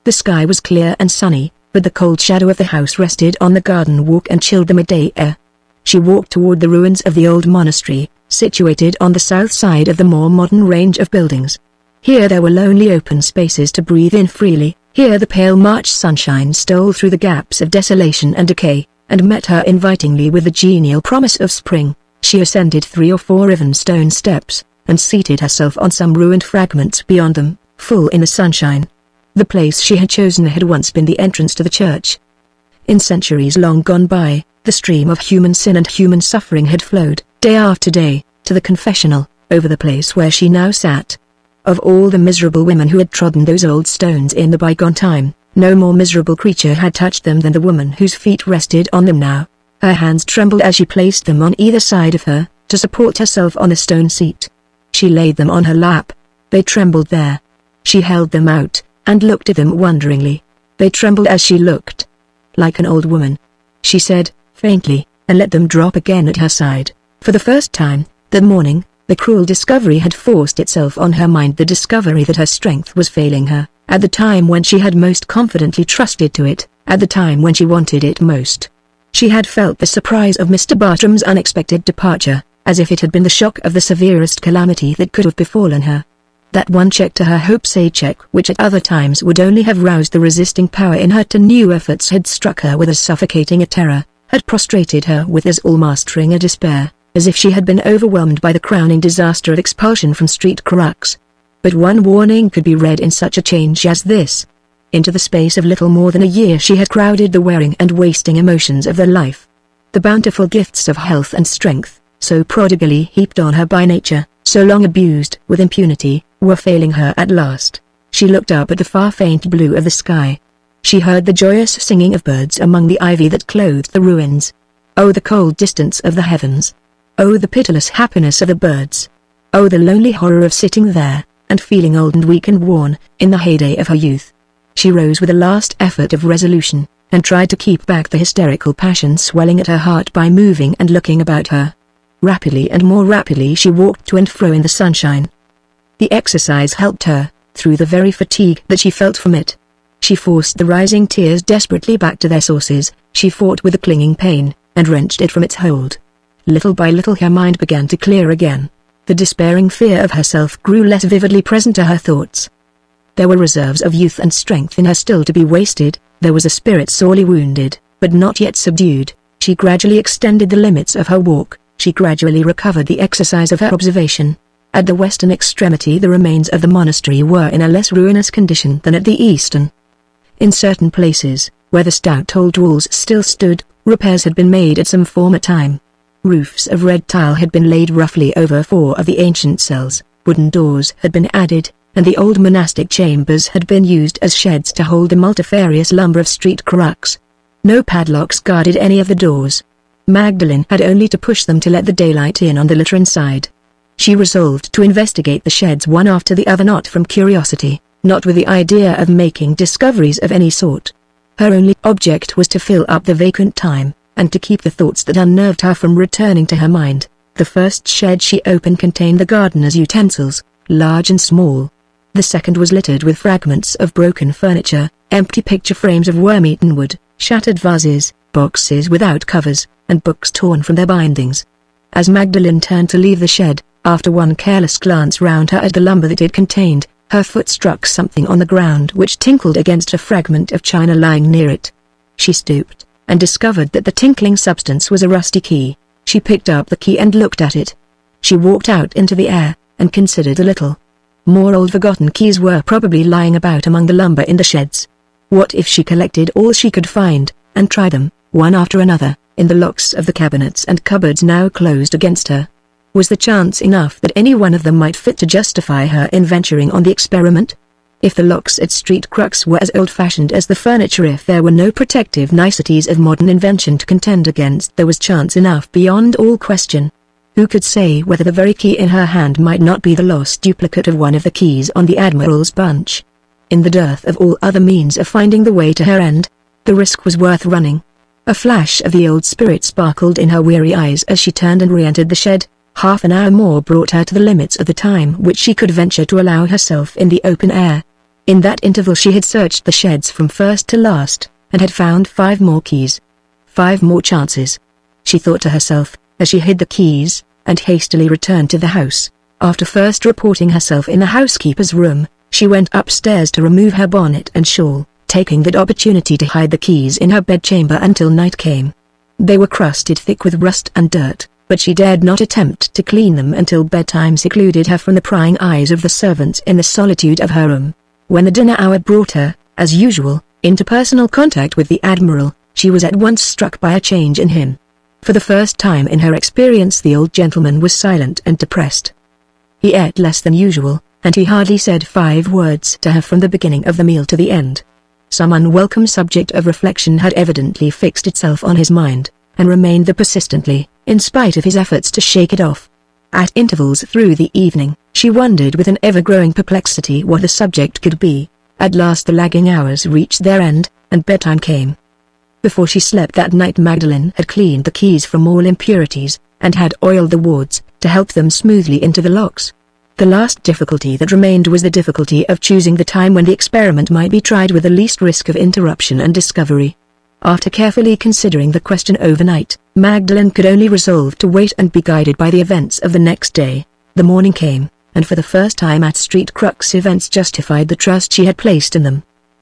The sky was clear and sunny, but the cold shadow of the house rested on the garden walk and chilled the midday air. She walked toward the ruins of the old monastery, situated on the south side of the more modern range of buildings. Here there were lonely open spaces to breathe in freely. Here the pale March sunshine stole through the gaps of desolation and decay, and met her invitingly with the genial promise of spring. She ascended 3 or 4 riven stone steps, and seated herself on some ruined fragments beyond them, full in the sunshine. The place she had chosen had once been the entrance to the church. In centuries long gone by, the stream of human sin and human suffering had flowed, day after day, to the confessional, over the place where she now sat. Of all the miserable women who had trodden those old stones in the bygone time, no more miserable creature had touched them than the woman whose feet rested on them now. Her hands trembled as she placed them on either side of her, to support herself on the stone seat. She laid them on her lap. They trembled there. She held them out, and looked at them wonderingly. They trembled as she looked. Like an old woman, she said, faintly, and let them drop again at her side. For the first time, that morning, the cruel discovery had forced itself on her mind, the discovery that her strength was failing her, at the time when she had most confidently trusted to it, at the time when she wanted it most. She had felt the surprise of Mr. Bartram's unexpected departure, as if it had been the shock of the severest calamity that could have befallen her. That one check to her hopes, a check which at other times would only have roused the resisting power in her to new efforts, had struck her with as suffocating a terror, had prostrated her with as all-mastering a despair, as if she had been overwhelmed by the crowning disaster of expulsion from Street Crux. But one warning could be read in such a change as this. Into the space of little more than a year she had crowded the wearing and wasting emotions of their life. The bountiful gifts of health and strength, so prodigally heaped on her by nature, so long abused with impunity, were failing her at last. She looked up at the far faint blue of the sky. She heard the joyous singing of birds among the ivy that clothed the ruins. Oh, the cold distance of the heavens! Oh, the pitiless happiness of the birds! Oh, the lonely horror of sitting there, and feeling old and weak and worn, in the heyday of her youth. She rose with a last effort of resolution, and tried to keep back the hysterical passion swelling at her heart by moving and looking about her. Rapidly and more rapidly she walked to and fro in the sunshine. The exercise helped her, through the very fatigue that she felt from it. She forced the rising tears desperately back to their sources, she fought with the clinging pain, and wrenched it from its hold. Little by little her mind began to clear again. The despairing fear of herself grew less vividly present to her thoughts. There were reserves of youth and strength in her still to be wasted, there was a spirit sorely wounded, but not yet subdued. She gradually extended the limits of her walk, She gradually recovered the exercise of her observation. At the western extremity the remains of the monastery were in a less ruinous condition than at the eastern. In certain places, where the stout old walls still stood, repairs had been made at some former time. Roofs of red tile had been laid roughly over 4 of the ancient cells, wooden doors had been added, and the old monastic chambers had been used as sheds to hold the multifarious lumber of street crooks. No padlocks guarded any of the doors. Magdalene had only to push them to let the daylight in on the latter side. She resolved to investigate the sheds one after the other, not from curiosity, not with the idea of making discoveries of any sort. Her only object was to fill up the vacant time, and to keep the thoughts that unnerved her from returning to her mind. The first shed she opened contained the gardener's utensils, large and small. The second was littered with fragments of broken furniture, empty picture frames of worm-eaten wood, shattered vases, boxes without covers, and books torn from their bindings. As Magdalene turned to leave the shed, after one careless glance round her at the lumber that it contained, her foot struck something on the ground which tinkled against a fragment of china lying near it. She stooped, and discovered that the tinkling substance was a rusty key. She picked up the key and looked at it. She walked out into the air, and considered a little. More old forgotten keys were probably lying about among the lumber in the sheds. What if she collected all she could find, and tried them, one after another, in the locks of the cabinets and cupboards now closed against her? Was the chance enough that any one of them might fit to justify her in venturing on the experiment? If the locks at street crooks were as old-fashioned as the furniture, if there were no protective niceties of modern invention to contend against, there was chance enough beyond all question. Who could say whether the very key in her hand might not be the lost duplicate of one of the keys on the Admiral's bunch? In the dearth of all other means of finding the way to her end, the risk was worth running. A flash of the old spirit sparkled in her weary eyes as she turned and re-entered the shed. Half an hour more brought her to the limits of the time which she could venture to allow herself in the open air. In that interval she had searched the sheds from first to last, and had found 5 more keys. 5 more chances. She thought to herself, as she hid the keys, and hastily returned to the house. After first reporting herself in the housekeeper's room, she went upstairs to remove her bonnet and shawl, taking that opportunity to hide the keys in her bedchamber until night came. They were crusted thick with rust and dirt, but she dared not attempt to clean them until bedtime secluded her from the prying eyes of the servants in the solitude of her room. When the dinner hour brought her, as usual, into personal contact with the Admiral, she was at once struck by a change in him. For the first time in her experience the old gentleman was silent and depressed. He ate less than usual, and he hardly said 5 words to her from the beginning of the meal to the end. Some unwelcome subject of reflection had evidently fixed itself on his mind, and remained there persistently, in spite of his efforts to shake it off. At intervals through the evening, she wondered with an ever-growing perplexity what the subject could be. At last the lagging hours reached their end, and bedtime came. Before she slept that night Magdalene had cleaned the keys from all impurities, and had oiled the wards, to help them smoothly into the locks. The last difficulty that remained was the difficulty of choosing the time when the experiment might be tried with the least risk of interruption and discovery. After carefully considering the question overnight, Magdalene could only resolve to wait and be guided by the events of the next day. The morning came, and for the first time at street crooks events justified the trust she had placed in them.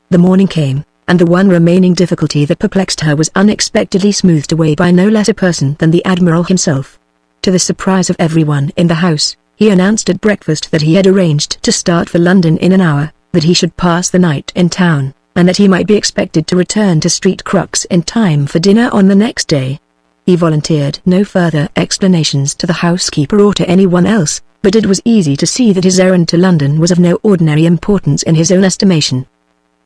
The morning came, and the one remaining difficulty that perplexed her was unexpectedly smoothed away by no less a person than the Admiral himself. To the surprise of everyone in the house, he announced at breakfast that he had arranged to start for London in an hour, that he should pass the night in town, and that he might be expected to return to street crooks in time for dinner on the next day. He volunteered no further explanations to the housekeeper or to anyone else, but it was easy to see that his errand to London was of no ordinary importance in his own estimation.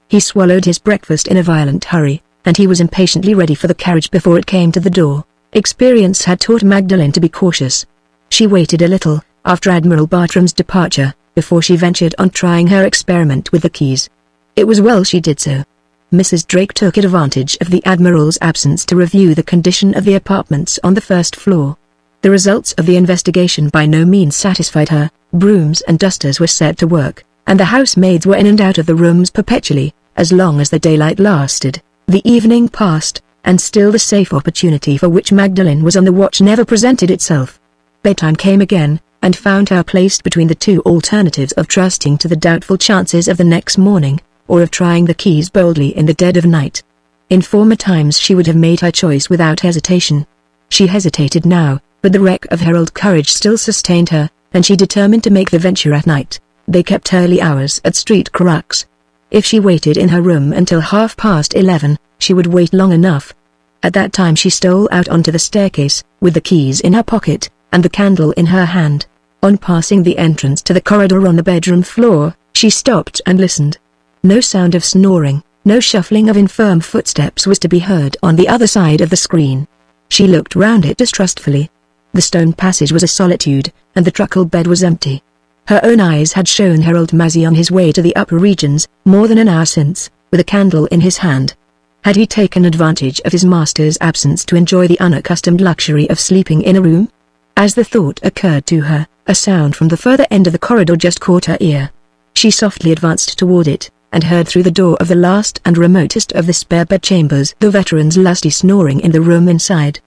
He swallowed his breakfast in a violent hurry, and he was impatiently ready for the carriage before it came to the door. Experience had taught Magdalene to be cautious. She waited a little, after Admiral Bartram's departure, before she ventured on trying her experiment with the keys. It was well she did so. Mrs. Drake took advantage of the Admiral's absence to review the condition of the apartments on the first floor. The results of the investigation by no means satisfied her. Brooms and dusters were set to work, and the housemaids were in and out of the rooms perpetually, as long as the daylight lasted. The evening passed, and still the safe opportunity for which Magdalene was on the watch never presented itself. Bedtime came again, and found her placed between the two alternatives of trusting to the doubtful chances of the next morning, or of trying the keys boldly in the dead of night. In former times she would have made her choice without hesitation. She hesitated now, but the wreck of her old courage still sustained her, and she determined to make the venture at night. They kept early hours at street crux. If she waited in her room until 11:30, she would wait long enough. At that time she stole out onto the staircase, with the keys in her pocket, and the candle in her hand. On passing the entrance to the corridor on the bedroom floor, she stopped and listened. No sound of snoring, no shuffling of infirm footsteps was to be heard on the other side of the screen. She looked round it distrustfully. The stone passage was a solitude, and the truckle bed was empty. Her own eyes had shown her old Mazzy on his way to the upper regions, more than an hour since, with a candle in his hand. Had he taken advantage of his master's absence to enjoy the unaccustomed luxury of sleeping in a room? As the thought occurred to her, a sound from the further end of the corridor just caught her ear. She softly advanced toward it, and heard through the door of the last and remotest of the spare bedchambers the veteran's lusty snoring in the room inside.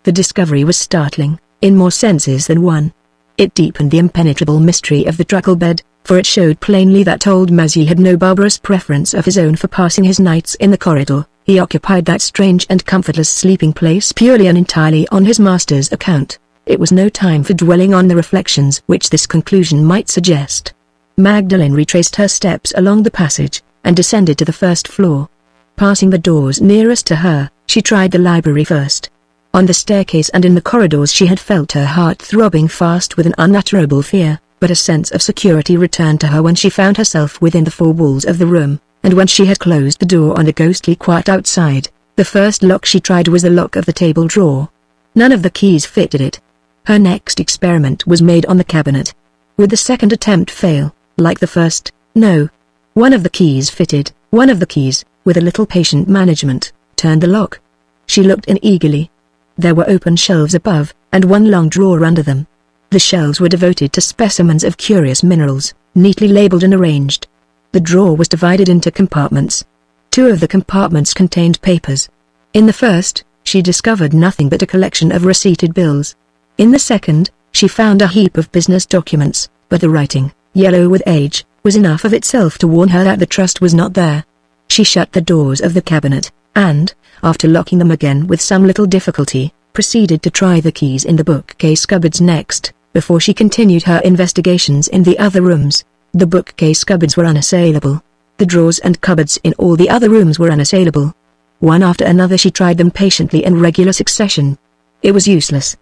The discovery was startling, in more senses than one. It deepened the impenetrable mystery of the truckle bed, for it showed plainly that old Mazzy had no barbarous preference of his own for passing his nights in the corridor. He occupied that strange and comfortless sleeping place purely and entirely on his master's account. It was no time for dwelling on the reflections which this conclusion might suggest. Magdalene retraced her steps along the passage, and descended to the first floor. Passing the doors nearest to her, she tried the library first. On the staircase and in the corridors she had felt her heart throbbing fast with an unutterable fear, but a sense of security returned to her when she found herself within the four walls of the room, and when she had closed the door on the ghostly quiet outside. The first lock she tried was the lock of the table drawer. None of the keys fitted it. Her next experiment was made on the cabinet. Would the second attempt fail, like the first? No. One of the keys fitted. One of the keys, with a little patient management, turned the lock. She looked in eagerly. There were open shelves above, and one long drawer under them. The shelves were devoted to specimens of curious minerals, neatly labeled and arranged. The drawer was divided into compartments. Two of the compartments contained papers. In the first, she discovered nothing but a collection of receipted bills. In the second, she found a heap of business documents, but the writing, yellow with age, was enough of itself to warn her that the trust was not there. She shut the doors of the cabinet, and, after locking them again with some little difficulty, proceeded to try the keys in the bookcase cupboards next, before she continued her investigations in the other rooms. The bookcase cupboards were unassailable. The drawers and cupboards in all the other rooms were unassailable. One after another she tried them patiently in regular succession. It was useless.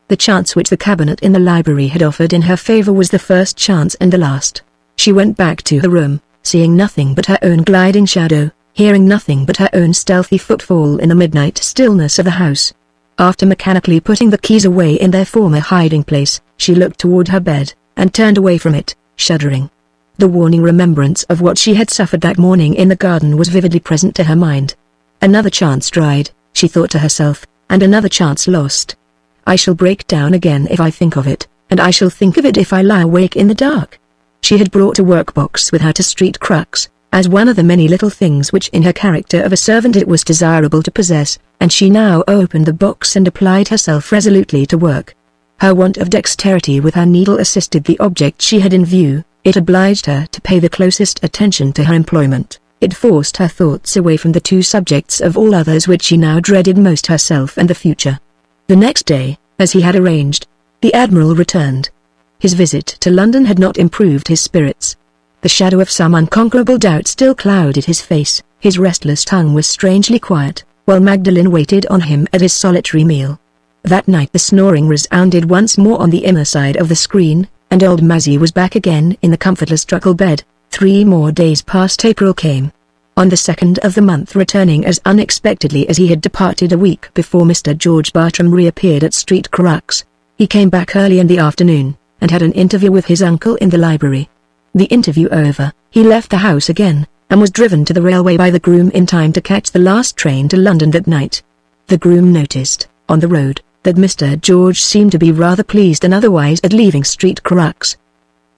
The chance which the cabinet in the library had offered in her favor was the first chance and the last. She went back to her room, seeing nothing but her own gliding shadow, hearing nothing but her own stealthy footfall in the midnight stillness of the house. After mechanically putting the keys away in their former hiding place, she looked toward her bed, and turned away from it, shuddering. The warning remembrance of what she had suffered that morning in the garden was vividly present to her mind. Another chance tried, she thought to herself, and another chance lost. I shall break down again if I think of it, and I shall think of it if I lie awake in the dark. She had brought a workbox with her to street crux, as one of the many little things which in her character of a servant it was desirable to possess, and she now opened the box and applied herself resolutely to work. Her want of dexterity with her needle assisted the object she had in view. It obliged her to pay the closest attention to her employment. It forced her thoughts away from the two subjects of all others which she now dreaded most, herself and the future. The next day, as he had arranged, the Admiral returned. His visit to London had not improved his spirits. The shadow of some unconquerable doubt still clouded his face. His restless tongue was strangely quiet, while Magdalene waited on him at his solitary meal. That night the snoring resounded once more on the inner side of the screen, and old Mazzy was back again in the comfortless truckle bed. 3 more days passed. April came. On the 2nd of the month, returning as unexpectedly as he had departed a week before, Mr. George Bartram reappeared at Street Crux. He came back early in the afternoon, and had an interview with his uncle in the library. The interview over, he left the house again, and was driven to the railway by the groom in time to catch the last train to London that night. The groom noticed, on the road, that Mr. George seemed to be rather pleased than otherwise at leaving Street Crux.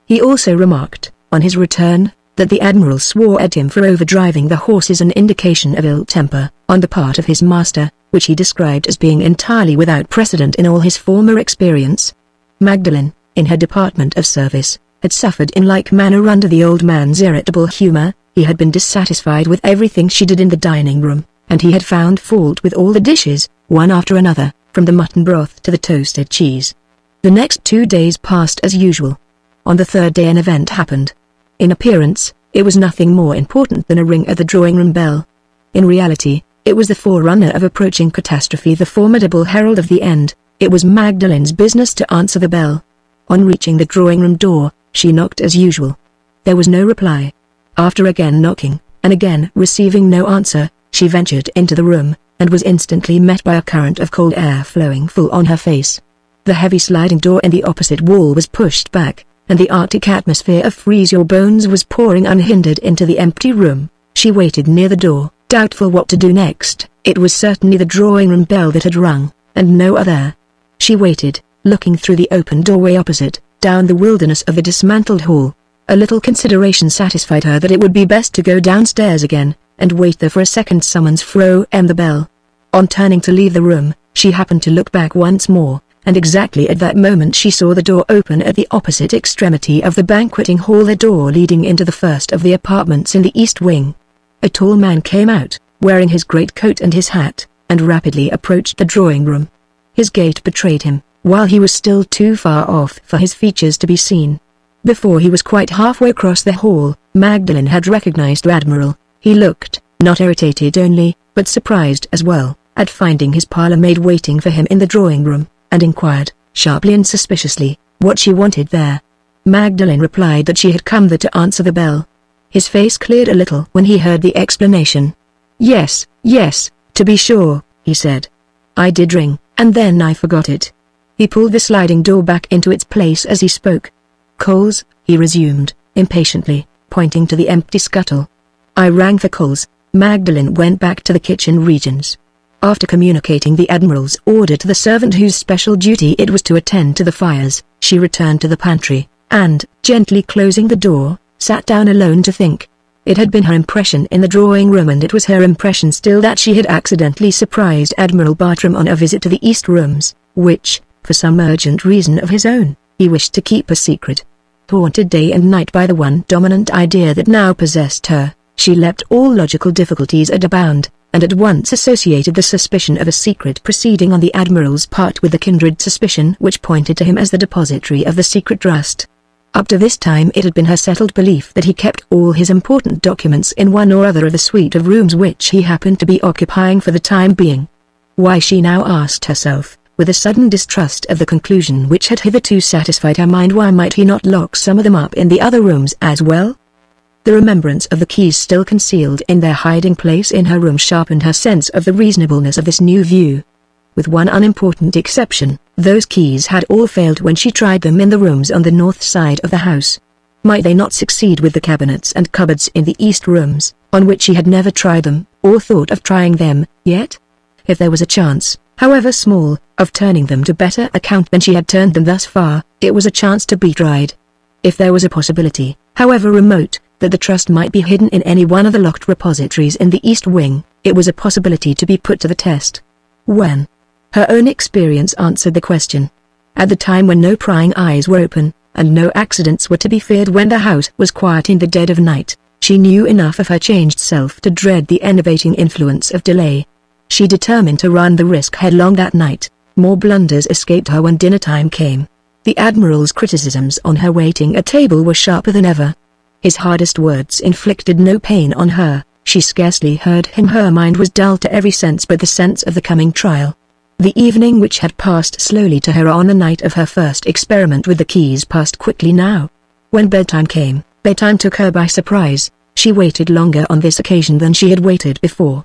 He also remarked, on his return, that the Admiral swore at him for overdriving the horses, an indication of ill temper on the part of his master, which he described as being entirely without precedent in all his former experience. Magdalene, in her department of service, had suffered in like manner under the old man's irritable humor. He had been dissatisfied with everything she did in the dining room, and he had found fault with all the dishes, one after another. from the mutton broth to the toasted cheese. The next 2 days passed as usual. On the third day an event happened. In appearance, it was nothing more important than a ring at the drawing-room bell. In reality, it was the forerunner of approaching catastrophe, the formidable herald of the end. It was Magdalen's business to answer the bell. On reaching the drawing-room door, she knocked as usual. There was no reply. After again knocking, and again receiving no answer, she ventured into the room, and was instantly met by a current of cold air flowing full on her face. The heavy sliding door in the opposite wall was pushed back, and the Arctic atmosphere of freeze your bones was pouring unhindered into the empty room. She waited near the door, doubtful what to do next. It was certainly the drawing-room bell that had rung, and no other. She waited, looking through the open doorway opposite, down the wilderness of the dismantled hall. A little consideration satisfied her that it would be best to go downstairs again, and wait there for a second summons from the bell. On turning to leave the room, she happened to look back once more, and exactly at that moment she saw the door open at the opposite extremity of the banqueting hall, the door leading into the first of the apartments in the east wing. A tall man came out, wearing his greatcoat and his hat, and rapidly approached the drawing-room. His gait betrayed him, while he was still too far off for his features to be seen. Before he was quite halfway across the hall, Magdalen had recognized the Admiral. He looked, not irritated only, but surprised as well, at finding his parlour-maid waiting for him in the drawing-room, and inquired, sharply and suspiciously, what she wanted there. Magdalen replied that she had come there to answer the bell. His face cleared a little when he heard the explanation. Yes, to be sure, he said. I did ring, and then I forgot it. He pulled the sliding door back into its place as he spoke. Coals, he resumed, impatiently, pointing to the empty scuttle. I rang for coals. Magdalen went back to the kitchen regions. After communicating the Admiral's order to the servant whose special duty it was to attend to the fires, she returned to the pantry, and, gently closing the door, sat down alone to think. It had been her impression in the drawing-room, and it was her impression still, that she had accidentally surprised Admiral Bartram on a visit to the East Rooms, which, for some urgent reason of his own, he wished to keep a secret. Haunted day and night by the one dominant idea that now possessed her, she leapt all logical difficulties at a bound, and at once associated the suspicion of a secret proceeding on the Admiral's part with the kindred suspicion which pointed to him as the depository of the secret trust. Up to this time it had been her settled belief that he kept all his important documents in one or other of the suite of rooms which he happened to be occupying for the time being. Why, she now asked herself, with a sudden distrust of the conclusion which had hitherto satisfied her mind, why might he not lock some of them up in the other rooms as well? The remembrance of the keys still concealed in their hiding place in her room sharpened her sense of the reasonableness of this new view. With one unimportant exception, those keys had all failed when she tried them in the rooms on the north side of the house. Might they not succeed with the cabinets and cupboards in the east rooms, on which she had never tried them, or thought of trying them, yet? If there was a chance, however small, of turning them to better account than she had turned them thus far, it was a chance to be tried. If there was a possibility, however remote, that the trust might be hidden in any one of the locked repositories in the East Wing, it was a possibility to be put to the test. When? Her own experience answered the question. At the time when no prying eyes were open, and no accidents were to be feared, when the house was quiet in the dead of night, she knew enough of her changed self to dread the enervating influence of delay. She determined to run the risk headlong that night. More blunders escaped her when dinner time came. The Admiral's criticisms on her waiting at table were sharper than ever. His hardest words inflicted no pain on her. She scarcely heard him. Her mind was dull to every sense but the sense of the coming trial. The evening which had passed slowly to her on the night of her first experiment with the keys passed quickly now. When bedtime came, bedtime took her by surprise. She waited longer on this occasion than she had waited before.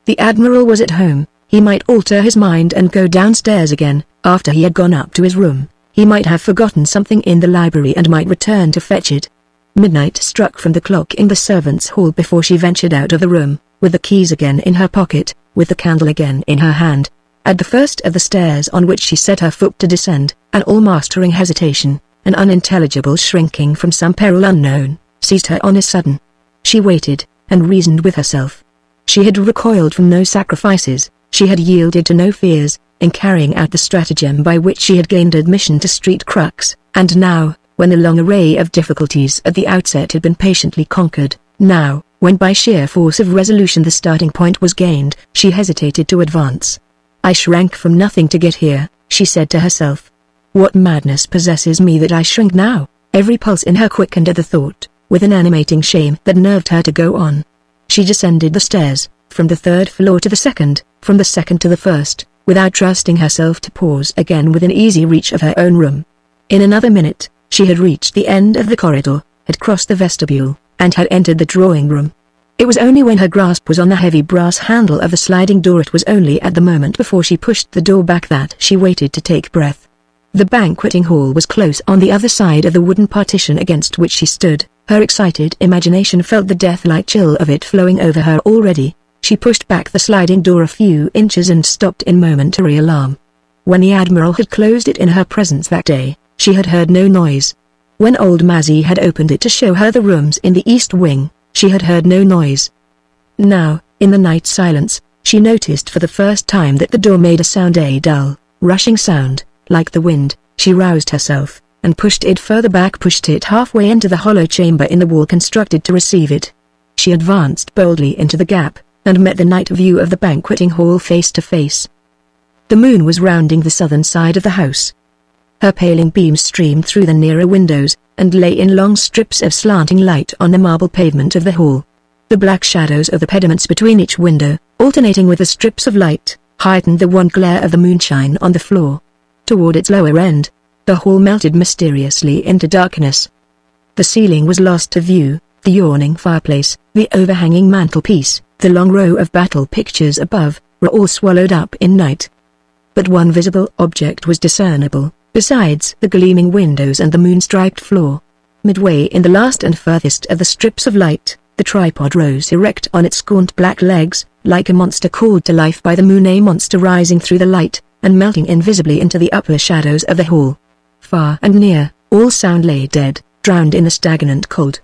The Admiral was at home. He might alter his mind and go downstairs again, after he had gone up to his room. He might have forgotten something in the library and might return to fetch it. Midnight struck from the clock in the servants' hall before she ventured out of the room, with the keys again in her pocket, with the candle again in her hand. At the first of the stairs on which she set her foot to descend, an all-mastering hesitation, an unintelligible shrinking from some peril unknown, seized her on a sudden. She waited, and reasoned with herself. She had recoiled from no sacrifices, she had yielded to no fears, in carrying out the stratagem by which she had gained admission to Street Crux, and now, when the long array of difficulties at the outset had been patiently conquered, now, when by sheer force of resolution the starting point was gained, she hesitated to advance. I shrank from nothing to get here, she said to herself. What madness possesses me that I shrink now? Every pulse in her quickened at the thought, with an animating shame that nerved her to go on. She descended the stairs, from the third floor to the second, from the second to the first, without trusting herself to pause again within easy reach of her own room. In another minute, she had reached the end of the corridor, had crossed the vestibule, and had entered the drawing room. It was only when her grasp was on the heavy brass handle of the sliding door, it was only at the moment before she pushed the door back that she waited to take breath. The banqueting hall was close on the other side of the wooden partition against which she stood. Her excited imagination felt the death-like chill of it flowing over her already. She pushed back the sliding door a few inches and stopped in momentary alarm. When the Admiral had closed it in her presence that day, she had heard no noise. When old Mazzy had opened it to show her the rooms in the east wing, she had heard no noise. Now, in the night silence, she noticed for the first time that the door made a sound, a dull, rushing sound, like the wind. She roused herself, and pushed it further back, pushed it halfway into the hollow chamber in the wall constructed to receive it. She advanced boldly into the gap, and met the night view of the banqueting hall face to face. The moon was rounding the southern side of the house. Her paling beams streamed through the nearer windows, and lay in long strips of slanting light on the marble pavement of the hall. The black shadows of the pediments between each window, alternating with the strips of light, heightened the wan glare of the moonshine on the floor. Toward its lower end, the hall melted mysteriously into darkness. The ceiling was lost to view, the yawning fireplace, the overhanging mantelpiece, the long row of battle pictures above, were all swallowed up in night. But one visible object was discernible, besides the gleaming windows and the moon-striped floor. Midway in the last and furthest of the strips of light, the tripod rose erect on its gaunt black legs, like a monster called to life by the moon, a monster rising through the light, and melting invisibly into the upper shadows of the hall. Far and near, all sound lay dead, drowned in the stagnant cold.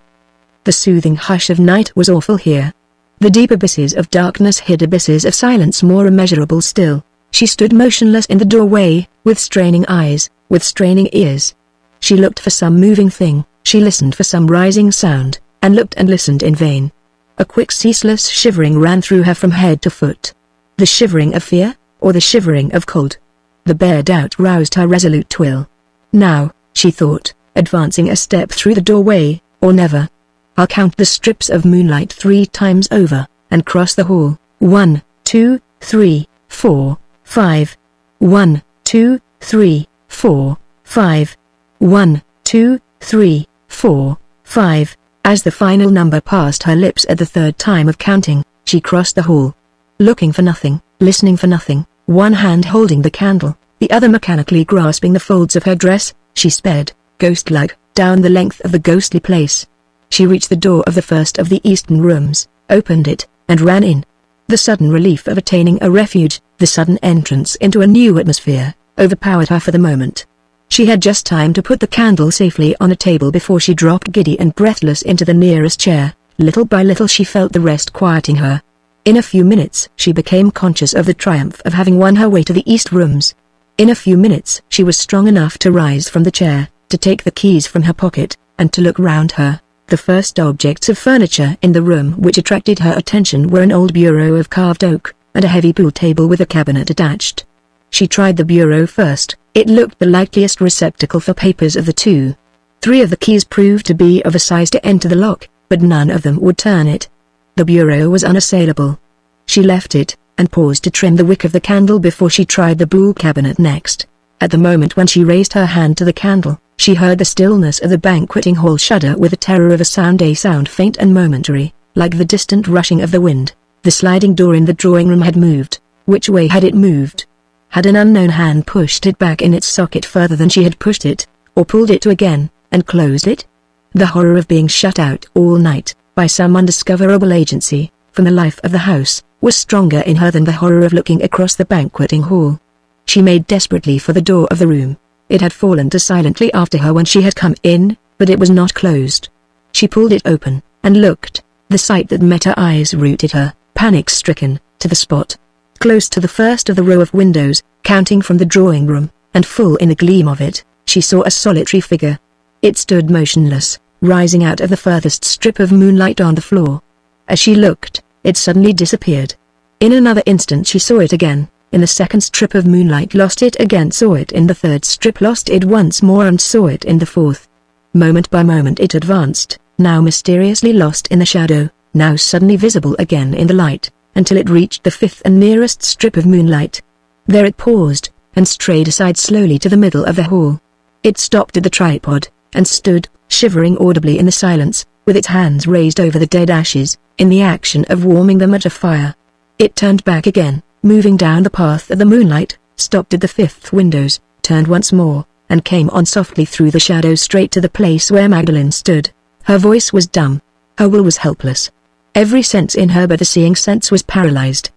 The soothing hush of night was awful here. The deep abysses of darkness hid abysses of silence more immeasurable still. She stood motionless in the doorway, with straining eyes, with straining ears. She looked for some moving thing, she listened for some rising sound, and looked and listened in vain. A quick ceaseless shivering ran through her from head to foot. The shivering of fear, or the shivering of cold? The bare doubt roused her resolute will. Now, she thought, advancing a step through the doorway, or never. I'll count the strips of moonlight 3 times over, and cross the hall. 1, 2, 3, 4, 5. 1, 2, 3, 4, 5. 1, 2, 3, 4, 5. As the final number passed her lips at the third time of counting, she crossed the hall. Looking for nothing, listening for nothing, one hand holding the candle, the other mechanically grasping the folds of her dress, she sped, ghost-like, down the length of the ghostly place. She reached the door of the first of the eastern rooms, opened it, and ran in. The sudden relief of attaining a refuge, the sudden entrance into a new atmosphere, overpowered her for the moment. She had just time to put the candle safely on a table before she dropped giddy and breathless into the nearest chair. Little by little she felt the rest quieting her. In a few minutes she became conscious of the triumph of having won her way to the east rooms. In a few minutes she was strong enough to rise from the chair, to take the keys from her pocket, and to look round her. The first objects of furniture in the room which attracted her attention were an old bureau of carved oak, and a heavy pool table with a cabinet attached. She tried the bureau first. It looked the likeliest receptacle for papers of the two. 3 of the keys proved to be of a size to enter the lock, but none of them would turn it. The bureau was unassailable. She left it, and paused to trim the wick of the candle before she tried the buhl cabinet next. At the moment when she raised her hand to the candle, she heard the stillness of the banqueting hall shudder with the terror of a sound faint and momentary, like the distant rushing of the wind. The sliding door in the drawing room had moved. Which way had it moved? Had an unknown hand pushed it back in its socket further than she had pushed it, or pulled it to again, and closed it? The horror of being shut out all night, by some undiscoverable agency, from the life of the house, was stronger in her than the horror of looking across the banqueting hall. She made desperately for the door of the room. It had fallen to silently after her when she had come in, but it was not closed. She pulled it open, and looked. The sight that met her eyes rooted her, panic-stricken, to the spot. Close to the first of the row of windows, counting from the drawing room, and full in the gleam of it, she saw a solitary figure. It stood motionless, rising out of the furthest strip of moonlight on the floor. As she looked, it suddenly disappeared. In another instant she saw it again. in the second strip of moonlight, lost it again, saw it in the third strip, lost it once more, and saw it in the fourth. Moment by moment it advanced, now mysteriously lost in the shadow, now suddenly visible again in the light, until it reached the fifth and nearest strip of moonlight. There it paused, and strayed aside slowly to the middle of the hall. It stopped at the tripod, and stood, shivering audibly in the silence, with its hands raised over the dead ashes, in the action of warming them at a fire. It turned back again, moving down the path of the moonlight, stopped at the fifth windows, turned once more, and came on softly through the shadows straight to the place where Magdalene stood. Her voice was dumb. Her will was helpless. Every sense in her but the seeing sense was paralyzed.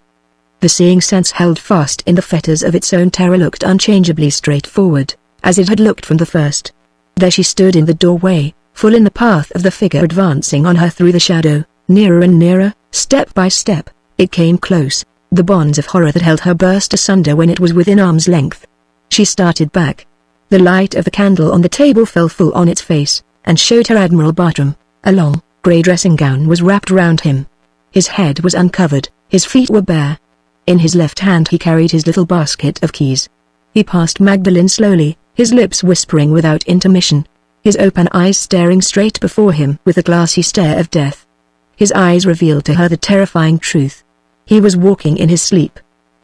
The seeing sense, held fast in the fetters of its own terror, looked unchangeably straight forward, as it had looked from the first. There she stood in the doorway, full in the path of the figure advancing on her through the shadow, nearer and nearer, step by step. It came close. The bonds of horror that held her burst asunder when it was within arm's length. She started back. The light of the candle on the table fell full on its face, and showed her Admiral Bartram. A long, grey dressing gown was wrapped round him. His head was uncovered, his feet were bare. In his left hand he carried his little basket of keys. He passed Magdalene slowly, his lips whispering without intermission, his open eyes staring straight before him with the glassy stare of death. His eyes revealed to her the terrifying truth. He was walking in his sleep.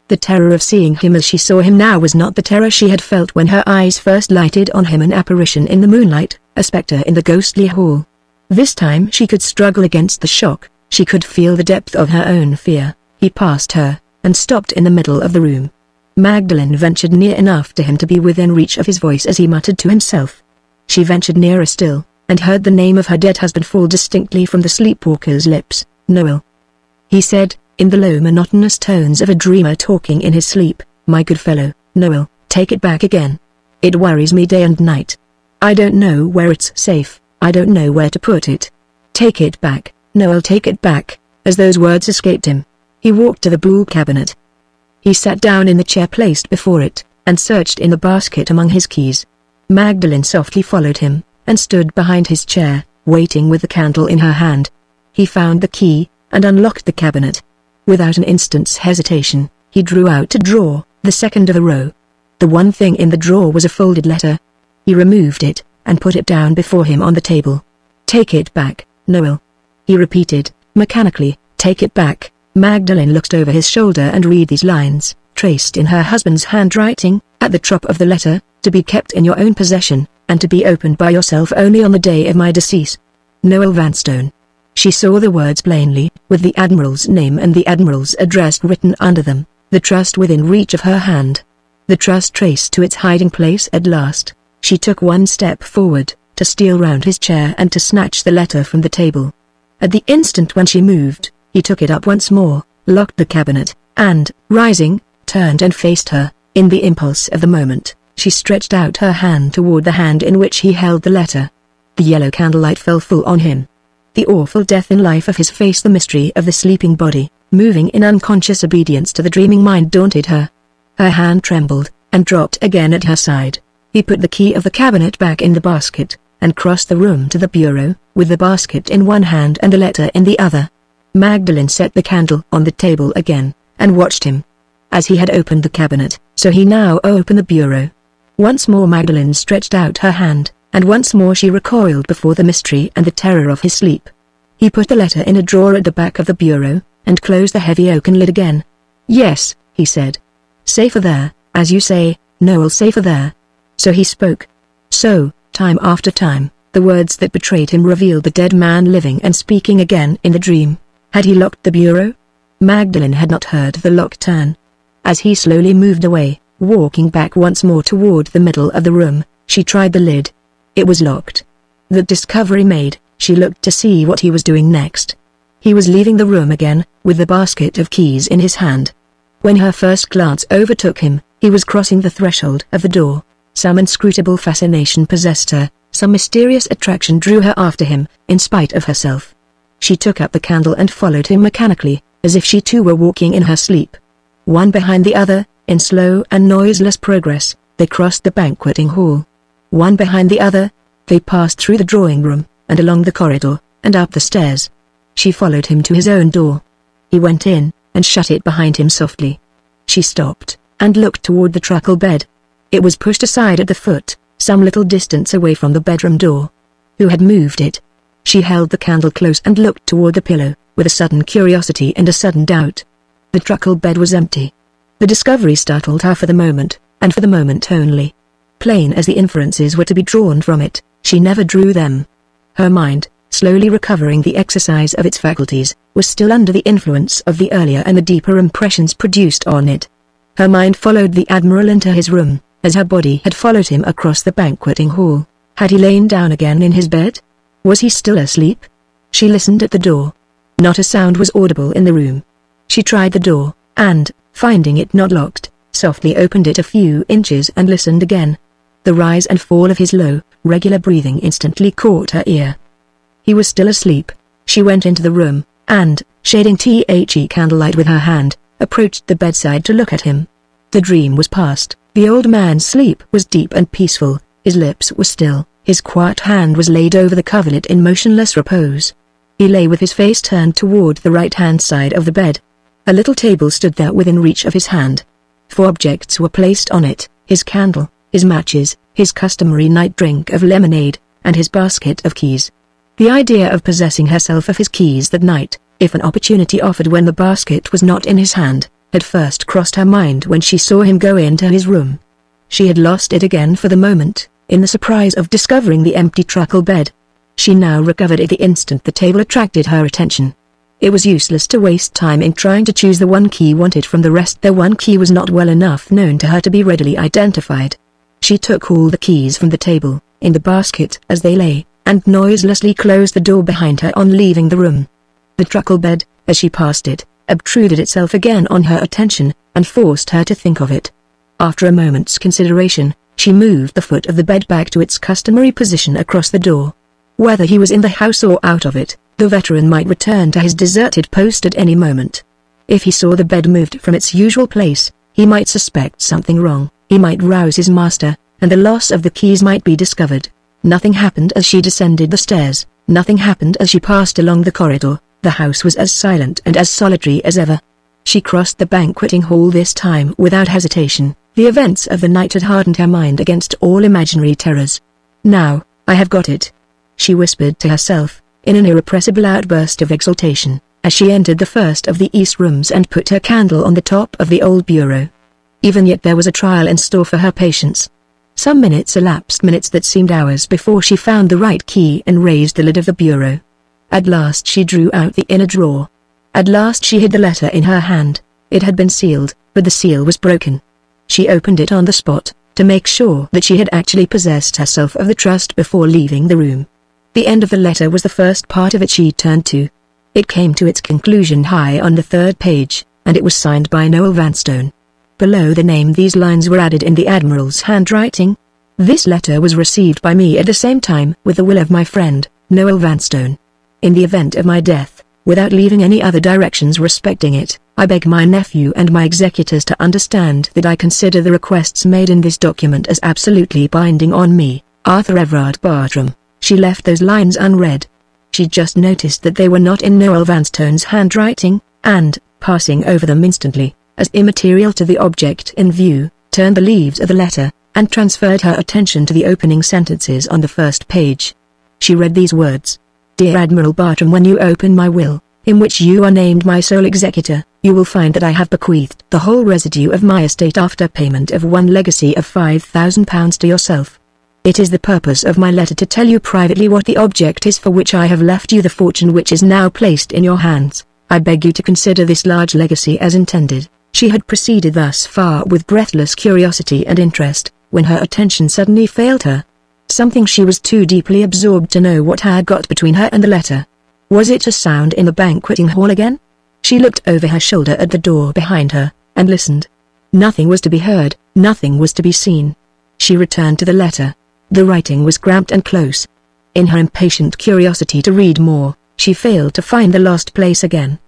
The terror of seeing him as she saw him now was not the terror she had felt when her eyes first lighted on him, an apparition in the moonlight, a spectre in the ghostly hall. This time she could struggle against the shock, she could feel the depth of her own fear. He passed her, and stopped in the middle of the room. Magdalene ventured near enough to him to be within reach of his voice as he muttered to himself. She ventured nearer still, and heard the name of her dead husband fall distinctly from the sleepwalker's lips. "Noel," he said, in the low monotonous tones of a dreamer talking in his sleep. "My good fellow, Noel, take it back again. It worries me day and night. I don't know where it's safe, I don't know where to put it. Take it back, Noel, take it back." As those words escaped him, he walked to the buhl cabinet. He sat down in the chair placed before it, and searched in the basket among his keys. Magdalene softly followed him, and stood behind his chair, waiting with the candle in her hand. He found the key, and unlocked the cabinet. Without an instant's hesitation, he drew out a drawer, the second of a row. The one thing in the drawer was a folded letter. He removed it, and put it down before him on the table. "Take it back, Noel," he repeated, mechanically. "Take it back." Magdalene looked over his shoulder and read these lines, traced in her husband's handwriting, at the top of the letter: "To be kept in your own possession, and to be opened by yourself only on the day of my decease. Noel Vanstone." She saw the words plainly, with the Admiral's name and the Admiral's address written under them, the trust within reach of her hand. The trust traced to its hiding place at last. She took one step forward, to steal round his chair and to snatch the letter from the table. At the instant when she moved, he took it up once more, locked the cabinet, and, rising, turned and faced her. In the impulse of the moment, she stretched out her hand toward the hand in which he held the letter. The yellow candlelight fell full on him. The awful death in life of his face, the mystery of the sleeping body, moving in unconscious obedience to the dreaming mind, daunted her. Her hand trembled, and dropped again at her side. He put the key of the cabinet back in the basket, and crossed the room to the bureau, with the basket in one hand and the letter in the other. Magdalene set the candle on the table again, and watched him. As he had opened the cabinet, so he now opened the bureau. Once more Magdalene stretched out her hand, and once more she recoiled before the mystery and the terror of his sleep. He put the letter in a drawer at the back of the bureau, and closed the heavy oaken lid again. "Yes," he said. "Safer there, as you say, Noel, safer there." So he spoke. So, time after time, the words that betrayed him revealed the dead man living and speaking again in the dream. Had he locked the bureau? Magdalene had not heard the lock turn. As he slowly moved away, walking back once more toward the middle of the room, she tried the lid. It was locked. That discovery made, she looked to see what he was doing next. He was leaving the room again, with the basket of keys in his hand. When her first glance overtook him, he was crossing the threshold of the door. Some inscrutable fascination possessed her, some mysterious attraction drew her after him, in spite of herself. She took up the candle and followed him mechanically, as if she too were walking in her sleep. One behind the other, in slow and noiseless progress, they crossed the banqueting hall. One behind the other, they passed through the drawing room, and along the corridor, and up the stairs. She followed him to his own door. He went in, and shut it behind him softly. She stopped, and looked toward the truckle bed. It was pushed aside at the foot, some little distance away from the bedroom door. Who had moved it? She held the candle close and looked toward the pillow, with a sudden curiosity and a sudden doubt. The truckle bed was empty. The discovery startled her for the moment, and for the moment only. Plain as the inferences were to be drawn from it, she never drew them. Her mind, slowly recovering the exercise of its faculties, was still under the influence of the earlier and the deeper impressions produced on it. Her mind followed the Admiral into his room, as her body had followed him across the banqueting hall. Had he lain down again in his bed? Was he still asleep? She listened at the door. Not a sound was audible in the room. She tried the door, and, finding it not locked, softly opened it a few inches and listened again. The rise and fall of his low, regular breathing instantly caught her ear. He was still asleep. She went into the room, and, shading the candlelight with her hand, approached the bedside to look at him. The dream was past. The old man's sleep was deep and peaceful, his lips were still, his quiet hand was laid over the coverlet in motionless repose. He lay with his face turned toward the right-hand side of the bed. A little table stood there within reach of his hand. 4 objects were placed on it: his candle, his matches, his customary night drink of lemonade, and his basket of keys. The idea of possessing herself of his keys that night, if an opportunity offered when the basket was not in his hand, had first crossed her mind when she saw him go into his room. She had lost it again for the moment, in the surprise of discovering the empty truckle bed. She now recovered it the instant the table attracted her attention. It was useless to waste time in trying to choose the one key wanted from the rest. The one key was not well enough known to her to be readily identified. She took all the keys from the table, in the basket as they lay, and noiselessly closed the door behind her on leaving the room. The truckle bed, as she passed it, obtruded itself again on her attention, and forced her to think of it. After a moment's consideration, she moved the foot of the bed back to its customary position across the door. Whether he was in the house or out of it, the veteran might return to his deserted post at any moment. If he saw the bed moved from its usual place, he might suspect something wrong, he might rouse his master, and the loss of the keys might be discovered. Nothing happened as she descended the stairs, nothing happened as she passed along the corridor. The house was as silent and as solitary as ever. She crossed the banqueting hall this time without hesitation. The events of the night had hardened her mind against all imaginary terrors. Now, I have got it, she whispered to herself, in an irrepressible outburst of exultation, as she entered the first of the east rooms and put her candle on the top of the old bureau. Even yet there was a trial in store for her patience. Some minutes elapsed, minutes that seemed hours, before she found the right key and raised the lid of the bureau. At last she drew out the inner drawer. At last she hid the letter in her hand. It had been sealed, but the seal was broken. She opened it on the spot, to make sure that she had actually possessed herself of the trust before leaving the room. The end of the letter was the first part of it she turned to. It came to its conclusion high on the 3rd page, and it was signed by Noel Vanstone. Below the name these lines were added in the Admiral's handwriting. This letter was received by me at the same time with the will of my friend, Noel Vanstone. In the event of my death, without leaving any other directions respecting it, I beg my nephew and my executors to understand that I consider the requests made in this document as absolutely binding on me, Arthur Everard Bartram. She left those lines unread. She just noticed that they were not in Noel Vanstone's handwriting, and, passing over them instantly, as immaterial to the object in view, turned the leaves of the letter, and transferred her attention to the opening sentences on the first page. She read these words: Dear Admiral Bartram, when you open my will, in which you are named my sole executor, you will find that I have bequeathed the whole residue of my estate after payment of one legacy of £5,000 to yourself. It is the purpose of my letter to tell you privately what the object is for which I have left you the fortune which is now placed in your hands. I beg you to consider this large legacy as intended. She had proceeded thus far with breathless curiosity and interest, when her attention suddenly failed her. Something she was too deeply absorbed to know what had got between her and the letter. Was it a sound in the banqueting hall again? She looked over her shoulder at the door behind her, and listened. Nothing was to be heard, nothing was to be seen. She returned to the letter. The writing was cramped and close. In her impatient curiosity to read more, she failed to find the lost place again.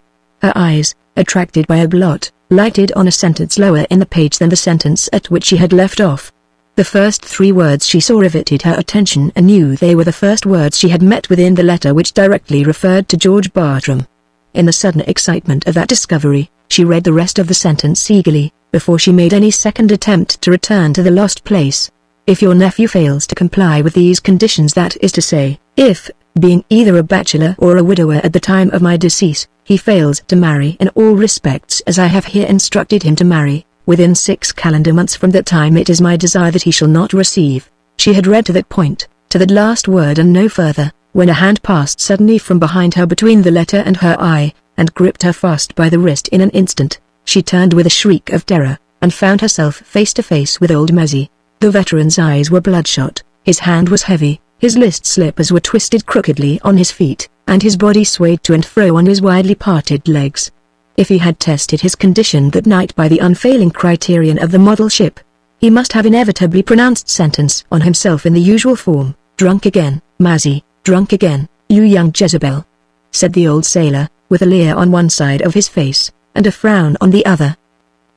Her eyes, attracted by a blot, lighted on a sentence lower in the page than the sentence at which she had left off. The first 3 words she saw riveted her attention anew. They were the first words she had met within the letter which directly referred to George Bartram. In the sudden excitement of that discovery, she read the rest of the sentence eagerly, before she made any second attempt to return to the lost place. If your nephew fails to comply with these conditions, that is to say, if, being either a bachelor or a widower at the time of my decease, he fails to marry in all respects as I have here instructed him to marry, within 6 calendar months from that time, it is my desire that he shall not receive. She had read to that point, to that last word and no further, when a hand passed suddenly from behind her between the letter and her eye, and gripped her fast by the wrist in an instant. She turned with a shriek of terror, and found herself face to face with old Mazzy. The veteran's eyes were bloodshot, his hand was heavy, his list slippers were twisted crookedly on his feet, and his body swayed to and fro on his widely parted legs. If he had tested his condition that night by the unfailing criterion of the model ship, he must have inevitably pronounced sentence on himself in the usual form: "Drunk again, Mazzy, drunk again, you young Jezebel," said the old sailor, with a leer on one side of his face, and a frown on the other.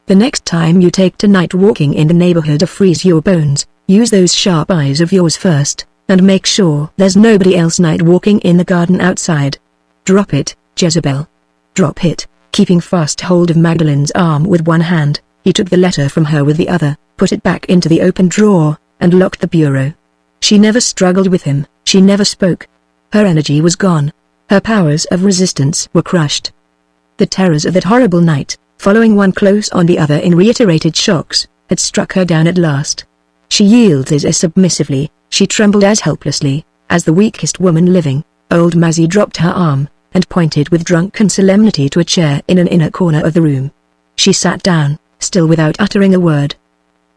"The next time you take to night walking in the neighborhood of Freeze Your Bones, use those sharp eyes of yours first, and make sure there's nobody else night walking in the garden outside. Drop it, Jezebel. Drop it." Keeping fast hold of Magdalen's arm with one hand, he took the letter from her with the other, put it back into the open drawer, and locked the bureau. She never struggled with him, she never spoke. Her energy was gone. Her powers of resistance were crushed. The terrors of that horrible night, following one close on the other in reiterated shocks, had struck her down at last. She yielded as submissively, she trembled as helplessly, as the weakest woman living. Old Mazzy dropped her arm, and pointed with drunken solemnity to a chair in an inner corner of the room. She sat down, still without uttering a word.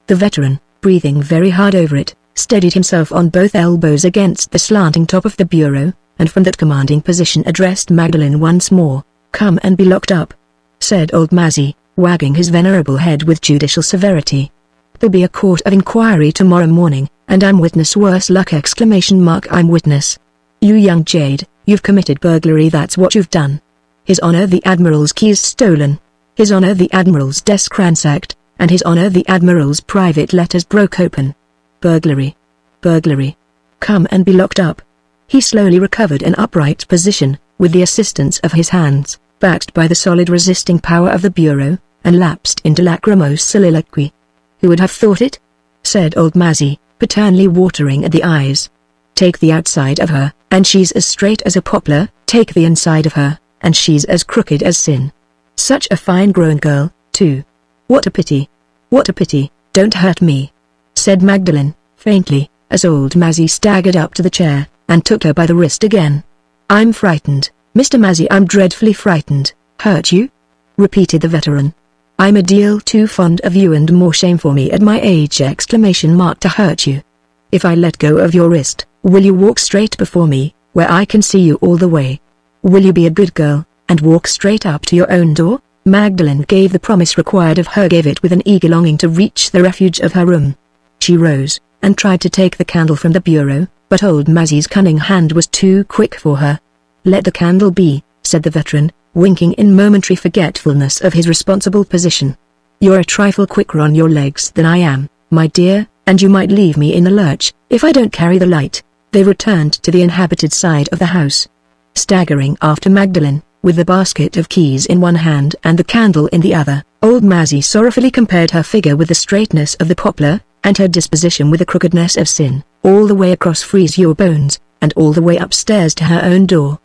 The veteran, breathing very hard over it, steadied himself on both elbows against the slanting top of the bureau, and from that commanding position addressed Magdalen once more. "Come and be locked up," said old Mazzy, wagging his venerable head with judicial severity. "There'll be a court of inquiry tomorrow morning, and I'm witness, worse luck! I'm witness. You young jade, you've committed burglary, that's what you've done. His Honor the Admiral's keys stolen, His Honor the Admiral's desk ransacked, and His Honor the Admiral's private letters broke open. Burglary. Burglary. Come and be locked up." He slowly recovered an upright position, with the assistance of his hands, backed by the solid resisting power of the bureau, and lapsed into lachrymose soliloquy. "Who would have thought it?" said old Mazzy, paternally watering at the eyes. "Take the outside of her, and she's as straight as a poplar. Take the inside of her, and she's as crooked as sin. Such a fine-grown girl, too. What a pity. What a pity. Don't hurt me," said Magdalen, faintly, as old Mazzy staggered up to the chair, and took her by the wrist again. "I'm frightened, Mr. Mazzy, I'm dreadfully frightened." "Hurt you?" repeated the veteran. "I'm a deal too fond of you and more shame for me at my age! To hurt you. If I let go of your wrist, will you walk straight before me, where I can see you all the way? Will you be a good girl, and walk straight up to your own door?" Magdalen gave the promise required of her, gave it with an eager longing to reach the refuge of her room. She rose, and tried to take the candle from the bureau, but old Mazzy's cunning hand was too quick for her. "Let the candle be," said the veteran, winking in momentary forgetfulness of his responsible position. "You're a trifle quicker on your legs than I am, my dear, and you might leave me in the lurch, if I don't carry the light." They returned to the inhabited side of the house. Staggering after Magdalen, with the basket of keys in one hand and the candle in the other, old Mazzy sorrowfully compared her figure with the straightness of the poplar, and her disposition with the crookedness of sin, all the way across Freeze Your Bones, and all the way upstairs to her own door.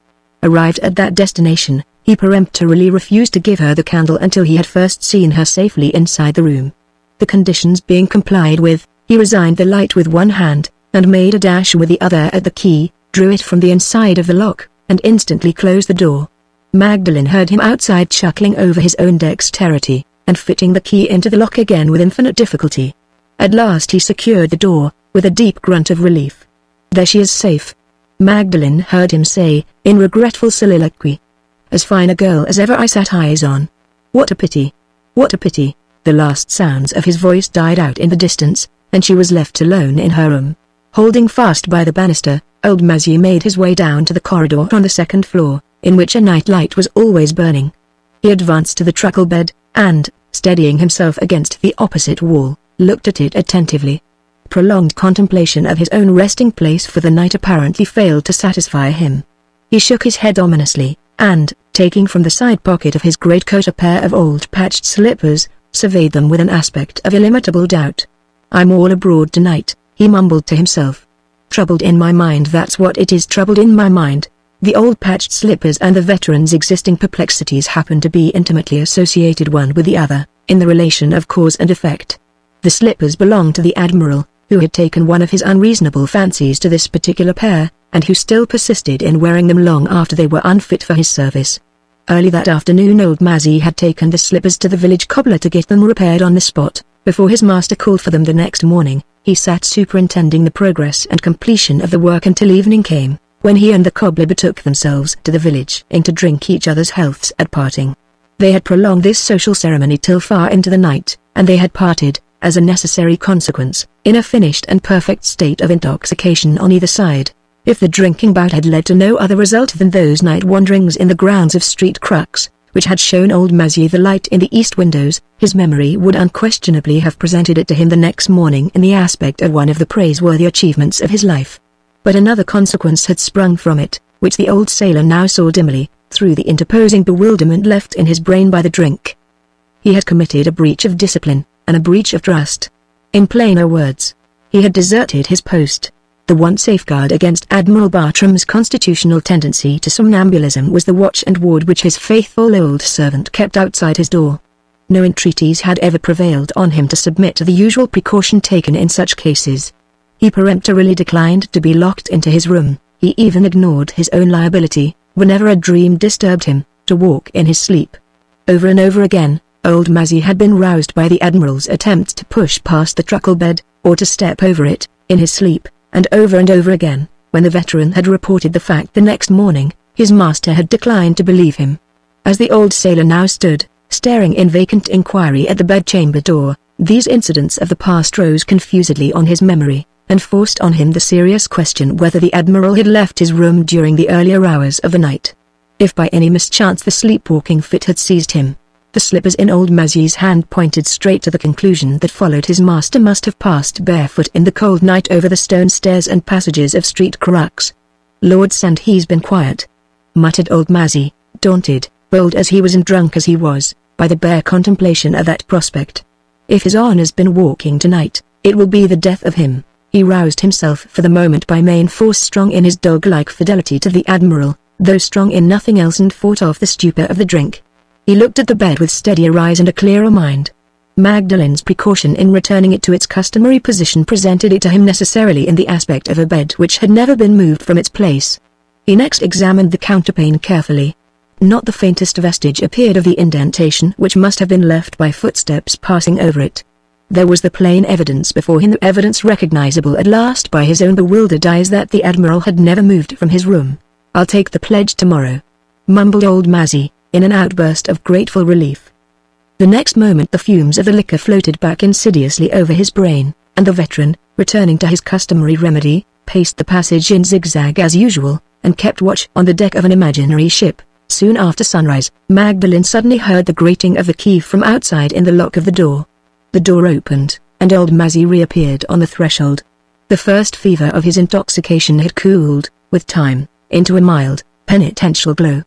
Arrived at that destination, he peremptorily refused to give her the candle until he had first seen her safely inside the room. The conditions being complied with, he resigned the light with one hand, and made a dash with the other at the key, drew it from the inside of the lock, and instantly closed the door. Magdalen heard him outside chuckling over his own dexterity, and fitting the key into the lock again with infinite difficulty. At last he secured the door, with a deep grunt of relief. "There she is, safe," Magdalen heard him say, in regretful soliloquy. "As fine a girl as ever I sat eyes on. What a pity. What a pity." The last sounds of his voice died out in the distance, and she was left alone in her room. Holding fast by the banister, old Mazzy made his way down to the corridor on the second floor, in which a night light was always burning. He advanced to the truckle bed, and, steadying himself against the opposite wall, looked at it attentively. Prolonged contemplation of his own resting place for the night apparently failed to satisfy him. He shook his head ominously, and, taking from the side pocket of his greatcoat a pair of old patched slippers, surveyed them with an aspect of illimitable doubt. "I'm all abroad tonight," he mumbled to himself. "Troubled in my mind, that's what it is, troubled in my mind." The old patched slippers and the veteran's existing perplexities happened to be intimately associated one with the other, in the relation of cause and effect. The slippers belonged to the Admiral, who had taken one of his unreasonable fancies to this particular pair, and who still persisted in wearing them long after they were unfit for his service. Early that afternoon old Mazzy had taken the slippers to the village cobbler to get them repaired on the spot. Before his master called for them the next morning, he sat superintending the progress and completion of the work until evening came, when he and the cobbler betook themselves to the village inn to drink each other's healths at parting. They had prolonged this social ceremony till far into the night, and they had parted, as a necessary consequence, in a finished and perfect state of intoxication on either side. If the drinking bout had led to no other result than those night wanderings in the grounds of Street Crux, which had shown old Mazzy the light in the east windows, his memory would unquestionably have presented it to him the next morning in the aspect of one of the praiseworthy achievements of his life. But another consequence had sprung from it, which the old sailor now saw dimly, through the interposing bewilderment left in his brain by the drink. He had committed a breach of discipline, and a breach of trust. In plainer words, he had deserted his post. The one safeguard against Admiral Bartram's constitutional tendency to somnambulism was the watch and ward which his faithful old servant kept outside his door. No entreaties had ever prevailed on him to submit to the usual precaution taken in such cases. He peremptorily declined to be locked into his room. He even ignored his own liability, whenever a dream disturbed him, to walk in his sleep. Over and over again, old Mazzy had been roused by the Admiral's attempts to push past the truckle bed, or to step over it, in his sleep, and over again, when the veteran had reported the fact the next morning, his master had declined to believe him. As the old sailor now stood, staring in vacant inquiry at the bedchamber door, these incidents of the past rose confusedly on his memory, and forced on him the serious question whether the Admiral had left his room during the earlier hours of the night. If by any mischance the sleepwalking fit had seized him, the slippers in old Mazzy's hand pointed straight to the conclusion that followed: his master must have passed barefoot in the cold night over the stone stairs and passages of Street Crux. "Lord send he's been quiet," muttered old Mazzy, daunted, bold as he was and drunk as he was, by the bare contemplation of that prospect. "If his honour's been walking tonight, it will be the death of him." He roused himself for the moment by main force, strong in his dog-like fidelity to the Admiral, though strong in nothing else, and fought off the stupor of the drink. He looked at the bed with steadier eyes and a clearer mind. Magdalen's precaution in returning it to its customary position presented it to him necessarily in the aspect of a bed which had never been moved from its place. He next examined the counterpane carefully. Not the faintest vestige appeared of the indentation which must have been left by footsteps passing over it. There was the plain evidence before him, the evidence recognizable at last by his own bewildered eyes, that the Admiral had never moved from his room. "I'll take the pledge tomorrow," mumbled old Mazzy, in an outburst of grateful relief. The next moment the fumes of the liquor floated back insidiously over his brain, and the veteran, returning to his customary remedy, paced the passage in zigzag as usual, and kept watch on the deck of an imaginary ship. Soon after sunrise, Magdalen suddenly heard the grating of the key from outside in the lock of the door. The door opened, and old Mazzy reappeared on the threshold. The first fever of his intoxication had cooled, with time, into a mild, penitential glow.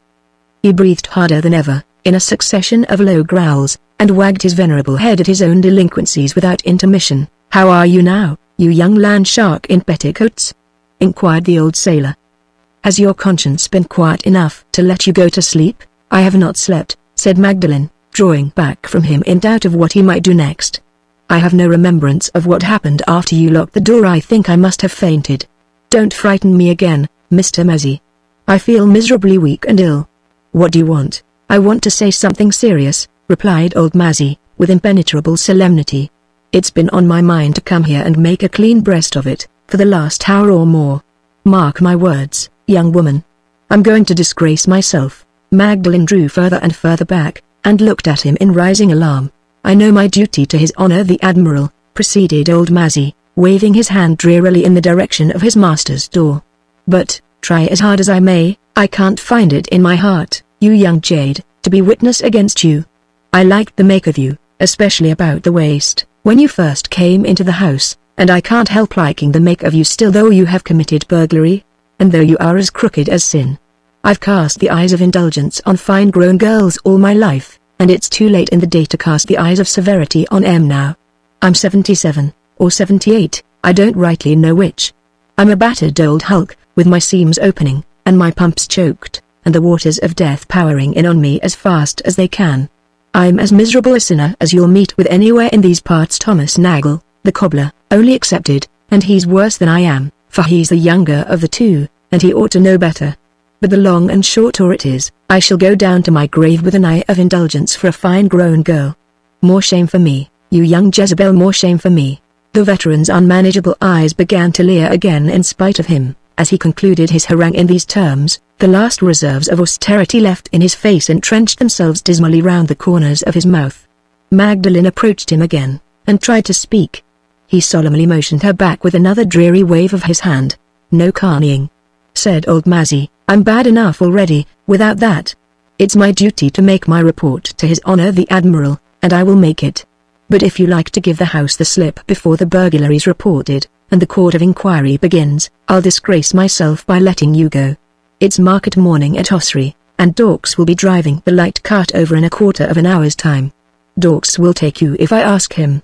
He breathed harder than ever, in a succession of low growls, and wagged his venerable head at his own delinquencies without intermission. "How are you now, you young land shark in petticoats?" inquired the old sailor. "Has your conscience been quiet enough to let you go to sleep?" "I have not slept," said Magdalen, drawing back from him in doubt of what he might do next. "I have no remembrance of what happened after you locked the door. I think I must have fainted. Don't frighten me again, Mr. Mazzy. I feel miserably weak and ill." "What do you want?" "I want to say something serious," replied old Mazzy, with impenetrable solemnity. "It's been on my mind to come here and make a clean breast of it, for the last hour or more. Mark my words, young woman. I'm going to disgrace myself." Magdalen drew further and further back, and looked at him in rising alarm. "I know my duty to his honor the Admiral," proceeded old Mazzy, waving his hand drearily in the direction of his master's door. "But, try as hard as I may, I can't find it in my heart, you young jade, to be witness against you. I liked the make of you, especially about the waist, when you first came into the house, and I can't help liking the make of you still, though you have committed burglary, and though you are as crooked as sin. I've cast the eyes of indulgence on fine-grown girls all my life, and it's too late in the day to cast the eyes of severity on M now. I'm 77, or 78, I don't rightly know which. I'm a battered old hulk, with my seams opening, and my pumps choked, and the waters of death powering in on me as fast as they can. I'm as miserable a sinner as you'll meet with anywhere in these parts. Thomas Nagel, the cobbler, only excepted, and he's worse than I am, for he's the younger of the two, and he ought to know better. But the long and short of it is, I shall go down to my grave with an eye of indulgence for a fine-grown girl. More shame for me, you young Jezebel, more shame for me. The veteran's unmanageable eyes began to leer again in spite of him, as he concluded his harangue in these terms. The last reserves of austerity left in his face entrenched themselves dismally round the corners of his mouth. Magdalene approached him again, and tried to speak. He solemnly motioned her back with another dreary wave of his hand. No carneying, said old Mazzy, I'm bad enough already, without that. It's my duty to make my report to His Honor the Admiral, and I will make it. But if you like to give the house the slip before the burglary's reported, and the court of inquiry begins, I'll disgrace myself by letting you go. It's market morning at Ossory, and Dawkes will be driving the light cart over in a quarter of an hour's time. Dawkes will take you if I ask him.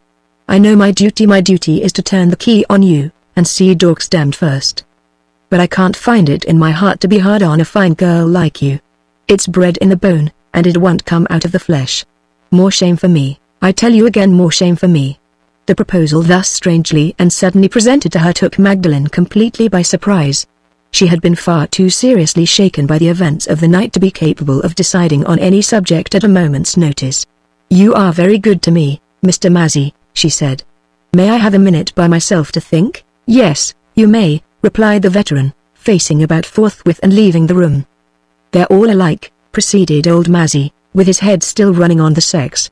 I know my duty is to turn the key on you, and see Dawkes damned first. But I can't find it in my heart to be hard on a fine girl like you. It's bred in the bone, and it won't come out of the flesh. More shame for me, I tell you again, more shame for me. The proposal thus strangely and suddenly presented to her took Magdalene completely by surprise. She had been far too seriously shaken by the events of the night to be capable of deciding on any subject at a moment's notice. You are very good to me, Mr. Mazzy, she said. May I have a minute by myself to think? Yes, you may, replied the veteran, facing about forthwith and leaving the room. They're all alike, proceeded old Mazzy, with his head still running on the sex.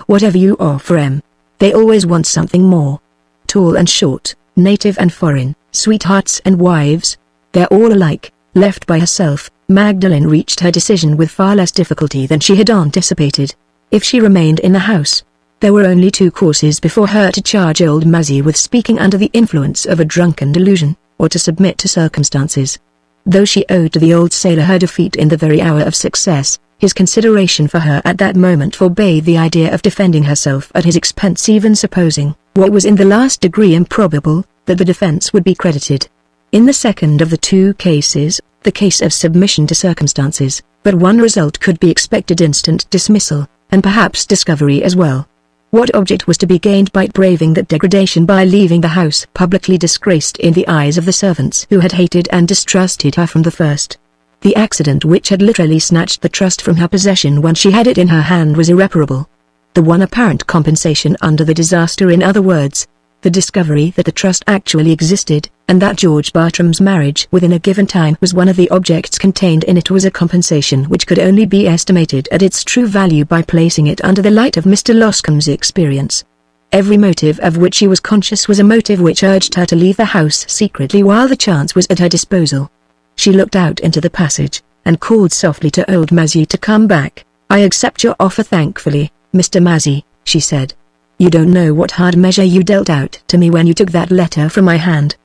Whatever you offer 'em, they always want something more. Tall and short, native and foreign, sweethearts and wives. They're all alike. Left by herself, Magdalene reached her decision with far less difficulty than she had anticipated. If she remained in the house, there were only two courses before her: to charge old Mazzy with speaking under the influence of a drunken delusion, or to submit to circumstances. Though she owed to the old sailor her defeat in the very hour of success, his consideration for her at that moment forbade the idea of defending herself at his expense, even supposing, what was in the last degree improbable, that the defense would be credited. In the second of the two cases, the case of submission to circumstances, but one result could be expected: instant dismissal, and perhaps discovery as well. What object was to be gained by braving that degradation by leaving the house publicly disgraced in the eyes of the servants who had hated and distrusted her from the first? The accident which had literally snatched the trust from her possession when she had it in her hand was irreparable. The one apparent compensation under the disaster, in other words, the discovery that the trust actually existed, and that George Bartram's marriage within a given time was one of the objects contained in it, was a compensation which could only be estimated at its true value by placing it under the light of Mr. Loscombe's experience. Every motive of which she was conscious was a motive which urged her to leave the house secretly while the chance was at her disposal. She looked out into the passage, and called softly to old Mazzy to come back. I accept your offer thankfully, Mr. Mazzy, she said. You don't know what hard measure you dealt out to me when you took that letter from my hand.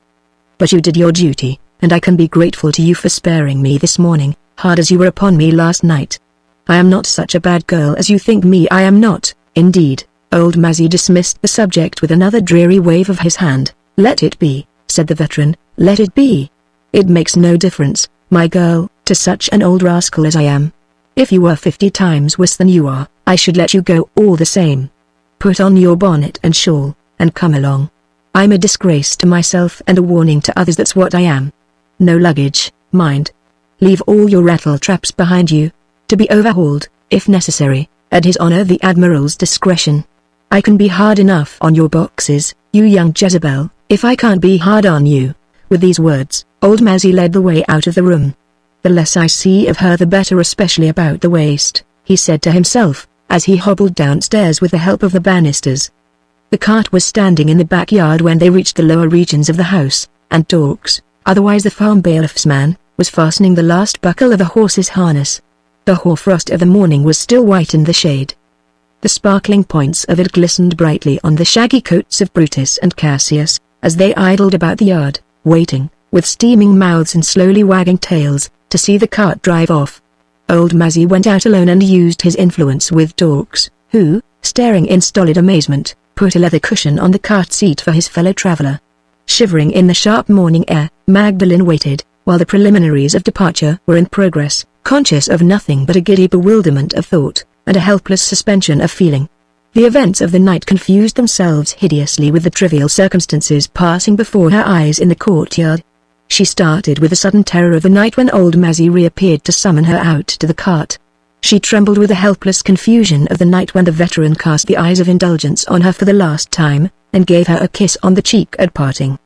But you did your duty, and I can be grateful to you for sparing me this morning, hard as you were upon me last night. I am not such a bad girl as you think me. I am not, indeed. Old Mazzy dismissed the subject with another dreary wave of his hand. Let it be, said the veteran, let it be. It makes no difference, my girl, to such an old rascal as I am. If you were 50 times worse than you are, I should let you go all the same. Put on your bonnet and shawl, and come along. I'm a disgrace to myself and a warning to others, that's what I am. No luggage, mind. Leave all your rattle traps behind you, to be overhauled, if necessary, at His Honor the Admiral's discretion. I can be hard enough on your boxes, you young Jezebel, if I can't be hard on you. With these words, old Mazzy led the way out of the room. The less I see of her the better, especially about the waist, he said to himself, as he hobbled downstairs with the help of the banisters. The cart was standing in the backyard when they reached the lower regions of the house, and Dawkes, otherwise the farm bailiff's man, was fastening the last buckle of the horse's harness. The hoarfrost of the morning was still white in the shade. The sparkling points of it glistened brightly on the shaggy coats of Brutus and Cassius, as they idled about the yard, waiting, with steaming mouths and slowly wagging tails, to see the cart drive off. Old Mazzy went out alone and used his influence with Dorks, who, staring in stolid amazement, put a leather cushion on the cart seat for his fellow traveler. Shivering in the sharp morning air, Magdalene waited, while the preliminaries of departure were in progress, conscious of nothing but a giddy bewilderment of thought, and a helpless suspension of feeling. The events of the night confused themselves hideously with the trivial circumstances passing before her eyes in the courtyard. She started with a sudden terror of the night when old Mazzy reappeared to summon her out to the cart. She trembled with the helpless confusion of the night when the veteran cast the eyes of indulgence on her for the last time, and gave her a kiss on the cheek at parting.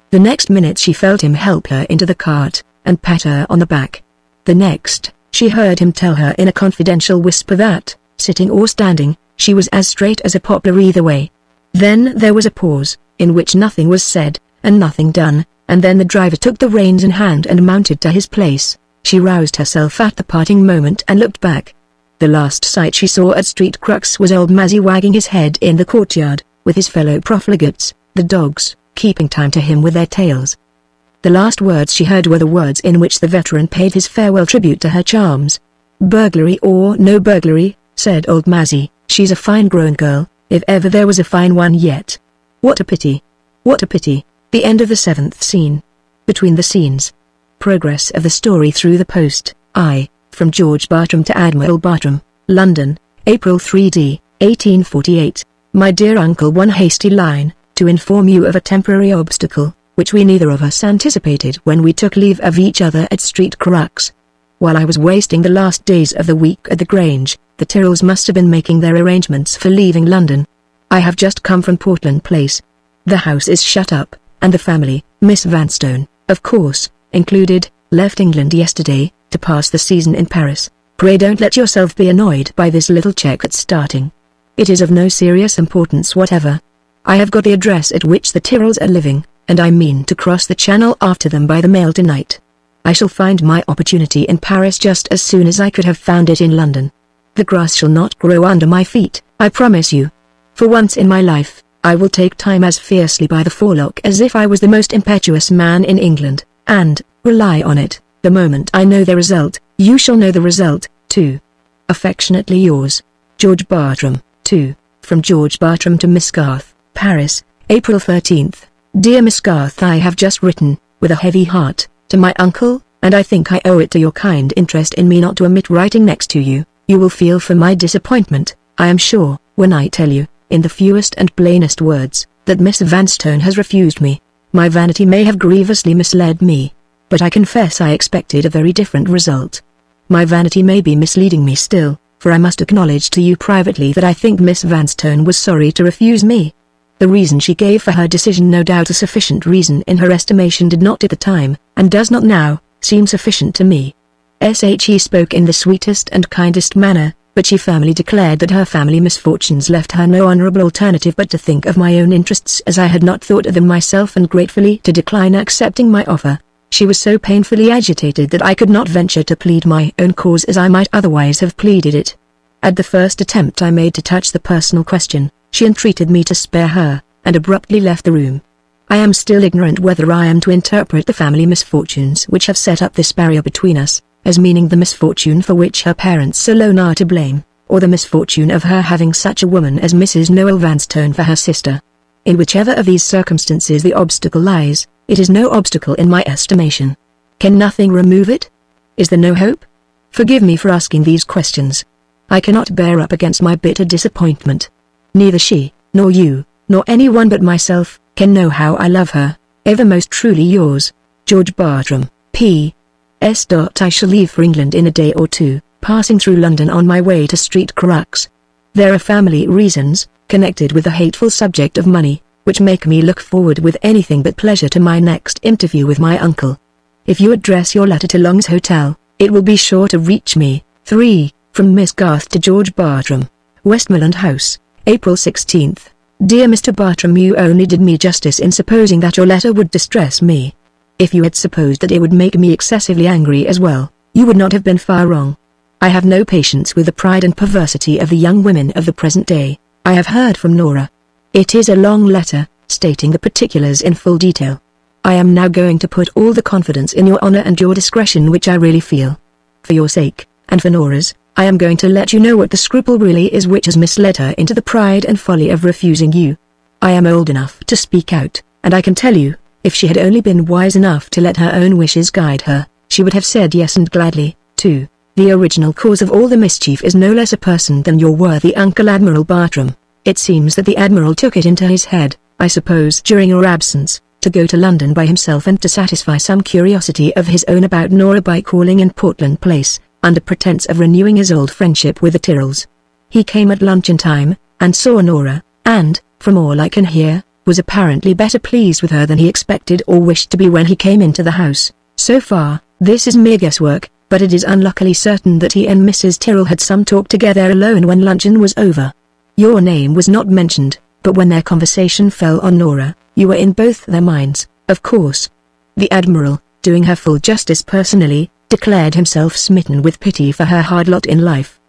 The next minute she felt him help her into the cart, and pat her on the back. The next, she heard him tell her in a confidential whisper that, sitting or standing, she was as straight as a poplar either way. Then there was a pause, in which nothing was said, and nothing done, and then the driver took the reins in hand and mounted to his place. She roused herself at the parting moment and looked back. The last sight she saw at Street Crux was old Mazzy wagging his head in the courtyard, with his fellow profligates, the dogs, keeping time to him with their tails. The last words she heard were the words in which the veteran paid his farewell tribute to her charms. "Burglary or no burglary," said old Mazzy, "she's a fine-grown girl, if ever there was a fine one yet. What a pity! What a pity!" The end of the 7th scene. Between the scenes. Progress of the story through the post. From George Bartram to Admiral Bartram, London, April 3d, 1848. My dear uncle, one hasty line, to inform you of a temporary obstacle, which we neither of us anticipated when we took leave of each other at Street Crux. While I was wasting the last days of the week at the Grange, the Tyrrells must have been making their arrangements for leaving London. I have just come from Portland Place. The house is shut up, and the family, Miss Vanstone, of course, included, left England yesterday, to pass the season in Paris. Pray don't let yourself be annoyed by this little check at starting. It is of no serious importance whatever. I have got the address at which the Tyrrells are living, and I mean to cross the Channel after them by the mail tonight. I shall find my opportunity in Paris just as soon as I could have found it in London. The grass shall not grow under my feet, I promise you. For once in my life, I will take time as fiercely by the forelock as if I was the most impetuous man in England, and, rely on it, the moment I know the result, you shall know the result, too. Affectionately yours, George Bartram. 2. From George Bartram to Miss Garth, Paris, April 13th. Dear Miss Garth, I have just written, with a heavy heart, to my uncle, and I think I owe it to your kind interest in me not to omit writing next to you. You will feel for my disappointment, I am sure, when I tell you, in the fewest and plainest words, that Miss Vanstone has refused me. My vanity may have grievously misled me, but I confess I expected a very different result. My vanity may be misleading me still, for I must acknowledge to you privately that I think Miss Vanstone was sorry to refuse me. The reason she gave for her decision, no doubt a sufficient reason in her estimation, did not at the time, and does not now, seem sufficient to me. She spoke in the sweetest and kindest manner, but she firmly declared that her family misfortunes left her no honourable alternative but to think of my own interests as I had not thought of them myself, and gratefully to decline accepting my offer. She was so painfully agitated that I could not venture to plead my own cause as I might otherwise have pleaded it. At the first attempt I made to touch the personal question, she entreated me to spare her, and abruptly left the room. I am still ignorant whether I am to interpret the family misfortunes which have set up this barrier between us, as meaning the misfortune for which her parents alone are to blame, or the misfortune of her having such a woman as Mrs. Noel Vanstone for her sister. In whichever of these circumstances the obstacle lies, it is no obstacle in my estimation. Can nothing remove it? Is there no hope? Forgive me for asking these questions. I cannot bear up against my bitter disappointment. Neither she, nor you, nor anyone but myself, can know how I love her. Ever most truly yours, George Bartram, P.S. I shall leave for England in a day or two, passing through London on my way to Street Crux. There are family reasons, connected with the hateful subject of money, which make me look forward with anything but pleasure to my next interview with my uncle. If you address your letter to Long's Hotel, it will be sure to reach me. 3. From Miss Garth to George Bartram, Westmoreland House, April 16th. Dear Mr. Bartram, you only did me justice in supposing that your letter would distress me. If you had supposed that it would make me excessively angry as well, you would not have been far wrong. I have no patience with the pride and perversity of the young women of the present day. I have heard from Nora. It is a long letter, stating the particulars in full detail. I am now going to put all the confidence in your honor and your discretion which I really feel. For your sake, and for Nora's, I am going to let you know what the scruple really is which has misled her into the pride and folly of refusing you. I am old enough to speak out, and I can tell you, if she had only been wise enough to let her own wishes guide her, she would have said yes and gladly, too. The original cause of all the mischief is no less a person than your worthy Uncle Admiral Bartram. It seems that the Admiral took it into his head, I suppose during your absence, to go to London by himself and to satisfy some curiosity of his own about Nora by calling in Portland Place, under pretense of renewing his old friendship with the Tyrrells. He came at luncheon time, and saw Nora, and, from all I can hear, was apparently better pleased with her than he expected or wished to be when he came into the house. So far, this is mere guesswork, but it is unluckily certain that he and Mrs. Tyrrell had some talk together alone when luncheon was over. Your name was not mentioned, but when their conversation fell on Nora, you were in both their minds, of course. The Admiral, doing her full justice personally, declared himself smitten with pity for her hard lot in life.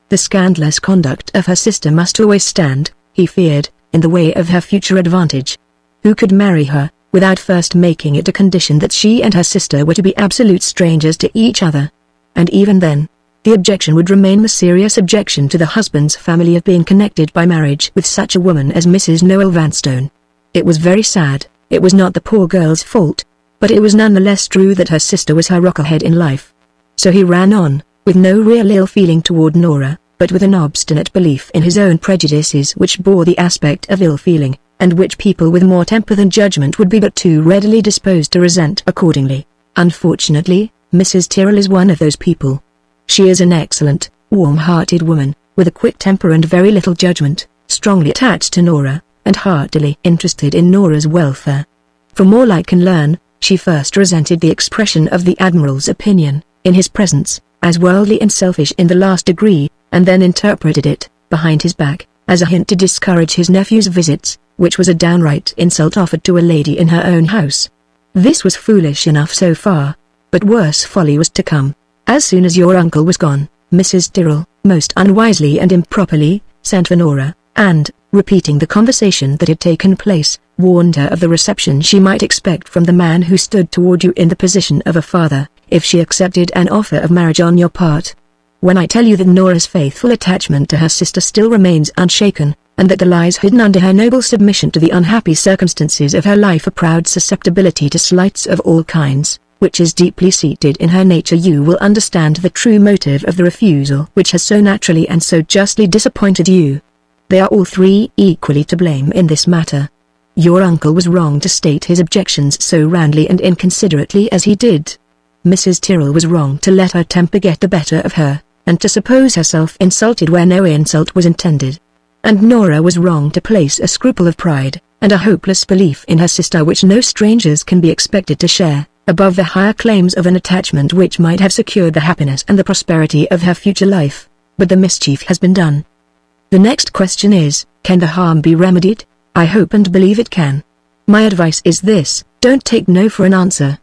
The scandalous conduct of her sister must always stand, he feared, in the way of her future advantage. Who could marry her, without first making it a condition that she and her sister were to be absolute strangers to each other? And even then, the objection would remain the serious objection to the husband's family of being connected by marriage with such a woman as Mrs. Noel Vanstone. It was very sad, it was not the poor girl's fault, but it was none the less true that her sister was her rock ahead in life. So he ran on, with no real ill feeling toward Nora, but with an obstinate belief in his own prejudices which bore the aspect of ill feeling, and which people with more temper than judgment would be but too readily disposed to resent accordingly. Unfortunately, Mrs. Tyrrell is one of those people. She is an excellent, warm-hearted woman, with a quick temper and very little judgment, strongly attached to Nora, and heartily interested in Nora's welfare. From all I can learn, she first resented the expression of the Admiral's opinion, in his presence, as worldly and selfish in the last degree, and then interpreted it, behind his back, as a hint to discourage his nephew's visits, which was a downright insult offered to a lady in her own house. This was foolish enough so far, but worse folly was to come. As soon as your uncle was gone, Mrs. Tyrrell, most unwisely and improperly, sent for Nora, and, repeating the conversation that had taken place, warned her of the reception she might expect from the man who stood toward you in the position of a father, if she accepted an offer of marriage on your part. When I tell you that Nora's faithful attachment to her sister still remains unshaken, and that the lies hidden under her noble submission to the unhappy circumstances of her life a proud susceptibility to slights of all kinds, which is deeply seated in her nature, you will understand the true motive of the refusal which has so naturally and so justly disappointed you. They are all three equally to blame in this matter. Your uncle was wrong to state his objections so roundly and inconsiderately as he did. Mrs. Tyrrell was wrong to let her temper get the better of her, and to suppose herself insulted where no insult was intended. And Nora was wrong to place a scruple of pride, and a hopeless belief in her sister which no strangers can be expected to share, above the higher claims of an attachment which might have secured the happiness and the prosperity of her future life. But the mischief has been done. The next question is, can the harm be remedied? I hope and believe it can. My advice is this: don't take no for an answer.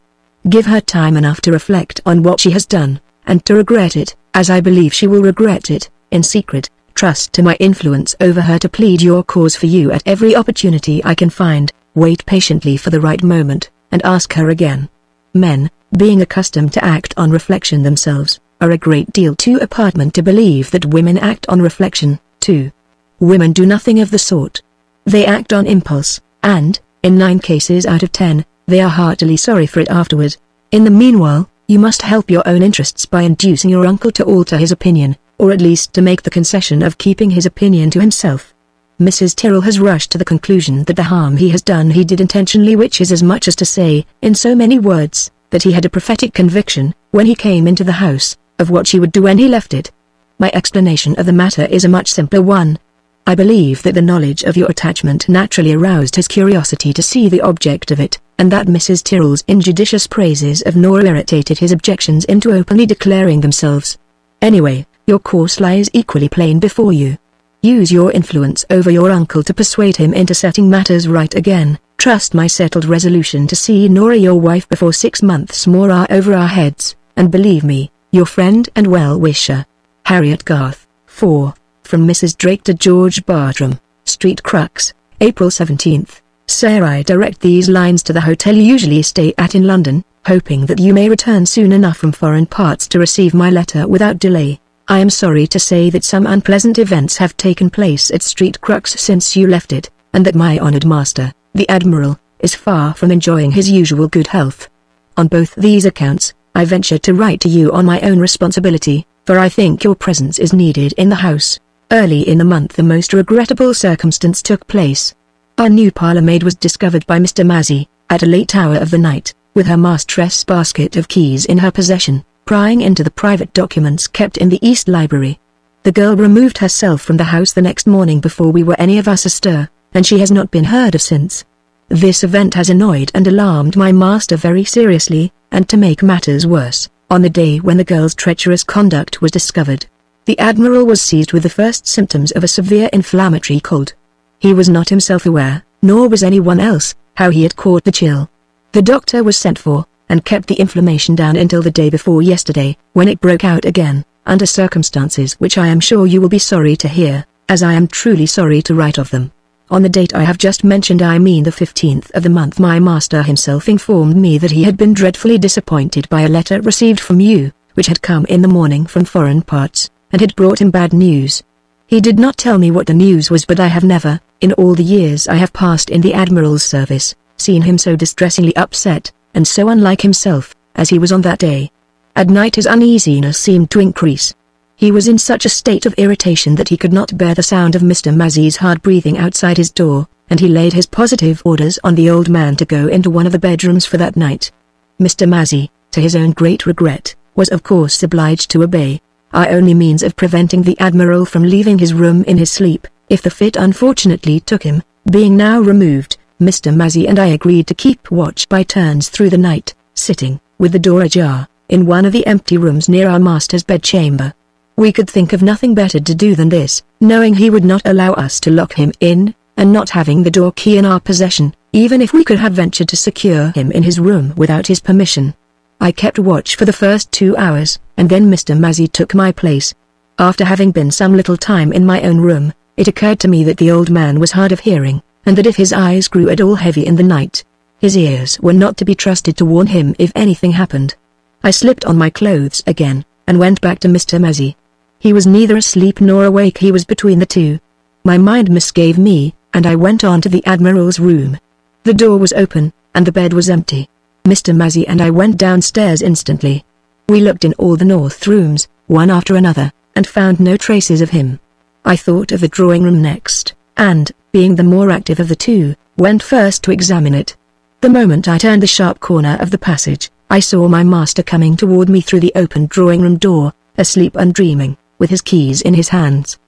Give her time enough to reflect on what she has done, and to regret it, as I believe she will regret it, in secret. Trust to my influence over her to plead your cause for you at every opportunity I can find. Wait patiently for the right moment, and ask her again. Men, being accustomed to act on reflection themselves, are a great deal too apartment to believe that women act on reflection, too. Women do nothing of the sort. They act on impulse, and, in 9 cases out of 10, they are heartily sorry for it afterward. In the meanwhile, you must help your own interests by inducing your uncle to alter his opinion, or at least to make the concession of keeping his opinion to himself. Mrs. Tyrrell has rushed to the conclusion that the harm he has done he did intentionally, which is as much as to say, in so many words, that he had a prophetic conviction, when he came into the house, of what she would do when he left it. My explanation of the matter is a much simpler one. I believe that the knowledge of your attachment naturally aroused his curiosity to see the object of it, and that Mrs. Tyrrell's injudicious praises of Nora irritated his objections into openly declaring themselves. Anyway, your course lies equally plain before you. Use your influence over your uncle to persuade him into setting matters right again. Trust my settled resolution to see Nora your wife before 6 months more are over our heads, and believe me, your friend and well-wisher, Harriet Garth. 4. From Mrs. Drake to George Bartram, Street Crux, April 17th. Sir, I direct these lines to the hotel you usually stay at in London, hoping that you may return soon enough from foreign parts to receive my letter without delay. I am sorry to say that some unpleasant events have taken place at Street Crux since you left it, and that my honored master, the Admiral, is far from enjoying his usual good health. On both these accounts, I venture to write to you on my own responsibility, for I think your presence is needed in the house. Early in the month the most regrettable circumstance took place. Our new parlour maid was discovered by Mr. Mazzy, at a late hour of the night, with her master's basket of keys in her possession, prying into the private documents kept in the East Library. The girl removed herself from the house the next morning before we were any of us astir, and she has not been heard of since. This event has annoyed and alarmed my master very seriously, and to make matters worse, on the day when the girl's treacherous conduct was discovered, the Admiral was seized with the first symptoms of a severe inflammatory cold. He was not himself aware, nor was anyone else, how he had caught the chill. The doctor was sent for, and kept the inflammation down until the day before yesterday, when it broke out again, under circumstances which I am sure you will be sorry to hear, as I am truly sorry to write of them. On the date I have just mentioned, I mean the 15th of the month, my master himself informed me that he had been dreadfully disappointed by a letter received from you, which had come in the morning from foreign parts, and had brought him bad news. He did not tell me what the news was, but I have never, in all the years I have passed in the Admiral's service, seen him so distressingly upset, and so unlike himself, as he was on that day. At night his uneasiness seemed to increase. He was in such a state of irritation that he could not bear the sound of Mr. Mazzy's hard breathing outside his door, and he laid his positive orders on the old man to go into one of the bedrooms for that night. Mr. Mazzy, to his own great regret, was of course obliged to obey. Our only means of preventing the Admiral from leaving his room in his sleep, if the fit unfortunately took him, being now removed, Mr. Mazzy and I agreed to keep watch by turns through the night, sitting, with the door ajar, in one of the empty rooms near our master's bedchamber. We could think of nothing better to do than this, knowing he would not allow us to lock him in, and not having the door key in our possession, even if we could have ventured to secure him in his room without his permission. I kept watch for the first 2 hours, and then Mr. Mazzy took my place. After having been some little time in my own room, it occurred to me that the old man was hard of hearing, and that if his eyes grew at all heavy in the night, his ears were not to be trusted to warn him if anything happened. I slipped on my clothes again, and went back to Mr. Mazzy. He was neither asleep nor awake, he was between the two. My mind misgave me, and I went on to the Admiral's room. The door was open, and the bed was empty. Mr. Mazzy and I went downstairs instantly. We looked in all the north rooms, one after another, and found no traces of him. I thought of the drawing room next, and, being the more active of the two, went first to examine it. The moment I turned the sharp corner of the passage, I saw my master coming toward me through the open drawing room door, asleep and dreaming, with his keys in his hands.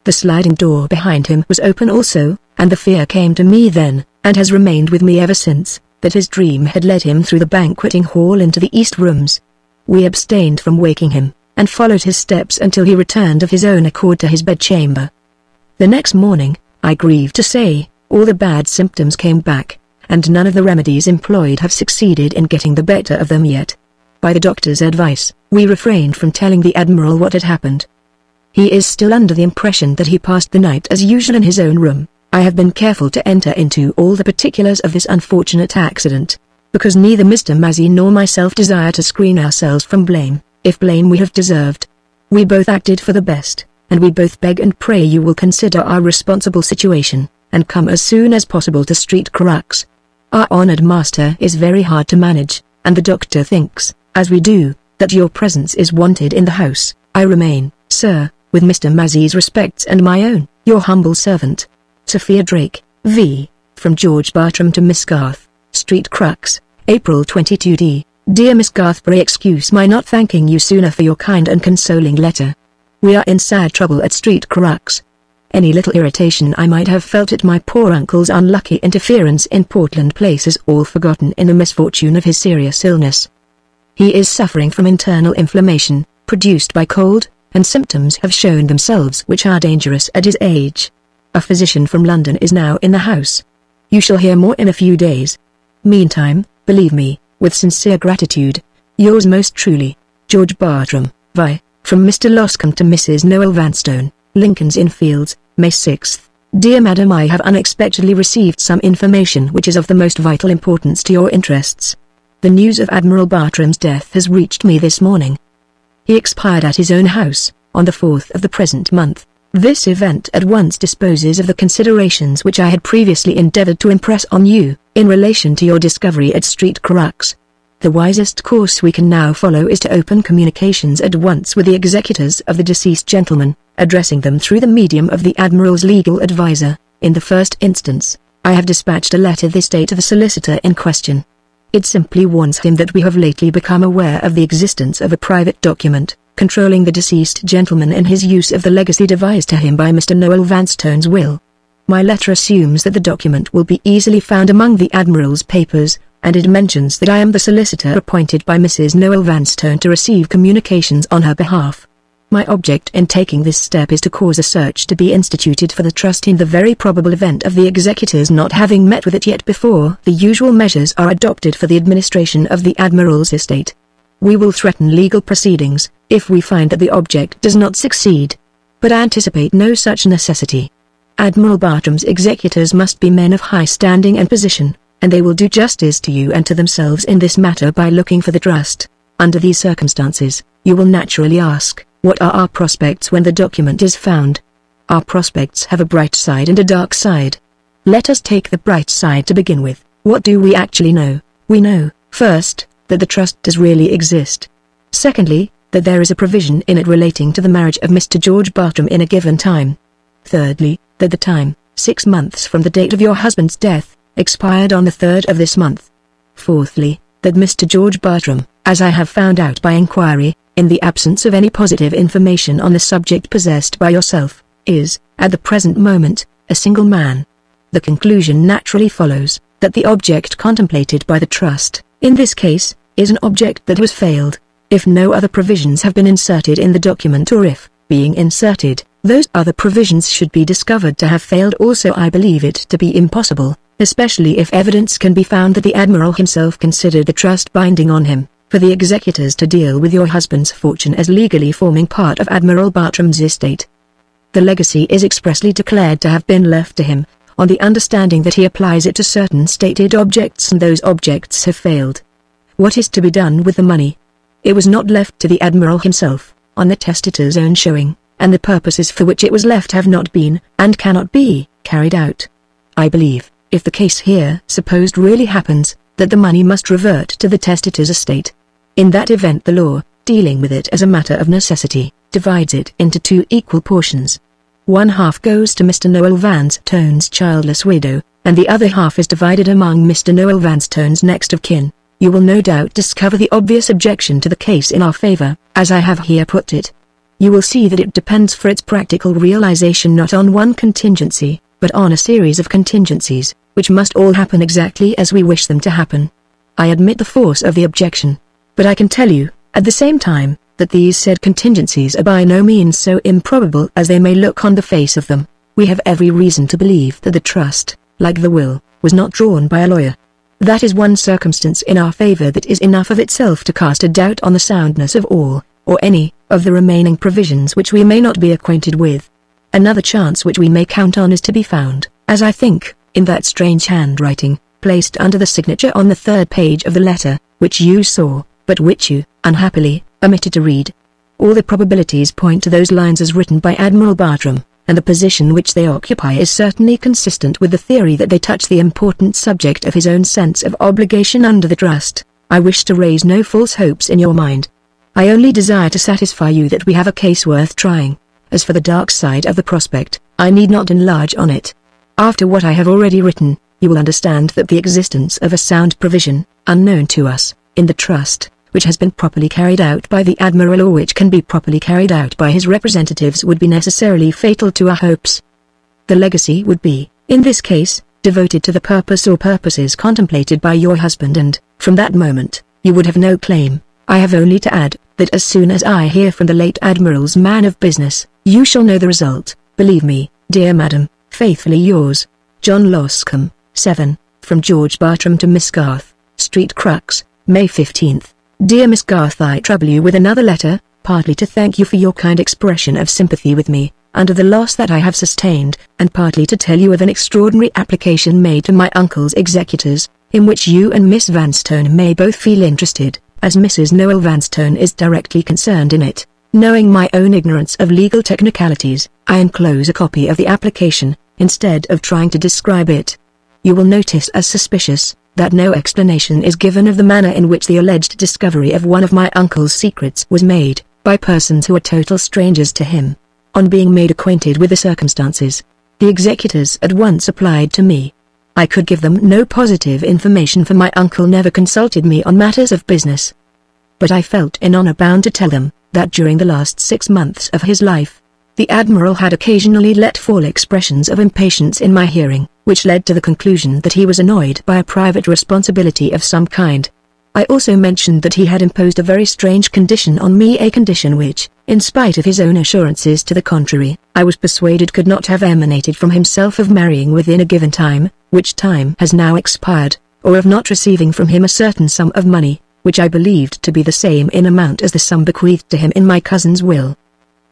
The sliding door behind him was open also, and the fear came to me then, and has remained with me ever since, that his dream had led him through the banqueting hall into the east rooms. We abstained from waking him, and followed his steps until he returned of his own accord to his bedchamber. The next morning, I grieve to say, all the bad symptoms came back, and none of the remedies employed have succeeded in getting the better of them yet. By the doctor's advice, we refrained from telling the Admiral what had happened. He is still under the impression that he passed the night as usual in his own room. I have been careful to enter into all the particulars of this unfortunate accident, because neither Mr. Mazzy nor myself desire to screen ourselves from blame, if blame we have deserved. We both acted for the best, and we both beg and pray you will consider our responsible situation, and come as soon as possible to Street Crux. Our honored master is very hard to manage, and the doctor thinks, as we do, that your presence is wanted in the house. I remain, sir, with Mr. Mazzy's respects and my own, your humble servant, Sophia Drake, V. From George Bartram to Miss Garth, Street Crux, April 22d. Dear Miss Garth, pray excuse my not thanking you sooner for your kind and consoling letter. We are in sad trouble at Street Crux. Any little irritation I might have felt at my poor uncle's unlucky interference in Portland Place is all forgotten in the misfortune of his serious illness. He is suffering from internal inflammation, produced by cold, and symptoms have shown themselves which are dangerous at his age. A physician from London is now in the house. You shall hear more in a few days. Meantime, believe me, with sincere gratitude, yours most truly, George Bartram, Vi. From Mr. Loscombe to Mrs. Noel Vanstone, Lincoln's Inn Fields, May 6th. Dear Madam, I have unexpectedly received some information which is of the most vital importance to your interests. The news of Admiral Bartram's death has reached me this morning. He expired at his own house, on the 4th of the present month. This event at once disposes of the considerations which I had previously endeavored to impress on you, in relation to your discovery at Street Crux. The wisest course we can now follow is to open communications at once with the executors of the deceased gentleman, addressing them through the medium of the Admiral's legal adviser. In the first instance, I have dispatched a letter this day to the solicitor in question. It simply warns him that we have lately become aware of the existence of a private document, controlling the deceased gentleman in his use of the legacy devised to him by Mr. Noel Vanstone's will. My letter assumes that the document will be easily found among the Admiral's papers, and it mentions that I am the solicitor appointed by Mrs. Noel Vanstone to receive communications on her behalf. My object in taking this step is to cause a search to be instituted for the trust in the very probable event of the executors not having met with it yet before the usual measures are adopted for the administration of the Admiral's estate. We will threaten legal proceedings, if we find that the object does not succeed. But I anticipate no such necessity. Admiral Bartram's executors must be men of high standing and position, and they will do justice to you and to themselves in this matter by looking for the trust. Under these circumstances, you will naturally ask, what are our prospects when the document is found? Our prospects have a bright side and a dark side. Let us take the bright side to begin with. What do we actually know? We know, first, that the trust does really exist. Secondly, that there is a provision in it relating to the marriage of Mr. George Bartram in a given time. Thirdly, that the time, 6 months from the date of your husband's death, expired on the 3rd of this month. Fourthly, that Mr. George Bartram, as I have found out by inquiry, in the absence of any positive information on the subject possessed by yourself, is, at the present moment, a single man. The conclusion naturally follows, that the object contemplated by the trust, in this case, is an object that has failed, if no other provisions have been inserted in the document, or if, being inserted, those other provisions should be discovered to have failed also. I believe it to be impossible, especially if evidence can be found that the Admiral himself considered the trust binding on him, for the executors to deal with your husband's fortune as legally forming part of Admiral Bartram's estate. The legacy is expressly declared to have been left to him, on the understanding that he applies it to certain stated objects, and those objects have failed. What is to be done with the money? It was not left to the Admiral himself, on the testator's own showing, and the purposes for which it was left have not been, and cannot be, carried out. I believe, if the case here supposed really happens, that the money must revert to the testator's estate. In that event the law, dealing with it as a matter of necessity, divides it into 2 equal portions. One half goes to Mr. Noel Vanstone's childless widow, and the other half is divided among Mr. Noel Vanstone's next of kin. You will no doubt discover the obvious objection to the case in our favor, as I have here put it. You will see that it depends for its practical realization not on one contingency, but on a series of contingencies, which must all happen exactly as we wish them to happen. I admit the force of the objection, but I can tell you, at the same time, that these said contingencies are by no means so improbable as they may look on the face of them. We have every reason to believe that the trust, like the will, was not drawn by a lawyer. That is one circumstance in our favor that is enough of itself to cast a doubt on the soundness of all, or any, of the remaining provisions which we may not be acquainted with. Another chance which we may count on is to be found, as I think, in that strange handwriting, placed under the signature on the 3rd page of the letter, which you saw, but which you, unhappily, omitted to read. All the probabilities point to those lines as written by Admiral Bartram, and the position which they occupy is certainly consistent with the theory that they touch the important subject of his own sense of obligation under the trust. I wish to raise no false hopes in your mind. I only desire to satisfy you that we have a case worth trying. As for the dark side of the prospect, I need not enlarge on it. After what I have already written, you will understand that the existence of a sound provision, unknown to us, in the trust, which has been properly carried out by the Admiral or which can be properly carried out by his representatives, would be necessarily fatal to our hopes. The legacy would be, in this case, devoted to the purpose or purposes contemplated by your husband, and, from that moment, you would have no claim. I have only to add, that as soon as I hear from the late Admiral's man of business, you shall know the result. Believe me, dear madam, faithfully yours, John Loscombe. 7. From George Bartram to Miss Garth, Street Crux, May 15th. Dear Miss Garth, I trouble you with another letter, partly to thank you for your kind expression of sympathy with me, under the loss that I have sustained, and partly to tell you of an extraordinary application made to my uncle's executors, in which you and Miss Vanstone may both feel interested, as Mrs. Noel Vanstone is directly concerned in it. Knowing my own ignorance of legal technicalities, I enclose a copy of the application, instead of trying to describe it. You will notice as suspicious, that no explanation is given of the manner in which the alleged discovery of one of my uncle's secrets was made, by persons who are total strangers to him. On being made acquainted with the circumstances, the executors at once applied to me. I could give them no positive information, for my uncle never consulted me on matters of business. But I felt in honor bound to tell them, that during the last 6 months of his life, the Admiral had occasionally let fall expressions of impatience in my hearing, which led to the conclusion that he was annoyed by a private responsibility of some kind. I also mentioned that he had imposed a very strange condition on me, a condition which, in spite of his own assurances to the contrary, I was persuaded could not have emanated from himself, of marrying within a given time, which time has now expired, or of not receiving from him a certain sum of money, which I believed to be the same in amount as the sum bequeathed to him in my cousin's will.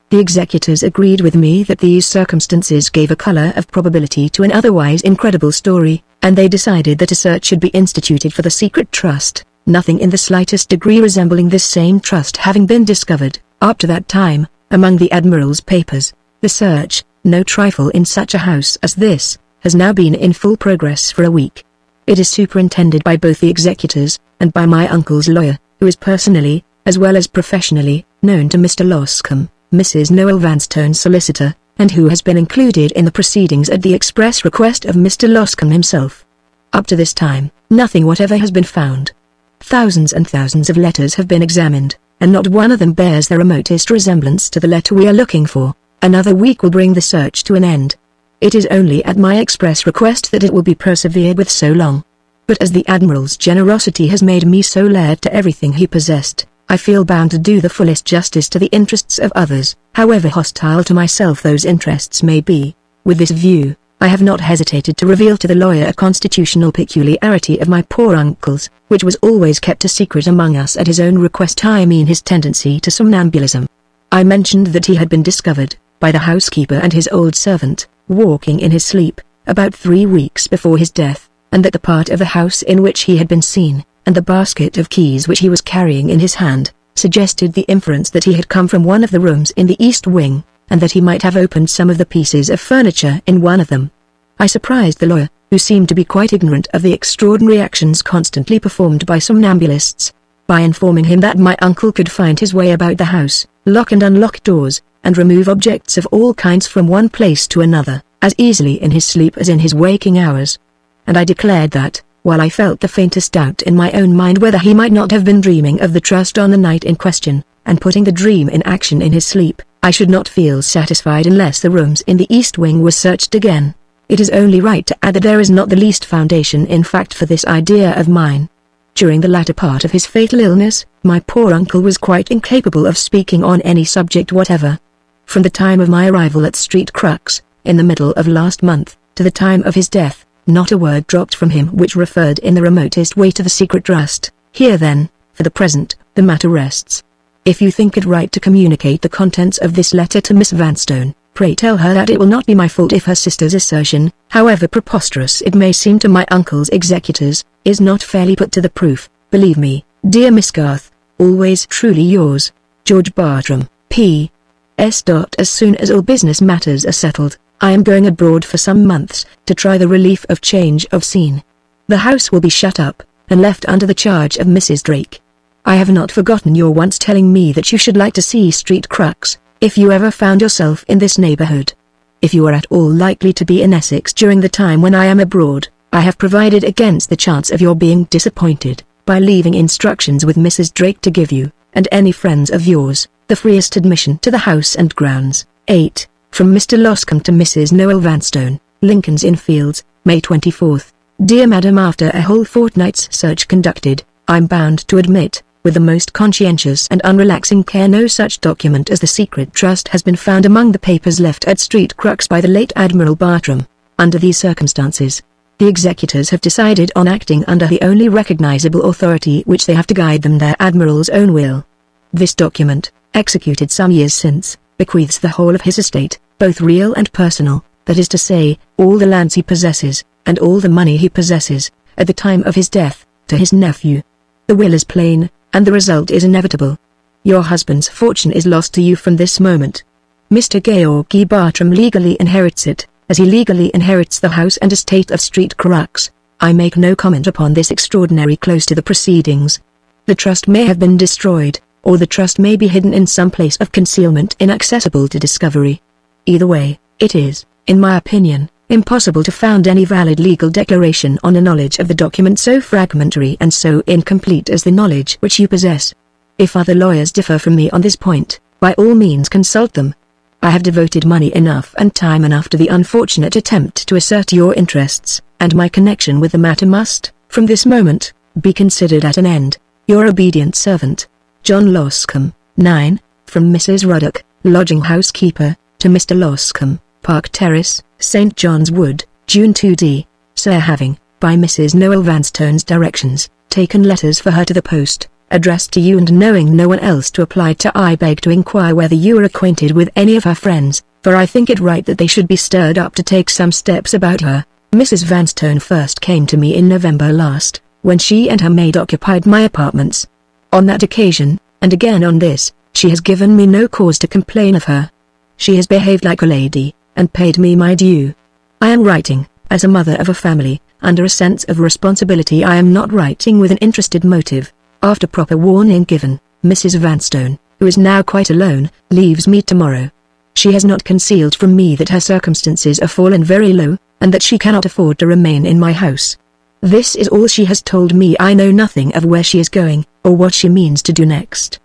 The executors agreed with me that these circumstances gave a color of probability to an otherwise incredible story, and they decided that a search should be instituted for the secret trust, nothing in the slightest degree resembling this same trust having been discovered, up to that time, among the Admiral's papers. The search, no trifle in such a house as this, has now been in full progress for a week. It is superintended by both the executors, and by my uncle's lawyer, who is personally, as well as professionally, known to Mr. Loscombe, Mrs. Noel Vanstone's solicitor, and who has been included in the proceedings at the express request of Mr. Loscombe himself. Up to this time, nothing whatever has been found. Thousands and thousands of letters have been examined, and not one of them bears the remotest resemblance to the letter we are looking for. Another week will bring the search to an end. It is only at my express request that it will be persevered with so long. But as the Admiral's generosity has made me so laird to everything he possessed, I feel bound to do the fullest justice to the interests of others, however hostile to myself those interests may be. With this view, I have not hesitated to reveal to the lawyer a constitutional peculiarity of my poor uncle's, which was always kept a secret among us at his own request. I mean his tendency to somnambulism. I mentioned that he had been discovered, by the housekeeper and his old servant, walking in his sleep, about 3 weeks before his death, and that the part of the house in which he had been seen, and the basket of keys which he was carrying in his hand, suggested the inference that he had come from one of the rooms in the east wing, and that he might have opened some of the pieces of furniture in one of them. I surprised the lawyer, who seemed to be quite ignorant of the extraordinary actions constantly performed by somnambulists, by informing him that my uncle could find his way about the house, lock and unlock doors, and remove objects of all kinds from one place to another, as easily in his sleep as in his waking hours. And I declared that, while I felt the faintest doubt in my own mind whether he might not have been dreaming of the trust on the night in question, and putting the dream in action in his sleep, I should not feel satisfied unless the rooms in the east wing were searched again. It is only right to add that there is not the least foundation in fact for this idea of mine. During the latter part of his fatal illness, my poor uncle was quite incapable of speaking on any subject whatever. From the time of my arrival at Street Crux, in the middle of last month, to the time of his death, not a word dropped from him which referred in the remotest way to the secret trust. Here then, for the present, the matter rests. If you think it right to communicate the contents of this letter to Miss Vanstone, pray tell her that it will not be my fault if her sister's assertion, however preposterous it may seem to my uncle's executors, is not fairly put to the proof. Believe me, dear Miss Garth, always truly yours, George Bartram, P. S. As soon as all business matters are settled, I am going abroad for some months, to try the relief of change of scene. The house will be shut up, and left under the charge of Mrs. Drake. I have not forgotten your once telling me that you should like to see Street Crux, if you ever found yourself in this neighborhood. If you are at all likely to be in Essex during the time when I am abroad, I have provided against the chance of your being disappointed, by leaving instructions with Mrs. Drake to give you, and any friends of yours, the freest admission to the house and grounds. 8. From Mr. Loscombe to Mrs. Noel Vanstone, Lincoln's Inn Fields, May 24th. Dear Madam, after a whole fortnight's search conducted, I'm bound to admit, with the most conscientious and unrelaxing care, no such document as the secret trust has been found among the papers left at Street Crux by the late Admiral Bartram. Under these circumstances, the executors have decided on acting under the only recognizable authority which they have to guide them, their Admiral's own will. This document, executed some years since, bequeaths the whole of his estate, both real and personal, that is to say, all the lands he possesses, and all the money he possesses, at the time of his death, to his nephew. The will is plain, and the result is inevitable. Your husband's fortune is lost to you from this moment. Mr. Georgi Bartram legally inherits it, as he legally inherits the house and estate of Street Crux. I make no comment upon this extraordinary close to the proceedings. The trust may have been destroyed, or the trust may be hidden in some place of concealment inaccessible to discovery. Either way, it is, in my opinion, impossible to found any valid legal declaration on a knowledge of the document so fragmentary and so incomplete as the knowledge which you possess. If other lawyers differ from me on this point, by all means consult them. I have devoted money enough and time enough to the unfortunate attempt to assert your interests, and my connection with the matter must, from this moment, be considered at an end. Your obedient servant, John Loscombe. 9. From Mrs. Ruddock, lodging housekeeper, to Mr. Loscombe, Park Terrace, St. John's Wood, June 2d. Sir, having, by Mrs. Noel Vanstone's directions, taken letters for her to the post, addressed to you and knowing no one else to apply to, I beg to inquire whether you are acquainted with any of her friends, for I think it right that they should be stirred up to take some steps about her. Mrs. Vanstone first came to me in November last, when she and her maid occupied my apartments. On that occasion, and again on this, she has given me no cause to complain of her. She has behaved like a lady, and paid me my due. I am writing, as a mother of a family, under a sense of responsibility. I am not writing with an interested motive. After proper warning given, Mrs. Vanstone, who is now quite alone, leaves me tomorrow. She has not concealed from me that her circumstances are fallen very low, and that she cannot afford to remain in my house. This is all she has told me. I know nothing of where she is going, or what she means to do next.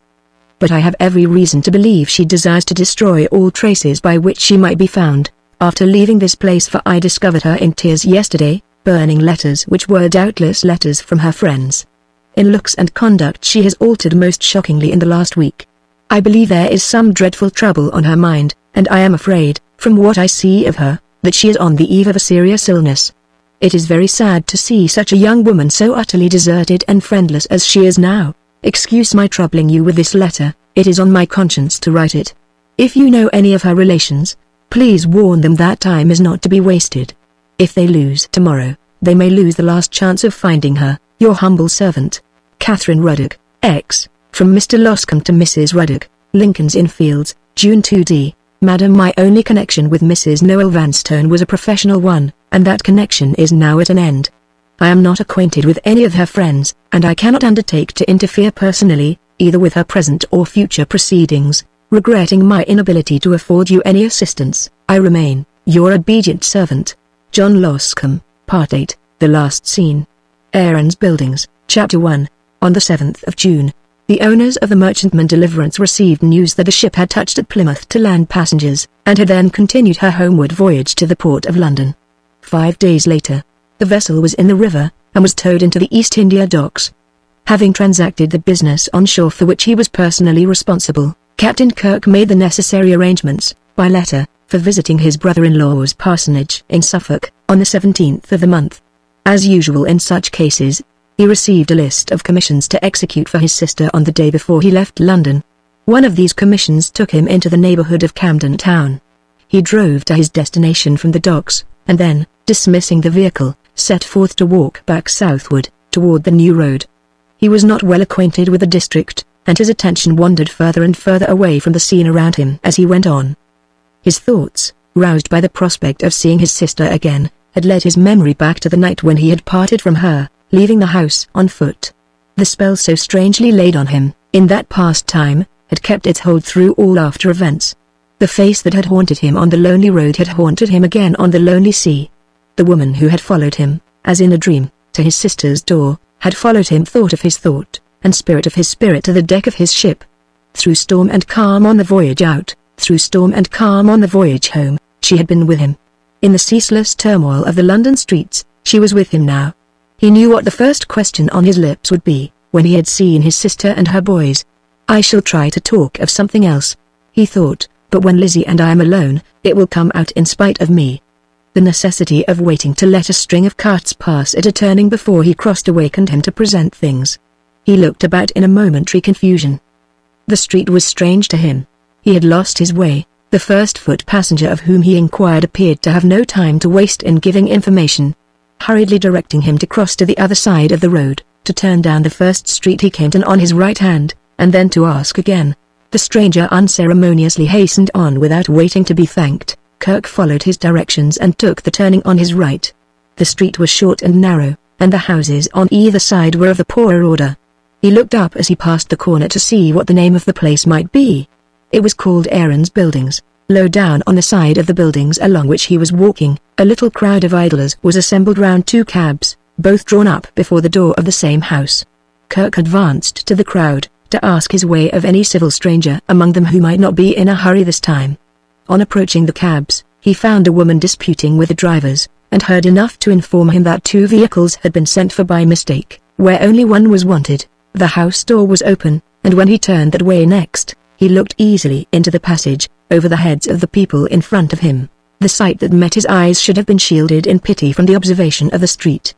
But I have every reason to believe she desires to destroy all traces by which she might be found, after leaving this place, for I discovered her in tears yesterday, burning letters which were doubtless letters from her friends. In looks and conduct she has altered most shockingly in the last week. I believe there is some dreadful trouble on her mind, and I am afraid, from what I see of her, that she is on the eve of a serious illness. It is very sad to see such a young woman so utterly deserted and friendless as she is now. Excuse my troubling you with this letter, it is on my conscience to write it. If you know any of her relations, please warn them that time is not to be wasted. If they lose tomorrow, they may lose the last chance of finding her. Your humble servant, Catherine Ruddock, X. From Mr. Loscombe to Mrs. Ruddock, Lincoln's Inn Fields, June 2d. Madam, my only connection with Mrs. Noel Vanstone was a professional one, and that connection is now at an end. I am not acquainted with any of her friends, and I cannot undertake to interfere personally, either with her present or future proceedings. Regretting my inability to afford you any assistance, I remain, your obedient servant, John Loscombe. Part 8, The Last Scene. Aaron's Buildings, Chapter 1. On the 7th of June, the owners of the merchantman Deliverance received news that a ship had touched at Plymouth to land passengers, and had then continued her homeward voyage to the port of London. 5 days later, the vessel was in the river, and was towed into the East India Docks. Having transacted the business on shore for which he was personally responsible, Captain Kirk made the necessary arrangements, by letter, for visiting his brother-in-law's parsonage in Suffolk, on the 17th of the month. As usual in such cases, he received a list of commissions to execute for his sister on the day before he left London. One of these commissions took him into the neighbourhood of Camden Town. He drove to his destination from the docks, and then, dismissing the vehicle, set forth to walk back southward, toward the New Road. He was not well acquainted with the district, and his attention wandered further and further away from the scene around him as he went on. His thoughts, roused by the prospect of seeing his sister again, had led his memory back to the night when he had parted from her, leaving the house on foot. The spell so strangely laid on him, in that past time, had kept its hold through all after events. The face that had haunted him on the lonely road had haunted him again on the lonely sea. The woman who had followed him, as in a dream, to his sister's door, had followed him, thought of his thought, and spirit of his spirit to the deck of his ship. Through storm and calm on the voyage out, through storm and calm on the voyage home, she had been with him. In the ceaseless turmoil of the London streets, she was with him now. He knew what the first question on his lips would be, when he had seen his sister and her boys. I shall try to talk of something else, he thought, but when Lizzie and I am alone, it will come out in spite of me. The necessity of waiting to let a string of carts pass at a turning before he crossed awakened him to present things. He looked about in a momentary confusion. The street was strange to him. He had lost his way. The first foot passenger of whom he inquired appeared to have no time to waste in giving information. hurriedly directing him to cross to the other side of the road, to turn down the first street he came to on his right hand, and then to ask again. The stranger unceremoniously hastened on without waiting to be thanked. Kirk followed his directions and took the turning on his right. The street was short and narrow, and the houses on either side were of the poorer order. He looked up as he passed the corner to see what the name of the place might be. It was called Aaron's Buildings. Low down on the side of the buildings along which he was walking, a little crowd of idlers was assembled round two cabs, both drawn up before the door of the same house. Kirk advanced to the crowd, to ask his way of any civil stranger among them who might not be in a hurry this time. On approaching the cabs, he found a woman disputing with the drivers, and heard enough to inform him that two vehicles had been sent for by mistake, where only one was wanted. The house door was open, and when he turned that way next, he looked easily into the passage, over the heads of the people in front of him. The sight that met his eyes should have been shielded in pity from the observation of the street.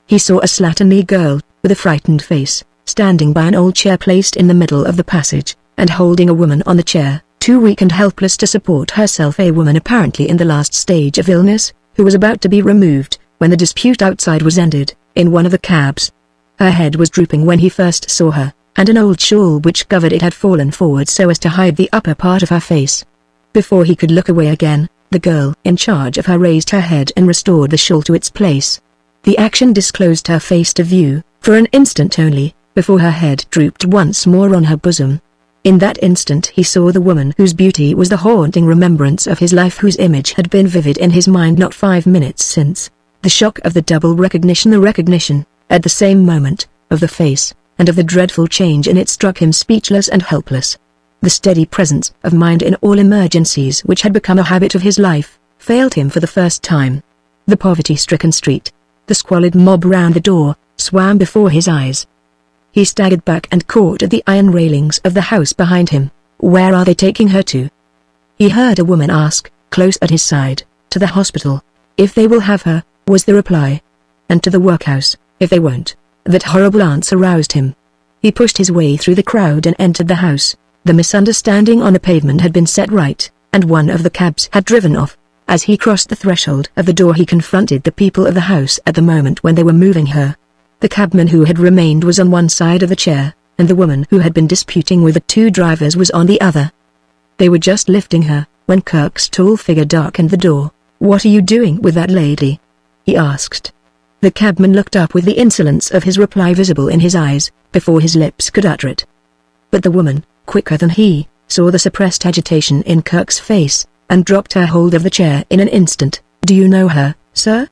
He saw a slatternly girl, with a frightened face, standing by an old chair placed in the middle of the passage, and holding a woman on the chair, too weak and helpless to support herself, a woman apparently in the last stage of illness, who was about to be removed, when the dispute outside was ended, in one of the cabs. Her head was drooping when he first saw her, and an old shawl which covered it had fallen forward so as to hide the upper part of her face. Before he could look away again, the girl in charge of her raised her head and restored the shawl to its place. The action disclosed her face to view, for an instant only, before her head drooped once more on her bosom. In that instant he saw the woman whose beauty was the haunting remembrance of his life, whose image had been vivid in his mind not 5 minutes since. The shock of the double recognition, the recognition, at the same moment, of the face, and of the dreadful change in it struck him speechless and helpless. The steady presence of mind in all emergencies which had become a habit of his life, failed him for the first time. The poverty-stricken street, the squalid mob round the door, swam before his eyes. He staggered back and caught at the iron railings of the house behind him. Where are they taking her to? He heard a woman ask, close at his side. To the hospital, if they will have her, was the reply. And to the workhouse, if they won't. That horrible answer roused him. He pushed his way through the crowd and entered the house. The misunderstanding on the pavement had been set right, and one of the cabs had driven off. As he crossed the threshold of the door he confronted the people of the house at the moment when they were moving her. The cabman who had remained was on one side of the chair, and the woman who had been disputing with the two drivers was on the other. They were just lifting her, when Kirk's tall figure darkened the door. "What are you doing with that lady?" he asked. The cabman looked up with the insolence of his reply visible in his eyes, before his lips could utter it. But the woman, quicker than he, saw the suppressed agitation in Kirk's face, and dropped her hold of the chair in an instant. "Do you know her, sir?"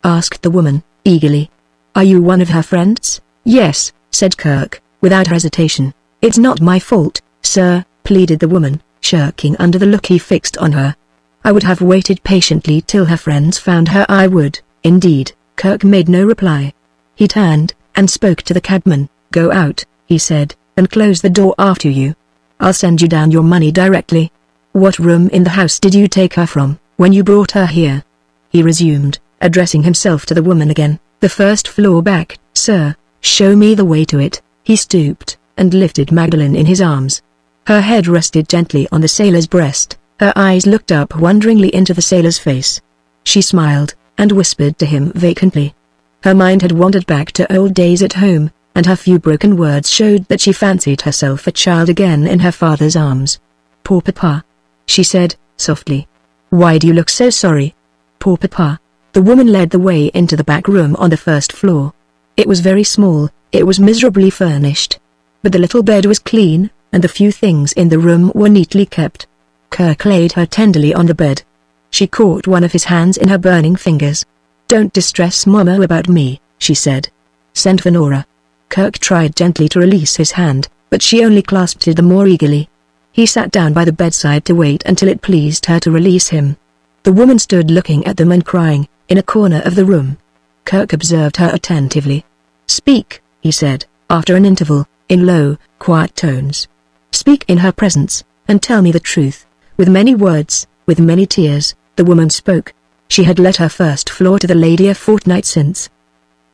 asked the woman, eagerly. "Are you one of her friends?" "Yes," said Kirk, without hesitation. "It's not my fault, sir," pleaded the woman, shirking under the look he fixed on her. "I would have waited patiently till her friends found her. I would, indeed." Kirk made no reply. He turned, and spoke to the cabman. "Go out," he said, "and close the door after you. I'll send you down your money directly." "What room in the house did you take her from, when you brought her here?" he resumed, addressing himself to the woman again. "The first floor back, sir." "Show me the way to it." He stooped, and lifted Magdalene in his arms. Her head rested gently on the sailor's breast, her eyes looked up wonderingly into the sailor's face. She smiled, and whispered to him vacantly. Her mind had wandered back to old days at home, and her few broken words showed that she fancied herself a child again in her father's arms. "Poor papa," she said, softly. "Why do you look so sorry?" "Poor papa." The woman led the way into the back room on the first floor. It was very small, it was miserably furnished. But the little bed was clean, and the few things in the room were neatly kept. Kirk laid her tenderly on the bed. She caught one of his hands in her burning fingers. "Don't distress Mama about me," she said. "Send for Nora." Kirk tried gently to release his hand, but she only clasped it the more eagerly. He sat down by the bedside to wait until it pleased her to release him. The woman stood looking at them and crying, in a corner of the room. Kirk observed her attentively. "Speak," he said, after an interval, in low, quiet tones. "Speak in her presence, and tell me the truth." With many words, with many tears, the woman spoke. She had let her first floor to the lady a fortnight since.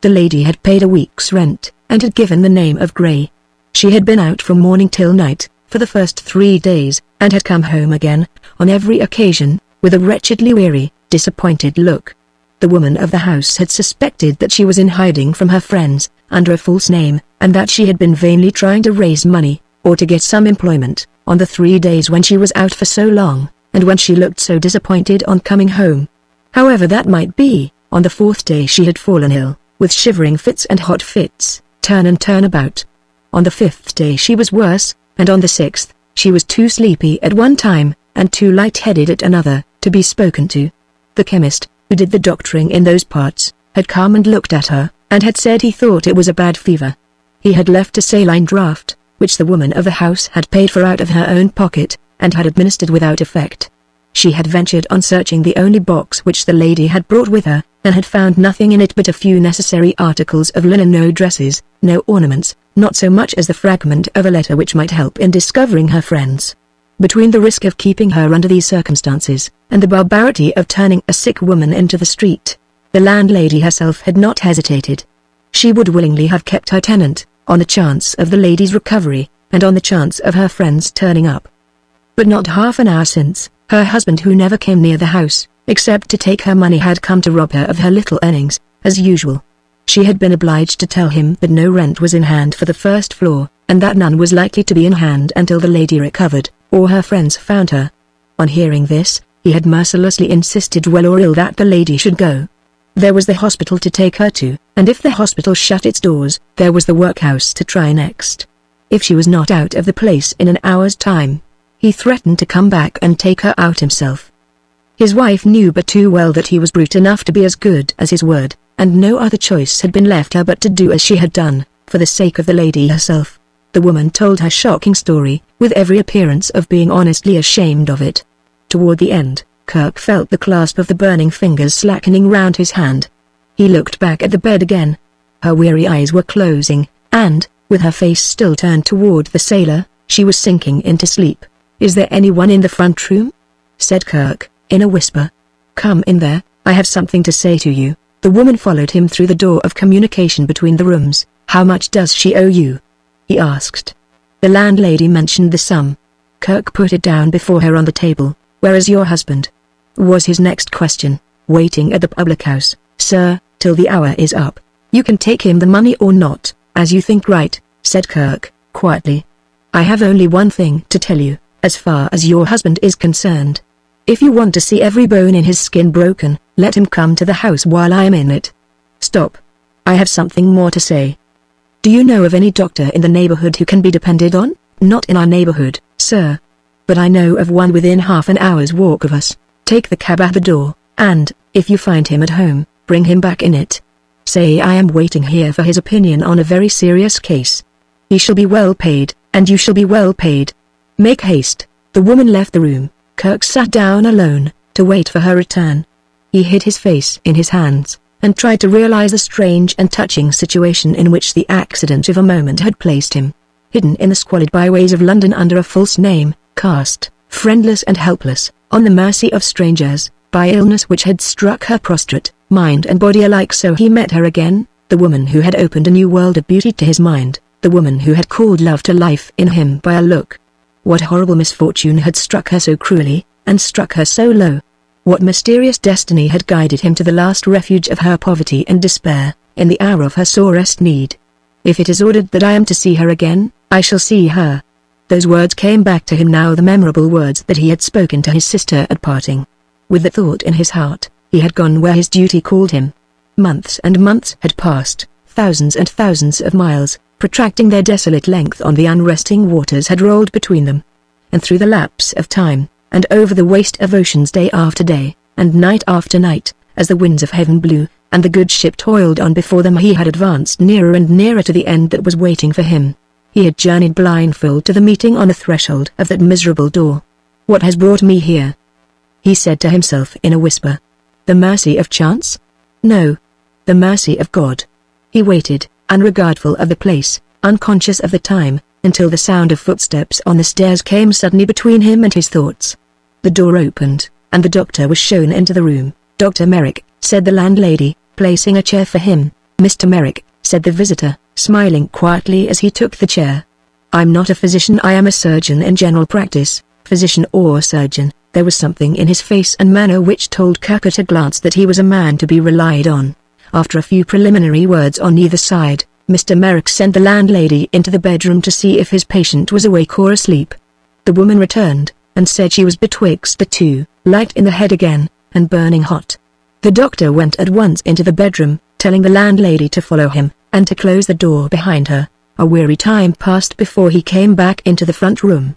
The lady had paid a week's rent, and had given the name of Gray. She had been out from morning till night, for the first 3 days, and had come home again, on every occasion, with a wretchedly weary, disappointed look. The woman of the house had suspected that she was in hiding from her friends, under a false name, and that she had been vainly trying to raise money, or to get some employment, on the 3 days when she was out for so long, and when she looked so disappointed on coming home. However that might be, on the 4th day she had fallen ill, with shivering fits and hot fits, turn and turn about. On the 5th day she was worse, and on the 6th, she was too sleepy at one time, and too light-headed at another, to be spoken to. The chemist, who did the doctoring in those parts, had come and looked at her, and had said he thought it was a bad fever. He had left a saline draught, which the woman of the house had paid for out of her own pocket, and had administered without effect. She had ventured on searching the only box which the lady had brought with her, and had found nothing in it but a few necessary articles of linen, no dresses, no ornaments, not so much as the fragment of a letter which might help in discovering her friends. Between the risk of keeping her under these circumstances, and the barbarity of turning a sick woman into the street, the landlady herself had not hesitated. She would willingly have kept her tenant, on the chance of the lady's recovery, and on the chance of her friends turning up. But not half an hour since, her husband, who never came near the house, except to take her money, had come to rob her of her little earnings, as usual. She had been obliged to tell him that no rent was in hand for the first floor, and that none was likely to be in hand until the lady recovered, or her friends found her. On hearing this, he had mercilessly insisted, well or ill, that the lady should go. There was the hospital to take her to, and if the hospital shut its doors, there was the workhouse to try next. If she was not out of the place in an hour's time, he threatened to come back and take her out himself. His wife knew but too well that he was brute enough to be as good as his word, and no other choice had been left her but to do as she had done, for the sake of the lady herself. The woman told her shocking story, with every appearance of being honestly ashamed of it. Toward the end, Kirk felt the clasp of the burning fingers slackening round his hand. He looked back at the bed again. Her weary eyes were closing, and, with her face still turned toward the sailor, she was sinking into sleep. "Is there anyone in the front room?" said Kirk, in a whisper. "Come in there, I have something to say to you." The woman followed him through the door of communication between the rooms. "How much does she owe you?" he asked. The landlady mentioned the sum. Kirk put it down before her on the table. "Where is your husband?" was his next question. "Waiting at the public house, sir, till the hour is up. You can take him the money or not, as you think right," said Kirk, quietly. "I have only one thing to tell you, as far as your husband is concerned. If you want to see every bone in his skin broken, let him come to the house while I am in it. Stop. I have something more to say. Do you know of any doctor in the neighborhood who can be depended on?" "Not in our neighborhood, sir. But I know of one within half an hour's walk of us. Take the cab at the door, and, if you find him at home, bring him back in it. Say I am waiting here for his opinion on a very serious case. He shall be well paid, and you shall be well paid. Make haste." The woman left the room. Kirk sat down alone, to wait for her return. He hid his face in his hands, and tried to realize the strange and touching situation in which the accident of a moment had placed him. Hidden in the squalid byways of London under a false name, cast, friendless and helpless, on the mercy of strangers, by illness which had struck her prostrate, mind and body alike. So he met her again, the woman who had opened a new world of beauty to his mind, the woman who had called love to life in him by a look. What horrible misfortune had struck her so cruelly, and struck her so low? What mysterious destiny had guided him to the last refuge of her poverty and despair, in the hour of her sorest need? "If it is ordered that I am to see her again, I shall see her." Those words came back to him now, the memorable words that he had spoken to his sister at parting. With the thought in his heart, he had gone where his duty called him. Months and months had passed, thousands and thousands of miles, protracting their desolate length on the unresting waters, had rolled between them. And through the lapse of time, and over the waste of oceans, day after day, and night after night, as the winds of heaven blew, and the good ship toiled on before them, he had advanced nearer and nearer to the end that was waiting for him. He had journeyed blindfold to the meeting on the threshold of that miserable door. "What has brought me here?" he said to himself in a whisper. "The mercy of chance? No. The mercy of God." He waited, unregardful of the place, unconscious of the time, until the sound of footsteps on the stairs came suddenly between him and his thoughts. The door opened, and the doctor was shown into the room. "Dr. Merrick," said the landlady, placing a chair for him. "Mr. Merrick," said the visitor, smiling quietly as he took the chair. "I'm not a physician, I am a surgeon in general practice." "Physician or surgeon?" There was something in his face and manner which told Kirk at a glance that he was a man to be relied on. After a few preliminary words on either side, Mr. Merrick sent the landlady into the bedroom to see if his patient was awake or asleep. The woman returned, and said she was betwixt the two, light in the head again, and burning hot. The doctor went at once into the bedroom, telling the landlady to follow him, and to close the door behind her. A weary time passed before he came back into the front room.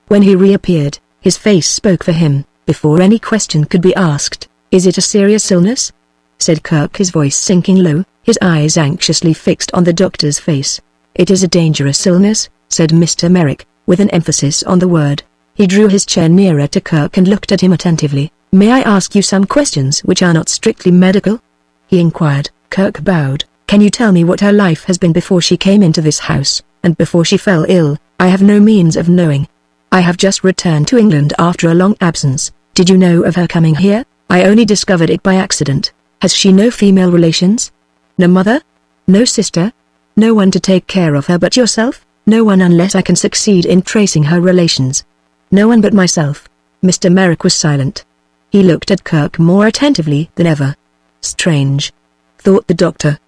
When he reappeared, his face spoke for him. Before any question could be asked, "Is it a serious illness?" said Kirk, his voice sinking low, his eyes anxiously fixed on the doctor's face. "It is a dangerous illness," said Mr. Merrick, with an emphasis on the word. He drew his chair nearer to Kirk and looked at him attentively. "May I ask you some questions which are not strictly medical?" he inquired. Kirk bowed. "Can you tell me what her life has been before she came into this house, and before she fell ill?" "I have no means of knowing. I have just returned to England after a long absence." "Did you know of her coming here?" "I only discovered it by accident." "Has she no female relations?" "No mother? No sister? No one to take care of her but yourself?" "No one unless I can succeed in tracing her relations." "No one but myself." Mr. Merrick was silent. He looked at Kirk more attentively than ever. "Strange," thought the doctor.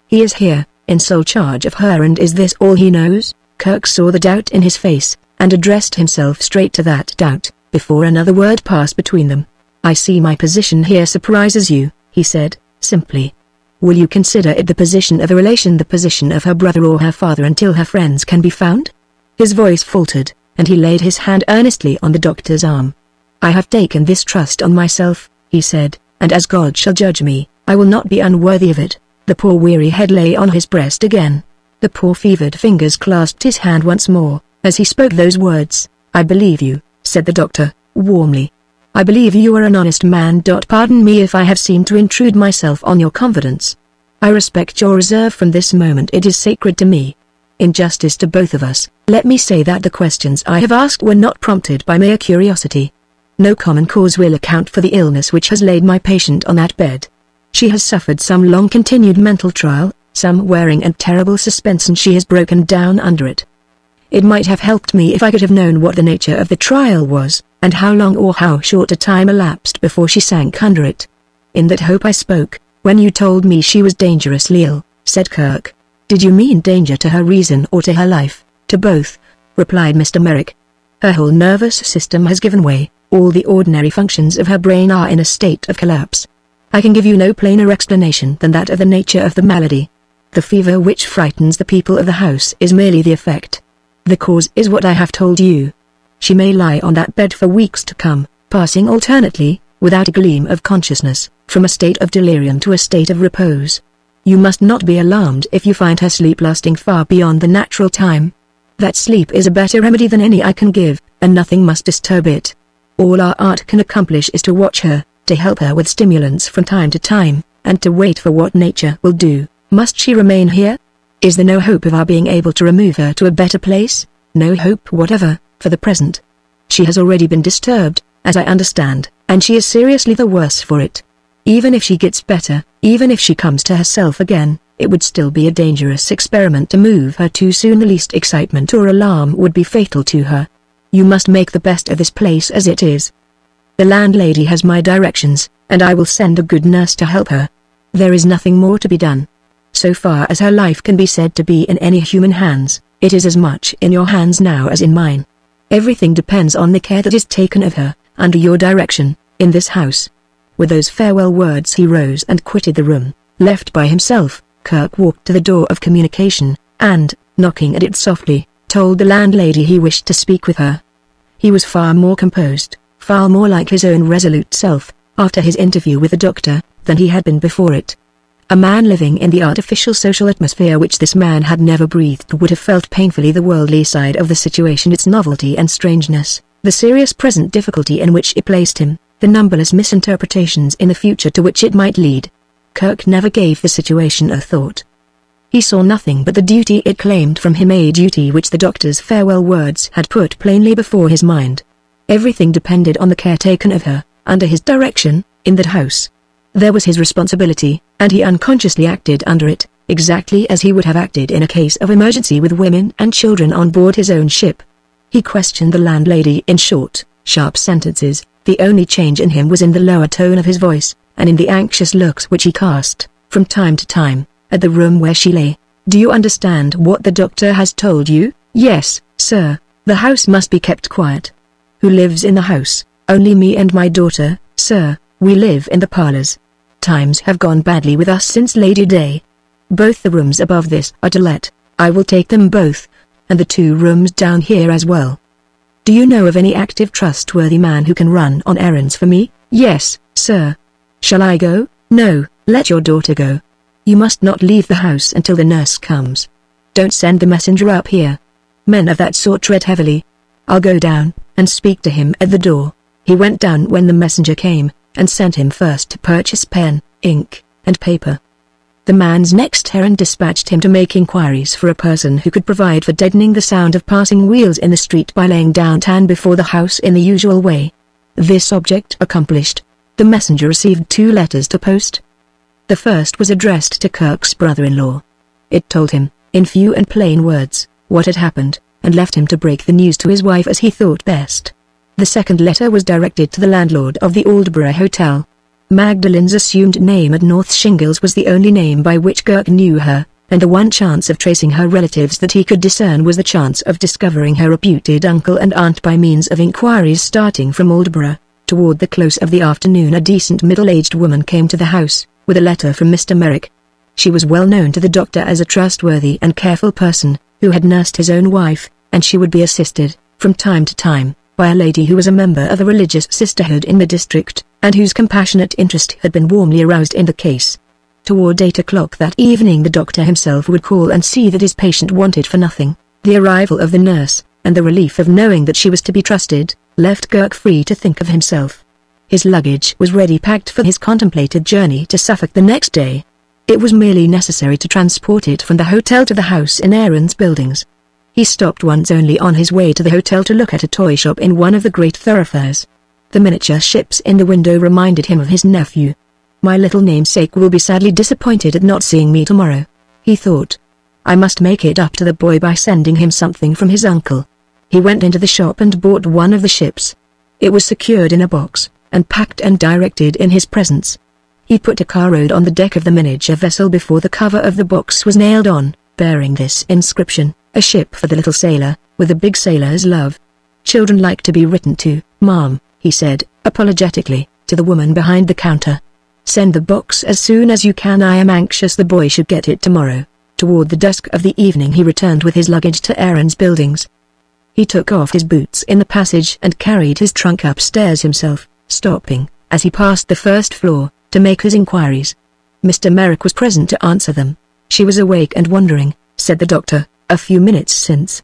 "He is here, in sole charge of her, and is this all he knows?" Kirk saw the doubt in his face, and addressed himself straight to that doubt, before another word passed between them. "I see my position here surprises you," he said, simply. "Will you consider it the position of a relation, the position of her brother or her father, until her friends can be found?" His voice faltered, and he laid his hand earnestly on the doctor's arm. "I have taken this trust on myself," he said, "and as God shall judge me, I will not be unworthy of it." The poor weary head lay on his breast again. The poor fevered fingers clasped his hand once more, as he spoke those words. "I believe you," said the doctor, warmly. "I believe you are an honest man. Pardon me if I have seemed to intrude myself on your confidence. I respect your reserve from this moment. It is sacred to me. In justice to both of us, let me say that the questions I have asked were not prompted by mere curiosity. No common cause will account for the illness which has laid my patient on that bed. She has suffered some long-continued mental trial, some wearing and terrible suspense, and she has broken down under it. It might have helped me if I could have known what the nature of the trial was, and how long or how short a time elapsed before she sank under it. In that hope I spoke, when you told me she was dangerously ill," said Kirk. "Did you mean danger to her reason or to her life?" "To both," replied Mr. Merrick. "Her whole nervous system has given way, all the ordinary functions of her brain are in a state of collapse. I can give you no plainer explanation than that of the nature of the malady. The fever which frightens the people of the house is merely the effect. The cause is what I have told you. She may lie on that bed for weeks to come, passing alternately, without a gleam of consciousness, from a state of delirium to a state of repose. You must not be alarmed if you find her sleep lasting far beyond the natural time. That sleep is a better remedy than any I can give, and nothing must disturb it. All our art can accomplish is to watch her, to help her with stimulants from time to time, and to wait for what nature will do." "Must she remain here? Is there no hope of our being able to remove her to a better place?" "No hope whatever, for the present. She has already been disturbed, as I understand, and she is seriously the worse for it. Even if she gets better, even if she comes to herself again, it would still be a dangerous experiment to move her too soon. The least excitement or alarm would be fatal to her. You must make the best of this place as it is. The landlady has my directions, and I will send a good nurse to help her. There is nothing more to be done. So far as her life can be said to be in any human hands, it is as much in your hands now as in mine. Everything depends on the care that is taken of her, under your direction, in this house." With those farewell words he rose and quitted the room. Left by himself, Kirk walked to the door of communication, and, knocking at it softly, told the landlady he wished to speak with her. He was far more composed, far more like his own resolute self, after his interview with the doctor, than he had been before it. A man living in the artificial social atmosphere which this man had never breathed would have felt painfully the worldly side of the situation, its novelty and strangeness, the serious present difficulty in which it placed him, the numberless misinterpretations in the future to which it might lead. Kirk never gave the situation a thought. He saw nothing but the duty it claimed from him, a duty which the doctor's farewell words had put plainly before his mind. Everything depended on the care taken of her, under his direction, in that house. There was his responsibility, and he unconsciously acted under it, exactly as he would have acted in a case of emergency with women and children on board his own ship. He questioned the landlady in short, sharp sentences, The only change in him was in the lower tone of his voice, and in the anxious looks which he cast, from time to time, at the room where she lay. "Do you understand what the doctor has told you?" "Yes, sir. The house must be kept quiet." "Who lives in the house?" "Only me and my daughter, sir. We live in the parlors. Times have gone badly with us since Lady Day. Both the rooms above this are to let. I will take them both, and the 2 rooms down here as well." "Do you know of any active trustworthy man who can run on errands for me?" "Yes, sir." "Shall I go?" "No, let your daughter go. You must not leave the house until the nurse comes. Don't send the messenger up here. Men of that sort tread heavily. I'll go down and speak to him at the door." He went down when the messenger came, and sent him first to purchase pen, ink, and paper. The man's next errand dispatched him to make inquiries for a person who could provide for deadening the sound of passing wheels in the street by laying down tan before the house in the usual way. This object accomplished, the messenger received 2 letters to post. The first was addressed to Kirk's brother-in-law. It told him, in few and plain words, what had happened, and left him to break the news to his wife as he thought best. The second letter was directed to the landlord of the Aldborough Hotel. Magdalen's assumed name at North Shingles was the only name by which Kirk knew her, and the one chance of tracing her relatives that he could discern was the chance of discovering her reputed uncle and aunt by means of inquiries starting from Aldborough. Toward the close of the afternoon a decent middle-aged woman came to the house, with a letter from Mr. Merrick. She was well known to the doctor as a trustworthy and careful person, who had nursed his own wife, and she would be assisted, from time to time, by a lady who was a member of the religious sisterhood in the district, and whose compassionate interest had been warmly aroused in the case. Toward 8 o'clock that evening the doctor himself would call and see that his patient wanted for nothing. The arrival of the nurse, and the relief of knowing that she was to be trusted, left Kirk free to think of himself. His luggage was ready packed for his contemplated journey to Suffolk the next day. It was merely necessary to transport it from the hotel to the house in Aaron's Buildings. He stopped once only on his way to the hotel to look at a toy shop in one of the great thoroughfares. The miniature ships in the window reminded him of his nephew. "My little namesake will be sadly disappointed at not seeing me tomorrow," he thought. "I must make it up to the boy by sending him something from his uncle." He went into the shop and bought one of the ships. It was secured in a box, and packed and directed in his presence. He put a carload on the deck of the miniature vessel before the cover of the box was nailed on, bearing this inscription, "A ship for the little sailor, with a big sailor's love." "Children like to be written to, Mom," he said, apologetically, to the woman behind the counter. "Send the box as soon as you can. I am anxious the boy should get it tomorrow." Toward the dusk of the evening he returned with his luggage to Aaron's Buildings. He took off his boots in the passage and carried his trunk upstairs himself, stopping, as he passed the first floor, to make his inquiries. Mr. Merrick was present to answer them. "She was awake and wondering," said the doctor, "a few minutes since.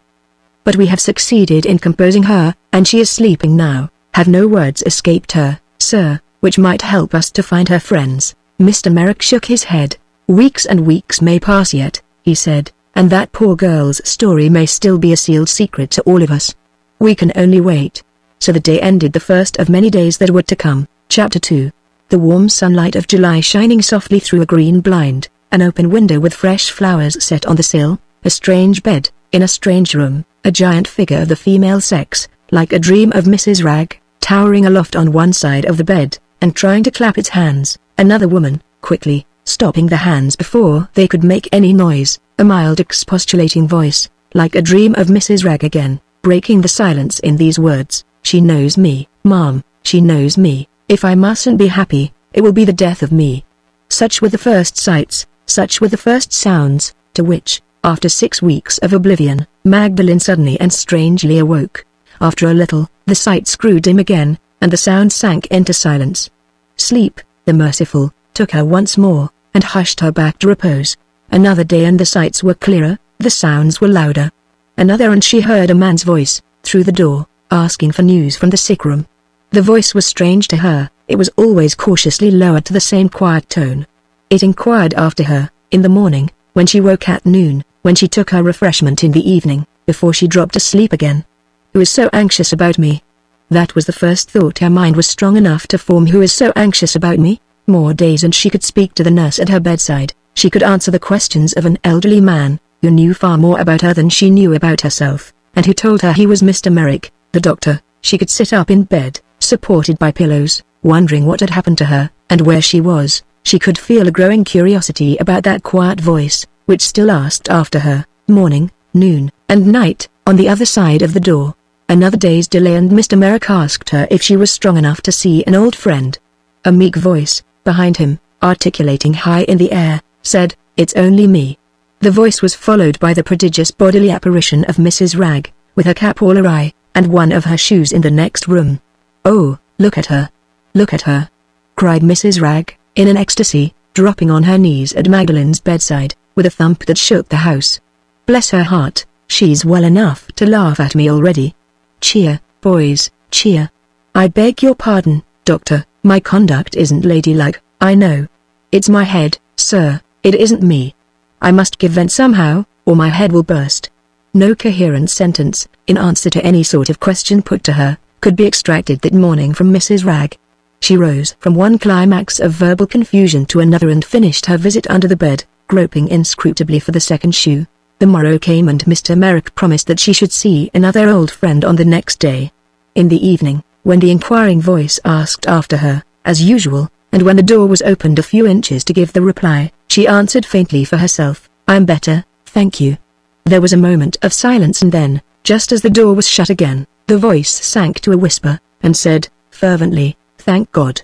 But we have succeeded in composing her, and she is sleeping now. Have no words escaped her, sir, which might help us to find her friends?" Mr. Merrick shook his head. "Weeks and weeks may pass yet," he said, "and that poor girl's story may still be a sealed secret to all of us. We can only wait." So the day ended, the first of many days that were to come. Chapter 2. The warm sunlight of July shining softly through a green blind, an open window with fresh flowers set on the sill, a strange bed, in a strange room, a giant figure of the female sex, like a dream of Mrs. Ragg, towering aloft on one side of the bed, and trying to clap its hands, another woman, quickly, stopping the hands before they could make any noise, a mild expostulating voice, like a dream of Mrs. Ragg again, breaking the silence in these words, "She knows me, Mom, she knows me. If I mustn't be happy, it will be the death of me." Such were the first sights, such were the first sounds, to which, after 6 weeks of oblivion, Magdalen suddenly and strangely awoke. After a little, the sights grew dim again, and the sound sank into silence. Sleep, the merciful, took her once more, and hushed her back to repose. Another day and the sights were clearer, the sounds were louder. Another and she heard a man's voice, through the door, asking for news from the sick room. The voice was strange to her, it was always cautiously lowered to the same quiet tone. It inquired after her, in the morning, when she woke at noon, when she took her refreshment in the evening, before she dropped asleep again. "Who is so anxious about me?" That was the first thought her mind was strong enough to form. Who is so anxious about me? More days and she could speak to the nurse at her bedside, she could answer the questions of an elderly man, who knew far more about her than she knew about herself, and who told her he was Mr. Merrick, the doctor. She could sit up in bed, supported by pillows, wondering what had happened to her, and where she was. She could feel a growing curiosity about that quiet voice, which still asked after her, morning, noon, and night, on the other side of the door. Another day's delay and Mr. Merrick asked her if she was strong enough to see an old friend. A meek voice, behind him, articulating high in the air, said, "It's only me." The voice was followed by the prodigious bodily apparition of Mrs. Ragg, with her cap all awry, and one of her shoes in the next room. "Oh, look at her! Look at her!" cried Mrs. Ragg, in an ecstasy, dropping on her knees at Magdalen's bedside, with a thump that shook the house. "Bless her heart, she's well enough to laugh at me already. Cheer, boys, cheer. I beg your pardon, Doctor, my conduct isn't ladylike, I know. It's my head, sir, it isn't me. I must give vent somehow, or my head will burst." No coherent sentence, in answer to any sort of question put to her, could be extracted that morning from Mrs. Ragg. She rose from one climax of verbal confusion to another and finished her visit under the bed, groping inscrutably for the second shoe. The morrow came and Mr. Merrick promised that she should see another old friend on the next day. In the evening, when the inquiring voice asked after her, as usual, and when the door was opened a few inches to give the reply, she answered faintly for herself, "I'm better, thank you." There was a moment of silence and then, just as the door was shut again, the voice sank to a whisper, and said, fervently, "Thank God."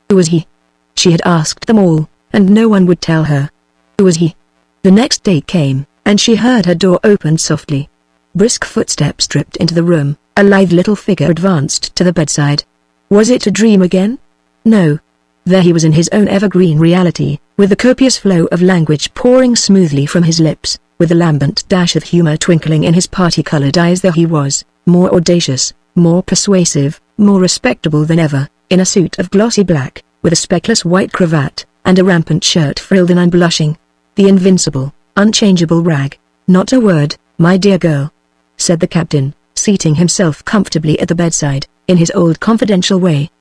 Who was he? She had asked them all, and no one would tell her. Who was he? The next day came, and she heard her door opened softly. Brisk footsteps dripped into the room, a lithe little figure advanced to the bedside. Was it a dream again? No. There he was in his own evergreen reality, with a copious flow of language pouring smoothly from his lips, with a lambent dash of humor twinkling in his party-colored eyes. There he was, more audacious, more persuasive, more respectable than ever, in a suit of glossy black, with a speckless white cravat, and a rampant shirt frilled and unblushing. The invincible, unchangeable Ragg. "Not a word, my dear girl," said the captain, seating himself comfortably at the bedside, in his old confidential way.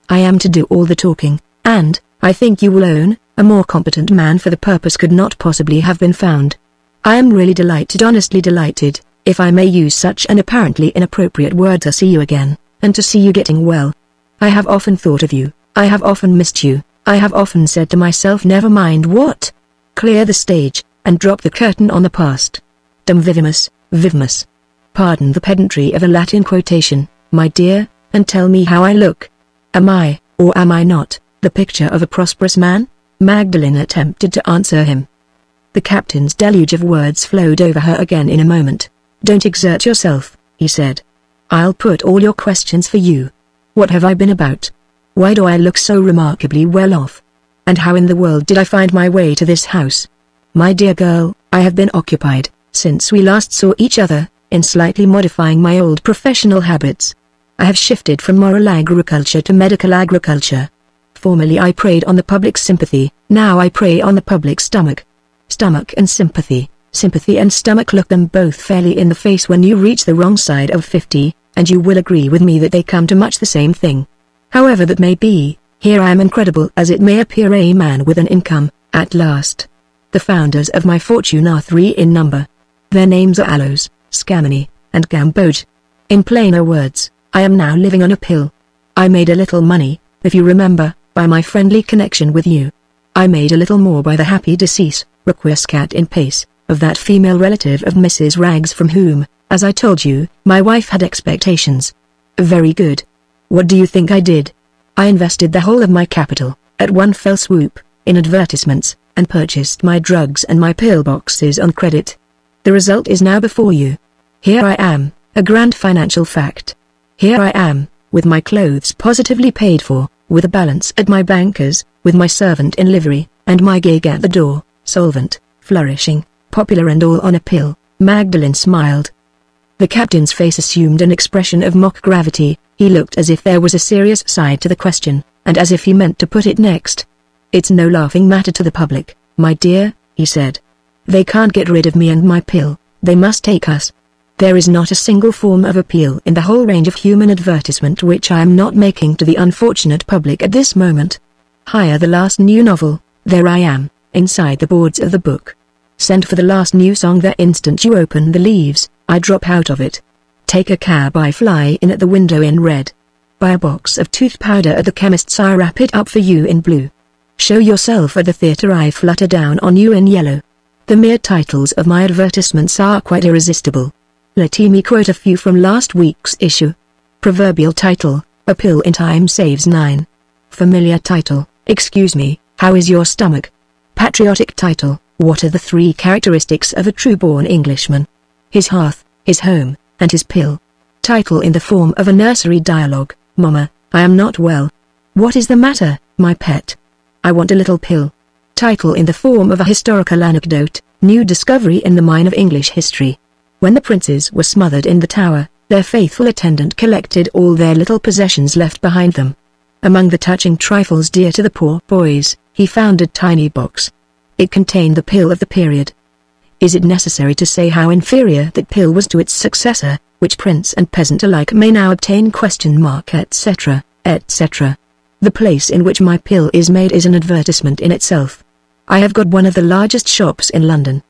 "I am to do all the talking, and, I think you will own, a more competent man for the purpose could not possibly have been found. I am really delighted, honestly delighted, if I may use such an apparently inappropriate word, to see you again, and to see you getting well. I have often thought of you, I have often missed you, I have often said to myself, never mind what. Clear the stage, and drop the curtain on the past. Dum vivimus, vivimus. Pardon the pedantry of a Latin quotation, my dear, and tell me how I look. Am I, or am I not, the picture of a prosperous man?" Magdalen attempted to answer him. The captain's deluge of words flowed over her again in a moment. "Don't exert yourself," he said. "I'll put all your questions for you. What have I been about? Why do I look so remarkably well off? And how in the world did I find my way to this house? My dear girl, I have been occupied, since we last saw each other, in slightly modifying my old professional habits. I have shifted from moral agriculture to medical agriculture. Formerly I preyed on the public sympathy, now I prey on the public stomach. Stomach and sympathy, sympathy and stomach, look them both fairly in the face when you reach the wrong side of 50, and you will agree with me that they come to much the same thing. However that may be, here I am, incredible as it may appear, a man with an income, at last. The founders of my fortune are 3 in number. Their names are Aloes, Scammony, and Gamboge. In plainer words, I am now living on a pill. I made a little money, if you remember, by my friendly connection with you. I made a little more by the happy decease, requiescat in pace, of that female relative of Mrs. Ragg's from whom, as I told you, my wife had expectations. Very good. What do you think I did? I invested the whole of my capital, at one fell swoop, in advertisements, and purchased my drugs and my pill boxes on credit. The result is now before you. Here I am, a grand financial fact. Here I am, with my clothes positively paid for, with a balance at my banker's, with my servant in livery, and my gig at the door, solvent, flourishing, popular, and all on a pill. Magdalen smiled. The captain's face assumed an expression of mock gravity. He looked as if there was a serious side to the question, and as if he meant to put it next. "It's no laughing matter to the public, my dear," he said. "They can't get rid of me and my pill, they must take us. There is not a single form of appeal in the whole range of human advertisement which I am not making to the unfortunate public at this moment. Hire the last new novel, there I am, inside the boards of the book. Send for the last new song the instant you open the leaves, I drop out of it. Take a cab, I fly in at the window in red. Buy a box of tooth powder at the chemist's, I wrap it up for you in blue. Show yourself at the theatre, I flutter down on you in yellow. The mere titles of my advertisements are quite irresistible. Let me quote a few from last week's issue. Proverbial title, A Pill in Time Saves 9. Familiar title, Excuse me, how is your stomach? Patriotic title, What are the 3 characteristics of a true-born Englishman? His hearth, his home, and his pill. Title in the form of a nursery dialogue, Mama, I am not well. What is the matter, my pet? I want a little pill. Title in the form of a historical anecdote, New discovery in the mine of English history. When the princes were smothered in the tower, their faithful attendant collected all their little possessions left behind them. Among the touching trifles dear to the poor boys, he found a tiny box. It contained the pill of the period. Is it necessary to say how inferior that pill was to its successor, which prince and peasant alike may now obtain, etc., etc. The place in which my pill is made is an advertisement in itself. I have got one of the largest shops in London.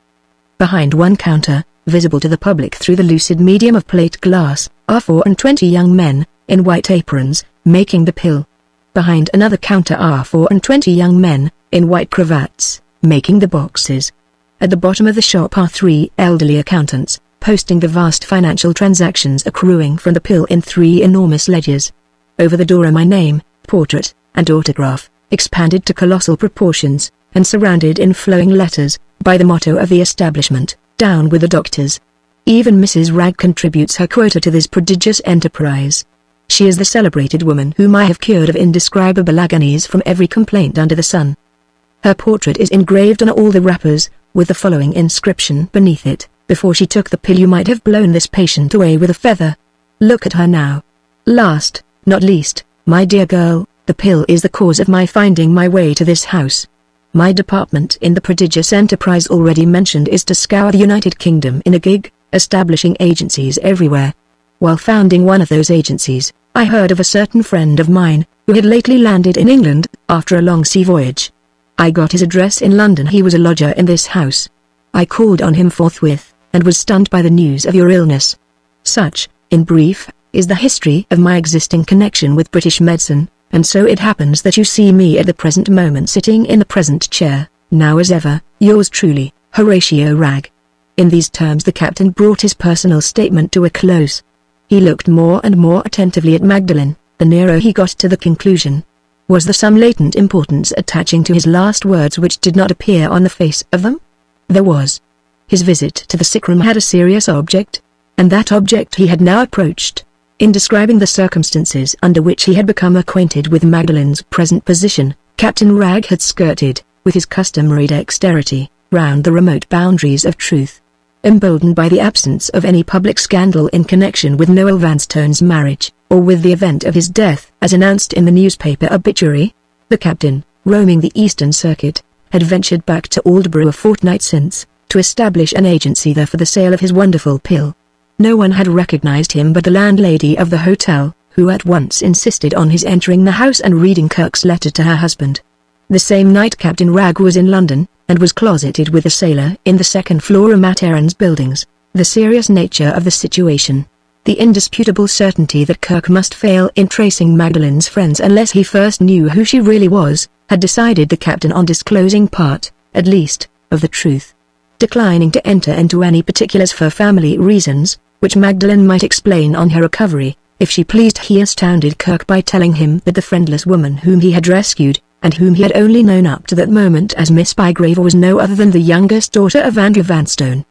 Behind one counter, visible to the public through the lucid medium of plate glass, are 24 young men, in white aprons, making the pill. Behind another counter are 24 young men, in white cravats, making the boxes. At the bottom of the shop are 3 elderly accountants, posting the vast financial transactions accruing from the pill in 3 enormous ledgers. Over the door are my name, portrait, and autograph, expanded to colossal proportions, and surrounded in flowing letters, by the motto of the establishment, Down with the Doctors. Even Mrs. Ragg contributes her quota to this prodigious enterprise. She is the celebrated woman whom I have cured of indescribable agonies from every complaint under the sun. Her portrait is engraved on all the wrappers, with the following inscription beneath it: Before she took the pill you might have blown this patient away with a feather. Look at her now. Last, not least, my dear girl, the pill is the cause of my finding my way to this house. My department in the prodigious enterprise already mentioned is to scour the United Kingdom in a gig, establishing agencies everywhere. While founding one of those agencies, I heard of a certain friend of mine, who had lately landed in England, after a long sea voyage. I got his address in London. He was a lodger in this house. I called on him forthwith, and was stunned by the news of your illness. Such, in brief, is the history of my existing connection with British medicine, and so it happens that you see me at the present moment sitting in the present chair, now as ever, yours truly, Horatio Ragg. In these terms the captain brought his personal statement to a close. He looked more and more attentively at Magdalen, the nearer he got to the conclusion. Was there some latent importance attaching to his last words which did not appear on the face of them? There was. His visit to the sick room had a serious object, and that object he had now approached. In describing the circumstances under which he had become acquainted with Magdalen's present position, Captain Ragg had skirted, with his customary dexterity, round the remote boundaries of truth. Emboldened by the absence of any public scandal in connection with Noel Vanstone's marriage, or with the event of his death as announced in the newspaper obituary, the captain, roaming the Eastern Circuit, had ventured back to Aldborough a fortnight since, to establish an agency there for the sale of his wonderful pill. No one had recognized him but the landlady of the hotel, who at once insisted on his entering the house and reading Kirk's letter to her husband. The same night Captain Ragg was in London, and was closeted with a sailor in the second-floor of Materan's buildings. The serious nature of the situation, the indisputable certainty that Kirk must fail in tracing Magdalen's friends unless he first knew who she really was, had decided the captain on disclosing part, at least, of the truth. Declining to enter into any particulars for family reasons, which Magdalen might explain on her recovery, if she pleased, he astounded Kirk by telling him that the friendless woman whom he had rescued, and whom he had only known up to that moment as Miss Bygrave, was no other than the youngest daughter of Andrew Vanstone.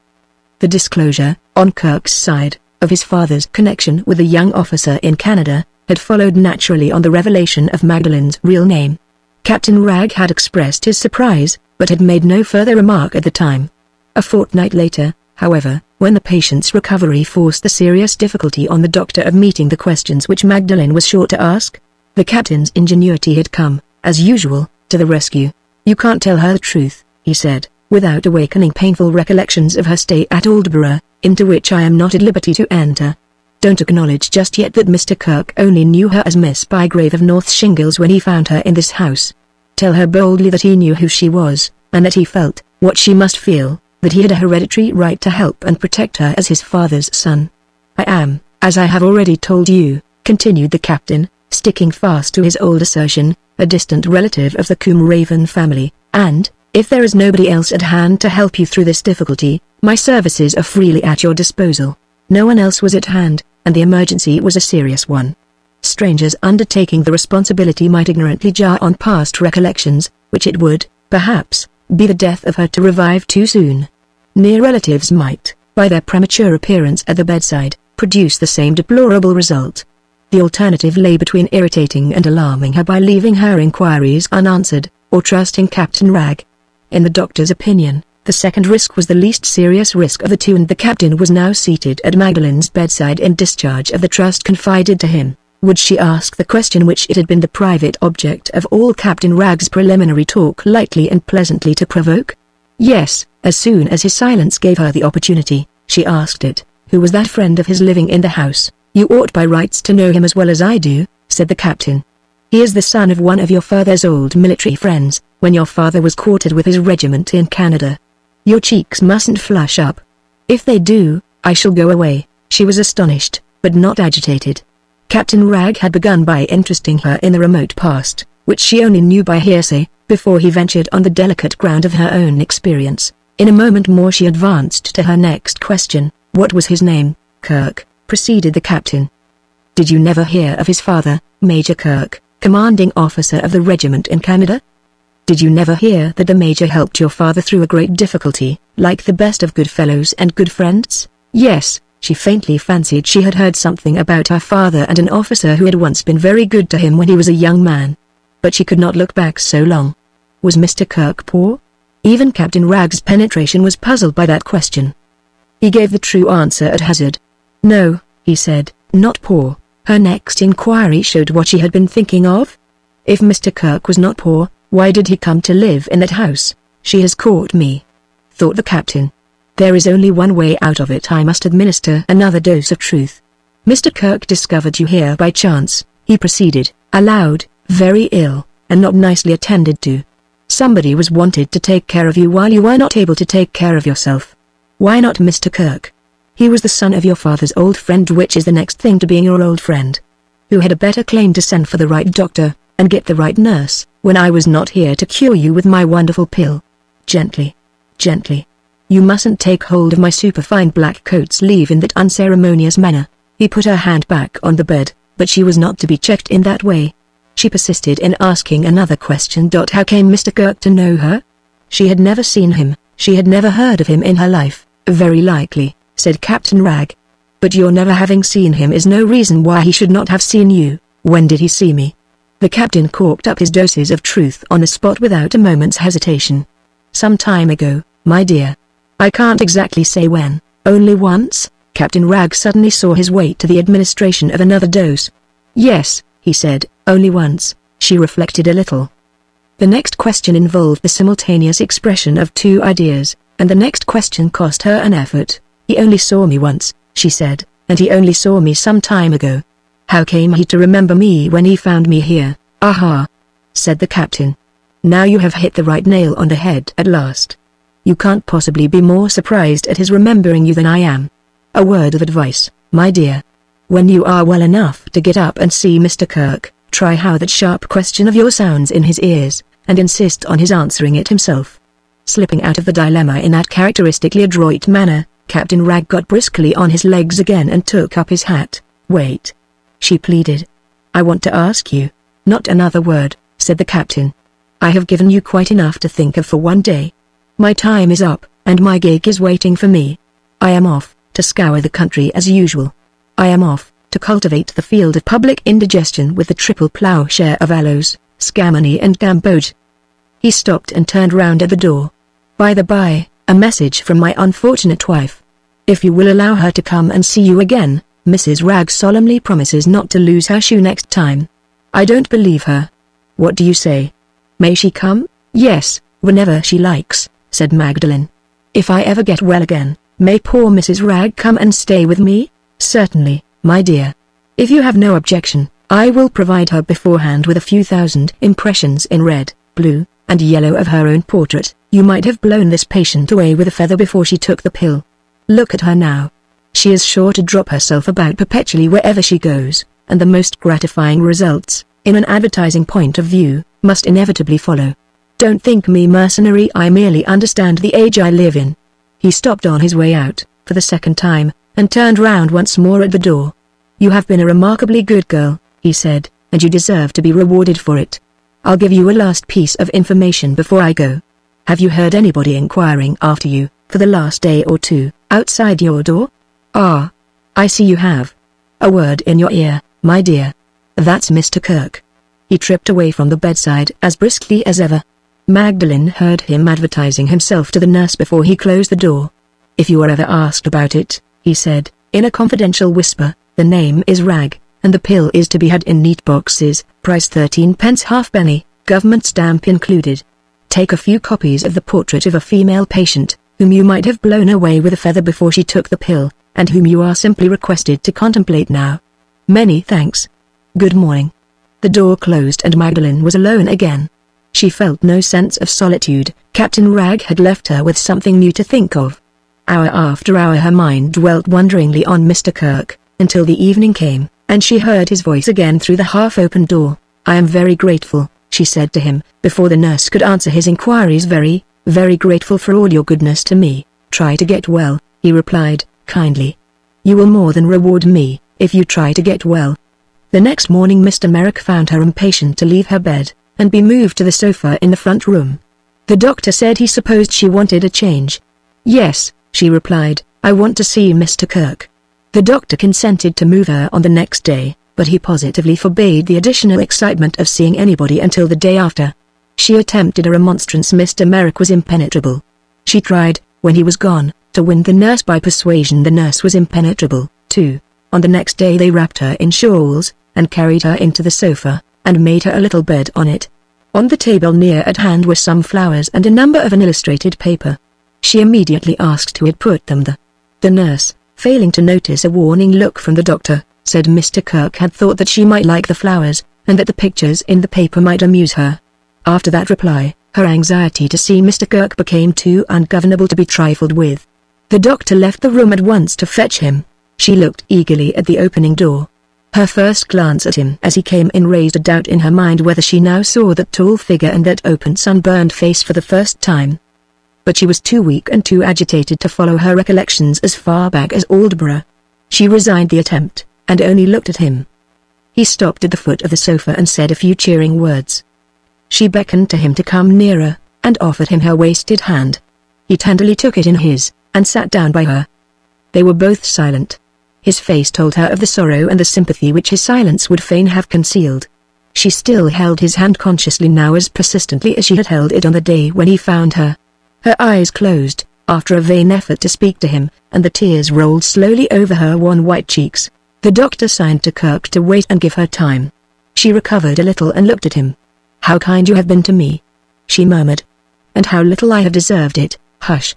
The disclosure, on Kirk's side, of his father's connection with a young officer in Canada, had followed naturally on the revelation of Magdalen's real name. Captain Ragg had expressed his surprise, but had made no further remark at the time. A fortnight later, however, when the patient's recovery forced the serious difficulty on the doctor of meeting the questions which Magdalen was sure to ask, the captain's ingenuity had come, as usual, to the rescue. "You can't tell her the truth," he said, without awakening painful recollections of her stay at Aldborough, into which I am not at liberty to enter. "Don't acknowledge just yet that Mr. Kirk only knew her as Miss Bygrave of North Shingles when he found her in this house. Tell her boldly that he knew who she was, and that he felt, what she must feel, that he had a hereditary right to help and protect her as his father's son. I am, as I have already told you," continued the captain, sticking fast to his old assertion, a distant relative of the Coombe Raven family, and, if there is nobody else at hand to help you through this difficulty, my services are freely at your disposal. No one else was at hand, and the emergency was a serious one. Strangers undertaking the responsibility might ignorantly jar on past recollections, which it would, perhaps, be the death of her to revive too soon. Near relatives might, by their premature appearance at the bedside, produce the same deplorable result. The alternative lay between irritating and alarming her by leaving her inquiries unanswered, or trusting Captain Ragg. In the doctor's opinion, the second risk was the least serious risk of the two, and the captain was now seated at Magdalen's bedside in discharge of the trust confided to him. Would she ask the question which it had been the private object of all Captain Ragg's preliminary talk lightly and pleasantly to provoke? Yes, as soon as his silence gave her the opportunity, she asked it. Who was that friend of his living in the house? You ought by rights to know him as well as I do, said the captain. He is the son of one of your father's old military friends, when your father was quartered with his regiment in Canada. Your cheeks mustn't flush up. If they do, I shall go away. She was astonished, but not agitated. Captain Ragg had begun by interesting her in the remote past, which she only knew by hearsay, before he ventured on the delicate ground of her own experience. In a moment more she advanced to her next question. What was his name? Kirk, proceeded the captain. Did you never hear of his father, Major Kirk, commanding officer of the regiment in Canada? Did you never hear that the Major helped your father through a great difficulty, like the best of good fellows and good friends? Yes. She faintly fancied she had heard something about her father and an officer who had once been very good to him when he was a young man. But she could not look back so long. Was Mr. Kirk poor? Even Captain Ragg's penetration was puzzled by that question. He gave the true answer at hazard. No, he said, not poor. Her next inquiry showed what she had been thinking of. If Mr. Kirk was not poor, why did he come to live in that house? She has caught me, thought the captain. There is only one way out of it. I must administer another dose of truth. Mr. Kirk discovered you here by chance, he proceeded, aloud, very ill, and not nicely attended to. Somebody was wanted to take care of you while you were not able to take care of yourself. Why not Mr. Kirk? He was the son of your father's old friend, which is the next thing to being your old friend. Who had a better claim to send for the right doctor, and get the right nurse, when I was not here to cure you with my wonderful pill? Gently. Gently. You mustn't take hold of my superfine black coat sleeve in that unceremonious manner. He put her hand back on the bed, but she was not to be checked in that way. She persisted in asking another question. How came Mr. Kirk to know her? She had never seen him, she had never heard of him in her life. Very likely, said Captain Ragg. But your never having seen him is no reason why he should not have seen you. When did he see me? The captain corked up his doses of truth on the spot without a moment's hesitation. Some time ago, my dear. I can't exactly say when. Only once? Captain Ragg suddenly saw his way to the administration of another dose. Yes, he said, only once. She reflected a little. The next question involved the simultaneous expression of two ideas, and the next question cost her an effort. He only saw me once, she said, and he only saw me some time ago. How came he to remember me when he found me here? Aha! said the captain. Now you have hit the right nail on the head at last. You can't possibly be more surprised at his remembering you than I am. A word of advice, my dear. When you are well enough to get up and see Mr. Kirk, try how that sharp question of yours sounds in his ears, and insist on his answering it himself. Slipping out of the dilemma in that characteristically adroit manner, Captain Ragg got briskly on his legs again and took up his hat. Wait, she pleaded. I want to ask you. Not another word, said the captain. I have given you quite enough to think of for one day. My time is up, and my gig is waiting for me. I am off, to scour the country as usual. I am off, to cultivate the field of public indigestion with the triple ploughshare of aloes, scammony and gamboge. He stopped and turned round at the door. By the by, a message from my unfortunate wife. If you will allow her to come and see you again, Mrs. Ragg solemnly promises not to lose her shoe next time. I don't believe her. What do you say? May she come? Yes, whenever she likes, said Magdalen. If I ever get well again, may poor Mrs. Ragg come and stay with me? Certainly, my dear. If you have no objection, I will provide her beforehand with a few thousand impressions in red, blue, and yellow of her own portrait. You might have blown this patient away with a feather before she took the pill. Look at her now. She is sure to drop herself about perpetually wherever she goes. and the most gratifying results, in an advertising point of view, must inevitably follow. Don't think me mercenary, I merely understand the age I live in. He stopped on his way out, for the second time, and turned round once more at the door. You have been a remarkably good girl, he said, and you deserve to be rewarded for it. I'll give you a last piece of information before I go. Have you heard anybody inquiring after you, for the last day or two, outside your door? Ah, I see you have. A word in your ear, my dear. That's Mr. Kirk. He tripped away from the bedside as briskly as ever. Magdalene heard him advertising himself to the nurse before he closed the door. If you are ever asked about it, he said, in a confidential whisper, the name is Rag, and the pill is to be had in neat boxes, price 13p halfpenny, government stamp included. Take a few copies of the portrait of a female patient, whom you might have blown away with a feather before she took the pill, and whom you are simply requested to contemplate now. Many thanks. Good morning. The door closed and Magdalene was alone again. She felt no sense of solitude. Captain Rag had left her with something new to think of. Hour after hour her mind dwelt wonderingly on Mr. Kirk, until the evening came, and she heard his voice again through the half-opened door. I am very grateful, she said to him, before the nurse could answer his inquiries. Very, very grateful for all your goodness to me. Try to get well, he replied, kindly. You will more than reward me, if you try to get well. The next morning Mr. Merrick found her impatient to leave her bed, and be moved to the sofa in the front room. The doctor said he supposed she wanted a change. Yes, she replied, I want to see Mr. Kirk. The doctor consented to move her on the next day, but he positively forbade the additional excitement of seeing anybody until the day after. She attempted a remonstrance. Mr. Merrick was impenetrable. She tried, when he was gone, to win the nurse by persuasion. The nurse was impenetrable, too. On the next day they wrapped her in shawls, and carried her into the sofa, and made her a little bed on it. On the table near at hand were some flowers and a number of an illustrated paper. She immediately asked who had put them there. The nurse, failing to notice a warning look from the doctor, said Mr. Kirk had thought that she might like the flowers, and that the pictures in the paper might amuse her. After that reply, her anxiety to see Mr. Kirk became too ungovernable to be trifled with. The doctor left the room at once to fetch him. She looked eagerly at the opening door. Her first glance at him as he came in raised a doubt in her mind whether she now saw that tall figure and that open sunburned face for the first time. But she was too weak and too agitated to follow her recollections as far back as Aldborough. She resigned the attempt, and only looked at him. He stopped at the foot of the sofa and said a few cheering words. She beckoned to him to come nearer, and offered him her wasted hand. He tenderly took it in his, and sat down by her. They were both silent. His face told her of the sorrow and the sympathy which his silence would fain have concealed. She still held his hand consciously now as persistently as she had held it on the day when he found her. Her eyes closed, after a vain effort to speak to him, and the tears rolled slowly over her wan white cheeks. The doctor signed to Kirk to wait and give her time. She recovered a little and looked at him. How kind you have been to me, she murmured. And how little I have deserved it. Hush.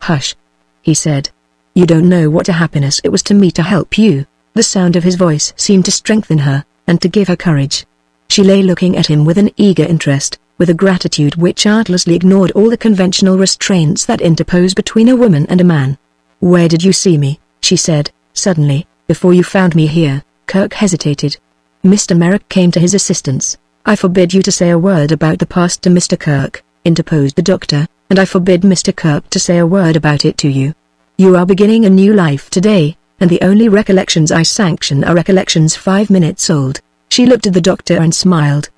Hush, he said. You don't know what a happiness it was to me to help you. The sound of his voice seemed to strengthen her, and to give her courage. She lay looking at him with an eager interest, with a gratitude which artlessly ignored all the conventional restraints that interpose between a woman and a man. Where did you see me, she said, suddenly, before you found me here? Kirk hesitated. Mr. Merrick came to his assistance. I forbid you to say a word about the past to Mr. Kirk, interposed the doctor, and I forbid Mr. Kirk to say a word about it to you. You are beginning a new life today, and the only recollections I sanction are recollections 5 minutes old. She looked at the doctor and smiled.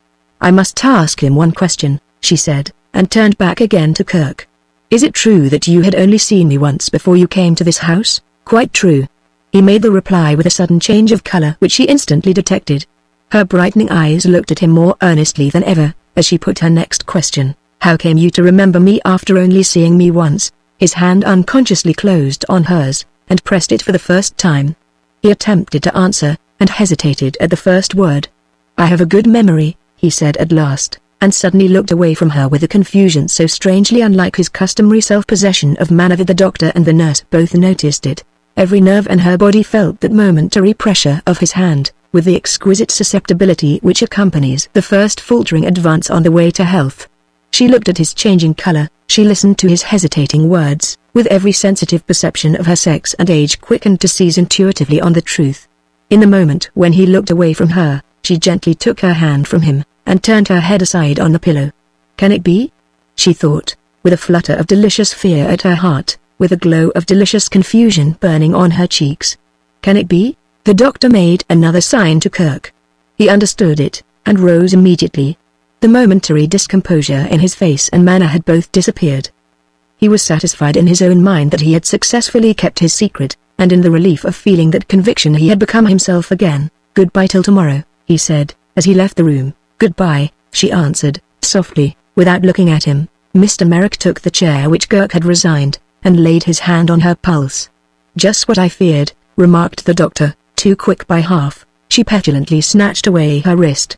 I must ask him one question, she said, and turned back again to Kirk. Is it true that you had only seen me once before you came to this house? Quite true. He made the reply with a sudden change of color which she instantly detected. Her brightening eyes looked at him more earnestly than ever, as she put her next question. How came you to remember me after only seeing me once? His hand unconsciously closed on hers, and pressed it for the first time. He attempted to answer, and hesitated at the first word. I have a good memory, he said at last, and suddenly looked away from her with a confusion so strangely unlike his customary self-possession of manner that the doctor and the nurse both noticed it. Every nerve in her body felt that momentary pressure of his hand, with the exquisite susceptibility which accompanies the first faltering advance on the way to health. She looked at his changing color, she listened to his hesitating words, with every sensitive perception of her sex and age quickened to seize intuitively on the truth. In the moment when he looked away from her, she gently took her hand from him, and turned her head aside on the pillow. "Can it be?" she thought, with a flutter of delicious fear at her heart, with a glow of delicious confusion burning on her cheeks. "Can it be?" The doctor made another sign to Kirk. He understood it, and rose immediately. The momentary discomposure in his face and manner had both disappeared. He was satisfied in his own mind that he had successfully kept his secret, and in the relief of feeling that conviction he had become himself again. "Goodbye till tomorrow," he said, as he left the room. "Goodbye," she answered, softly, without looking at him. Mr. Merrick took the chair which Kirk had resigned, and laid his hand on her pulse. "Just what I feared," remarked the doctor, too quick by half. She petulantly snatched away her wrist.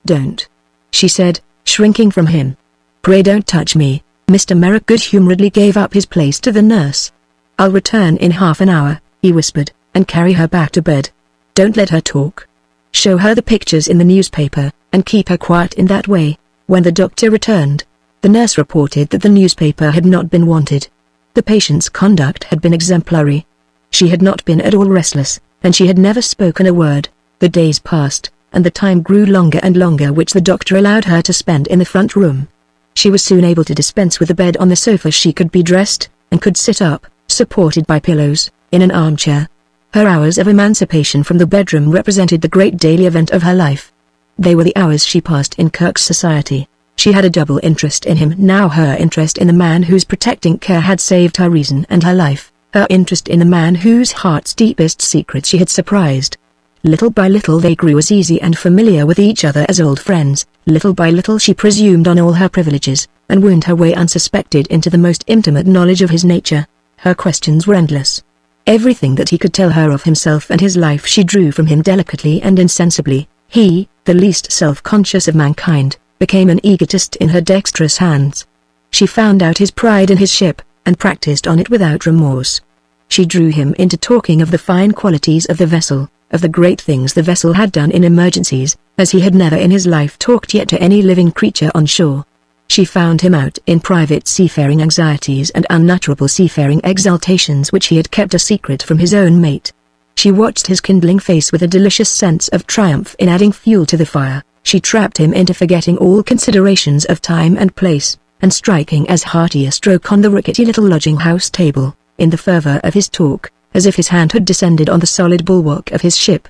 "Don't," she said, shrinking from him. "Pray don't touch me." Mr. Merrick good-humoredly gave up his place to the nurse. "I'll return in half an hour," he whispered, "and carry her back to bed. Don't let her talk. Show her the pictures in the newspaper, and keep her quiet in that way." When the doctor returned, the nurse reported that the newspaper had not been wanted. The patient's conduct had been exemplary. She had not been at all restless, and she had never spoken a word. The days passed, and the time grew longer and longer which the doctor allowed her to spend in the front room. She was soon able to dispense with the bed on the sofa. She could be dressed, and could sit up, supported by pillows, in an armchair. Her hours of emancipation from the bedroom represented the great daily event of her life. They were the hours she passed in Kirk's society. She had a double interest in him now: her interest in the man whose protecting care had saved her reason and her life, her interest in the man whose heart's deepest secrets she had surprised. Little by little they grew as easy and familiar with each other as old friends. Little by little she presumed on all her privileges, and wound her way unsuspected into the most intimate knowledge of his nature. Her questions were endless. Everything that he could tell her of himself and his life she drew from him delicately and insensibly. He, the least self-conscious of mankind, became an egotist in her dexterous hands. She found out his pride in his ship, and practiced on it without remorse. She drew him into talking of the fine qualities of the vessel, of the great things the vessel had done in emergencies, as he had never in his life talked yet to any living creature on shore. She found him out in private seafaring anxieties and unnutterable seafaring exaltations which he had kept a secret from his own mate. She watched his kindling face with a delicious sense of triumph in adding fuel to the fire. She trapped him into forgetting all considerations of time and place, and striking as hearty a stroke on the rickety little lodging-house table, in the fervor of his talk, as if his hand had descended on the solid bulwark of his ship.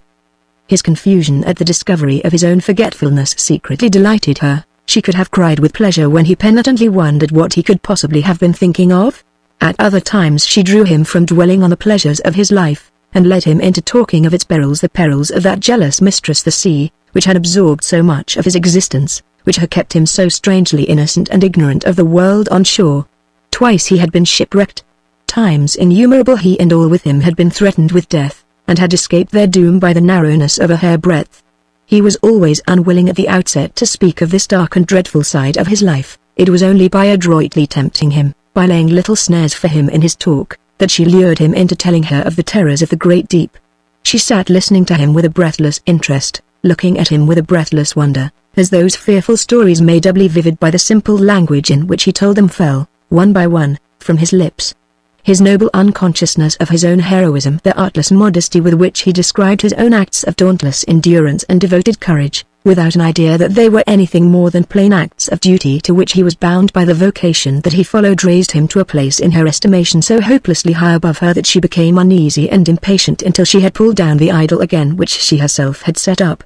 His confusion at the discovery of his own forgetfulness secretly delighted her. She could have cried with pleasure when he penitently wondered what he could possibly have been thinking of. At other times she drew him from dwelling on the pleasures of his life, and led him into talking of its perils, the perils of that jealous mistress the sea, which had absorbed so much of his existence, which had kept him so strangely innocent and ignorant of the world on shore. Twice he had been shipwrecked. Times innumerable he and all with him had been threatened with death, and had escaped their doom by the narrowness of a hair-breadth. He was always unwilling at the outset to speak of this dark and dreadful side of his life. It was only by adroitly tempting him, by laying little snares for him in his talk, that she lured him into telling her of the terrors of the great deep. She sat listening to him with a breathless interest, looking at him with a breathless wonder, as those fearful stories made doubly vivid by the simple language in which he told them fell, one by one, from his lips. His noble unconsciousness of his own heroism, the artless modesty with which he described his own acts of dauntless endurance and devoted courage, without an idea that they were anything more than plain acts of duty to which he was bound by the vocation that he followed, raised him to a place in her estimation so hopelessly high above her that she became uneasy and impatient until she had pulled down the idol again which she herself had set up.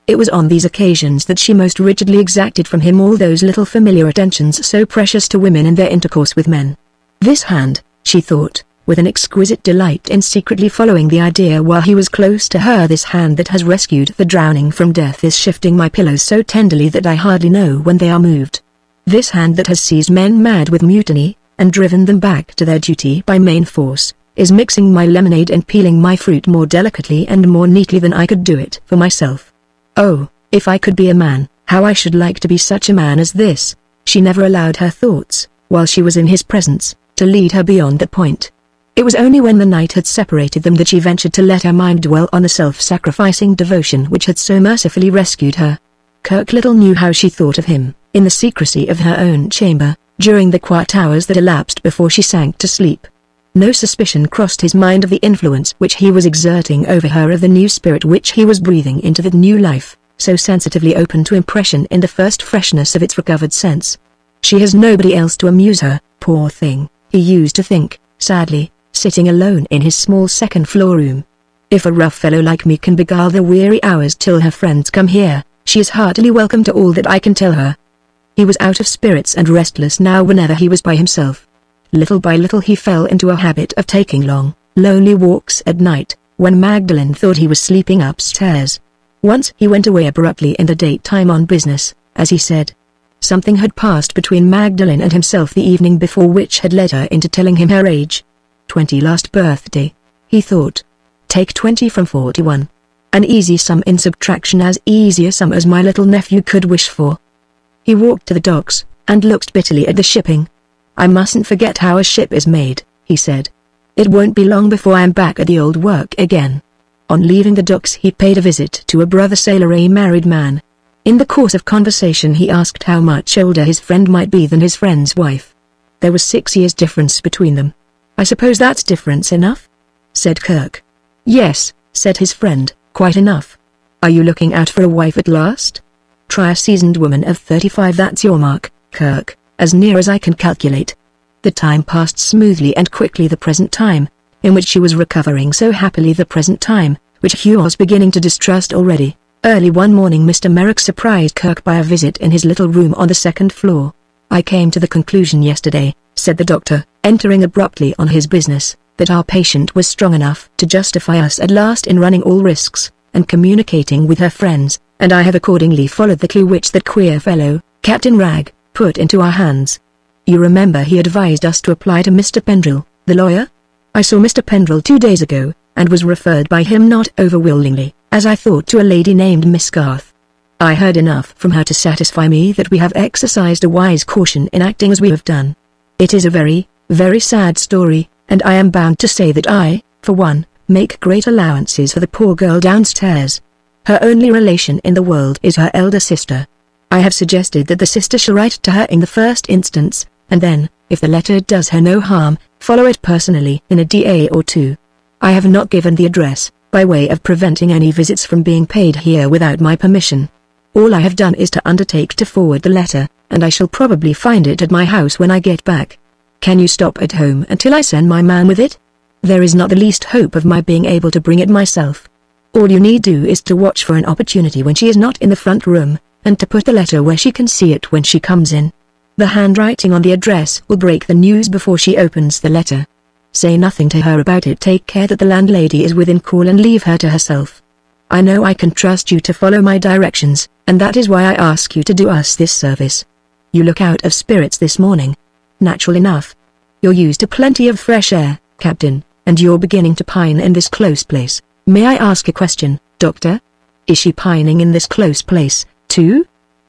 It was on these occasions that she most rigidly exacted from him all those little familiar attentions so precious to women in their intercourse with men. This hand, she thought, with an exquisite delight in secretly following the idea while he was close to her, this hand that has rescued the drowning from death is shifting my pillows so tenderly that I hardly know when they are moved. This hand that has seized men mad with mutiny, and driven them back to their duty by main force, is mixing my lemonade and peeling my fruit more delicately and more neatly than I could do it for myself. Oh, if I could be a man, how I should like to be such a man as this. She never allowed her thoughts, while she was in his presence, to lead her beyond that point. It was only when the night had separated them that she ventured to let her mind dwell on the self-sacrificing devotion which had so mercifully rescued her. Kirk little knew how she thought of him, in the secrecy of her own chamber, during the quiet hours that elapsed before she sank to sleep. No suspicion crossed his mind of the influence which he was exerting over her, of the new spirit which he was breathing into that new life, so sensitively open to impression in the first freshness of its recovered sense. She has nobody else to amuse her, poor thing, he used to think, sadly, sitting alone in his small second-floor room. If a rough fellow like me can beguile the weary hours till her friends come here, she is heartily welcome to all that I can tell her. He was out of spirits and restless now whenever he was by himself. Little by little he fell into a habit of taking long, lonely walks at night, when Magdalen thought he was sleeping upstairs. Once he went away abruptly in the daytime on business, as he said. Something had passed between Magdalen and himself the evening before which had led her into telling him her age. 20 last birthday, he thought. Take 20 from 41. An easy sum in subtraction, as easy a sum as my little nephew could wish for. He walked to the docks, and looked bitterly at the shipping. I mustn't forget how a ship is made, he said. It won't be long before I'm back at the old work again. On leaving the docks he paid a visit to a brother sailor, a married man. In the course of conversation he asked how much older his friend might be than his friend's wife. There was 6 years difference between them. I suppose that's difference enough? Said Kirk. Yes, said his friend, quite enough. Are you looking out for a wife at last? Try a seasoned woman of 35, that's your mark, Kirk, as near as I can calculate. The time passed smoothly and quickly, the present time, in which she was recovering so happily, the present time, which Hugh was beginning to distrust already. Early one morning Mr. Merrick surprised Kirk by a visit in his little room on the second floor. I came to the conclusion yesterday, said the doctor, entering abruptly on his business, that our patient was strong enough to justify us at last in running all risks, and communicating with her friends, and I have accordingly followed the clue which that queer fellow, Captain Ragg, put into our hands. You remember he advised us to apply to Mr. Pendrell, the lawyer? I saw Mr. Pendrell 2 days ago, and was referred by him not overwillingly, as I thought, to a lady named Miss Garth. I heard enough from her to satisfy me that we have exercised a wise caution in acting as we have done. It is a very, very sad story, and I am bound to say that I, for one, make great allowances for the poor girl downstairs. Her only relation in the world is her elder sister. I have suggested that the sister shall write to her in the first instance, and then, if the letter does her no harm, follow it personally in a day or 2. I have not given the address, by way of preventing any visits from being paid here without my permission. All I have done is to undertake to forward the letter, and I shall probably find it at my house when I get back. Can you stop at home until I send my man with it? There is not the least hope of my being able to bring it myself. All you need do is to watch for an opportunity when she is not in the front room, and to put the letter where she can see it when she comes in. The handwriting on the address will break the news before she opens the letter. Say nothing to her about it. Take care that the landlady is within call, and leave her to herself. I know I can trust you to follow my directions, and that is why I ask you to do us this service. You look out of spirits this morning. Natural enough. You're used to plenty of fresh air, Captain, and you're beginning to pine in this close place. May I ask a question, Doctor? Is she pining in this close place, too?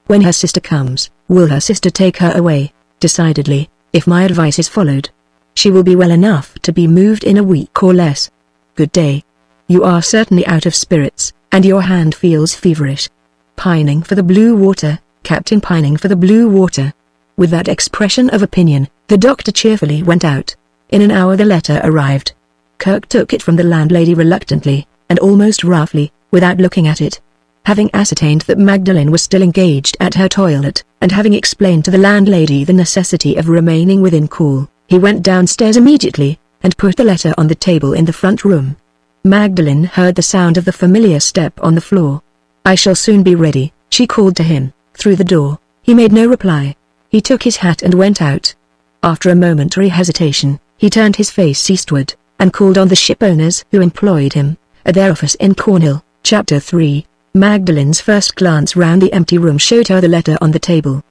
When her sister comes, will her sister take her away? Decidedly, if my advice is followed. She will be well enough to be moved in a week or less. Good day. You are certainly out of spirits, and your hand feels feverish. Pining for the blue water, Captain, pining for the blue water. With that expression of opinion, the doctor cheerfully went out. In an hour the letter arrived. Kirk took it from the landlady reluctantly, and almost roughly, without looking at it. Having ascertained that Magdalen was still engaged at her toilet, and having explained to the landlady the necessity of remaining within call, he went downstairs immediately, and put the letter on the table in the front room. Magdalen heard the sound of the familiar step on the floor. I shall soon be ready, she called to him, through the door. He made no reply. He took his hat and went out. After a momentary hesitation, he turned his face eastward, and called on the ship owners who employed him, at their office in Cornhill. Chapter 3. Magdalen's first glance round the empty room showed her the letter on the table.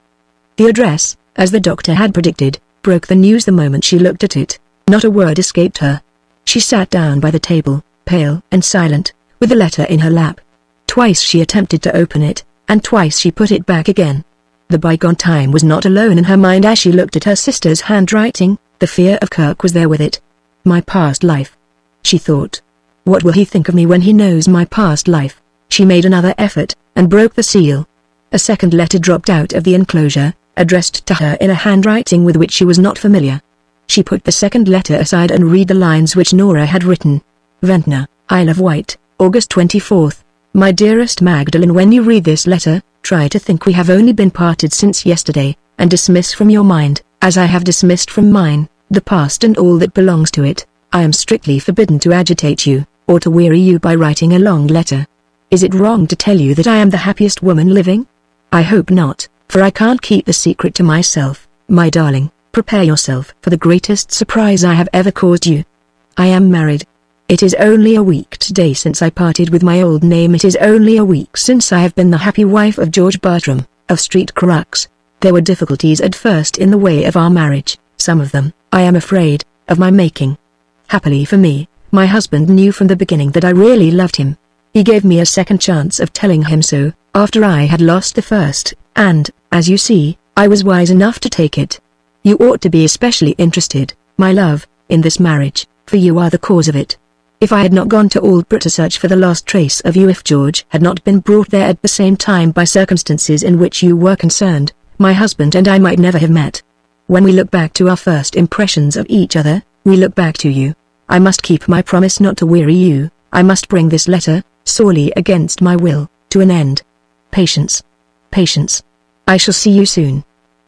The address, as the doctor had predicted, broke the news the moment she looked at it. Not a word escaped her. She sat down by the table, pale and silent, with the letter in her lap. Twice she attempted to open it, and twice she put it back again. The bygone time was not alone in her mind as she looked at her sister's handwriting. The fear of Kirk was there with it. My past life, she thought. What will he think of me when he knows my past life? She made another effort, and broke the seal. A second letter dropped out of the enclosure, addressed to her in a handwriting with which she was not familiar. She put the second letter aside and read the lines which Nora had written. Ventnor, Isle of Wight, August 24th. My dearest Magdalene, when you read this letter, try to think we have only been parted since yesterday, and dismiss from your mind, as I have dismissed from mine, the past and all that belongs to it. I am strictly forbidden to agitate you, or to weary you by writing a long letter. Is it wrong to tell you that I am the happiest woman living? I hope not, for I can't keep the secret to myself. My darling, prepare yourself for the greatest surprise I have ever caused you. I am married. It is only a week today since I parted with my old name. It is only a week since I have been the happy wife of George Bartram, of Street Crux. There were difficulties at first in the way of our marriage, some of them, I am afraid, of my making. Happily for me, my husband knew from the beginning that I really loved him. He gave me a second chance of telling him so, after I had lost the first, and, as you see, I was wise enough to take it. You ought to be especially interested, my love, in this marriage, for you are the cause of it. If I had not gone to Aldborough to search for the last trace of you, if George had not been brought there at the same time by circumstances in which you were concerned, my husband and I might never have met. When we look back to our first impressions of each other, we look back to you. I must keep my promise not to weary you. I must bring this letter, sorely against my will, to an end. Patience. Patience. I shall see you soon.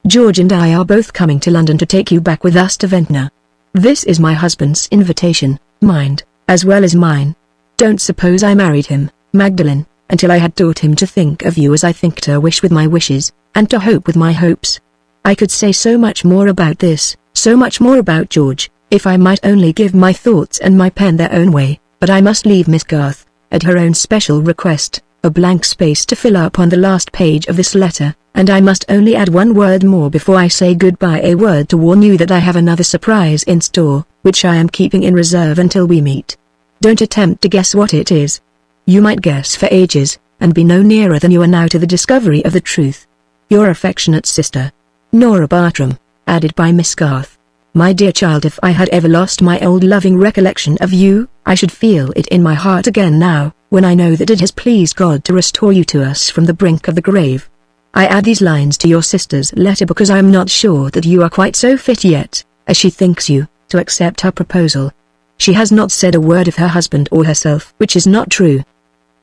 George and I are both coming to London to take you back with us to Ventnor. This is my husband's invitation, mind, as well as mine. Don't suppose I married him, Magdalene, until I had taught him to think of you as I think, to wish with my wishes, and to hope with my hopes. I could say so much more about this, so much more about George, if I might only give my thoughts and my pen their own way, but I must leave Miss Garth, at her own special request, a blank space to fill up on the last page of this letter, and I must only add one word more before I say goodbye, a word to warn you that I have another surprise in store, which I am keeping in reserve until we meet. Don't attempt to guess what it is. You might guess for ages, and be no nearer than you are now to the discovery of the truth. Your affectionate sister, Nora Bartram, added by Miss Garth. My dear child, if I had ever lost my old loving recollection of you, I should feel it in my heart again now, when I know that it has pleased God to restore you to us from the brink of the grave. I add these lines to your sister's letter because I am not sure that you are quite so fit yet, as she thinks you, to accept her proposal. She has not said a word of her husband or herself, which is not true.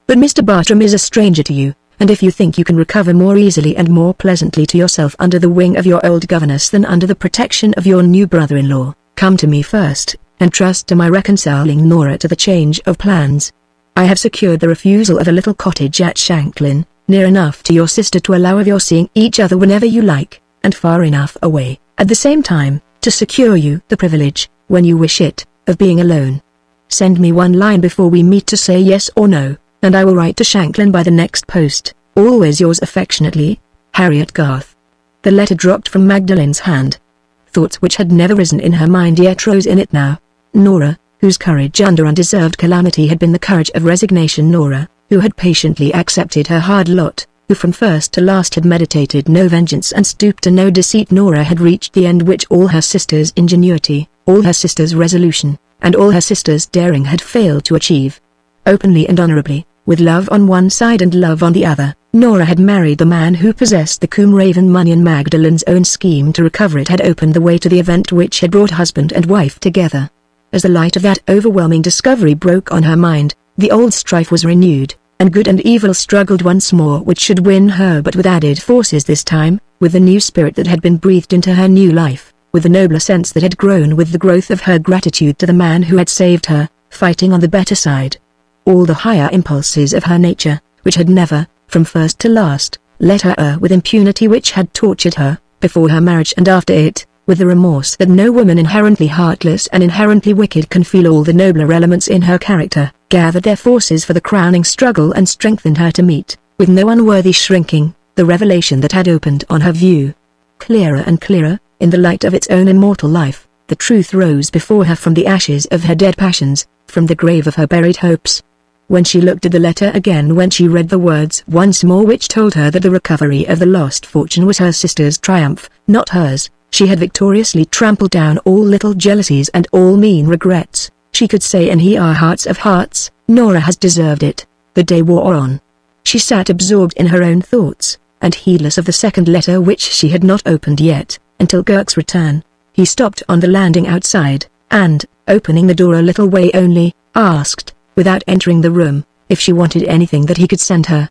But Mr. Bartram is a stranger to you, and if you think you can recover more easily and more pleasantly to yourself under the wing of your old governess than under the protection of your new brother-in-law, come to me first, and trust to my reconciling Nora to the change of plans. I have secured the refusal of a little cottage at Shanklin, near enough to your sister to allow of your seeing each other whenever you like, and far enough away, at the same time, to secure you the privilege, when you wish it, of being alone. Send me one line before we meet to say yes or no, and I will write to Shanklin by the next post. Always yours affectionately, Harriet Garth. The letter dropped from Magdalene's hand. Thoughts which had never risen in her mind yet rose in it now. Nora, whose courage under undeserved calamity had been the courage of resignation. Nora, who had patiently accepted her hard lot, who from first to last had meditated no vengeance and stooped to no deceit. Nora had reached the end which all her sister's ingenuity, all her sister's resolution, and all her sister's daring had failed to achieve. Openly and honorably, with love on one side and love on the other, Nora had married the man who possessed the Combe Raven money, and Magdalene's own scheme to recover it had opened the way to the event which had brought husband and wife together. As the light of that overwhelming discovery broke on her mind, the old strife was renewed, and good and evil struggled once more, which should win her, but with added forces this time, with the new spirit that had been breathed into her new life, with the nobler sense that had grown with the growth of her gratitude to the man who had saved her, fighting on the better side. All the higher impulses of her nature, which had never, from first to last, let her err with impunity, which had tortured her, before her marriage and after it, with the remorse that no woman inherently heartless and inherently wicked can feel, all the nobler elements in her character, gathered their forces for the crowning struggle and strengthened her to meet, with no unworthy shrinking, the revelation that had opened on her view. Clearer and clearer, in the light of its own immortal life, the truth rose before her from the ashes of her dead passions, from the grave of her buried hopes. When she looked at the letter again, when she read the words once more which told her that the recovery of the lost fortune was her sister's triumph, not hers, she had victoriously trampled down all little jealousies and all mean regrets. She could say in her hearts of hearts, Nora has deserved it. The day wore on. She sat absorbed in her own thoughts, and heedless of the second letter which she had not opened yet, until Kirk's return. He stopped on the landing outside, and, opening the door a little way only, asked, without entering the room, if she wanted anything that he could send her.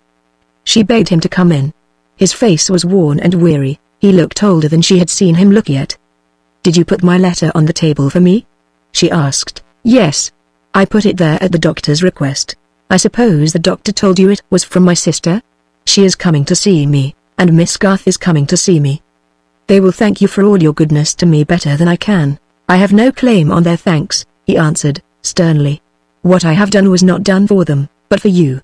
She begged him to come in. His face was worn and weary, he looked older than she had seen him look yet. "Did you put my letter on the table for me?" she asked. "Yes. I put it there at the doctor's request. I suppose the doctor told you it was from my sister? She is coming to see me, and Miss Garth is coming to see me. They will thank you for all your goodness to me better than I can. I have no claim on their thanks," he answered, sternly. "What I have done was not done for them, but for you."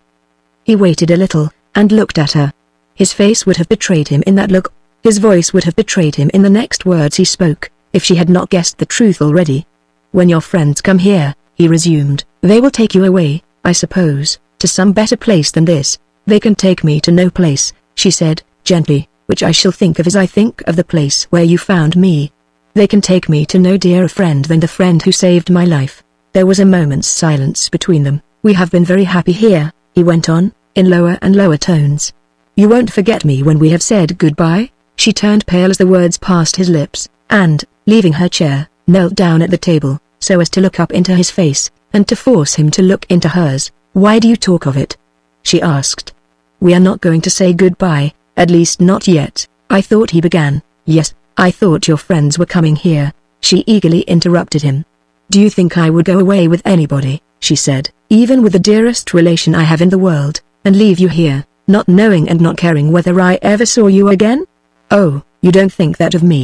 He waited a little, and looked at her. His face would have betrayed him in that look. His voice would have betrayed him in the next words he spoke, if she had not guessed the truth already. "When your friends come here," he resumed, "they will take you away, I suppose, to some better place than this." "They can take me to no place," she said, gently, "which I shall think of as I think of the place where you found me. They can take me to no dearer friend than the friend who saved my life." There was a moment's silence between them. "We have been very happy here," he went on, in lower and lower tones. "You won't forget me when we have said goodbye?" She turned pale as the words passed his lips, and, leaving her chair, knelt down at the table, so as to look up into his face, and to force him to look into hers. "Why do you talk of it?" she asked. "We are not going to say goodbye, at least not yet," I thought he began. "Yes, I thought your friends were coming here," she eagerly interrupted him. "Do you think I would go away with anybody," she said, "even with the dearest relation I have in the world, and leave you here, not knowing and not caring whether I ever saw you again? Oh, you don't think that of me,"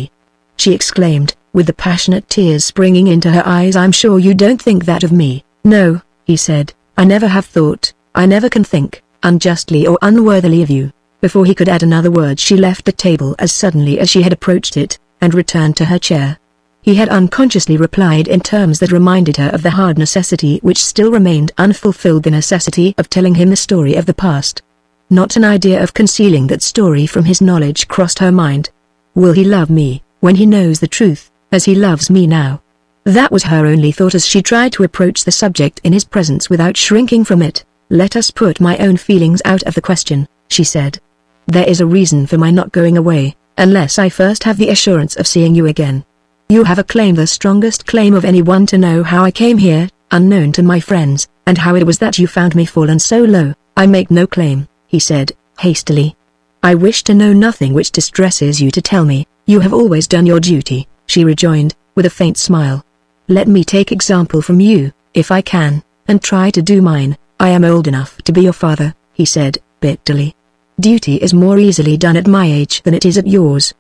she exclaimed, with the passionate tears springing into her eyes. "I'm sure you don't think that of me." "No," he said, "I never have thought, I never can think, unjustly or unworthily of you." Before he could add another word she left the table as suddenly as she had approached it, and returned to her chair. He had unconsciously replied in terms that reminded her of the hard necessity which still remained unfulfilled, the necessity of telling him the story of the past. Not an idea of concealing that story from his knowledge crossed her mind. Will he love me, when he knows the truth, as he loves me now? That was her only thought as she tried to approach the subject in his presence without shrinking from it. "Let us put my own feelings out of the question," she said. "There is a reason for my not going away, unless I first have the assurance of seeing you again. You have a claim, the strongest claim of anyone, to know how I came here, unknown to my friends, and how it was that you found me fallen so low." "I make no claim," he said, hastily. "I wish to know nothing which distresses you to tell me. You have always done your duty," she rejoined, with a faint smile. "Let me take example from you, if I can, and try to do mine. I am old enough to be your father," he said, bitterly. "Duty is more easily done at my age than it is at yours."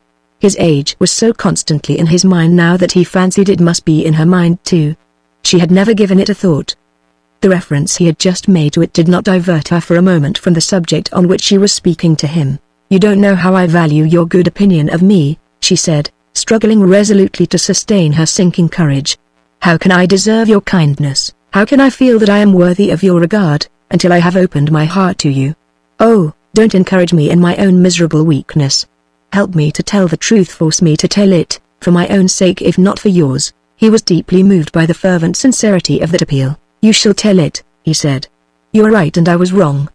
His age was so constantly in his mind now that he fancied it must be in her mind too. She had never given it a thought. The reference he had just made to it did not divert her for a moment from the subject on which she was speaking to him. "You don't know how I value your good opinion of me," she said, struggling resolutely to sustain her sinking courage. "How can I deserve your kindness, how can I feel that I am worthy of your regard, until I have opened my heart to you? Oh, don't encourage me in my own miserable weakness. Help me to tell the truth, force me to tell it, for my own sake if not for yours." He was deeply moved by the fervent sincerity of that appeal. "You shall tell it," he said. "You are right and I was wrong."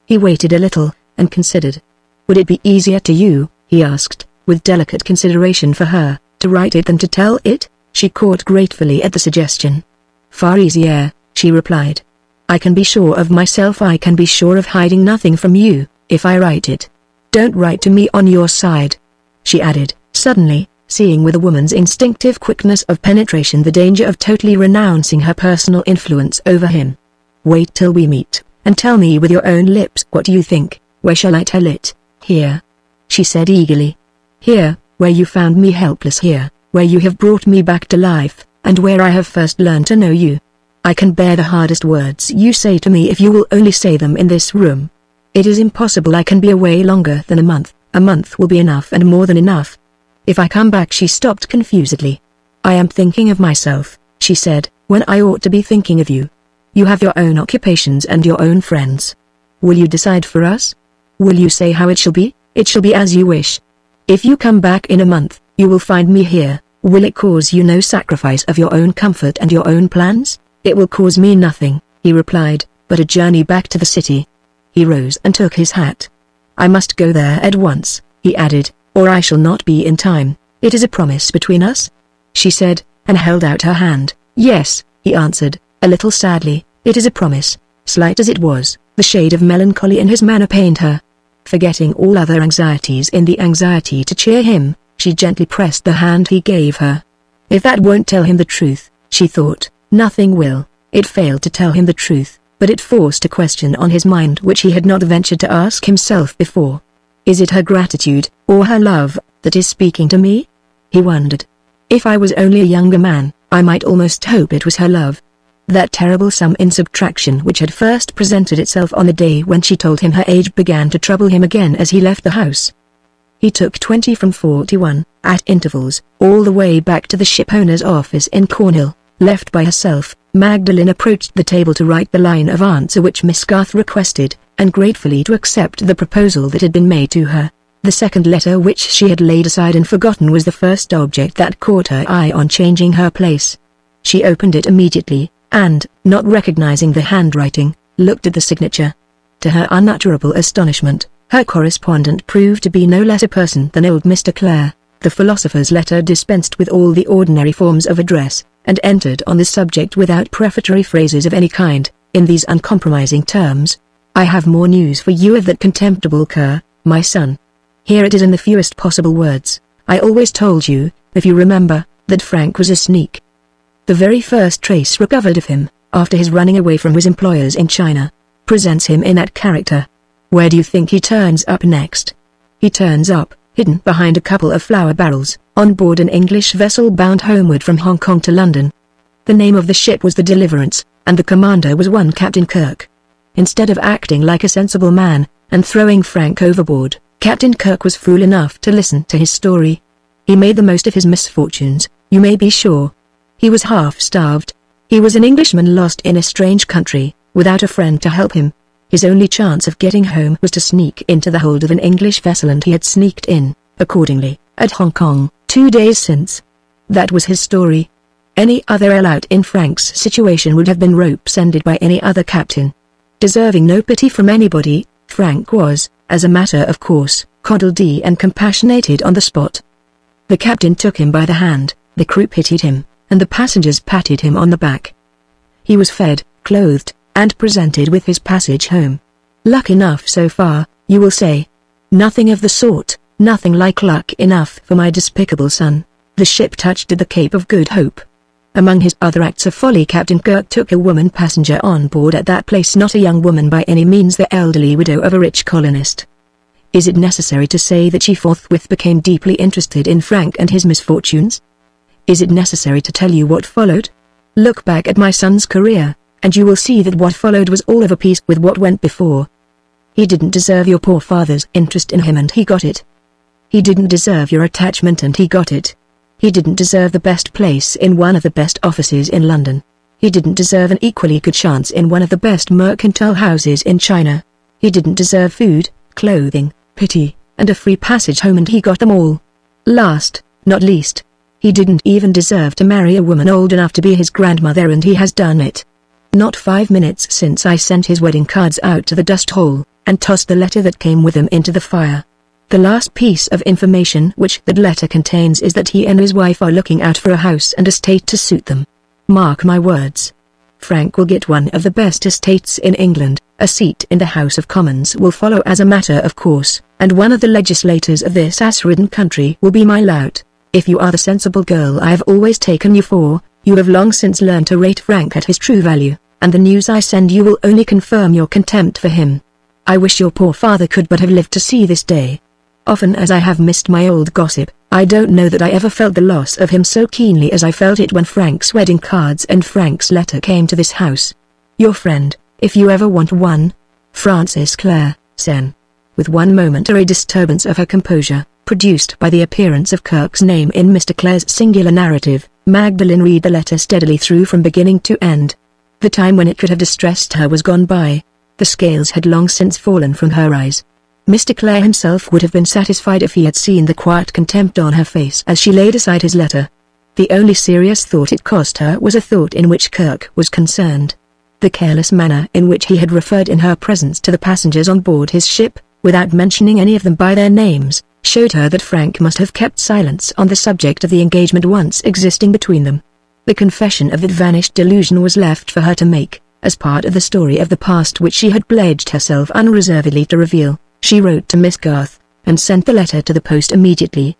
He waited a little, and considered. "Would it be easier to you," he asked, with delicate consideration for her, "to write it than to tell it?" She caught gratefully at the suggestion. "Far easier," she replied. "I can be sure of myself, I can be sure of hiding nothing from you, if I write it. Don't write to me on your side," she added, suddenly, seeing with a woman's instinctive quickness of penetration the danger of totally renouncing her personal influence over him. "Wait till we meet, and tell me with your own lips what you think." "Where shall I tell it?" "Here," she said eagerly. "Here, where you found me helpless, here, where you have brought me back to life, and where I have first learned to know you. I can bear the hardest words you say to me if you will only say them in this room. It is impossible I can be away longer than a month. A month will be enough and more than enough. If I come back." She stopped confusedly. "I am thinking of myself," she said, "when I ought to be thinking of you. You have your own occupations and your own friends. Will you decide for us? Will you say how it shall be?" "It shall be as you wish. If you come back in a month, you will find me here. Will it cause you no sacrifice of your own comfort and your own plans?" "It will cause me nothing," he replied, "but a journey back to the city." He rose and took his hat. "I must go there at once," he added, "or I shall not be in time. It is a promise between us?" she said, and held out her hand. "Yes," he answered, a little sadly, "it is a promise." Slight as it was, the shade of melancholy in his manner pained her. Forgetting all other anxieties in the anxiety to cheer him, she gently pressed the hand he gave her. If that won't tell him the truth, she thought, nothing will. It failed to tell him the truth, but it forced a question on his mind which he had not ventured to ask himself before. Is it her gratitude, or her love, that is speaking to me? He wondered. If I was only a younger man, I might almost hope it was her love. That terrible sum in subtraction which had first presented itself on the day when she told him her age began to trouble him again as he left the house. He took 20 from 41, at intervals, all the way back to the shipowner's office in Cornhill. Left by herself, Magdalen approached the table to write the line of answer which Miss Garth requested, and gratefully to accept the proposal that had been made to her. The second letter which she had laid aside and forgotten was the first object that caught her eye on changing her place. She opened it immediately, and, not recognizing the handwriting, looked at the signature. To her unutterable astonishment, her correspondent proved to be no less a person than old Mr. Clare. The philosopher's letter dispensed with all the ordinary forms of address, and entered on the subject without prefatory phrases of any kind, in these uncompromising terms: "I have more news for you of that contemptible cur, my son." Here it is in the fewest possible words. "I always told you, if you remember, that Frank was a sneak." The very first trace recovered of him, after his running away from his employers in China, presents him in that character. Where do you think he turns up next? He turns up, hidden behind a couple of flour barrels, on board an English vessel bound homeward from Hong Kong to London. The name of the ship was the Deliverance, and the commander was one Captain Kirk. Instead of acting like a sensible man, and throwing Frank overboard, Captain Kirk was fool enough to listen to his story. He made the most of his misfortunes, you may be sure. He was half-starved. He was an Englishman lost in a strange country, without a friend to help him. His only chance of getting home was to sneak into the hold of an English vessel, and he had sneaked in, accordingly, at Hong Kong, 2 days since. That was his story. Any other out in Frank's situation would have been rope-ended by any other captain. Deserving no pity from anybody, Frank was, as a matter of course, coddled and compassionated on the spot. The captain took him by the hand, the crew pitied him, and the passengers patted him on the back. He was fed, clothed, and presented with his passage home. Luck enough so far, you will say. Nothing of the sort, nothing like luck enough for my despicable son. The ship touched at the Cape of Good Hope. Among his other acts of folly, Captain Kirk took a woman passenger on board at that place, not a young woman by any means, the elderly widow of a rich colonist. Is it necessary to say that she forthwith became deeply interested in Frank and his misfortunes? Is it necessary to tell you what followed? Look back at my son's career, and you will see that what followed was all of a piece with what went before. He didn't deserve your poor father's interest in him, and he got it. He didn't deserve your attachment, and he got it. He didn't deserve the best place in one of the best offices in London. He didn't deserve an equally good chance in one of the best mercantile houses in China. He didn't deserve food, clothing, pity, and a free passage home, and he got them all. Last, not least, he didn't even deserve to marry a woman old enough to be his grandmother, and he has done it. Not 5 minutes since I sent his wedding cards out to the dust hole, and tossed the letter that came with them into the fire. The last piece of information which that letter contains is that he and his wife are looking out for a house and estate to suit them. Mark my words. Frank will get one of the best estates in England, a seat in the House of Commons will follow as a matter of course, and one of the legislators of this ass-ridden country will be my lout. If you are the sensible girl I have always taken you for, you have long since learned to rate Frank at his true value, and the news I send you will only confirm your contempt for him. I wish your poor father could but have lived to see this day. Often as I have missed my old gossip, I don't know that I ever felt the loss of him so keenly as I felt it when Frank's wedding cards and Frank's letter came to this house. Your friend, if you ever want one, Francis Clare, Sen. With one momentary disturbance of her composure, produced by the appearance of Kirk's name in Mr. Clare's singular narrative, Magdalen read the letter steadily through from beginning to end. The time when it could have distressed her was gone by. The scales had long since fallen from her eyes. Mr. Clare himself would have been satisfied if he had seen the quiet contempt on her face as she laid aside his letter. The only serious thought it cost her was a thought in which Kirk was concerned. The careless manner in which he had referred in her presence to the passengers on board his ship, without mentioning any of them by their names, showed her that Frank must have kept silence on the subject of the engagement once existing between them. The confession of that vanished delusion was left for her to make, as part of the story of the past which she had pledged herself unreservedly to reveal. She wrote to Miss Garth, and sent the letter to the post immediately.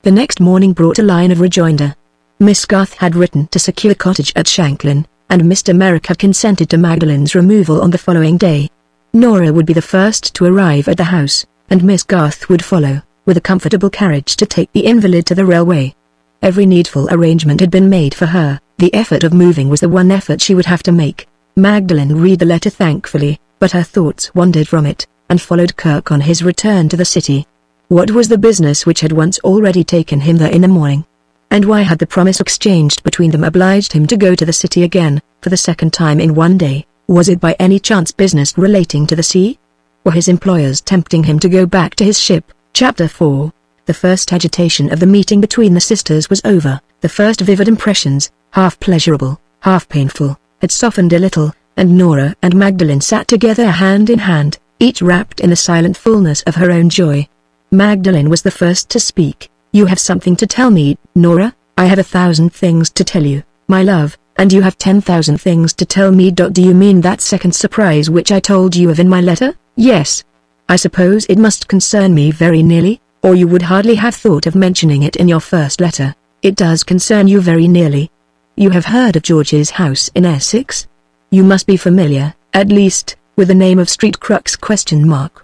The next morning brought a line of rejoinder. Miss Garth had written to secure cottage at Shanklin, and Mr. Merrick had consented to Magdalen's removal on the following day. Nora would be the first to arrive at the house, and Miss Garth would follow, with a comfortable carriage to take the invalid to the railway. Every needful arrangement had been made for her. The effort of moving was the one effort she would have to make. Magdalen read the letter thankfully, but her thoughts wandered from it, and followed Kirk on his return to the city. What was the business which had once already taken him there in the morning? And why had the promise exchanged between them obliged him to go to the city again, for the second time in one day? Was it by any chance business relating to the sea? Were his employers tempting him to go back to his ship? Chapter 4. The first agitation of the meeting between the sisters was over. The first vivid impressions, half pleasurable, half painful, had softened a little, and Nora and Magdalen sat together hand in hand, each wrapped in the silent fullness of her own joy. Magdalen was the first to speak. "You have something to tell me, Nora?" "I have 1,000 things to tell you, my love, and you have 10,000 things to tell me." "Do you mean that second surprise which I told you of in my letter?" "Yes." "I suppose it must concern me very nearly, or you would hardly have thought of mentioning it in your first letter." "It does concern you very nearly. You have heard of George's house in Essex? You must be familiar, at least, with the name of Street Crux ?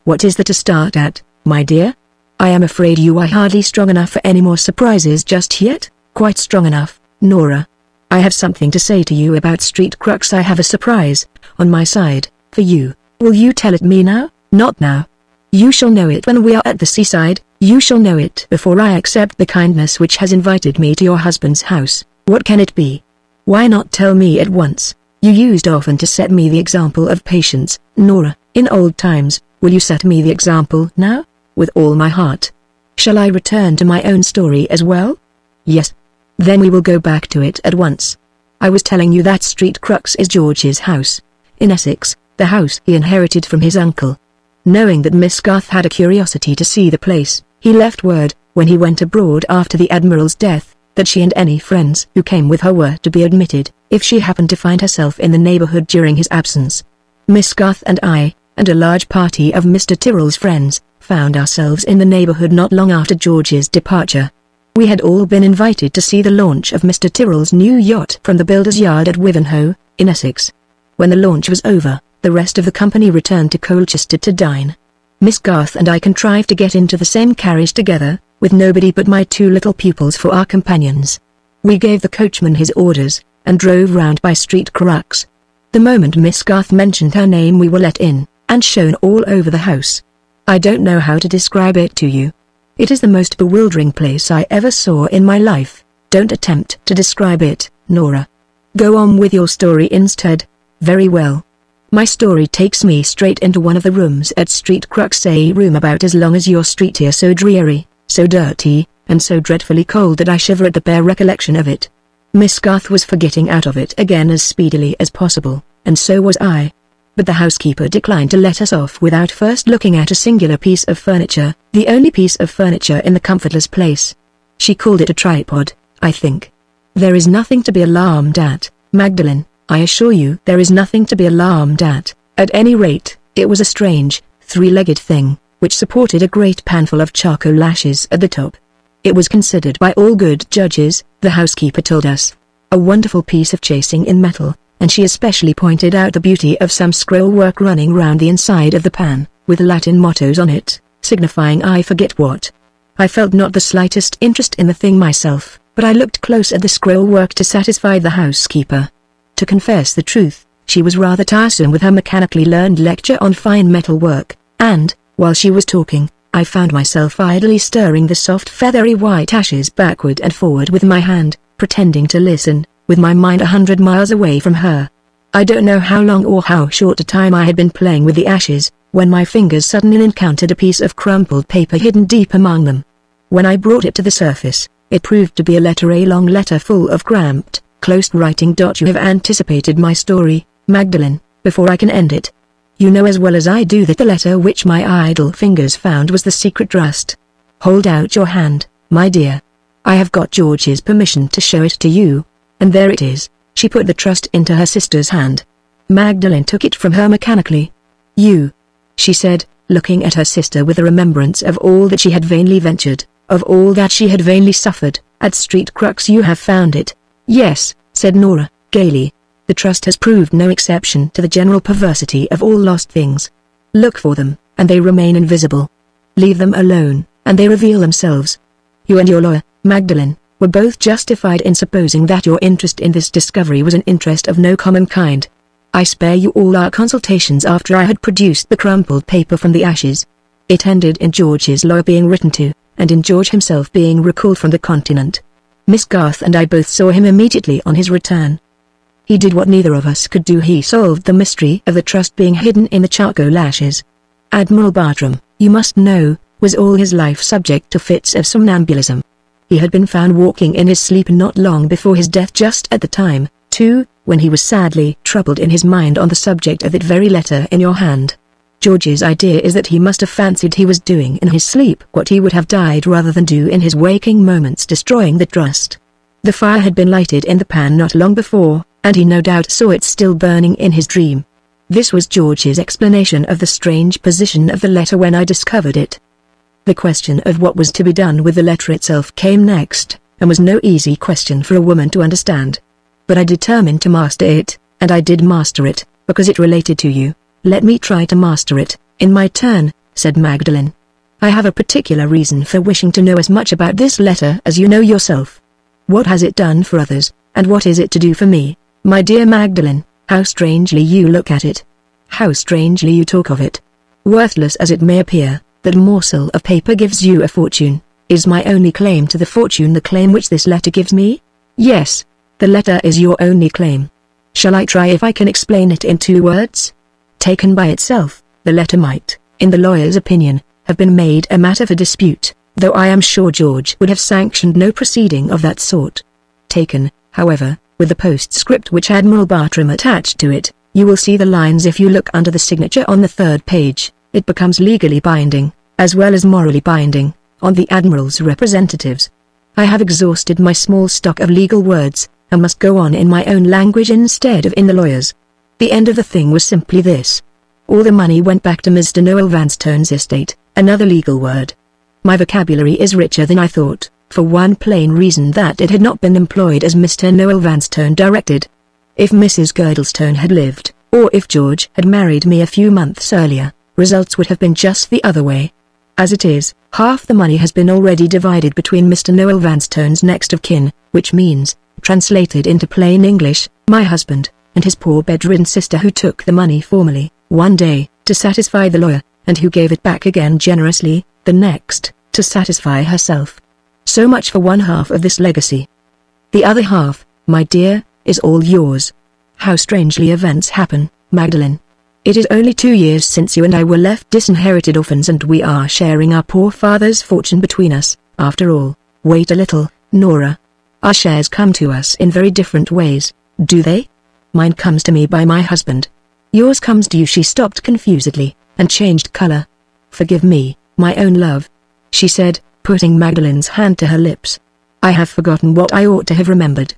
What is there to start at, my dear? I am afraid you are hardly strong enough for any more surprises just yet." "Quite strong enough, Nora. I have something to say to you about Street Crux. I have a surprise, on my side, for you." "Will you tell it me now?" "Not now. You shall know it when we are at the seaside. You shall know it before I accept the kindness which has invited me to your husband's house." "What can it be?" "Why not tell me at once? You used often to set me the example of patience, Nora, in old times. Will you set me the example now?" "With all my heart." "Shall I return to my own story as well?" "Yes." "Then we will go back to it at once. I was telling you that Street Crux is George's house, in Essex, the house he inherited from his uncle. Knowing that Miss Garth had a curiosity to see the place, he left word, when he went abroad after the Admiral's death, that she and any friends who came with her were to be admitted, if she happened to find herself in the neighborhood during his absence. Miss Garth and I, and a large party of Mr. Tyrrell's friends, found ourselves in the neighborhood not long after George's departure. We had all been invited to see the launch of Mr. Tyrrell's new yacht from the builder's yard at Wivenhoe, in Essex. When the launch was over, the rest of the company returned to Colchester to dine. Miss Garth and I contrived to get into the same carriage together, with nobody but my 2 little pupils for our companions. We gave the coachman his orders, and drove round by Street Crux. The moment Miss Garth mentioned her name we were let in, and shown all over the house. I don't know how to describe it to you. It is the most bewildering place I ever saw in my life. Don't attempt to describe it, Nora. Go on with your story instead." "Very well. My story takes me straight into one of the rooms at Street Crux, a room about as long as your street here, so dreary, so dirty, and so dreadfully cold that I shiver at the bare recollection of it." Miss Garth was for getting out of it again as speedily as possible, and so was I. But the housekeeper declined to let us off without first looking at a singular piece of furniture, the only piece of furniture in the comfortless place. She called it a tripod, I think. "There is nothing to be alarmed at, Magdalen. I assure you there is nothing to be alarmed at. At any rate, it was a strange, 3-legged thing, which supported a great panful of charcoal ashes at the top. It was considered by all good judges, the housekeeper told us, a wonderful piece of chasing in metal, and she especially pointed out the beauty of some scroll work running round the inside of the pan, with Latin mottos on it, signifying I forget what. I felt not the slightest interest in the thing myself, but I looked close at the scroll work to satisfy the housekeeper. To confess the truth, she was rather tiresome with her mechanically learned lecture on fine metal work, and, while she was talking, I found myself idly stirring the soft feathery white ashes backward and forward with my hand, pretending to listen, with my mind 100 miles away from her. I don't know how long or how short a time I had been playing with the ashes, when my fingers suddenly encountered a piece of crumpled paper hidden deep among them. When I brought it to the surface, it proved to be a long letter full of cramped, close writing. You have anticipated my story, Magdalen, before I can end it. You know as well as I do that the letter which my idle fingers found was the secret trust. Hold out your hand, my dear. I have got George's permission to show it to you. And there it is." She put the trust into her sister's hand. Magdalene took it from her mechanically. "You," she said, looking at her sister with a remembrance of all that she had vainly ventured, of all that she had vainly suffered. "At Street Crux you have found it." "Yes," said Nora, gaily. "The trust has proved no exception to the general perversity of all lost things. Look for them, and they remain invisible. Leave them alone, and they reveal themselves. You and your lawyer, Magdalene, were both justified in supposing that your interest in this discovery was an interest of no common kind. I spare you all our consultations after I had produced the crumpled paper from the ashes. It ended in George's lawyer being written to, and in George himself being recalled from the continent. Miss Garth and I both saw him immediately on his return. He did what neither of us could do. He solved the mystery of the trust being hidden in the charcoal ashes. Admiral Bartram, you must know, was all his life subject to fits of somnambulism. He had been found walking in his sleep not long before his death, just at the time, too, when he was sadly troubled in his mind on the subject of that very letter in your hand. George's idea is that he must have fancied he was doing in his sleep what he would have died rather than do in his waking moments, destroying the trust. The fire had been lighted in the pan not long before, and he no doubt saw it still burning in his dream. This was George's explanation of the strange position of the letter when I discovered it. The question of what was to be done with the letter itself came next, and was no easy question for a woman to understand. But I determined to master it, and I did master it, because it related to you. "Let me try to master it, in my turn," said Magdalene. "I have a particular reason for wishing to know as much about this letter as you know yourself. What has it done for others, and what is it to do for me? My dear Magdalene, how strangely you look at it. How strangely you talk of it. Worthless as it may appear, that morsel of paper gives you a fortune. Is my only claim to the fortune the claim which this letter gives me? Yes, the letter is your only claim. Shall I try if I can explain it in 2 words? Taken by itself, the letter might, in the lawyer's opinion, have been made a matter for dispute, though I am sure George would have sanctioned no proceeding of that sort. Taken, however, with the postscript which Admiral Bartram attached to it, you will see the lines if you look under the signature on the 3rd page. It becomes legally binding, as well as morally binding, on the Admiral's representatives. I have exhausted my small stock of legal words, and must go on in my own language instead of in the lawyer's. The end of the thing was simply this. All the money went back to Mr. Noel Vanstone's estate, another legal word. My vocabulary is richer than I thought, for one plain reason, that it had not been employed as Mr. Noel Vanstone directed. If Mrs. Girdlestone had lived, or if George had married me a few months earlier, results would have been just the other way. As it is, half the money has been already divided between Mr. Noel Vanstone's next of kin, which means, translated into plain English, my husband, and his poor bedridden sister, who took the money formally, one day, to satisfy the lawyer, and who gave it back again generously, the next, to satisfy herself. So much for one half of this legacy. The other half, my dear, is all yours. How strangely events happen, Magdalene. It is only 2 years since you and I were left disinherited orphans, and we are sharing our poor father's fortune between us, after all. Wait a little, Nora. Our shares come to us in very different ways, do they? Mine comes to me by my husband. Yours comes to you." She stopped confusedly, and changed color. "Forgive me, my own love," she said, putting Magdalene's hand to her lips. "I have forgotten what I ought to have remembered.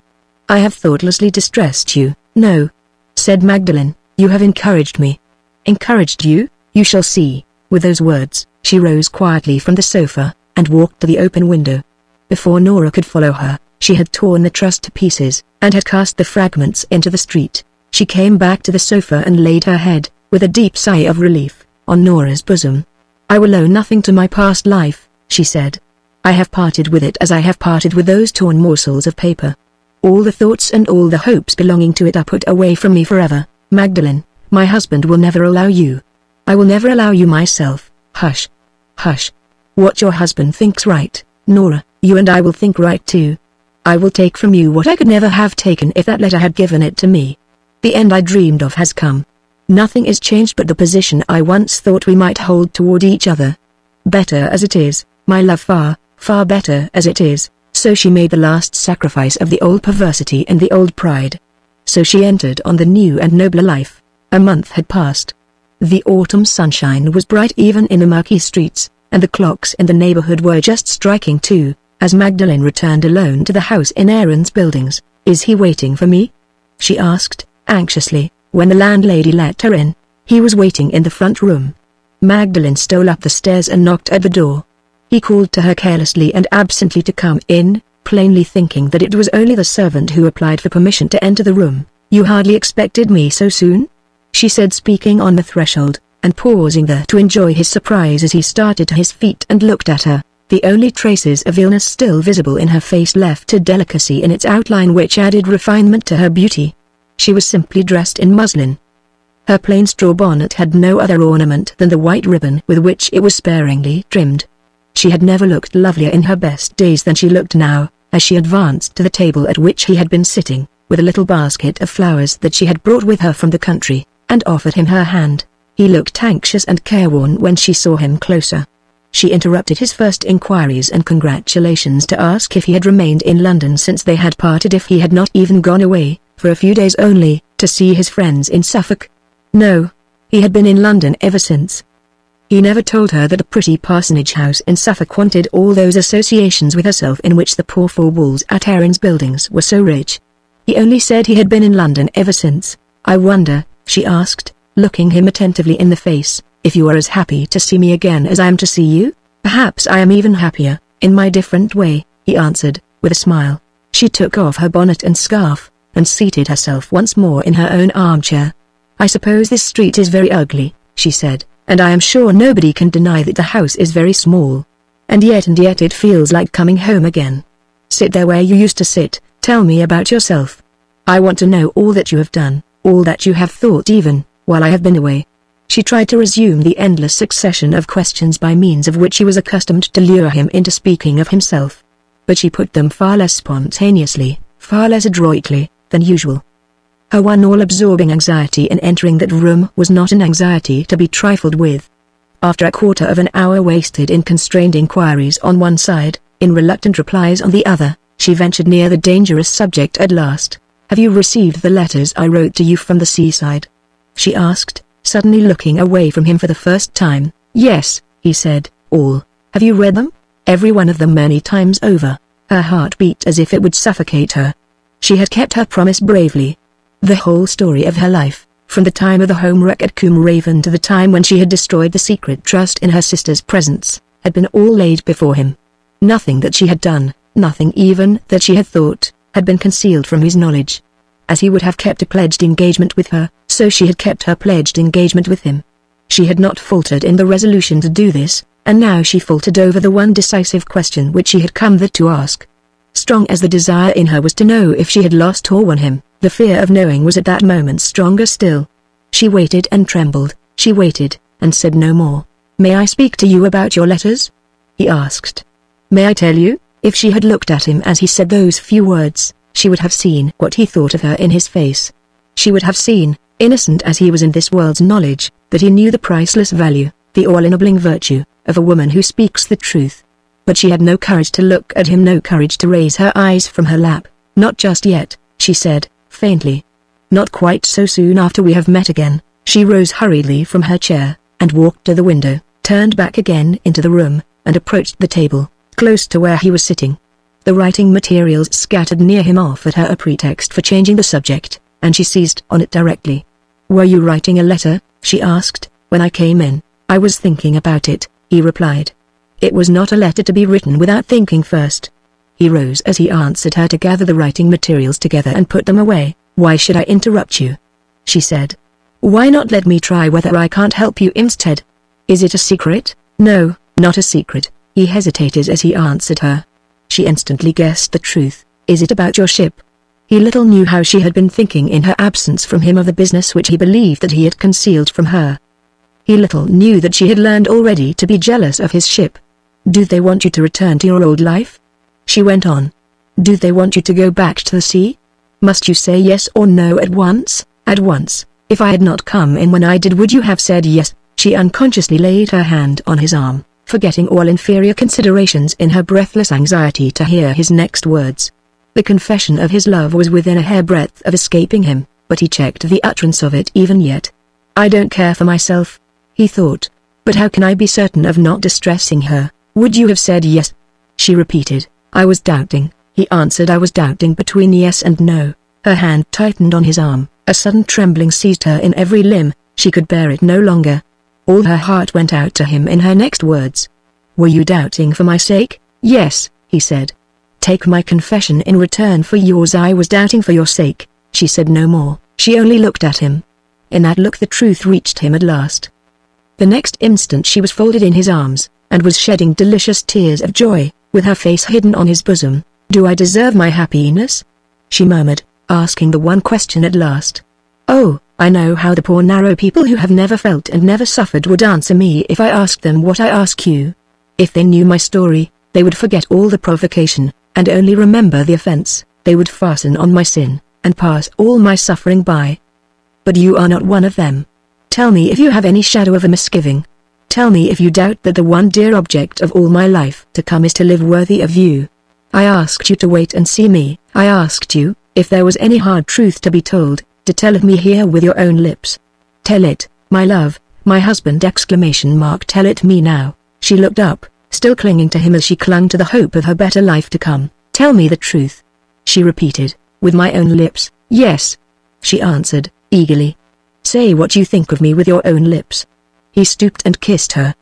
I have thoughtlessly distressed you." "No," said Magdalene, "you have encouraged me." "Encouraged you? You shall see." With those words, she rose quietly from the sofa, and walked to the open window. Before Nora could follow her, she had torn the trust to pieces, and had cast the fragments into the street. She came back to the sofa and laid her head, with a deep sigh of relief, on Nora's bosom. "I will owe nothing to my past life," she said. "I have parted with it as I have parted with those torn morsels of paper. All the thoughts and all the hopes belonging to it are put away from me forever. Magdalene, my husband will never allow you. I will never allow you myself." "Hush. Hush. What your husband thinks right, Nora, you and I will think right too. I will take from you what I could never have taken if that letter had given it to me. The end I dreamed of has come. Nothing is changed but the position I once thought we might hold toward each other. Better as it is, my love, far, far better as it is." So she made the last sacrifice of the old perversity and the old pride. So she entered on the new and nobler life. A month had passed. The autumn sunshine was bright even in the murky streets. and the clocks in the neighborhood were just striking 2, as Magdalene returned alone to the house in Aaron's buildings. "Is he waiting for me?" she asked, anxiously, when the landlady let her in. He was waiting in the front room. Magdalene stole up the stairs and knocked at the door. He called to her carelessly and absently to come in, plainly thinking that it was only the servant who applied for permission to enter the room. "You hardly expected me so soon?" she said, speaking on the threshold, and pausing there to enjoy his surprise as he started to his feet and looked at her. The only traces of illness still visible in her face left a delicacy in its outline which added refinement to her beauty. She was simply dressed in muslin. Her plain straw bonnet had no other ornament than the white ribbon with which it was sparingly trimmed. She had never looked lovelier in her best days than she looked now, as she advanced to the table at which he had been sitting, with a little basket of flowers that she had brought with her from the country, and offered him her hand. He looked anxious and careworn when she saw him closer. She interrupted his first inquiries and congratulations to ask if he had remained in London since they had parted, if he had not even gone away, for a few days only, to see his friends in Suffolk. No, he had been in London ever since. He never told her that the pretty parsonage house in Suffolk wanted all those associations with herself in which the poor four walls at Aaron's buildings were so rich. He only said he had been in London ever since. "I wonder," she asked, looking him attentively in the face, "if you are as happy to see me again as I am to see you?" "Perhaps I am even happier, in my different way," he answered, with a smile. She took off her bonnet and scarf, and seated herself once more in her own armchair. "I suppose this street is very ugly," she said, "and I am sure nobody can deny that the house is very small. And yet it feels like coming home again. Sit there where you used to sit, tell me about yourself. I want to know all that you have done, all that you have thought even, while I have been away." She tried to resume the endless succession of questions by means of which he was accustomed to lure him into speaking of himself. But she put them far less spontaneously, far less adroitly, than usual. Her one all-absorbing anxiety in entering that room was not an anxiety to be trifled with. After a quarter of an hour wasted in constrained inquiries on one side, in reluctant replies on the other, she ventured near the dangerous subject at last. "Have you received the letters I wrote to you from the seaside?" she asked, suddenly looking away from him for the first time. "Yes," he said, "all." "Have you read them?" "Every one of them many times over." Her heart beat as if it would suffocate her. She had kept her promise bravely. The whole story of her life, from the time of the home wreck at Combe Raven to the time when she had destroyed the secret trust in her sister's presence, had been all laid before him. Nothing that she had done, nothing even that she had thought, had been concealed from his knowledge. As he would have kept a pledged engagement with her, so she had kept her pledged engagement with him. She had not faltered in the resolution to do this, and now she faltered over the one decisive question which she had come there to ask. Strong as the desire in her was to know if she had lost or won him, the fear of knowing was at that moment stronger still. She waited and trembled, she waited, and said no more. "May I speak to you about your letters?" he asked. "May I tell you?" If she had looked at him as he said those few words, she would have seen what he thought of her in his face. She would have seen, innocent as he was in this world's knowledge, that he knew the priceless value, the all-ennobling virtue, of a woman who speaks the truth. But she had no courage to look at him, no courage to raise her eyes from her lap. "Not just yet," she said, faintly. "Not quite so soon after we have met again." She rose hurriedly from her chair, and walked to the window, turned back again into the room, and approached the table, close to where he was sitting. The writing materials scattered near him offered her a pretext for changing the subject, and she seized on it directly. "Were you writing a letter?" she asked, "when I came in." "I was thinking about it," he replied. "It was not a letter to be written without thinking first." He rose as he answered her to gather the writing materials together and put them away. "Why should I interrupt you?" she said. "Why not let me try whether I can't help you instead? Is it a secret?" "No, not a secret." He hesitated as he answered her. She instantly guessed the truth. "Is it about your ship?" He little knew how she had been thinking in her absence from him of the business which he believed that he had concealed from her. He little knew that she had learned already to be jealous of his ship. "Do they want you to return to your old life?" she went on. "Do they want you to go back to the sea? Must you say yes or no at once?" "At once. If I had not come in when I did, would you have said yes?" She unconsciously laid her hand on his arm, forgetting all inferior considerations in her breathless anxiety to hear his next words. The confession of his love was within a hairbreadth of escaping him, but he checked the utterance of it even yet. "I don't care for myself," he thought. But how can I be certain of not distressing her? Would you have said yes? She repeated. I was doubting, he answered. I was doubting between yes and no. Her hand tightened on his arm, a sudden trembling seized her in every limb, she could bear it no longer. All her heart went out to him in her next words. Were you doubting for my sake? Yes, he said. Take my confession in return for yours. I was doubting for your sake. She said no more, she only looked at him. In that look the truth reached him at last. The next instant she was folded in his arms, and was shedding delicious tears of joy, with her face hidden on his bosom. Do I deserve my happiness? She murmured, asking the one question at last. Oh, I know how the poor narrow people who have never felt and never suffered would answer me if I asked them what I ask you. If they knew my story, they would forget all the provocation, and only remember the offense. They would fasten on my sin, and pass all my suffering by. But you are not one of them. Tell me if you have any shadow of a misgiving. Tell me if you doubt that the one dear object of all my life to come is to live worthy of you. I asked you to wait and see me. I asked you, if there was any hard truth to be told, to tell it me here with your own lips. Tell it, my love, my husband! Tell it me now. She looked up, still clinging to him as she clung to the hope of her better life to come. Tell me the truth. She repeated, with my own lips. Yes, she answered, eagerly. Say what you think of me with your own lips. He stooped and kissed her,